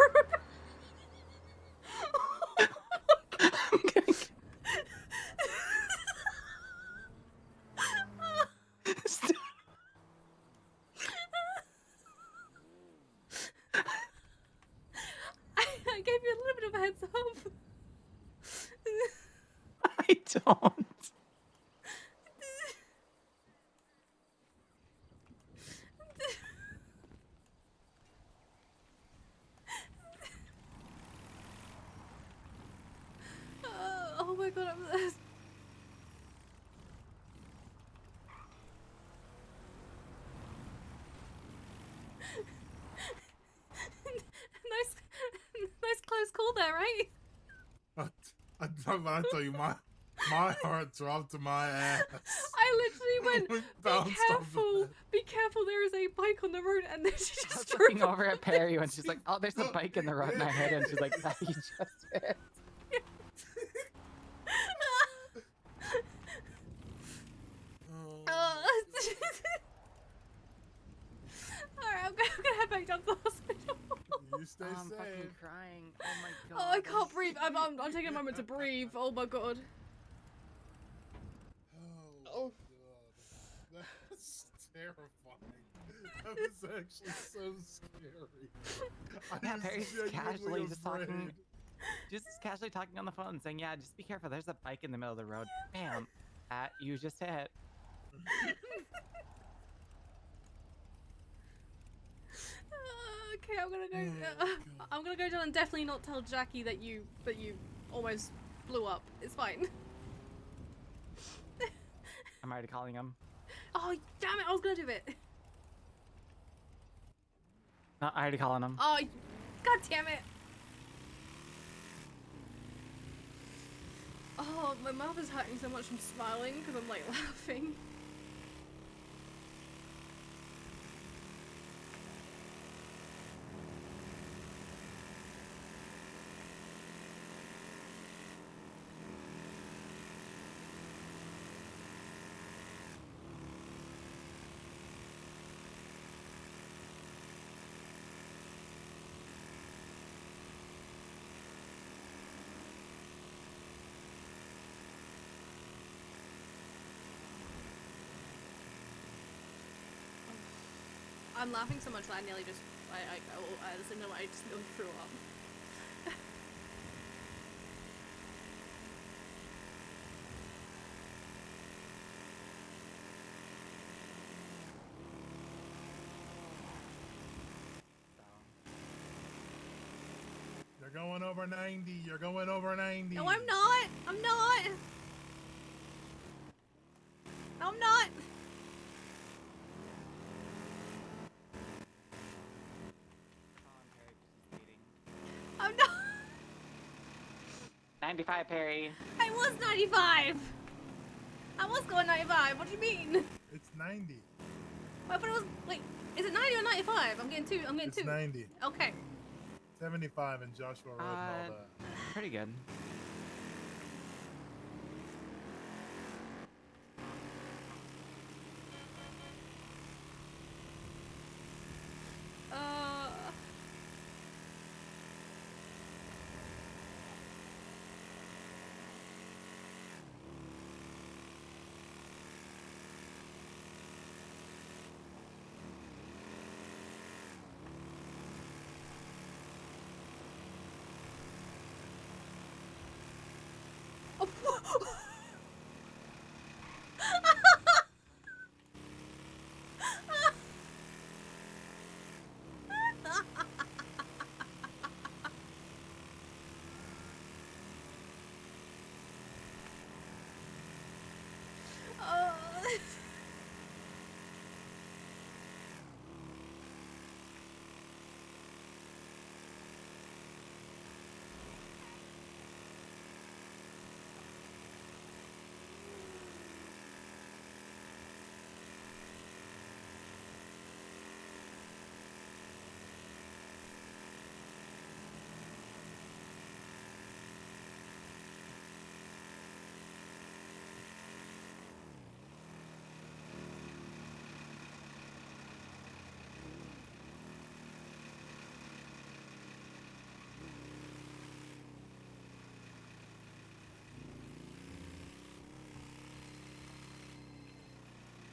I gave you a little bit of a heads up.
I don't.
Oh my god, I'm nice close call there, right?
I tell you, my heart dropped to my ass.
I literally went,
Bounced off
be careful, there is a bike on the road, and then she
I was
just
looking
drove
over at Peri when she's like, oh, there's a bike in the road, and I heard it, and she's like, that you just hit.
Alright, I'm gonna head back down to the hospital.
You stay
I'm
safe.
fucking crying. Oh my god.
Oh, I can't breathe. I'm taking a moment to breathe. Oh my god.
Oh god. That's terrifying. That was actually so scary.
Yeah,
was
Peri's
genuinely
casually just talking.
afraid.
Just casually talking on the phone, saying, "Yeah, just be careful. There's a bike in the middle of the road." Bam, you just hit.
Okay, I'm gonna go. I'm gonna go down and definitely not tell Jackie that you almost blew up. It's fine.
I'm already calling him.
Oh, damn it! I was gonna do it.
No, I already calling him.
Oh, god damn it! Oh, my mouth is hurting so much from smiling because I'm like laughing. I'm laughing so much that I nearly just, I just know I just nearly threw up.
You're going over 90. You're going over 90.
No, I'm not. I'm not. No, I'm not. I'm not.
95, Perry.
I was 95. I was going 95. What do you mean?
It's 90.
I thought it was. Wait, is it 90 or 95? I'm getting two. I'm getting
It's
two.
90.
Okay.
75 in Joshua Road and all that.
Pretty good.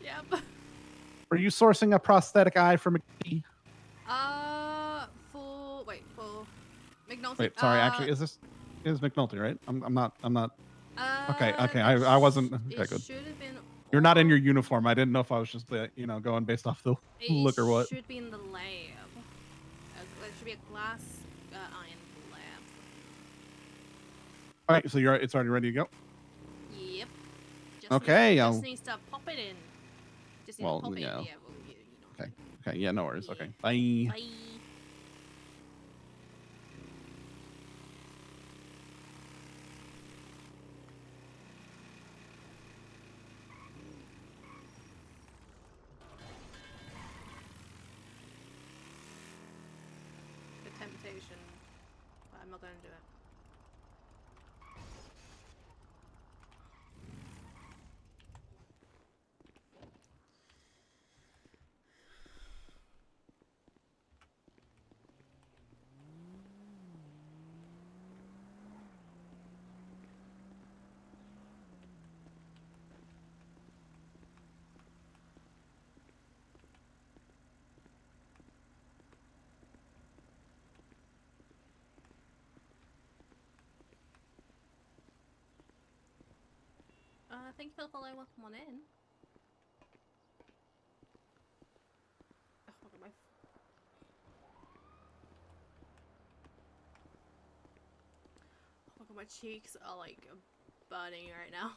Yep.
Are you sourcing a prosthetic eye for McGee?
For McNulty.
Wait, sorry. Actually, is McNulty right? I'm not. Okay. I wasn't. Okay, good.
Should have been.
You're not in your uniform. I didn't know if I was just going based off the look or what.
It should be in the lab. There should be a glass eye in the lab.
All right. So it's already ready to go.
Yep.
Okay.
Just needs to pop it in. Just needs to pop it in. Yeah. Well, you know.
Okay. Okay. Yeah. No worries. Okay. Bye.
Bye. The temptation, but I'm not going to do it. Thank you for the follow. Welcome on in. Oh, look at my. my cheeks are like burning right now.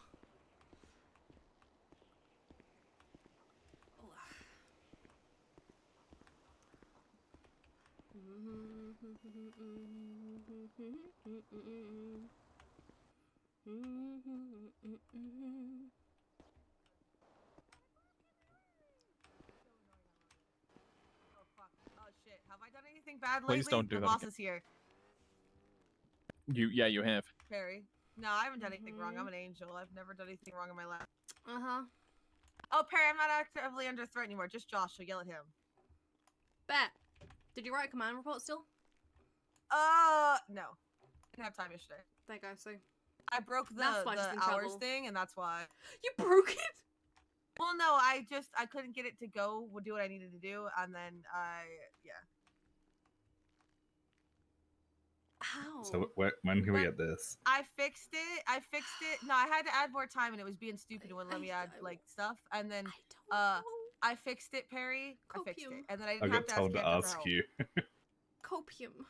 Oh fuck. Oh shit. Have I done anything bad
Please
lately?
don't do
the
that
boss
again.
is here.
Yeah, you have.
Perry. No, I haven't done anything wrong. I'm an angel. I've never done anything wrong in my life.
Uh-huh.
Oh, Perry, I'm not actively under threat anymore. Just Josh, so yell at him.
Bet. Did you write a command report still?
No. Didn't have time yesterday.
There you go, so.
I broke the
That's why she's in
hours
trouble.
thing, and that's why.
You broke it?
Well, no, I couldn't get it to go, do what I needed to do, and then yeah.
How?
So when can we get this?
I fixed it. No, I had to add more time, and it was being stupid and wouldn't let me add like stuff. And then I fixed it, Perry. I fixed it, and then I
I
didn't
got
have to
told to
Cantor for
ask
help.
you.
Copium.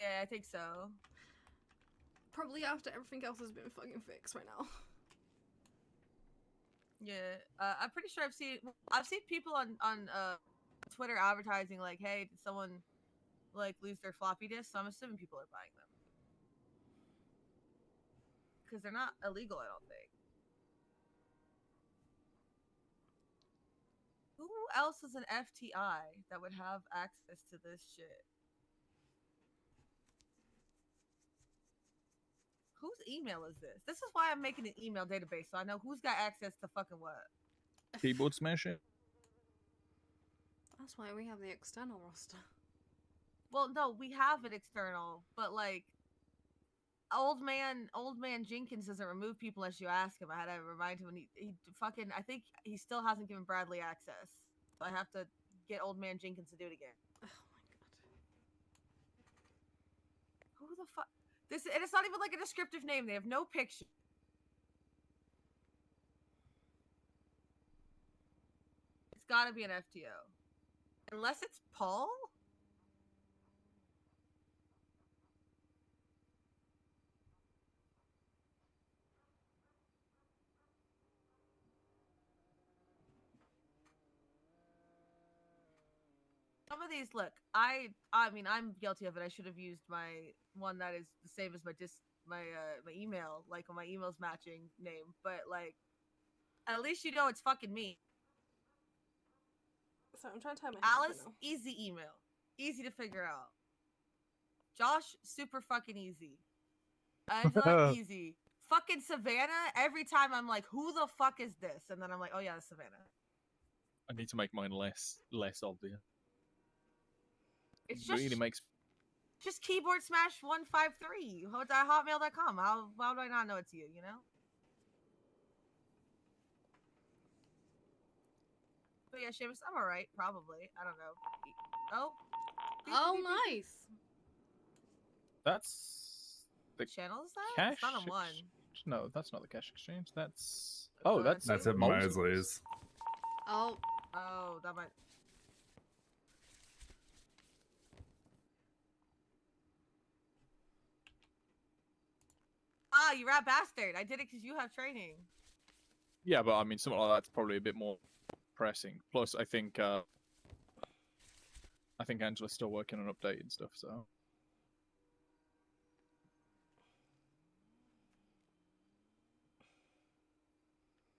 Yeah, I think so.
Probably after everything else has been fucking fixed right now.
Yeah, I'm pretty sure I've seen people on Twitter advertising like, "Hey, did someone like lose their floppy disk?" So I'm assuming people are buying them because they're not illegal. I don't think. Who else is an FTI that would have access to this shit? Whose email is this? This is why I'm making an email database so I know who's got access to fucking what.
Keyboard smashing.
That's why we have the external roster.
Well, no, we have it external, but like old man Jenkins doesn't remove people unless you ask him. I had to remind him, and he fucking, I think he still hasn't given Bradley access. So I have to get old man Jenkins to do it again.
Oh my god.
Who the fuck? This, and it's not even like a descriptive name. They have no picture. It's gotta be an FTO. Unless it's Paul? Some of these, look, I mean, I'm guilty of it. I should have used my one that is the same as my email, like when my email's matching name. But like, at least you know it's fucking me.
So I'm trying to type my
Alice,
right now.
easy email, easy to figure out. Josh, super fucking easy. Angela, easy. Fucking Savannah. Every time I'm like, who the fuck is this? And then I'm like, oh yeah, it's Savannah.
I need to make mine less obvious.
It's
It really makes.
just keyboard smash 153 at hotmail.com. How do I not know it's you? You know. But yeah, Seamus, I'm alright. Probably. I don't know.
Oh, nice.
That's the
channel is that?
cash.
It's not a one.
No, that's not the cash exchange. That's that's
at Mosley's.
Oh.
Oh, that might. Ah, you rat bastard! I did it because you have training.
Yeah, but I mean, something like that's probably a bit more pressing. Plus, I think Angela's still working on updating stuff, so.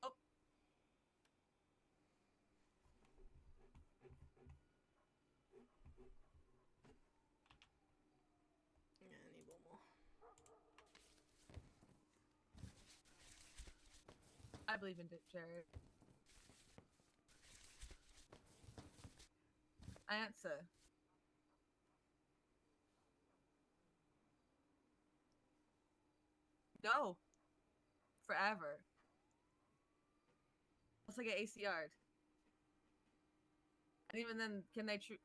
Oh.
Yeah, I need one more.
I believe in it, Jared. Answer. No. Forever. Unless I get ACR'd. And even then, can they she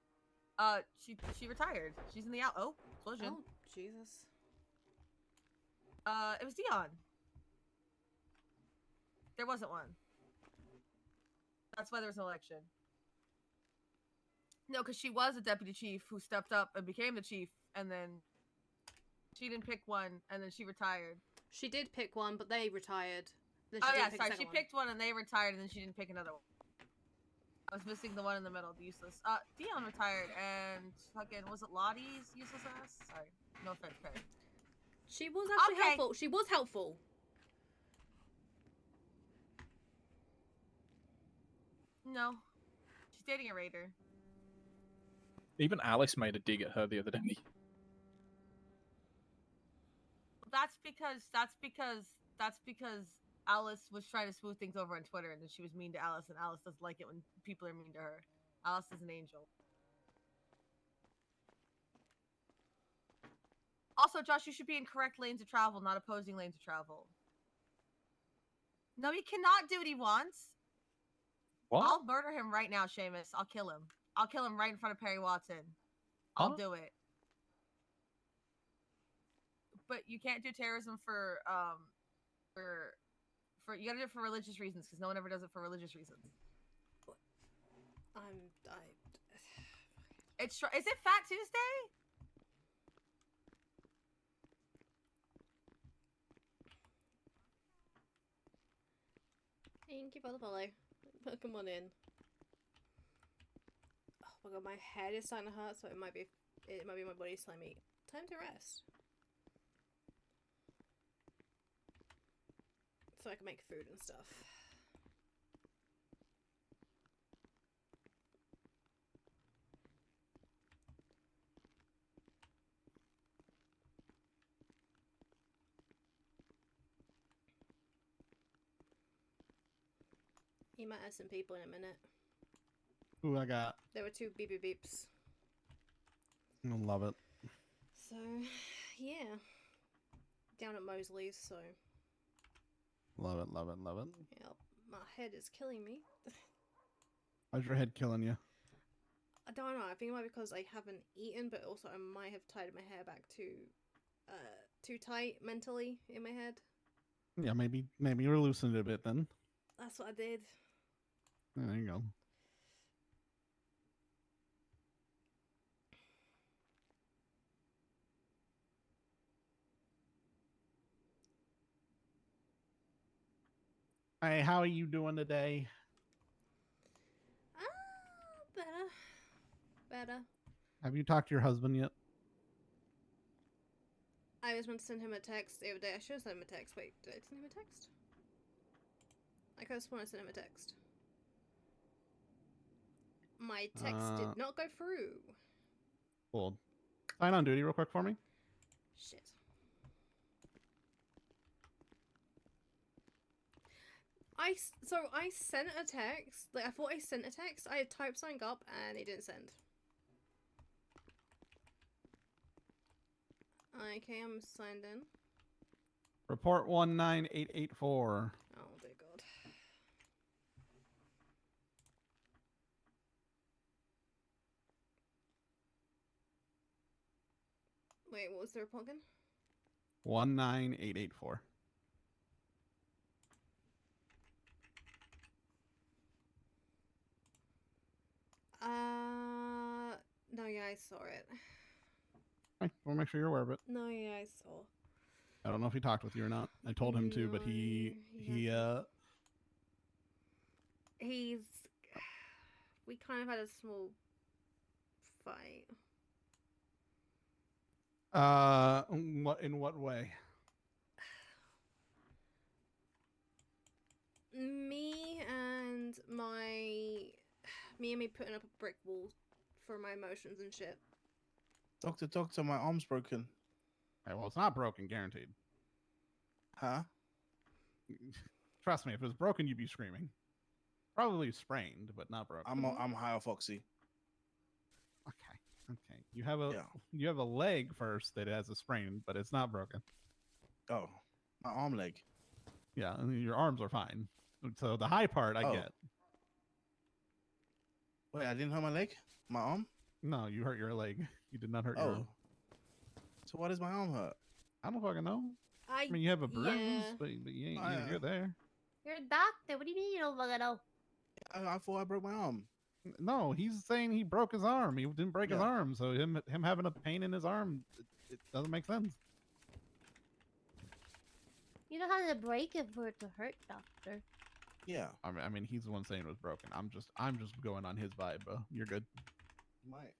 retired. She's in the explosion.
Oh, Jesus.
It was Dion. There wasn't one. That's why there was an election. No, because she was a deputy chief who stepped up and became the chief, and then She didn't pick one, and then she retired.
She did pick one, but they retired. Then she
Oh
didn't
yeah,
pick a
sorry.
second
She
one.
picked one, and they retired, and then she didn't pick another one. I was missing the one in the middle, the useless. Dion retired, and fucking was it Lottie's useless ass? Sorry, no offense, Perry.
She was actually helpful. She was helpful.
No, she's dating a raider.
Even Alice made a dig at her the other day.
That's because Alice was trying to smooth things over on Twitter, and then she was mean to Alice, and Alice doesn't like it when people are mean to her. Alice is an angel. Also, Josh, you should be in correct lanes of travel, not opposing lanes of travel. No, he cannot do what he wants.
What?
I'll murder him right now, Seamus. I'll kill him. I'll kill him right in front of Peri Wattson. I'll
Huh?
do it. But you can't do terrorism for you gotta do it for religious reasons, because no one ever does it for religious reasons. Is it Fat Tuesday?
Thank you for the follow. Come on in. Oh my god, my head is starting to hurt, so it might be my body telling me time to rest. So I can make food and stuff. You might have some people in a minute.
Who I got?
There were 2 beep beep beeps.
I love it.
So, yeah. Down at Mosley's, so.
Love it, love it, love it.
Yep. My head is killing me.
How's your head killing you?
I don't know. I think it might be because I haven't eaten, but also I might have tied my hair back too tight mentally in my head.
Yeah, maybe you loosened it a bit then.
That's what I did.
There you go. Hey, how are you doing today?
Better.
Have you talked to your husband yet?
I was meant to send him a text the other day. I should have sent him a text. Wait, did I send him a text? I could have sworn I sent him a text. My text did not go through.
Cool. Sign on duty real quick for me.
Shit. I sent a text. Like, I thought I sent a text. I had typed something up and it didn't send. Okay, I'm signed in.
Report 19884.
Oh dear God. Wait, what was the report again?
19884.
No, yeah, I saw it.
I want to make sure you're aware of it.
No, yeah, I saw.
I don't know if he talked with you or not. I told him to, but we
kind of had a small fight.
In what way?
Me and me putting up a brick wall for my emotions and shit.
Doctor, my arm's broken.
Hey, well, it's not broken, guaranteed.
Huh?
Trust me, if it was broken, you'd be screaming. Probably sprained, but not broken.
I'm high off oxy.
Okay. You have a leg first that has a sprain, but it's not broken.
Oh, my arm leg.
Yeah, and your arms are fine. So the high part, I get.
Wait, I didn't hurt my leg? My arm?
No, you hurt your leg. You did not hurt your arm.
So why does my arm hurt?
I don't fucking know. I mean, you have a bruise, but you ain't, you're there.
You're a doctor. What do you mean you don't fucking know?
I thought I broke my arm.
No, he's saying he broke his arm. He didn't break his arm, so him having a pain in his arm, it doesn't make sense.
You don't have to break it for it to hurt, doctor.
Yeah.
I mean, he's the one saying it was broken. I'm just going on his vibe, bro. You're good.
Might.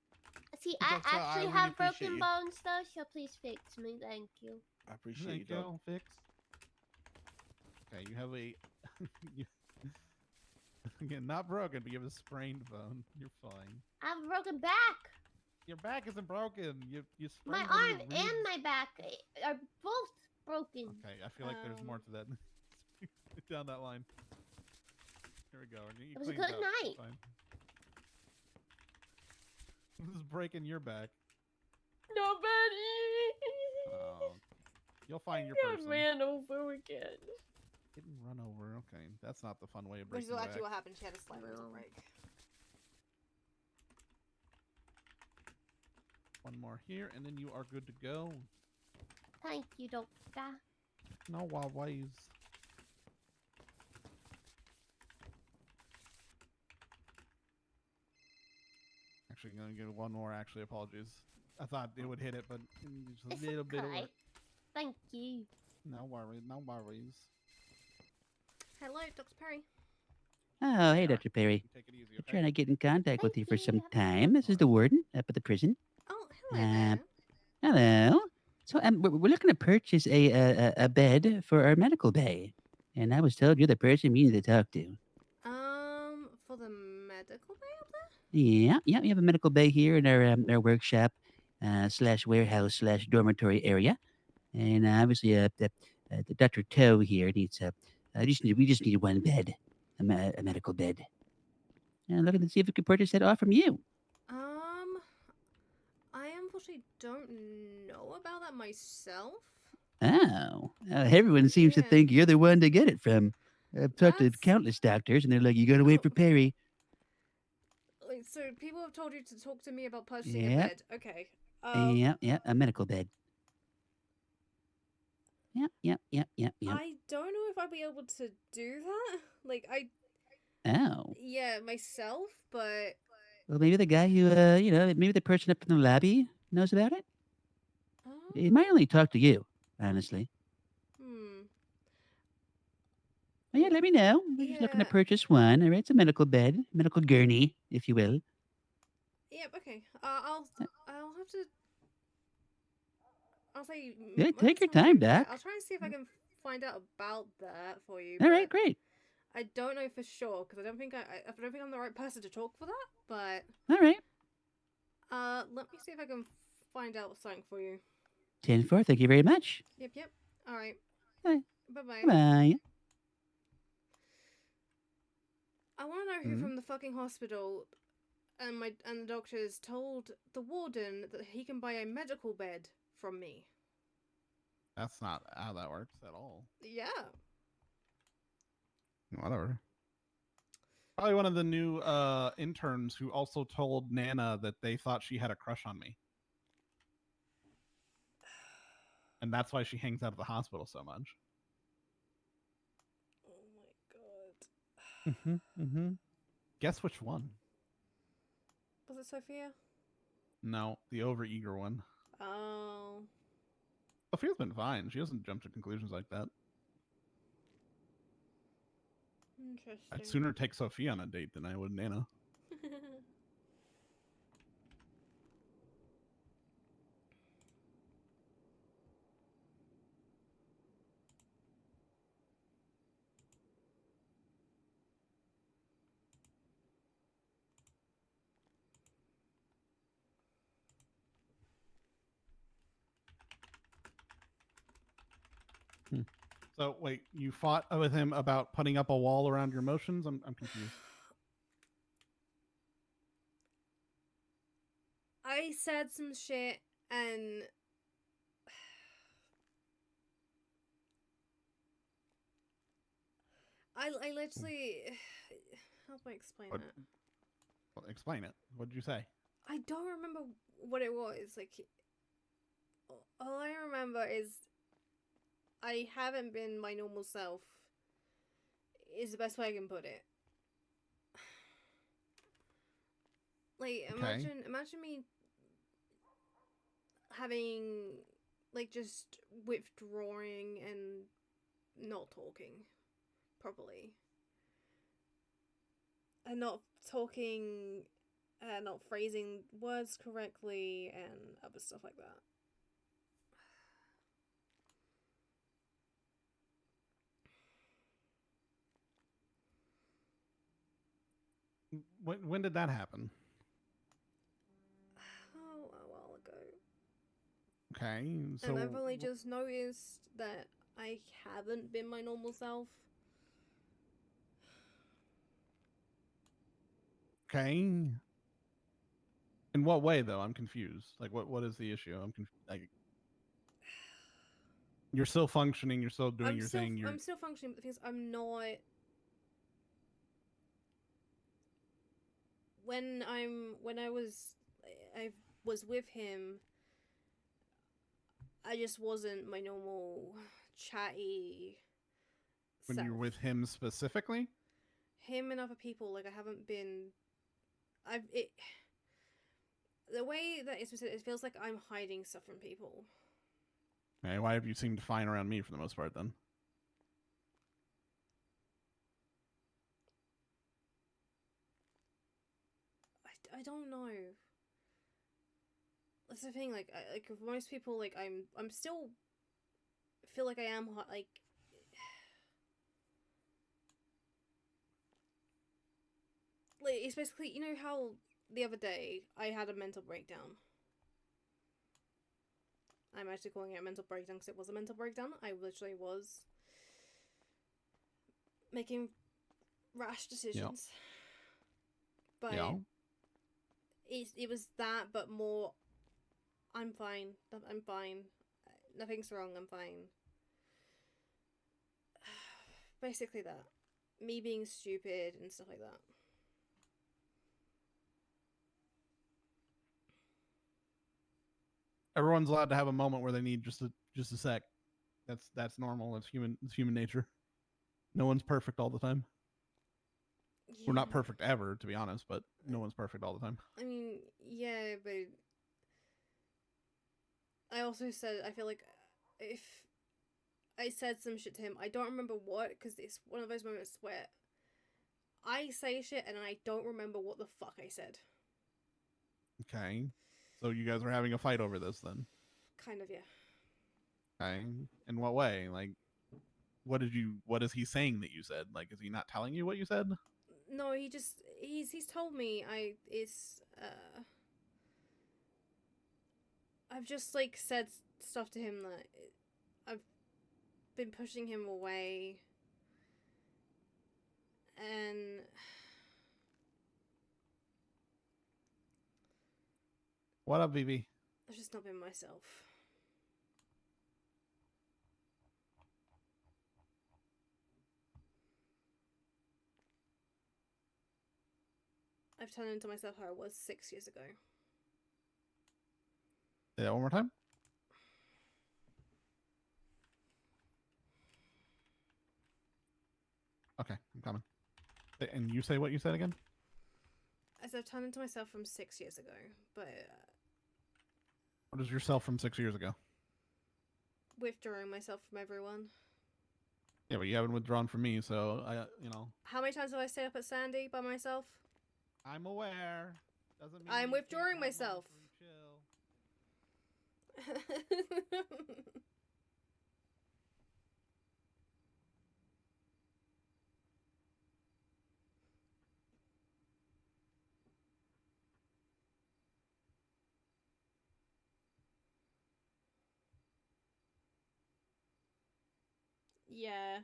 See, I
Doctor, I
actually
really
have
appreciate
broken
you.
bones though, so please fix me, thank you.
I appreciate
Thank
you, dog.
Fix. Okay, you have a again, not broken, but you have a sprained bone. You're fine.
I have a broken back.
Your back isn't broken. You
My
sprained one of
arm
your ribs.
and my back are both broken.
Okay, I feel like there's more to that. Down that line. Here we go.
It was a good night.
This is breaking your back.
Nobody.
Oh, you'll find your
Got
person.
ran over again.
Getting run over. Okay, that's not the fun way of
Which
breaking
is
the
actually
back.
what happened. She had a slight mental break.
One more here, and then you are good to go.
Thank you, doctor.
No worries. Actually, gonna give one more. Actually, apologies. I thought it would hit it, but just a
It's
little bit of
okay.
work.
Thank you.
No worries. No worries.
Hello, Dr. Perry.
Oh, hey, Dr. Perry.
Take it easy,
Been trying to get in contact with you for some time. This is the warden up at the prison.
Oh, hello.
Hello. So, we're looking to purchase a bed for our medical bay, and I was told you're the person we need to talk to.
For the medical bay up there?
Yeah, we have a medical bay here in our workshop slash warehouse slash dormitory area, and obviously the Dr. Toe here needs we just need one bed, a medical bed. And looking to see if we could purchase that off from you.
I unfortunately don't know about that myself.
Oh, everyone seems to think you're the one to get it from. I've talked to countless doctors, and they're like, "You gotta wait for Perry."
Like, so people have told you to talk to me about purchasing a
Yep.
bed. Okay.
Yeah, a medical bed. Yep.
I don't know if I'll be able to do that. Like,
Oh,
yeah, myself, but
well, maybe the guy who, maybe the person up in the lobby knows about it. He might only talk to you, honestly. Well, yeah, let me know. We're just looking to purchase one. All right, it's a medical bed, medical gurney, if you will.
yep. Okay. I'll have to. I'll say.
Yeah, take your time, Doc.
I'll try and see if I can find out about that for you.
All right,
but
great.
I don't know for sure because I don't think I'm the right person to talk for that. But
All right.
let me see if I can find out something for you.
10-4, thank you very much.
Yep. All right.
Bye.
Bye.
Bye.
I want to know who from the fucking hospital and the doctors told the warden that he can buy a medical bed from me.
That's not how that works at all.
Yeah.
Whatever. Probably one of the new interns who also told Nana that they thought she had a crush on me. And that's why she hangs out at the hospital so much.
Oh my god.
Guess which one?
Was it Sophia?
No, the overeager one.
Oh.
Sophia's been fine. She doesn't jump to conclusions like that.
Interesting.
I'd sooner take Sophia on a date than I would Nana. So wait, you fought with him about putting up a wall around your emotions? I'm confused.
I said some shit and I literally how do I explain
What?
it?
Well, explain it. What did you say?
I don't remember what it was. Like, all I remember is I haven't been my normal self. Is the best way I can put it. Like, imagine me having, like, just withdrawing and not talking properly. And not talking, not phrasing words correctly, and other stuff like that.
When did that happen?
Oh, a while ago.
Okay, so
And I've only just noticed that I haven't been my normal self.
okay. In what way though? I'm confused. Like what is the issue? I'm like you're still functioning, you're still doing your thing,
I'm still functioning, but the thing is, I'm not. When I was with him, I just wasn't my normal chatty
when
self.
you're with him specifically?
Him and other people, like, I haven't been. The way that it's presented, it feels like I'm hiding stuff from people.
Okay, why have you seemed fine around me for the most part then?
I don't know. That's the thing. Like, like for most people, like I'm still feel like I am like. Like, it's basically, you know how the other day I had a mental breakdown. I'm actually calling it a mental breakdown because it was a mental breakdown. I literally was making rash decisions. But it was that, but more. I'm fine. I'm fine. Nothing's wrong. I'm fine. Basically that. Me being stupid and stuff like that.
Everyone's allowed to have a moment where they need just a sec. That's normal. It's human nature. No one's perfect all the time.
Yeah.
We're not perfect ever, to be honest, but no one's perfect all the time.
I mean, yeah, but I also said I feel like if I said some shit to him, I don't remember what, because it's one of those moments where I say shit and I don't remember what the fuck I said.
Okay. So you guys are having a fight over this then?
Kind of, yeah.
Okay. In what way? Like, what is he saying that you said? Like, is he not telling you what you said?
No, he's told me I've just, like, said stuff to him that I've been pushing him away. And
What up, BB?
I've just not been myself. I've turned into myself how I was 6 years ago.
Say that one more time. Okay, I'm coming. And you say what you said again?
As I've turned into myself from 6 years ago, but
What is yourself from 6 years ago?
withdrawing myself from everyone.
Yeah, but you haven't withdrawn from me, so
How many times have I stayed up at Sandy by myself?
I'm aware. Doesn't mean
I'm
you can't
withdrawing
have
myself.
moments where you chill.
Yeah.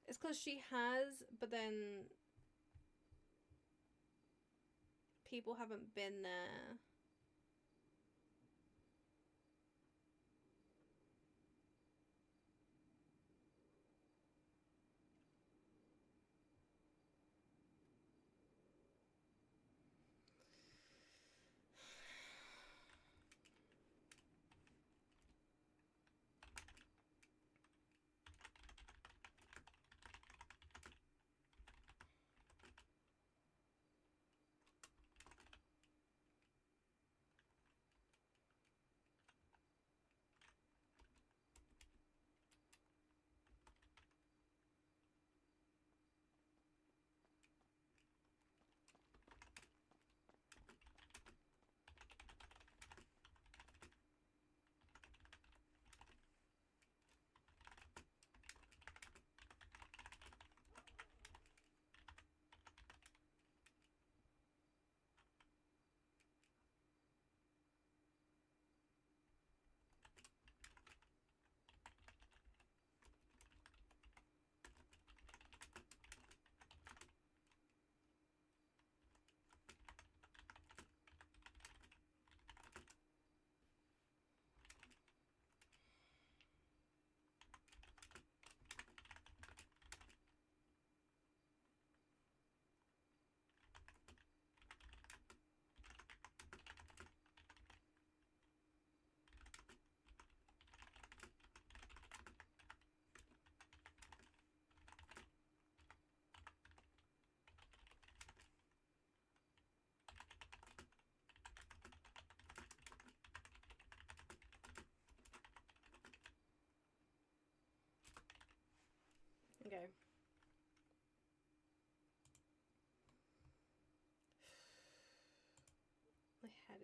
It's because she has, but then people haven't been there.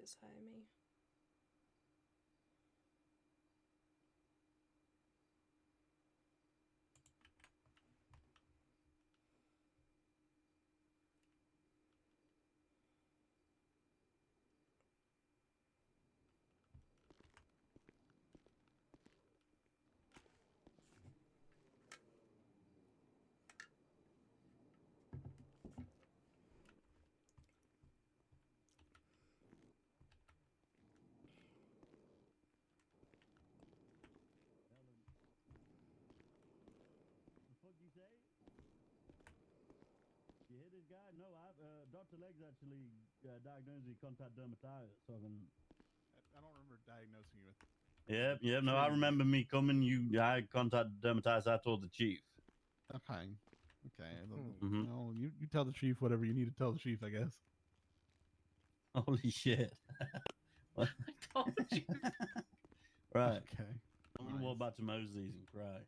satisfy me.
The fuck you say? You hear this guy? No, Dr. Legs actually diagnosed me contact dermatitis. So I can.
I don't remember diagnosing you with.
Yep. No, I remember me coming. I contacted dermatitis. I told the chief.
Okay. Okay.
Mhm.
Well, you tell the chief whatever you need to tell the chief, I guess.
Holy shit. What?
I told you.
Right.
Okay.
I'm gonna walk back to Mosey's and cry.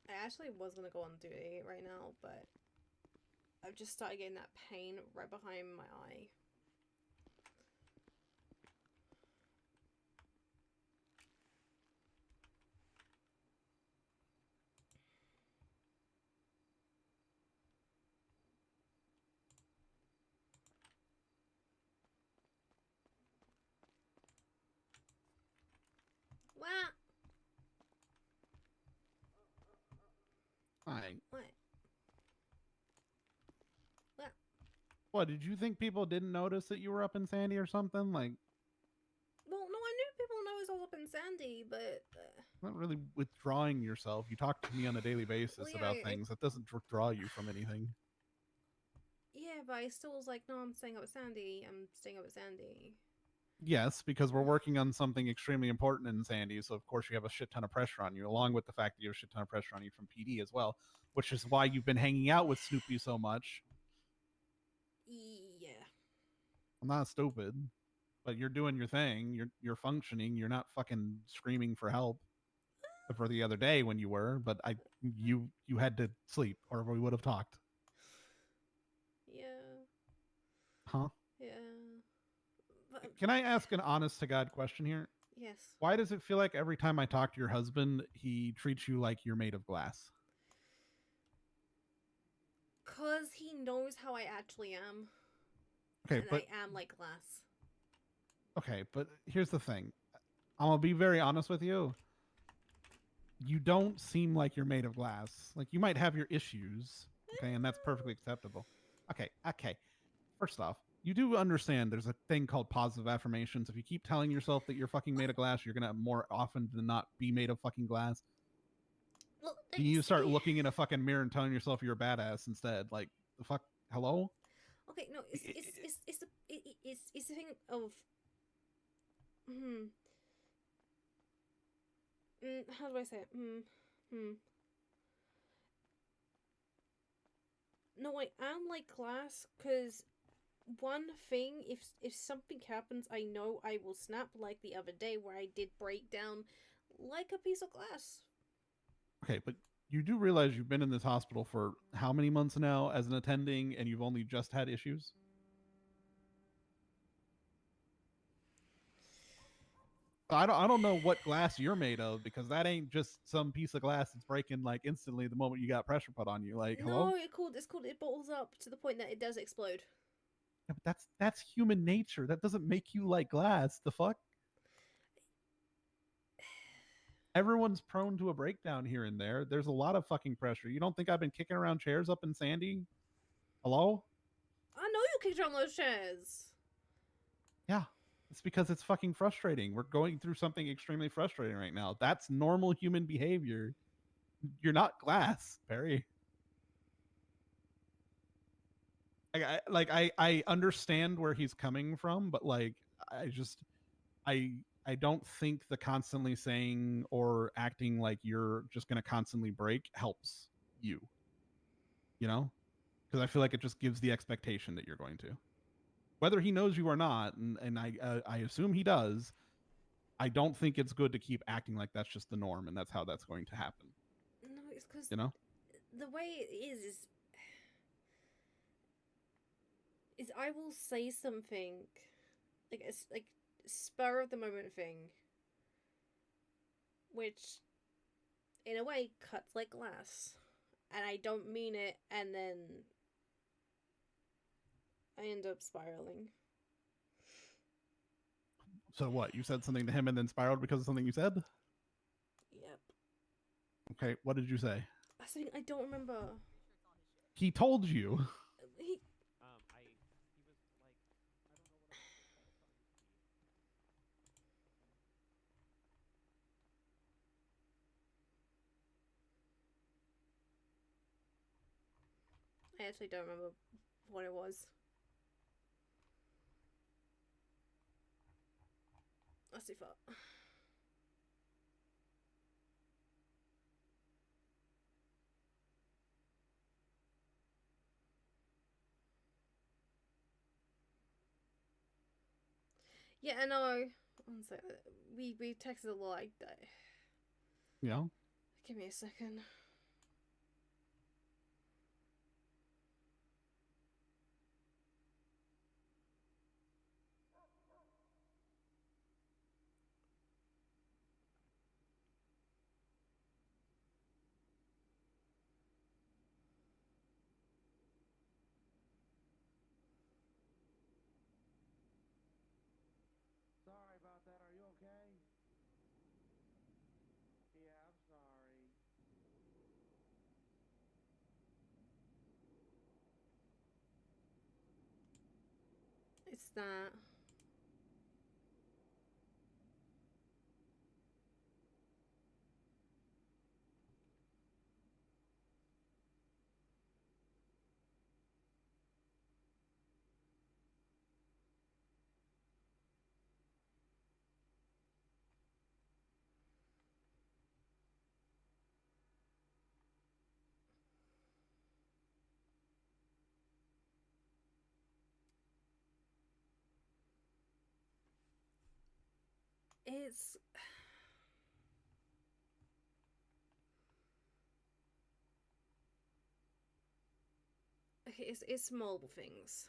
I actually was gonna go on duty right now, but I've just started getting that pain right behind my eye. What?
Fine.
What? What?
What, did you think people didn't notice that you were up in Sandy or something? Like,
Well, no, I knew people noticed I was up in Sandy, but
not really withdrawing yourself. You talk to me on a daily basis
Well, yeah,
about
I-
things. That doesn't withdraw you from anything.
yeah, but I still was like, no, I'm staying up at Sandy. I'm staying up at Sandy.
Yes, because we're working on something extremely important in Sandy, so of course you have a shit ton of pressure on you, along with the fact that you have a shit ton of pressure on you from PD as well, which is why you've been hanging out with Snoopy so much.
Yeah.
I'm not stupid, but you're doing your thing. You're functioning. You're not fucking screaming for help. Except for the other day when you were, but you had to sleep, or we would have talked.
Yeah.
Huh?
Yeah. But,
Can I ask an honest to God question here?
yes.
Why does it feel like every time I talk to your husband, he treats you like you're made of glass?
Cause he knows how I actually am.
Okay,
and
but
I am like glass.
okay, but here's the thing. I'm gonna be very honest with you. You don't seem like you're made of glass. Like, you might have your issues, okay, and that's perfectly acceptable. Okay. First off, you do understand there's a thing called positive affirmations. If you keep telling yourself that you're fucking made of glass, you're gonna more often than not be made of fucking glass.
Well,
You need to start looking in a fucking mirror and telling yourself you're a badass instead. Like, the fuck? Hello?
Okay, no, it's the thing of how do I say it? No, I am like glass because one thing, if something happens, I know I will snap like the other day where I did break down like a piece of glass.
Okay, but you do realize you've been in this hospital for how many months now as an attending, and you've only just had issues? I don't know what glass you're made of, because that ain't just some piece of glass that's breaking like instantly the moment you got pressure put on you. Like, hello?
No, it's called it bottles up to the point that it does explode.
Yeah, but that's human nature. That doesn't make you like glass. The fuck? Everyone's prone to a breakdown here and there. There's a lot of fucking pressure. You don't think I've been kicking around chairs up in Sandy? Hello?
I know you kicked around those chairs.
Yeah. It's because it's fucking frustrating. We're going through something extremely frustrating right now. That's normal human behavior. You're not glass, Peri. I understand where he's coming from, but like, I don't think the constantly saying or acting like you're just going to constantly break helps you. You know? Because I feel like it just gives the expectation that you're going to. Whether he knows you or not, and I assume he does, I don't think it's good to keep acting like that's just the norm and that's how that's going to happen.
No, it's because
You know?
the way it is I will say something like it's like spur of the moment thing, which in a way cuts like glass, and I don't mean it, and then I end up spiraling.
So what? You said something to him and then spiraled because of something you said?
Yep.
Okay, what did you say?
I don't remember.
He told you.
He I actually don't remember what it was. That's too far. Yeah, I know. One sec. We texted a lot.
Yeah.
Give me a second.
Sorry about that. Are you okay? Yeah, I'm sorry.
It's that. It's okay. It's multiple things.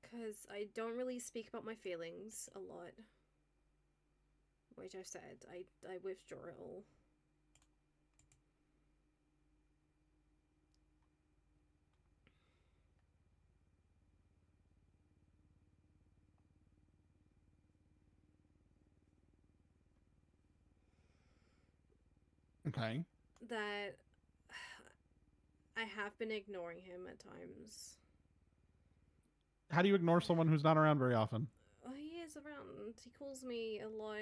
Because I don't really speak about my feelings a lot. Which I've said. I withdraw it all.
Okay.
That I have been ignoring him at times.
How do you ignore someone who's not around very often?
Oh, he is around. He calls me a lot,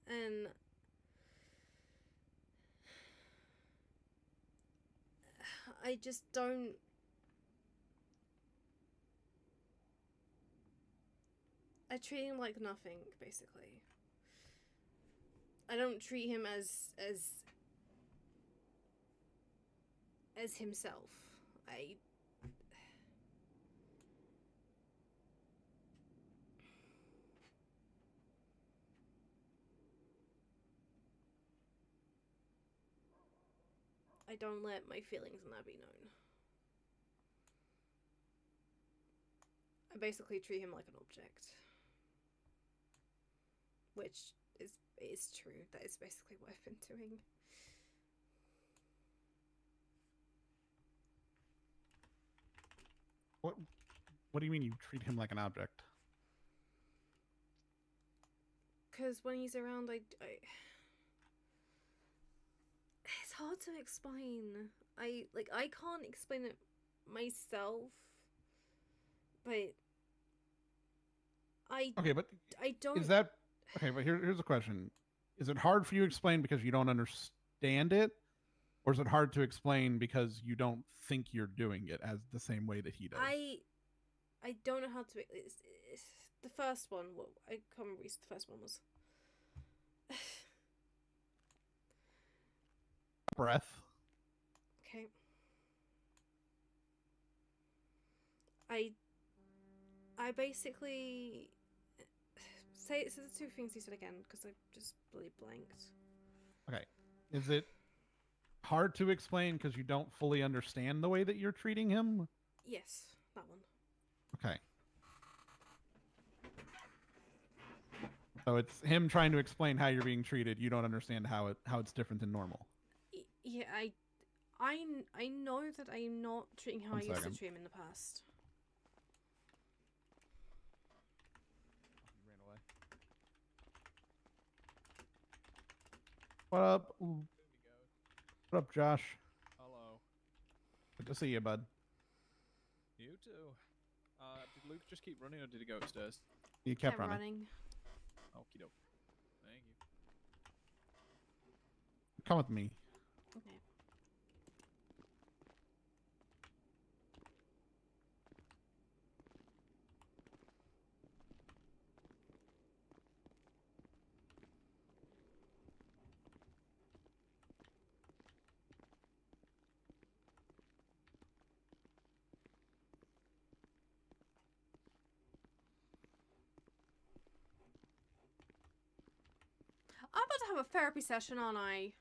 and I just don't. I treat him like nothing, basically. I don't treat him as himself. I don't let my feelings in that be known. I basically treat him like an object. Which is true. That is basically what I've been doing.
What do you mean you treat him like an object?
Because when he's around, I it's hard to explain. I can't explain it myself, but
Okay, but
I don't.
Is that okay? But here's a question: is it hard for you to explain because you don't understand it, or is it hard to explain because you don't think you're doing it as the same way that he does?
I I don't know how to. It's the first one. What I can't remember what the first one was.
Breath.
Okay. I basically say the two things you said again because I just really blanked.
Okay. Is it hard to explain because you don't fully understand the way that you're treating him?
Yes, that one.
Okay. So it's him trying to explain how you're being treated. You don't understand how it's different than normal.
Yeah, I know that I'm not treating how
One
I used to
second.
treat him in the past.
Ran away. What up? What up, Josh?
Hello.
Good to see you, bud.
You too. Did Luke just keep running or did he go upstairs?
He kept running.
Okie doke. Thank you.
Come with me.
Okay. I'm about to have a therapy session, aren't I?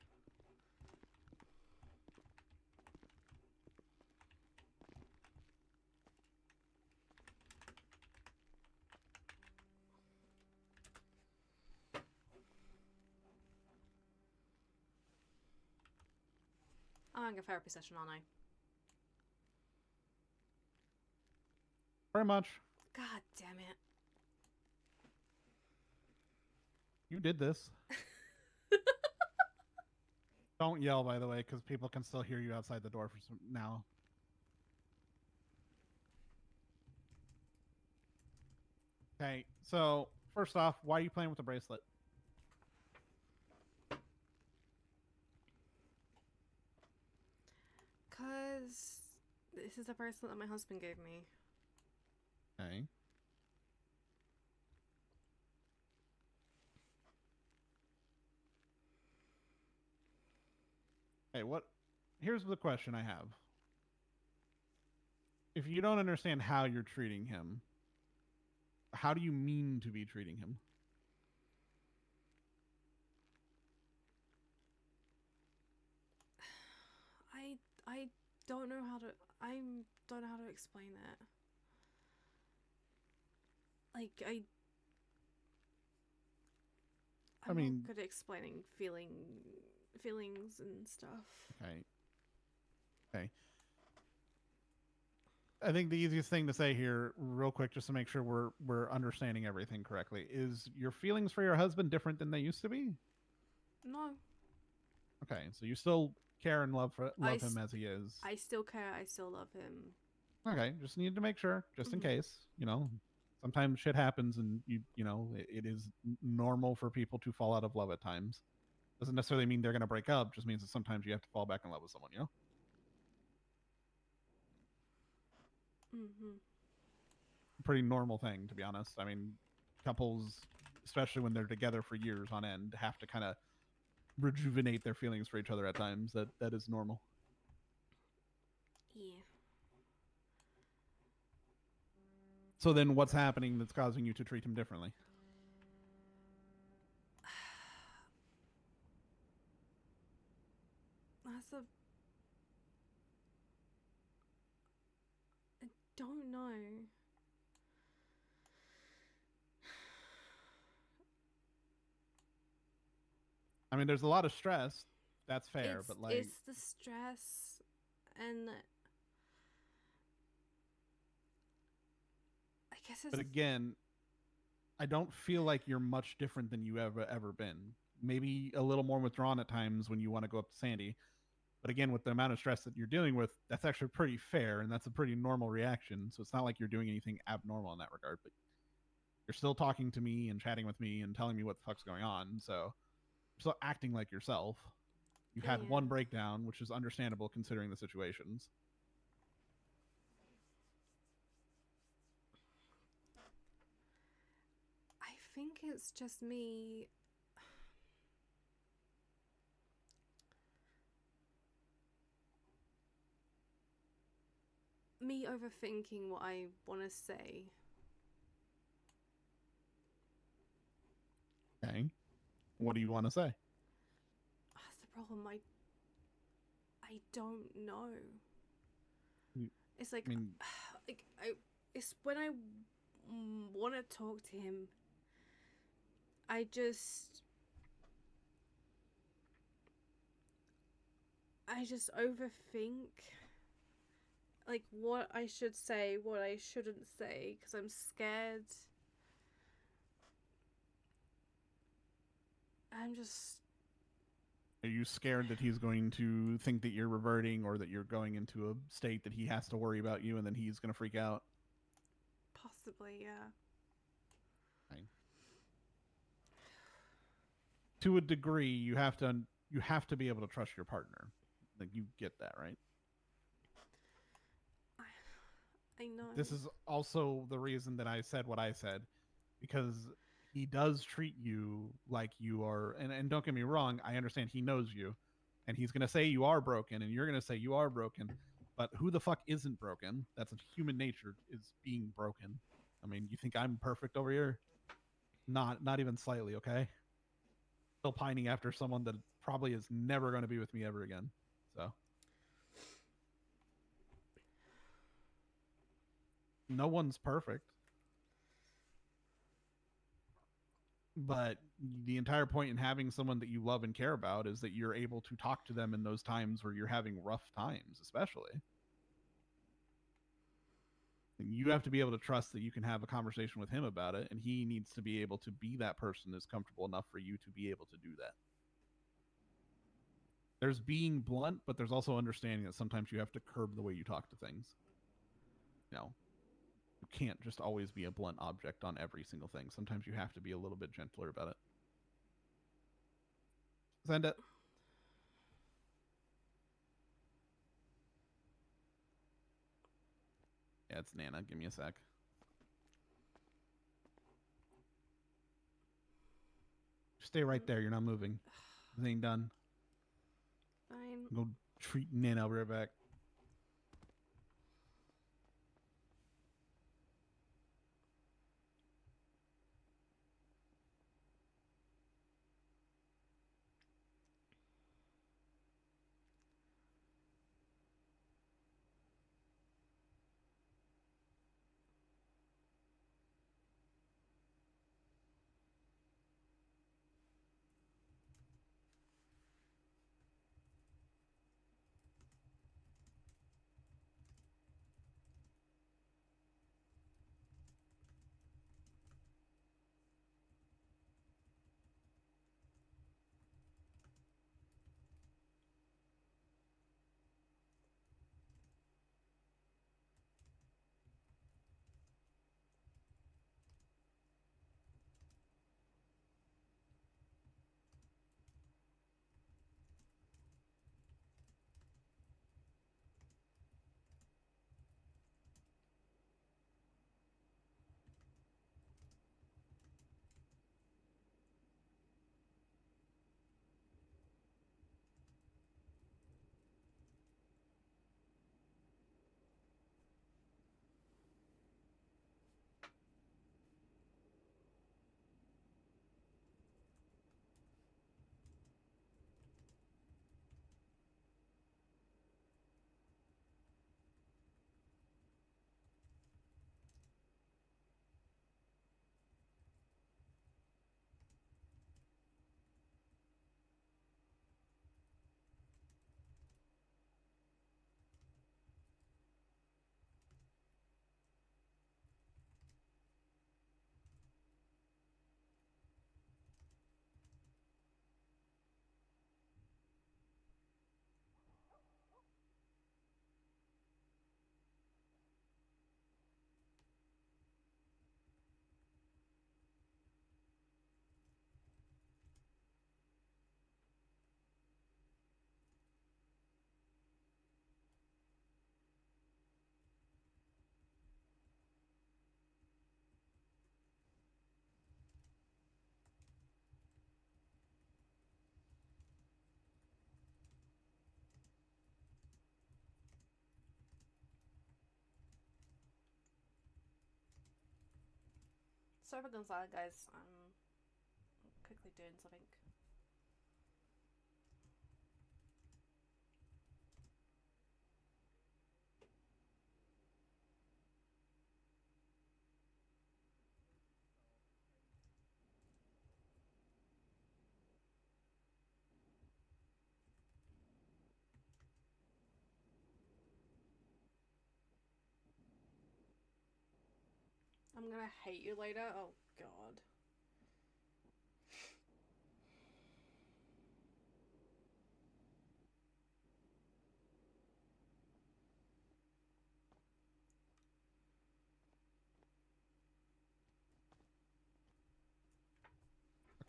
I'm having a therapy session, aren't I?
Very much.
God damn it.
You did this. Don't yell, by the way, because people can still hear you outside the door for some now. Okay, so first off, why are you playing with the bracelet?
Cause this is a bracelet that my husband gave me.
Okay. Hey, what? Here's the question I have. If you don't understand how you're treating him, how do you mean to be treating him?
I don't know how to don't know how to explain that. Like I'm
mean-
not good at explaining feelings and stuff.
Okay. Okay. I think the easiest thing to say here, real quick, just to make sure we're understanding everything correctly, is your feelings for your husband different than they used to be?
No.
Okay, so you still care and love him as he is.
I still care. I still love him.
Okay, just needed to make sure, just in
Mhm.
case. You know, sometimes shit happens, and you know it is normal for people to fall out of love at times. Doesn't necessarily mean they're gonna break up. Just means that sometimes you have to fall back in love with someone. You know.
Mhm.
Pretty normal thing, to be honest. I mean, couples, especially when they're together for years on end, have to kind of rejuvenate their feelings for each other at times. That is normal.
Yeah.
So then, what's happening that's causing you to treat him differently?
That's a. I don't know.
I mean, there's a lot of stress. That's fair, but like,
It's the stress and I guess it's.
but again, I don't feel like you're much different than you ever been. Maybe a little more withdrawn at times when you want to go up to Sandy. But again, with the amount of stress that you're dealing with, that's actually pretty fair and that's a pretty normal reaction. So it's not like you're doing anything abnormal in that regard. But you're still talking to me and chatting with me and telling me what the fuck's going on. So you're still acting like yourself. You had one breakdown, which is understandable considering the situations.
it's just me. Me overthinking what I want to say.
Okay. What do you want to say?
That's the problem. I don't know. It's like,
I mean,
it's when I want to talk to him. I just overthink, like, what I should say, what I shouldn't say, because I'm scared. I'm just.
are you scared that he's going to think that you're reverting or that you're going into a state that he has to worry about you and then he's going to freak out?
Possibly, yeah.
Fine. To a degree, you have to be able to trust your partner. Like, you get that, right?
I know.
This is also the reason that I said what I said, because he does treat you like you are, and don't get me wrong, I understand he knows you, and he's going to say you are broken, and you're going to say you are broken, but who the fuck isn't broken? That's human nature, is being broken. I mean, you think I'm perfect over here? Not even slightly, okay? Still pining after someone that probably is never going to be with me ever again. So no one's perfect. But the entire point in having someone that you love and care about is that you're able to talk to them in those times where you're having rough times, especially. And you have to be able to trust that you can have a conversation with him about it, and he needs to be able to be that person that's comfortable enough for you to be able to do that. There's being blunt, but there's also understanding that sometimes you have to curb the way you talk to things. You know, you can't just always be a blunt object on every single thing. Sometimes you have to be a little bit gentler about it. Send it. Yeah, it's Nana. Give me a sec. Stay right there. You're not moving. This ain't done.
Fine.
Go treat Nana. I'll be right back.
Sorry for going silent, guys. I'm quickly doing something. I'm gonna hate you later. Oh god.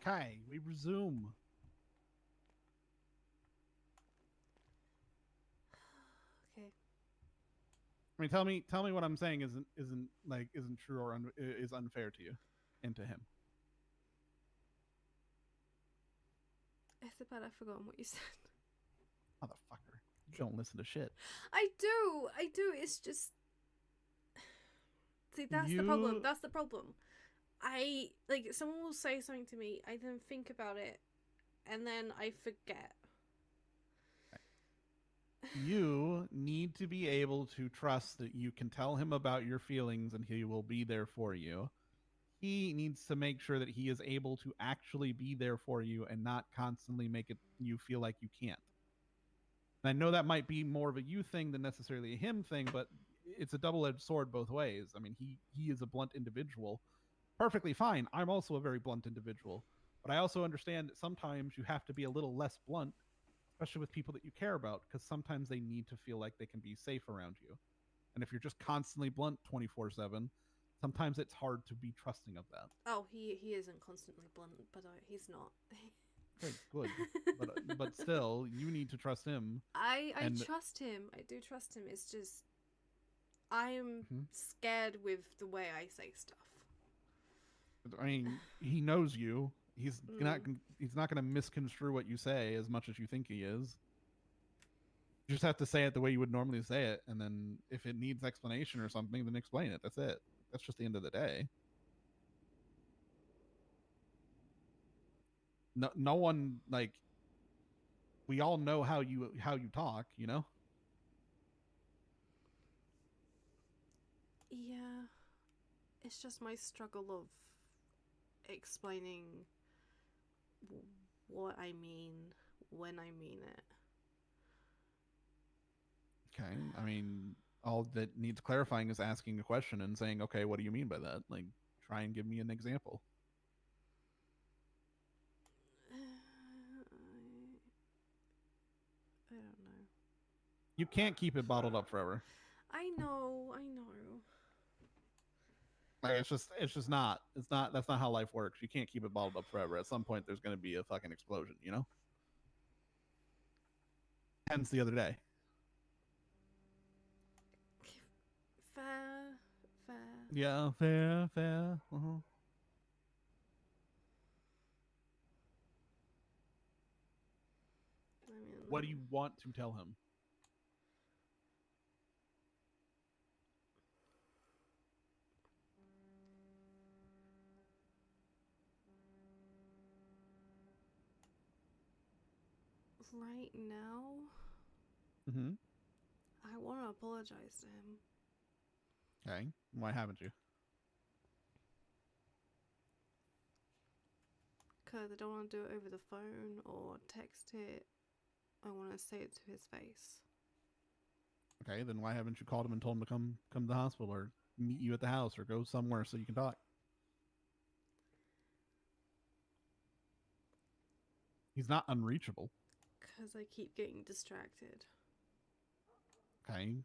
Okay, we resume.
Okay.
I mean, tell me what I'm saying isn't true or is unfair to you and to him.
Ethelbert, I've forgotten what you said.
Motherfucker, you don't listen to shit.
I do. It's just. See, that's the problem. That's the problem. I like someone will say something to me. I then think about it, and then I forget.
You need to be able to trust that you can tell him about your feelings and he will be there for you. He needs to make sure that he is able to actually be there for you and not constantly make it you feel like you can't. And I know that might be more of a you thing than necessarily a him thing, but it's a double-edged sword both ways. I mean, he is a blunt individual. Perfectly fine. I'm also a very blunt individual. But I also understand that sometimes you have to be a little less blunt, especially with people that you care about, because sometimes they need to feel like they can be safe around you. And if you're just constantly blunt 24/7, sometimes it's hard to be trusting of that.
Oh, he isn't constantly blunt, but he's not.
Good. But still, you need to trust him.
I trust him. I do trust him. It's just I'm scared with the way I say stuff.
I mean, he knows you. He's not going to misconstrue what you say as much as you think he is. You just have to say it the way you would normally say it, and then if it needs explanation or something, then explain it. That's it. That's just the end of the day. No one, like, we all know how you talk, you know?
Yeah. It's just my struggle of explaining what I mean when I mean it.
Okay. I mean, all that needs clarifying is asking a question and saying, okay, what do you mean by that? Like, try and give me an example.
I don't know.
You can't keep it bottled up forever.
I know.
Like, it's just not. It's not. That's not how life works. You can't keep it bottled up forever. At some point, there's going to be a fucking explosion. You know. Hence the other day.
Fair.
Yeah, fair.
I mean,
What do you want to tell him?
right now, I want to apologize to him.
Okay. Why haven't you?
Because I don't want to do it over the phone or text it. I want to say it to his face.
Okay, then why haven't you called him and told him to come to the hospital or meet you at the house or go somewhere so you can talk? He's not unreachable.
Because I keep getting distracted.
Okay.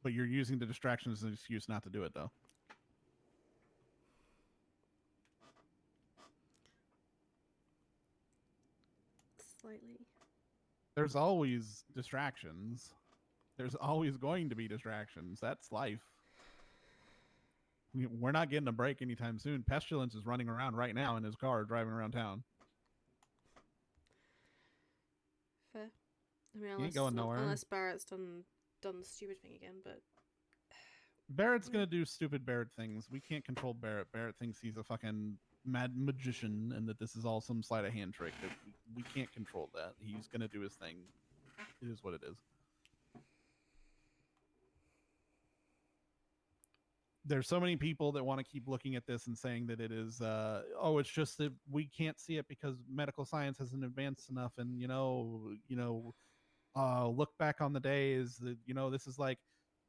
But you're using the distraction as an excuse not to do it, though.
Slightly.
There's always distractions. There's always going to be distractions. That's life. We're not getting a break anytime soon. Pestilence is running around right now in his car driving around town.
Fair. I mean,
He ain't going nowhere.
unless Barrett's done the stupid thing again, but
Barrett's gonna do stupid Barrett things. We can't control Barrett. Barrett thinks he's a fucking mad magician and that this is all some sleight of hand trick. That we can't control that. He's gonna do his thing. It is what it is. There's so many people that want to keep looking at this and saying that it is oh, it's just that we can't see it because medical science hasn't advanced enough, and look back on the days that this is like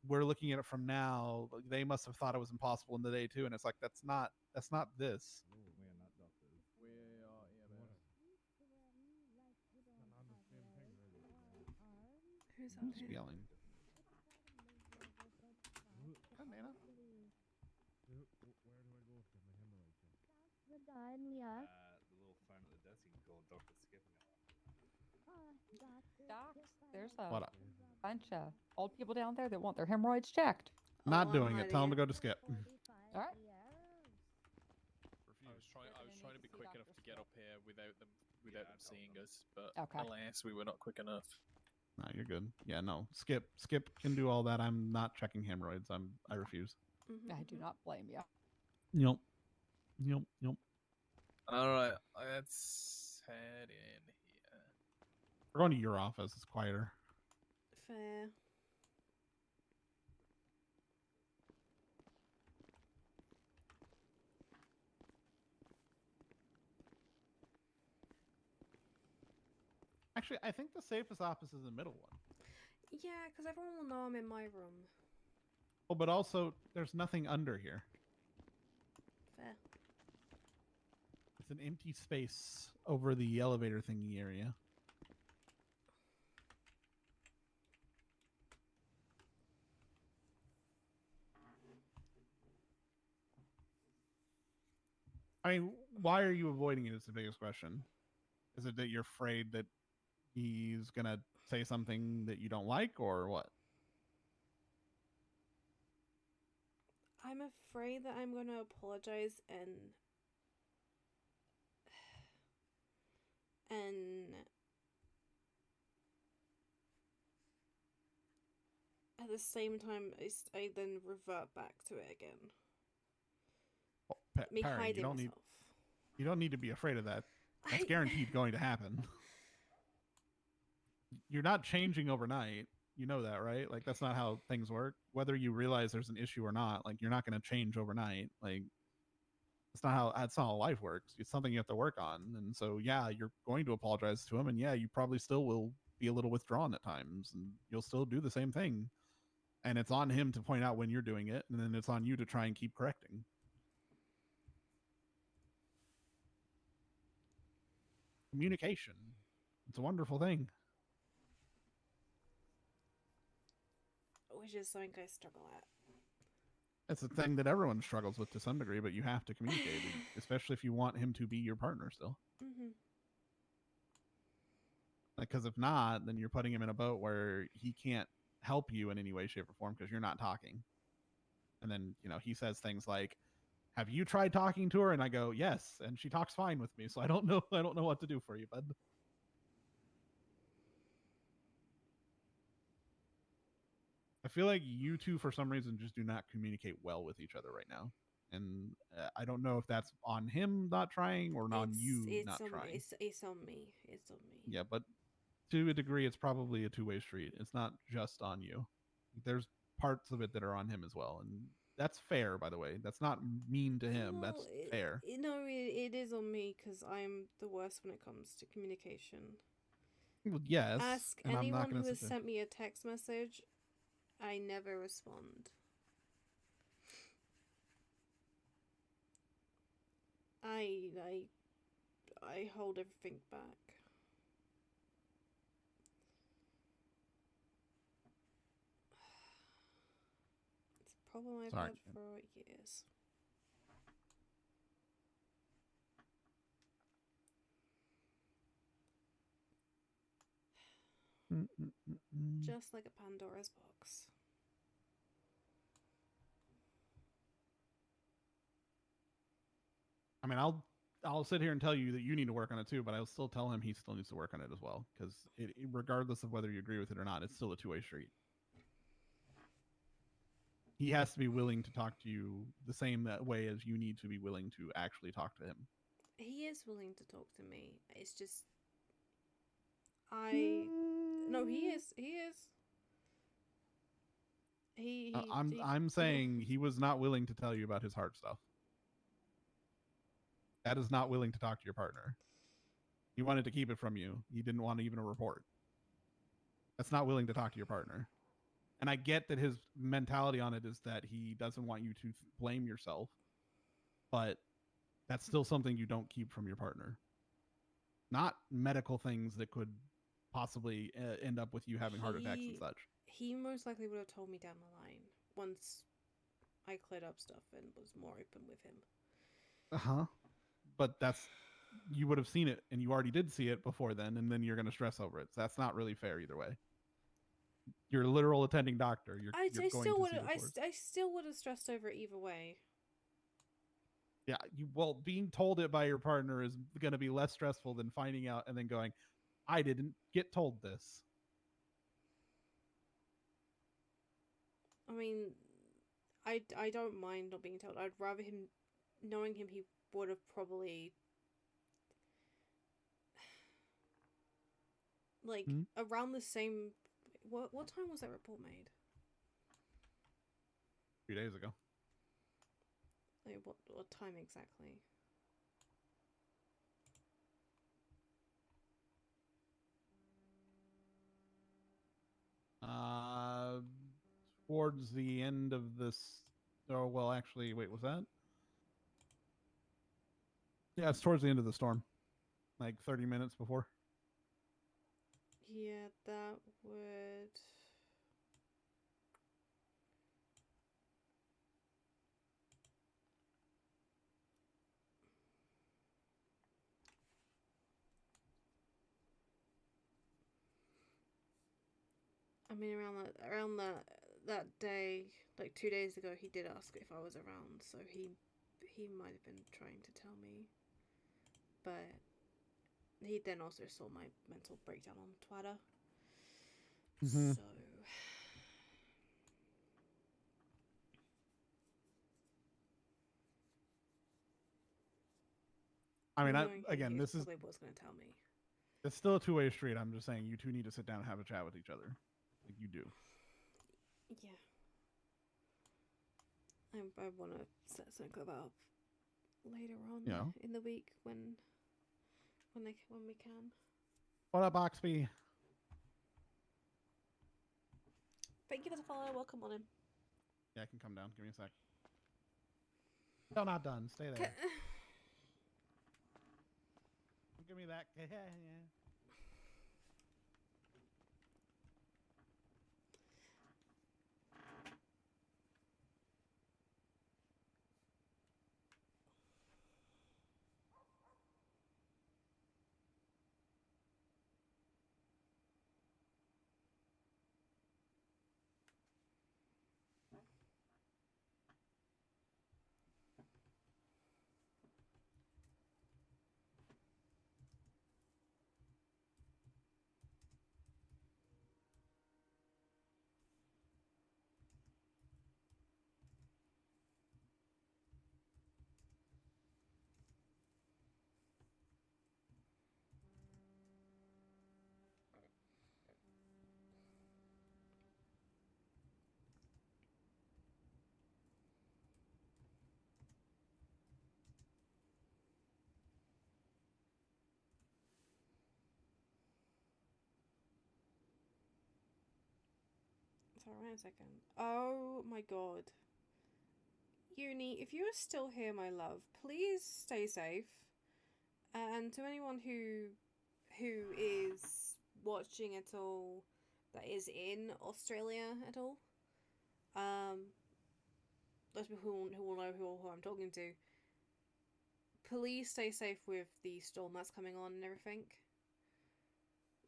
we're looking at it from now. They must have thought it was impossible in the day too, and it's like that's not this.
We are not doctors.
We are EMS.
Who's up
Who's
here?
yelling?
Where do I go to get my hemorrhoid checked?
The guy in the ass.
The little phone at the desk, you can call Dr. Skip now.
Docs, there's a
What up?
bunch of old people down there that want their hemorrhoids checked.
Not doing it. Tell him to go to Skip.
All right.
I was trying to be quick enough to get up here without them seeing us, but
Okay.
alas, we were not quick enough.
No, you're good. Yeah, no. Skip can do all that. I'm not checking hemorrhoids. I refuse.
I do not blame you.
Nope.
All right, let's head in here.
We're going to your office. It's quieter.
Fair.
Actually, I think the safest office is the middle one.
Yeah, because everyone will know I'm in my room.
Oh, but also there's nothing under here.
Fair.
It's an empty space over the elevator thingy area. I mean, why are you avoiding it is the biggest question. Is it that you're afraid that he's going to say something that you don't like, or what?
I'm afraid that I'm going to apologize and at the same time I then revert back to it again. Me
Perry,
hiding myself.
You don't need to be afraid of that. That's guaranteed going to happen. You're not changing overnight. You know that, right? Like, that's not how things work. Whether you realize there's an issue or not, like, you're not going to change overnight. Like, that's not how life works. It's something you have to work on. And so, yeah, you're going to apologize to him, and yeah, you probably still will be a little withdrawn at times, and you'll still do the same thing. And it's on him to point out when you're doing it, and then it's on you to try and keep correcting. Communication. It's a wonderful thing.
Which is something I struggle at.
It's a thing that everyone struggles with to some degree, but you have to communicate, especially if you want him to be your partner still.
Mm-hmm.
Because if not, then you're putting him in a boat where he can't help you in any way, shape, or form because you're not talking. And then, he says things like, "Have you tried talking to her?" And I go, "Yes," and she talks fine with me, so I don't know what to do for you, bud. I feel like you two, for some reason, just do not communicate well with each other right now. And I don't know if that's on him not trying or on you not trying.
It's on me. It's on me.
Yeah, but to a degree, it's probably a two-way street. It's not just on you. There's parts of it that are on him as well. And that's fair, by the way. That's not mean to him. That's fair.
It is on me because I'm the worst when it comes to communication.
Well, yes.
Ask
and I'm
anyone
not
who
gonna
has
sit there.
sent me a text message. I never respond. I hold everything back. It's a problem I've
Sorry.
had for years. Just like a Pandora's box.
I mean, I'll sit here and tell you that you need to work on it too, but I'll still tell him he still needs to work on it as well, because regardless of whether you agree with it or not, it's still a two-way street. he has to be willing to talk to you the same that way as you need to be willing to actually talk to him.
He is willing to talk to me. It's just no, he is.
I'm saying he was not willing to tell you about his heart stuff. That is not willing to talk to your partner. He wanted to keep it from you. He didn't want even a report. That's not willing to talk to your partner. And I get that his mentality on it is that he doesn't want you to blame yourself, but that's still something you don't keep from your partner. Not medical things that could possibly end up with you having heart attacks and such.
He most likely would have told me down the line once I cleared up stuff and was more open with him.
Uh-huh. But you would have seen it, and you already did see it before then, and then you're going to stress over it. So that's not really fair either way. You're a literal attending doctor.
I still would have stressed over it either way.
Yeah, being told it by your partner is going to be less stressful than finding out and then going, I didn't get told this.
I mean, I don't mind not being told. I'd rather him, knowing him, he would have probably around the same. What time was that report made?
3 days ago.
Like what time exactly?
Towards the end of this. Oh, well, actually, wait, was that? Yeah, it's towards the end of the storm. Like 30 minutes before.
Yeah, that would. I mean, around that day, like 2 days ago, he did ask if I was around, so he might have been trying to tell me, but he then also saw my mental breakdown on Twitter. So.
I mean, again, this is
probably what's going to tell me.
It's still a two-way street. I'm just saying you two need to sit down and have a chat with each other. Like you do.
Yeah. I want to set something up later on in the week when we can.
What up, Oxby?
Thank you for the follow. Welcome on in.
Yeah, I can come down. Give me a sec. No, not done. Stay there. Give me that. Yeah.
Sorry, wait a second. Oh my god. Uni, if you are still here, my love, please stay safe. And to anyone who is watching at all, that is in Australia at all, those people who will know who I'm talking to, please stay safe with the storm that's coming on and everything.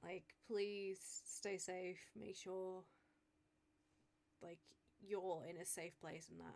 Like, please stay safe. Make sure, like, you're in a safe place and that.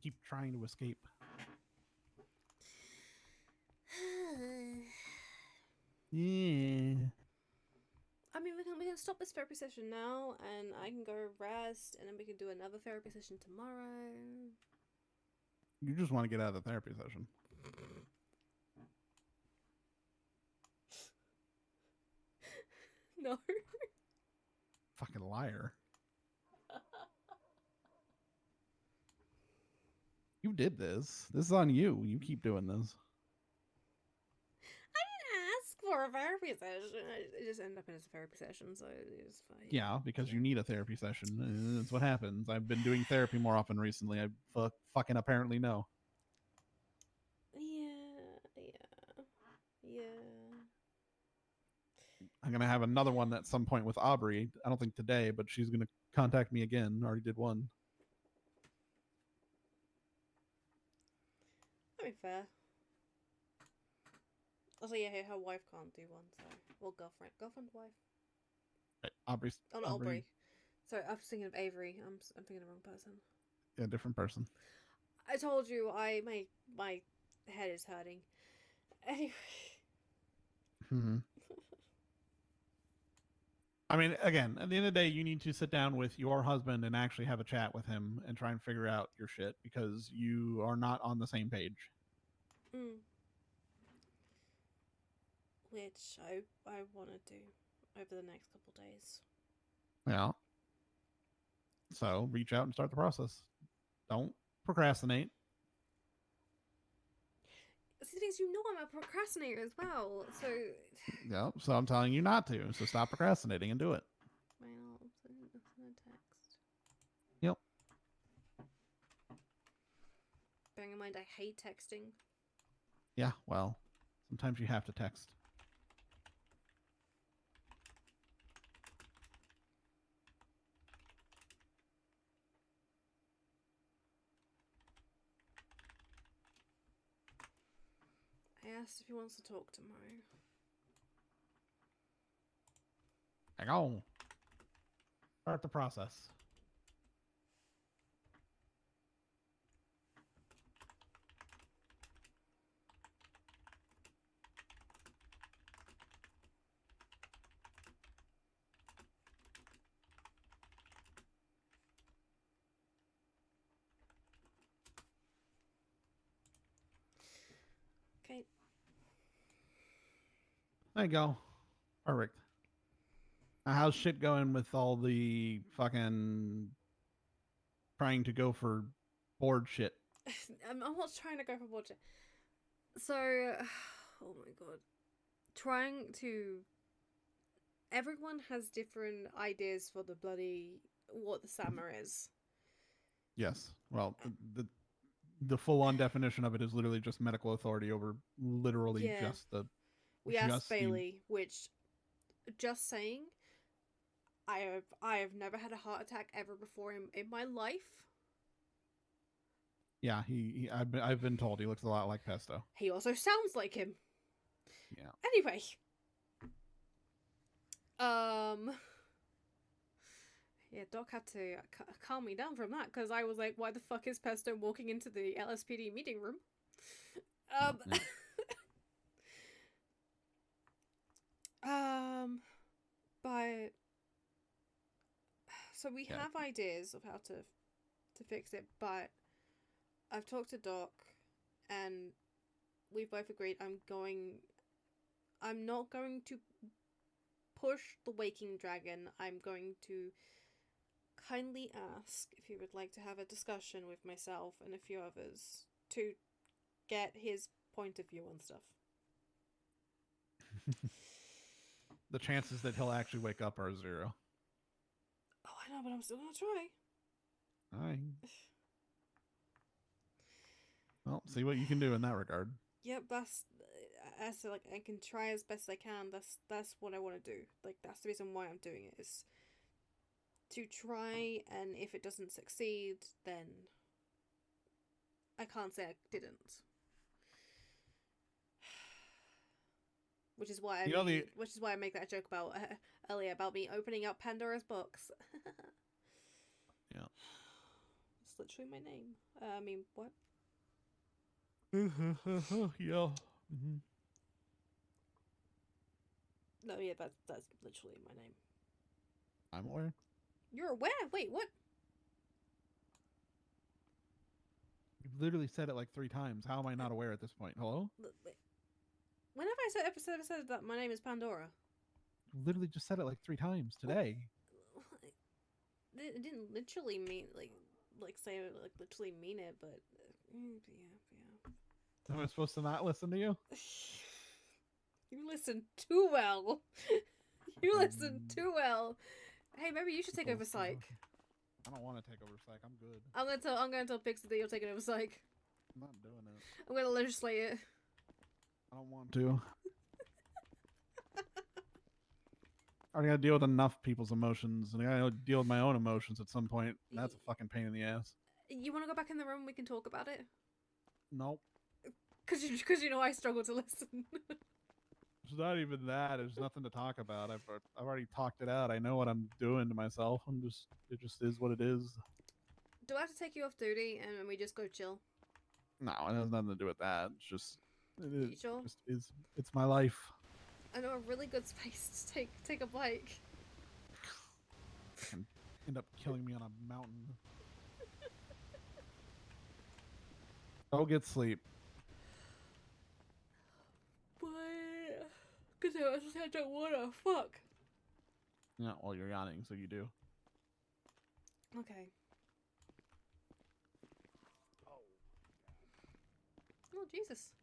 keep trying to escape. Yeah.
I mean, we can stop this therapy session now, and I can go rest, and then we can do another therapy session tomorrow.
You just want to get out of the therapy session.
No.
Fucking liar. You did this. This is on you. You keep doing this.
I didn't ask for a therapy session. It just ended up in a therapy session, so it's fine.
Yeah, because you need a therapy session. That's what happens. I've been doing therapy more often recently. I fucking apparently know.
Yeah.
I'm going to have another one at some point with Aubrey. I don't think today, but she's going to contact me again. Already did one.
I mean, fair. Also, yeah, her wife can't do one, so... Well, girlfriend, wife.
Right, Aubrey's...
Oh, not Aubrey. Sorry, I was thinking of Avery. I'm thinking of the wrong person.
Yeah, different person.
I told you, my head is hurting. Anyway.
I mean, again, at the end of the day, you need to sit down with your husband and actually have a chat with him and try and figure out your shit because you are not on the same page.
Which I want to do over the next couple days.
Yeah. So reach out and start the process. Don't procrastinate.
See, the thing is, you know I'm a procrastinator as well, so...
Yeah, so I'm telling you not to. So stop procrastinating and do it.
Well, send a text.
Yep.
Bearing in mind, I hate texting.
Yeah, well, sometimes you have to text.
I asked if he wants to talk tomorrow.
Hang on. Start the process.
Okay.
There you go. Perfect. Now, how's shit going with all the fucking trying to go for board shit?
I'm not trying to go for bullshit. So, oh my god. Trying to... Everyone has different ideas for the bloody... what the summer is.
Yes. Well, the full-on definition of it is literally just medical authority over literally
Yeah.
just the...
We asked
the-
Bailey, which, just saying, I have never had a heart attack ever before in my life.
Yeah, I've been told he looks a lot like Pesto.
He also sounds like him.
Yeah.
Anyway. Yeah, Doc had to calm me down from that, because I was like, why the fuck is Pesto walking into the LSPD meeting room? But... So we have ideas of how to fix it, but I've talked to Doc, and we've both agreed I'm not going to push the Waking Dragon. I'm going to kindly ask if he would like to have a discussion with myself and a few others to get his point of view on stuff.
The chances that he'll actually wake up are 0.
Oh, I know, but I'm still gonna try.
Alright. Well, see what you can do in that regard.
Yep, that's as like I can try as best I can. That's what I want to do. Like that's the reason why I'm doing it, is to try, and if it doesn't succeed, then I can't say I didn't. Which is why I make that joke about earlier about me opening up Pandora's box.
Yeah.
literally my name. I mean, what?
Yeah.
No, yeah, that's literally my name.
I'm aware.
You're aware? Wait, what?
You've literally said it like 3 times. How am I not aware at this point? Hello?
Wait. Whenever I said that my name is Pandora.
You literally just said it like 3 times today.
It didn't literally mean like say like literally mean it, but yeah.
Am I supposed to not listen to you?
You listen too well. You listen too well. Hey, maybe you should take over psych.
I don't want to take over psych. I'm good.
I'm gonna tell Pixie that you're taking over psych.
I'm not doing it.
I'm gonna legislate it.
I don't want to. I already gotta deal with enough people's emotions, and I gotta deal with my own emotions at some point. And that's a fucking pain in the ass.
You want to go back in the room and we can talk about it?
Nope.
Cause you know I struggle to listen.
It's not even that. There's nothing to talk about. I've already talked it out. I know what I'm doing to myself. It just is what it is.
Do I have to take you off duty and we just go chill?
No, it has nothing to do with that. It's just
You sure?
just is. It's my life.
I know a really good space to take a bike.
And end up killing me on a mountain. Go get sleep.
But cause I don't wanna fuck.
Yeah, well, you're yawning, so you do.
Okay. Oh Jesus.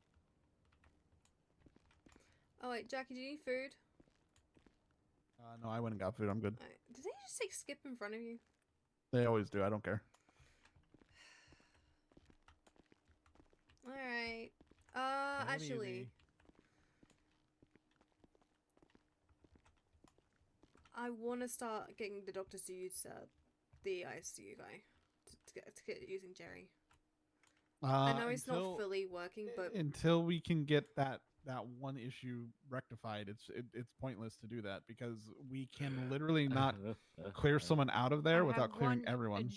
Oh wait, Jackie, do you need food?
No, I went and got food. I'm good.
Right. Did they just say skip in front of you?
They always do. I don't care.
Alright.
Take it
Actually.
easy.
I want to start getting the doctors to use the ICU guy to get using Jerry. I know it's not fully working, but
until we can get that one issue rectified, it's pointless to do that because we can literally not clear someone out of there without clearing everyone.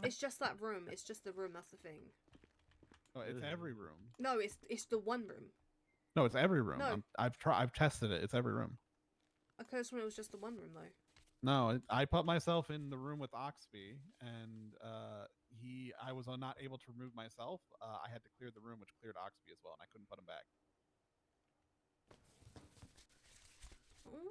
it's just that room. It's just the room. That's the thing.
Oh, it's every room.
No, it's the one room.
No, it's every room.
No.
I've tested it. It's every room.
I could have sworn it was just the one room though.
No, I put myself in the room with Oxby, and I was not able to remove myself. I had to clear the room, which cleared Oxby as well, and I couldn't put him back.
What?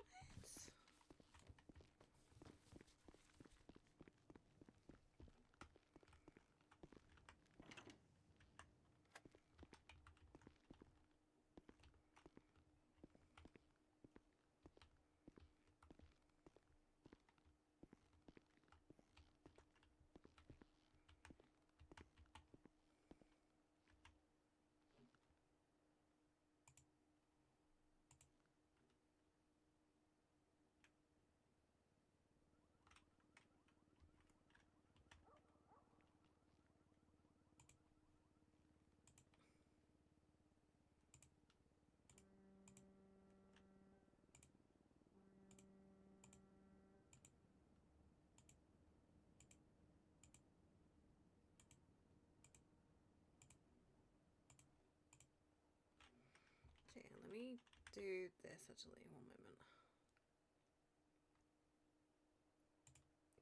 Okay, let me do this actually. One moment.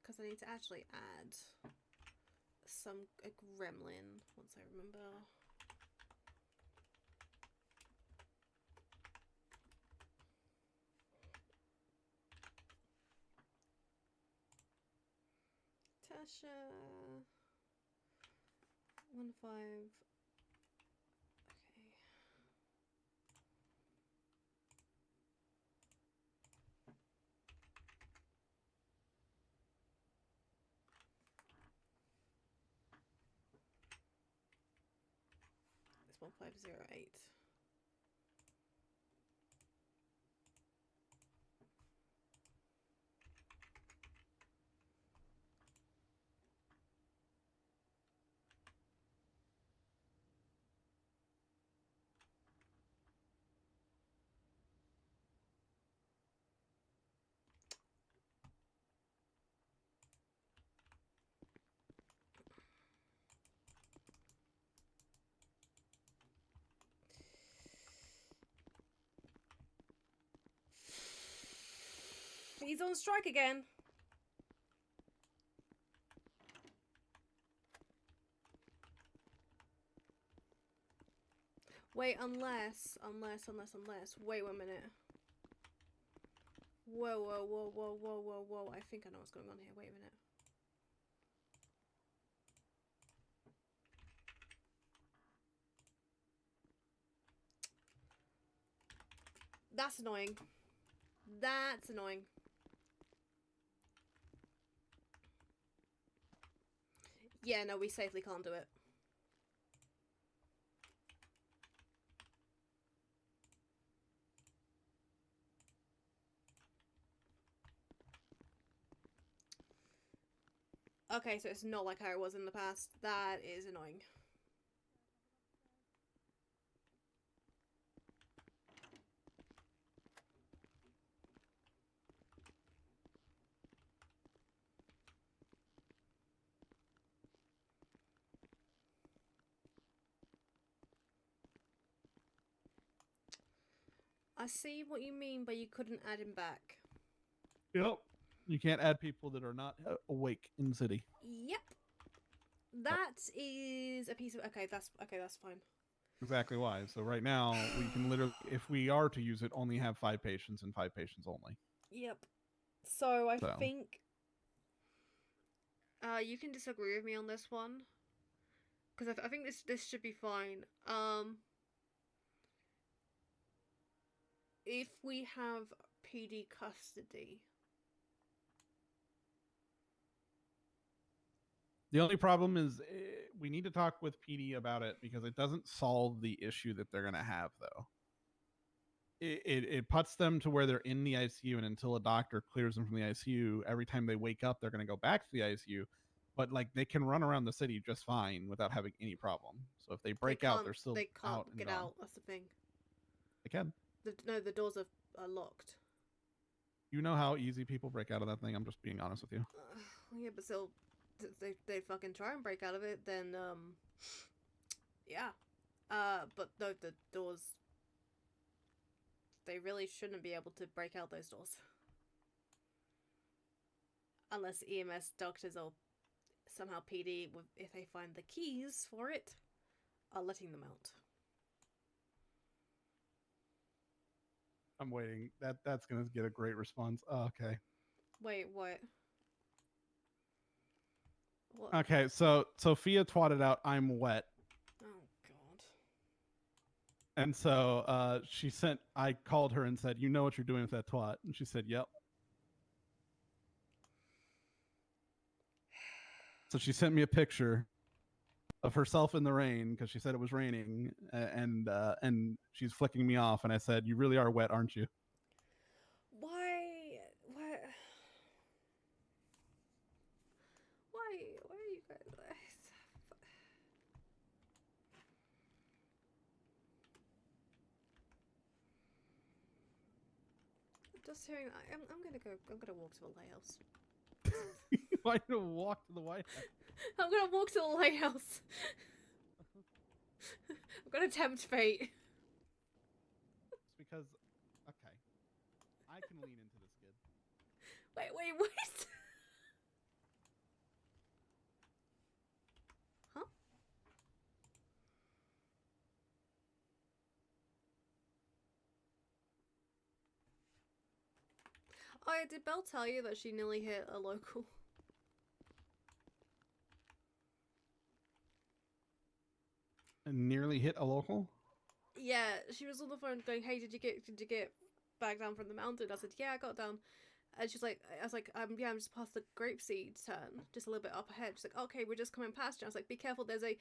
Because I need to actually add a gremlin once I remember. Tasha 1-5. Okay. It's 1508. He's on strike again. Wait, unless. Wait 1 minute. Whoa. I think I know what's going on here. Wait a minute. That's annoying. That's annoying. Yeah, no, we safely can't do it. Okay, so it's not like how it was in the past. That is annoying. I see what you mean, but you couldn't add him back.
Yep. You can't add people that are not awake in the city.
Yep. That is a piece of okay. That's fine.
Exactly why. So right now we can literally, if we are to use it, only have 5 patients and 5 patients only.
Yep. So I
So.
think you can disagree with me on this one because I think this should be fine. If we have PD custody.
The only problem is we need to talk with PD about it because it doesn't solve the issue that they're going to have, though. It puts them to where they're in the ICU, and until a doctor clears them from the ICU, every time they wake up, they're going to go back to the ICU. But like they can run around the city just fine without having any problem. So if they break out, they're still
They can't
out and
get
gone.
out. That's the thing.
They can.
No, the doors are locked.
You know how easy people break out of that thing? I'm just being honest with you.
Yeah, but still, they fucking try and break out of it, then yeah. But no, the doors. They really shouldn't be able to break out those doors. Unless EMS doctors or somehow PD, if they find the keys for it, are letting them out.
I'm waiting. That's gonna get a great response. Oh, okay.
Wait, what? What?
Okay, so Sophia twatted out, "I'm wet."
Oh god.
And so I called her and said, "You know what you're doing with that twat?" And she said, "Yep." So she sent me a picture of herself in the rain because she said it was raining, and she's flicking me off. And I said, "You really are wet, aren't you?"
Why? What? Why are you guys? Just hearing, I'm gonna walk to the lighthouse.
Why do you walk to the White House?
I'm gonna walk to the lighthouse. I'm gonna tempt fate.
It's because, okay, I can lean into this kid.
Wait, what? Huh? Oh, did Belle tell you that she nearly hit a local?
And nearly hit a local?
Yeah, she was on the phone going, "Hey, did you get back down from the mountain?" I said, "Yeah, I got down." And she's like, I was like, yeah, I'm just past the grapeseed turn, just a little bit up ahead. She's like, "Okay, we're just coming past you." I was like, "Be careful, there's a..."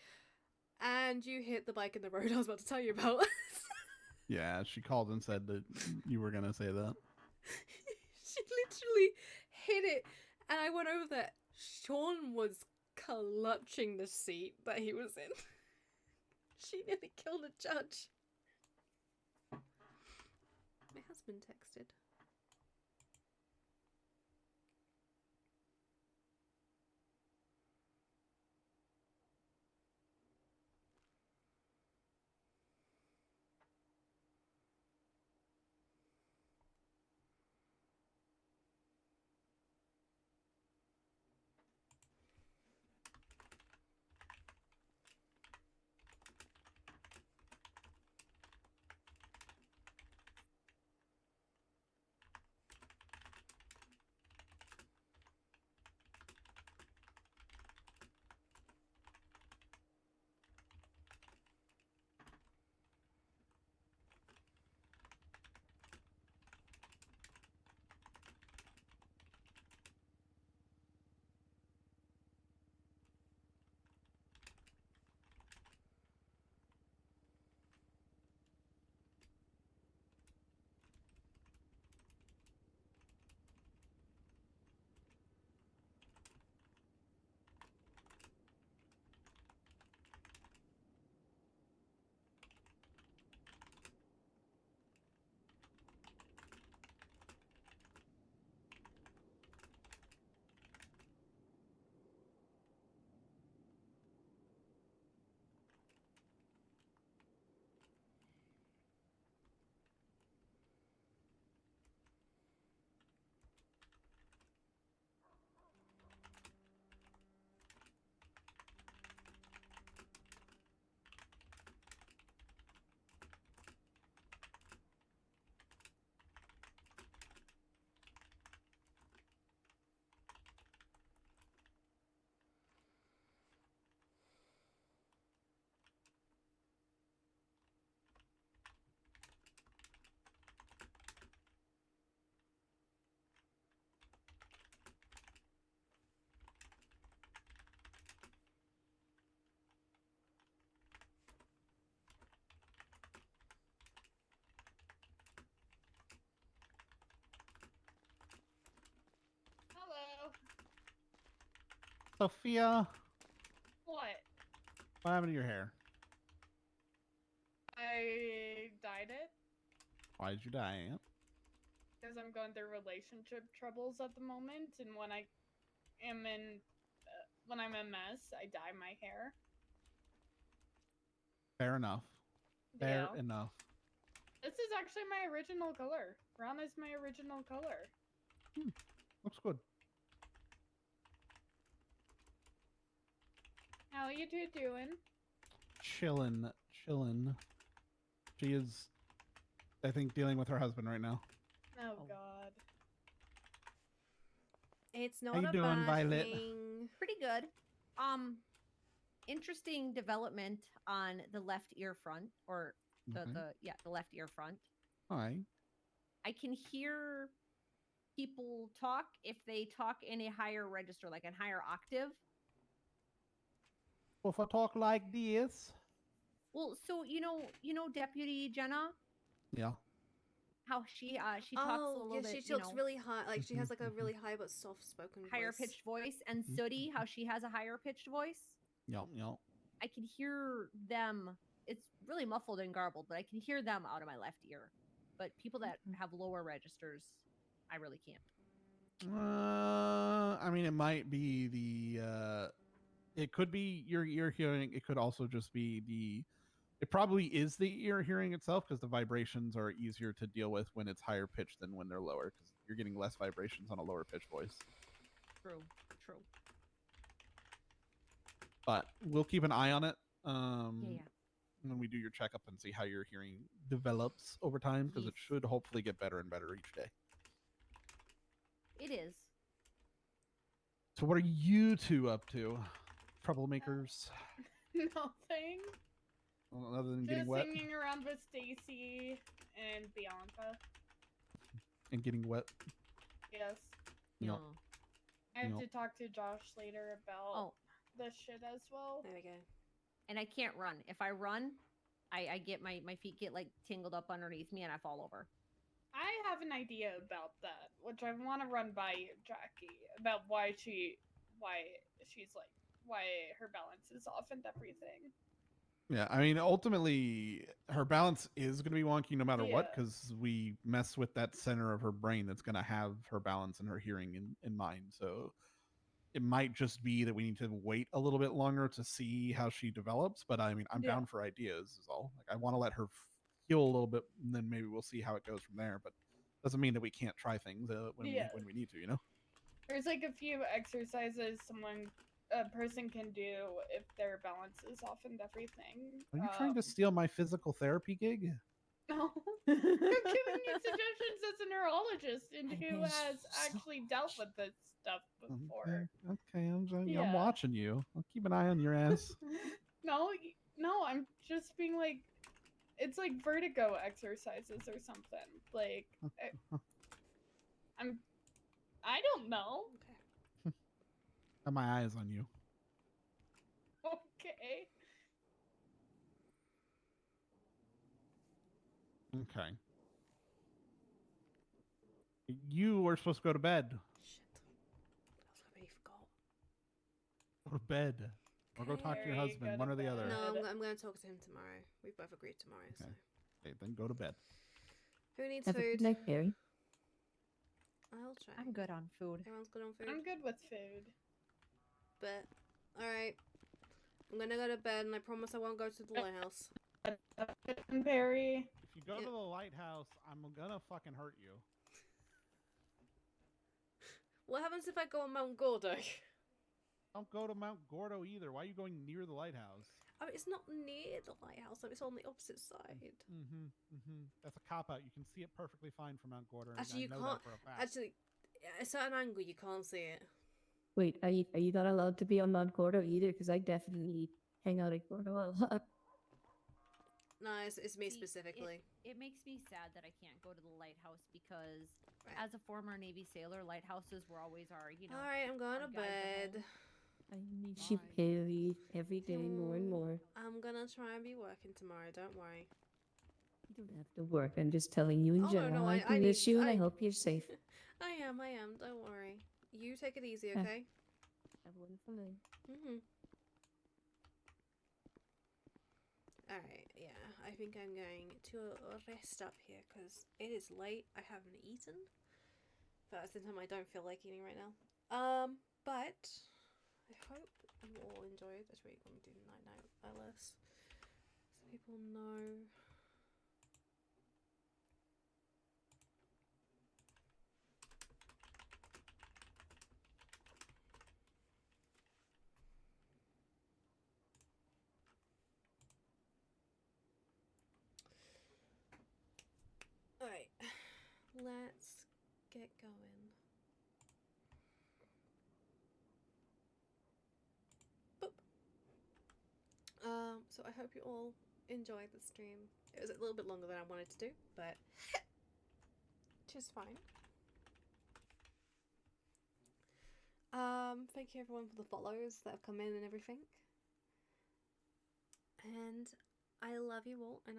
And you hit the bike in the road I was about to tell you about.
Yeah, she called and said that you were gonna say that.
She literally hit it, and I went over there. Sean was clutching the seat that he was in. She nearly killed a judge. My husband texted.
Sophia,
What?
what happened to your hair?
I dyed it
Why did you dye it?
because I'm going through relationship troubles at the moment, and when I am in, when I'm a mess, I dye my hair.
Fair enough. Fair
Yeah.
enough.
This is actually my original color. Brown is my original color.
Looks good.
How you two doing?
Chillin'. She is, I think, dealing with her husband right now.
Oh God.
It's
How
not
you
a
doing,
bad
Violet?
thing.
Pretty good. Interesting development on the left ear front, or the left ear front.
Hi.
I can hear people talk if they talk in a higher register, like a higher octave.
Well, if I talk like this.
Well, so you know, Deputy Jenna,
Yeah.
how she talks a
Oh,
little
yeah,
bit,
she talks really high. Like she has like a really high but soft-spoken
higher
voice.
pitched voice, and Sooty, how she has a higher pitched voice.
Yep.
I can hear them. It's really muffled and garbled, but I can hear them out of my left ear. But people that have lower registers, I really can't.
I mean, it might be it could be your ear hearing. It could also just be it probably is the ear hearing itself, because the vibrations are easier to deal with when it's higher pitched than when they're lower, because you're getting less vibrations on a lower pitched voice.
True.
But we'll keep an eye on it.
Yeah.
When we do your checkup and see how your hearing develops over time, because it should hopefully get better and better each day.
It is.
So what are you two up to? Troublemakers?
Nothing.
Well, other than
Just
getting wet
singing around with Stacy and Bianca.
and getting wet.
Yes.
Yep.
I have
Yep.
to talk to Josh later about this shit as well.
There we go.
And I can't run. If I run, I get my feet get like tingled up underneath me and I fall over.
I have an idea about that, which I want to run by you, Jackie, about why she's like, why her balance is off and everything.
Yeah, I mean, ultimately, her balance is going to be wonky no matter what,
Yeah.
because we mess with that center of her brain that's going to have her balance and her hearing in mind. So it might just be that we need to wait a little bit longer to see how she develops. But I mean, I'm
Yeah.
down for ideas is all. Like, I want to let her heal a little bit, and then maybe we'll see how it goes from there. But doesn't mean that we can't try things when we need to, you know?
There's like a few exercises a person can do if their balance is off and everything.
Are you trying to steal my physical therapy gig?
No. I'm giving you suggestions as a neurologist and who has actually dealt with this stuff before.
Okay, I'm
Yeah.
watching you. I'll keep an eye on your ass.
No, I'm just being like, it's like vertigo exercises or something. Like, I don't know.
Got my eyes on you.
Okay.
Okay. You were supposed to go to bed. Go to bed. Or go talk to your husband, one or the other.
No, I'm going to talk to him tomorrow. We've both agreed tomorrow. So.
Okay, then go to bed.
Who needs
Have a
food?
good night, Peri.
I'll try.
I'm good on food.
Everyone's good on food?
I'm good with food.
But, alright. I'm gonna go to bed and I promise I won't go to the lighthouse.
Peri.
If you go to the lighthouse, I'm gonna fucking hurt you.
What happens if I go on Mount Gordo?
Don't go to Mount Gordo either. Why are you going near the lighthouse?
I mean, it's not near the lighthouse, it's on the opposite side.
That's a cop-out. You can see it perfectly fine from Mount Gordo.
Actually,
I
you
know
can't.
that for a fact.
Actually, at a certain angle, you can't see it.
Wait, are you not allowed to be on Mount Gordo either? Because I definitely hang out at Gordo a lot.
No, it's me specifically.
It makes me sad that I can't go to the lighthouse because, as a former Navy sailor, lighthouses were always our,
Alright, I'm going to bed.
I miss you, Peri, every day more and more.
I'm gonna try and be working tomorrow, don't worry.
You don't have to work. I'm just telling you in
Oh, no,
general.
no,
I
I
miss you and I
I-
hope you're safe.
I am, don't worry. You take it easy,
Yeah.
okay?
Evelyn for me.
Alright, yeah, I think I'm going to rest up here because it is late. I haven't eaten. But at the same time, I don't feel like eating right now. But I hope you all enjoyed. Actually, let me do night night LS so people know. Alright, let's get going. Boop. So I hope you all enjoyed the stream. It was a little bit longer than I wanted to do, but just fine. Thank you everyone for the follows that have come in and everything. And I love you all, and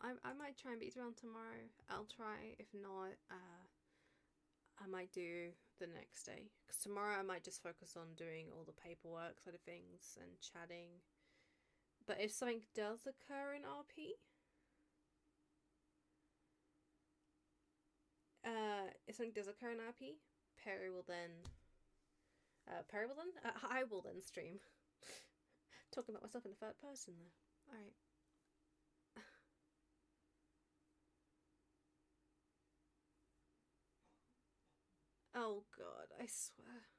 I might try and beat around tomorrow. I'll try. If not, I might do the next day. Because tomorrow I might just focus on doing all the paperwork side of things and chatting. But if something does occur in RP, Peri will then, I will then stream. Talking about myself in the third person there. Alright. Oh god, I swear.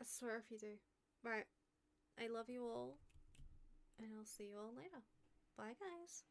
I swear if you do. Right. I love you all. And I'll see you all later. Bye guys.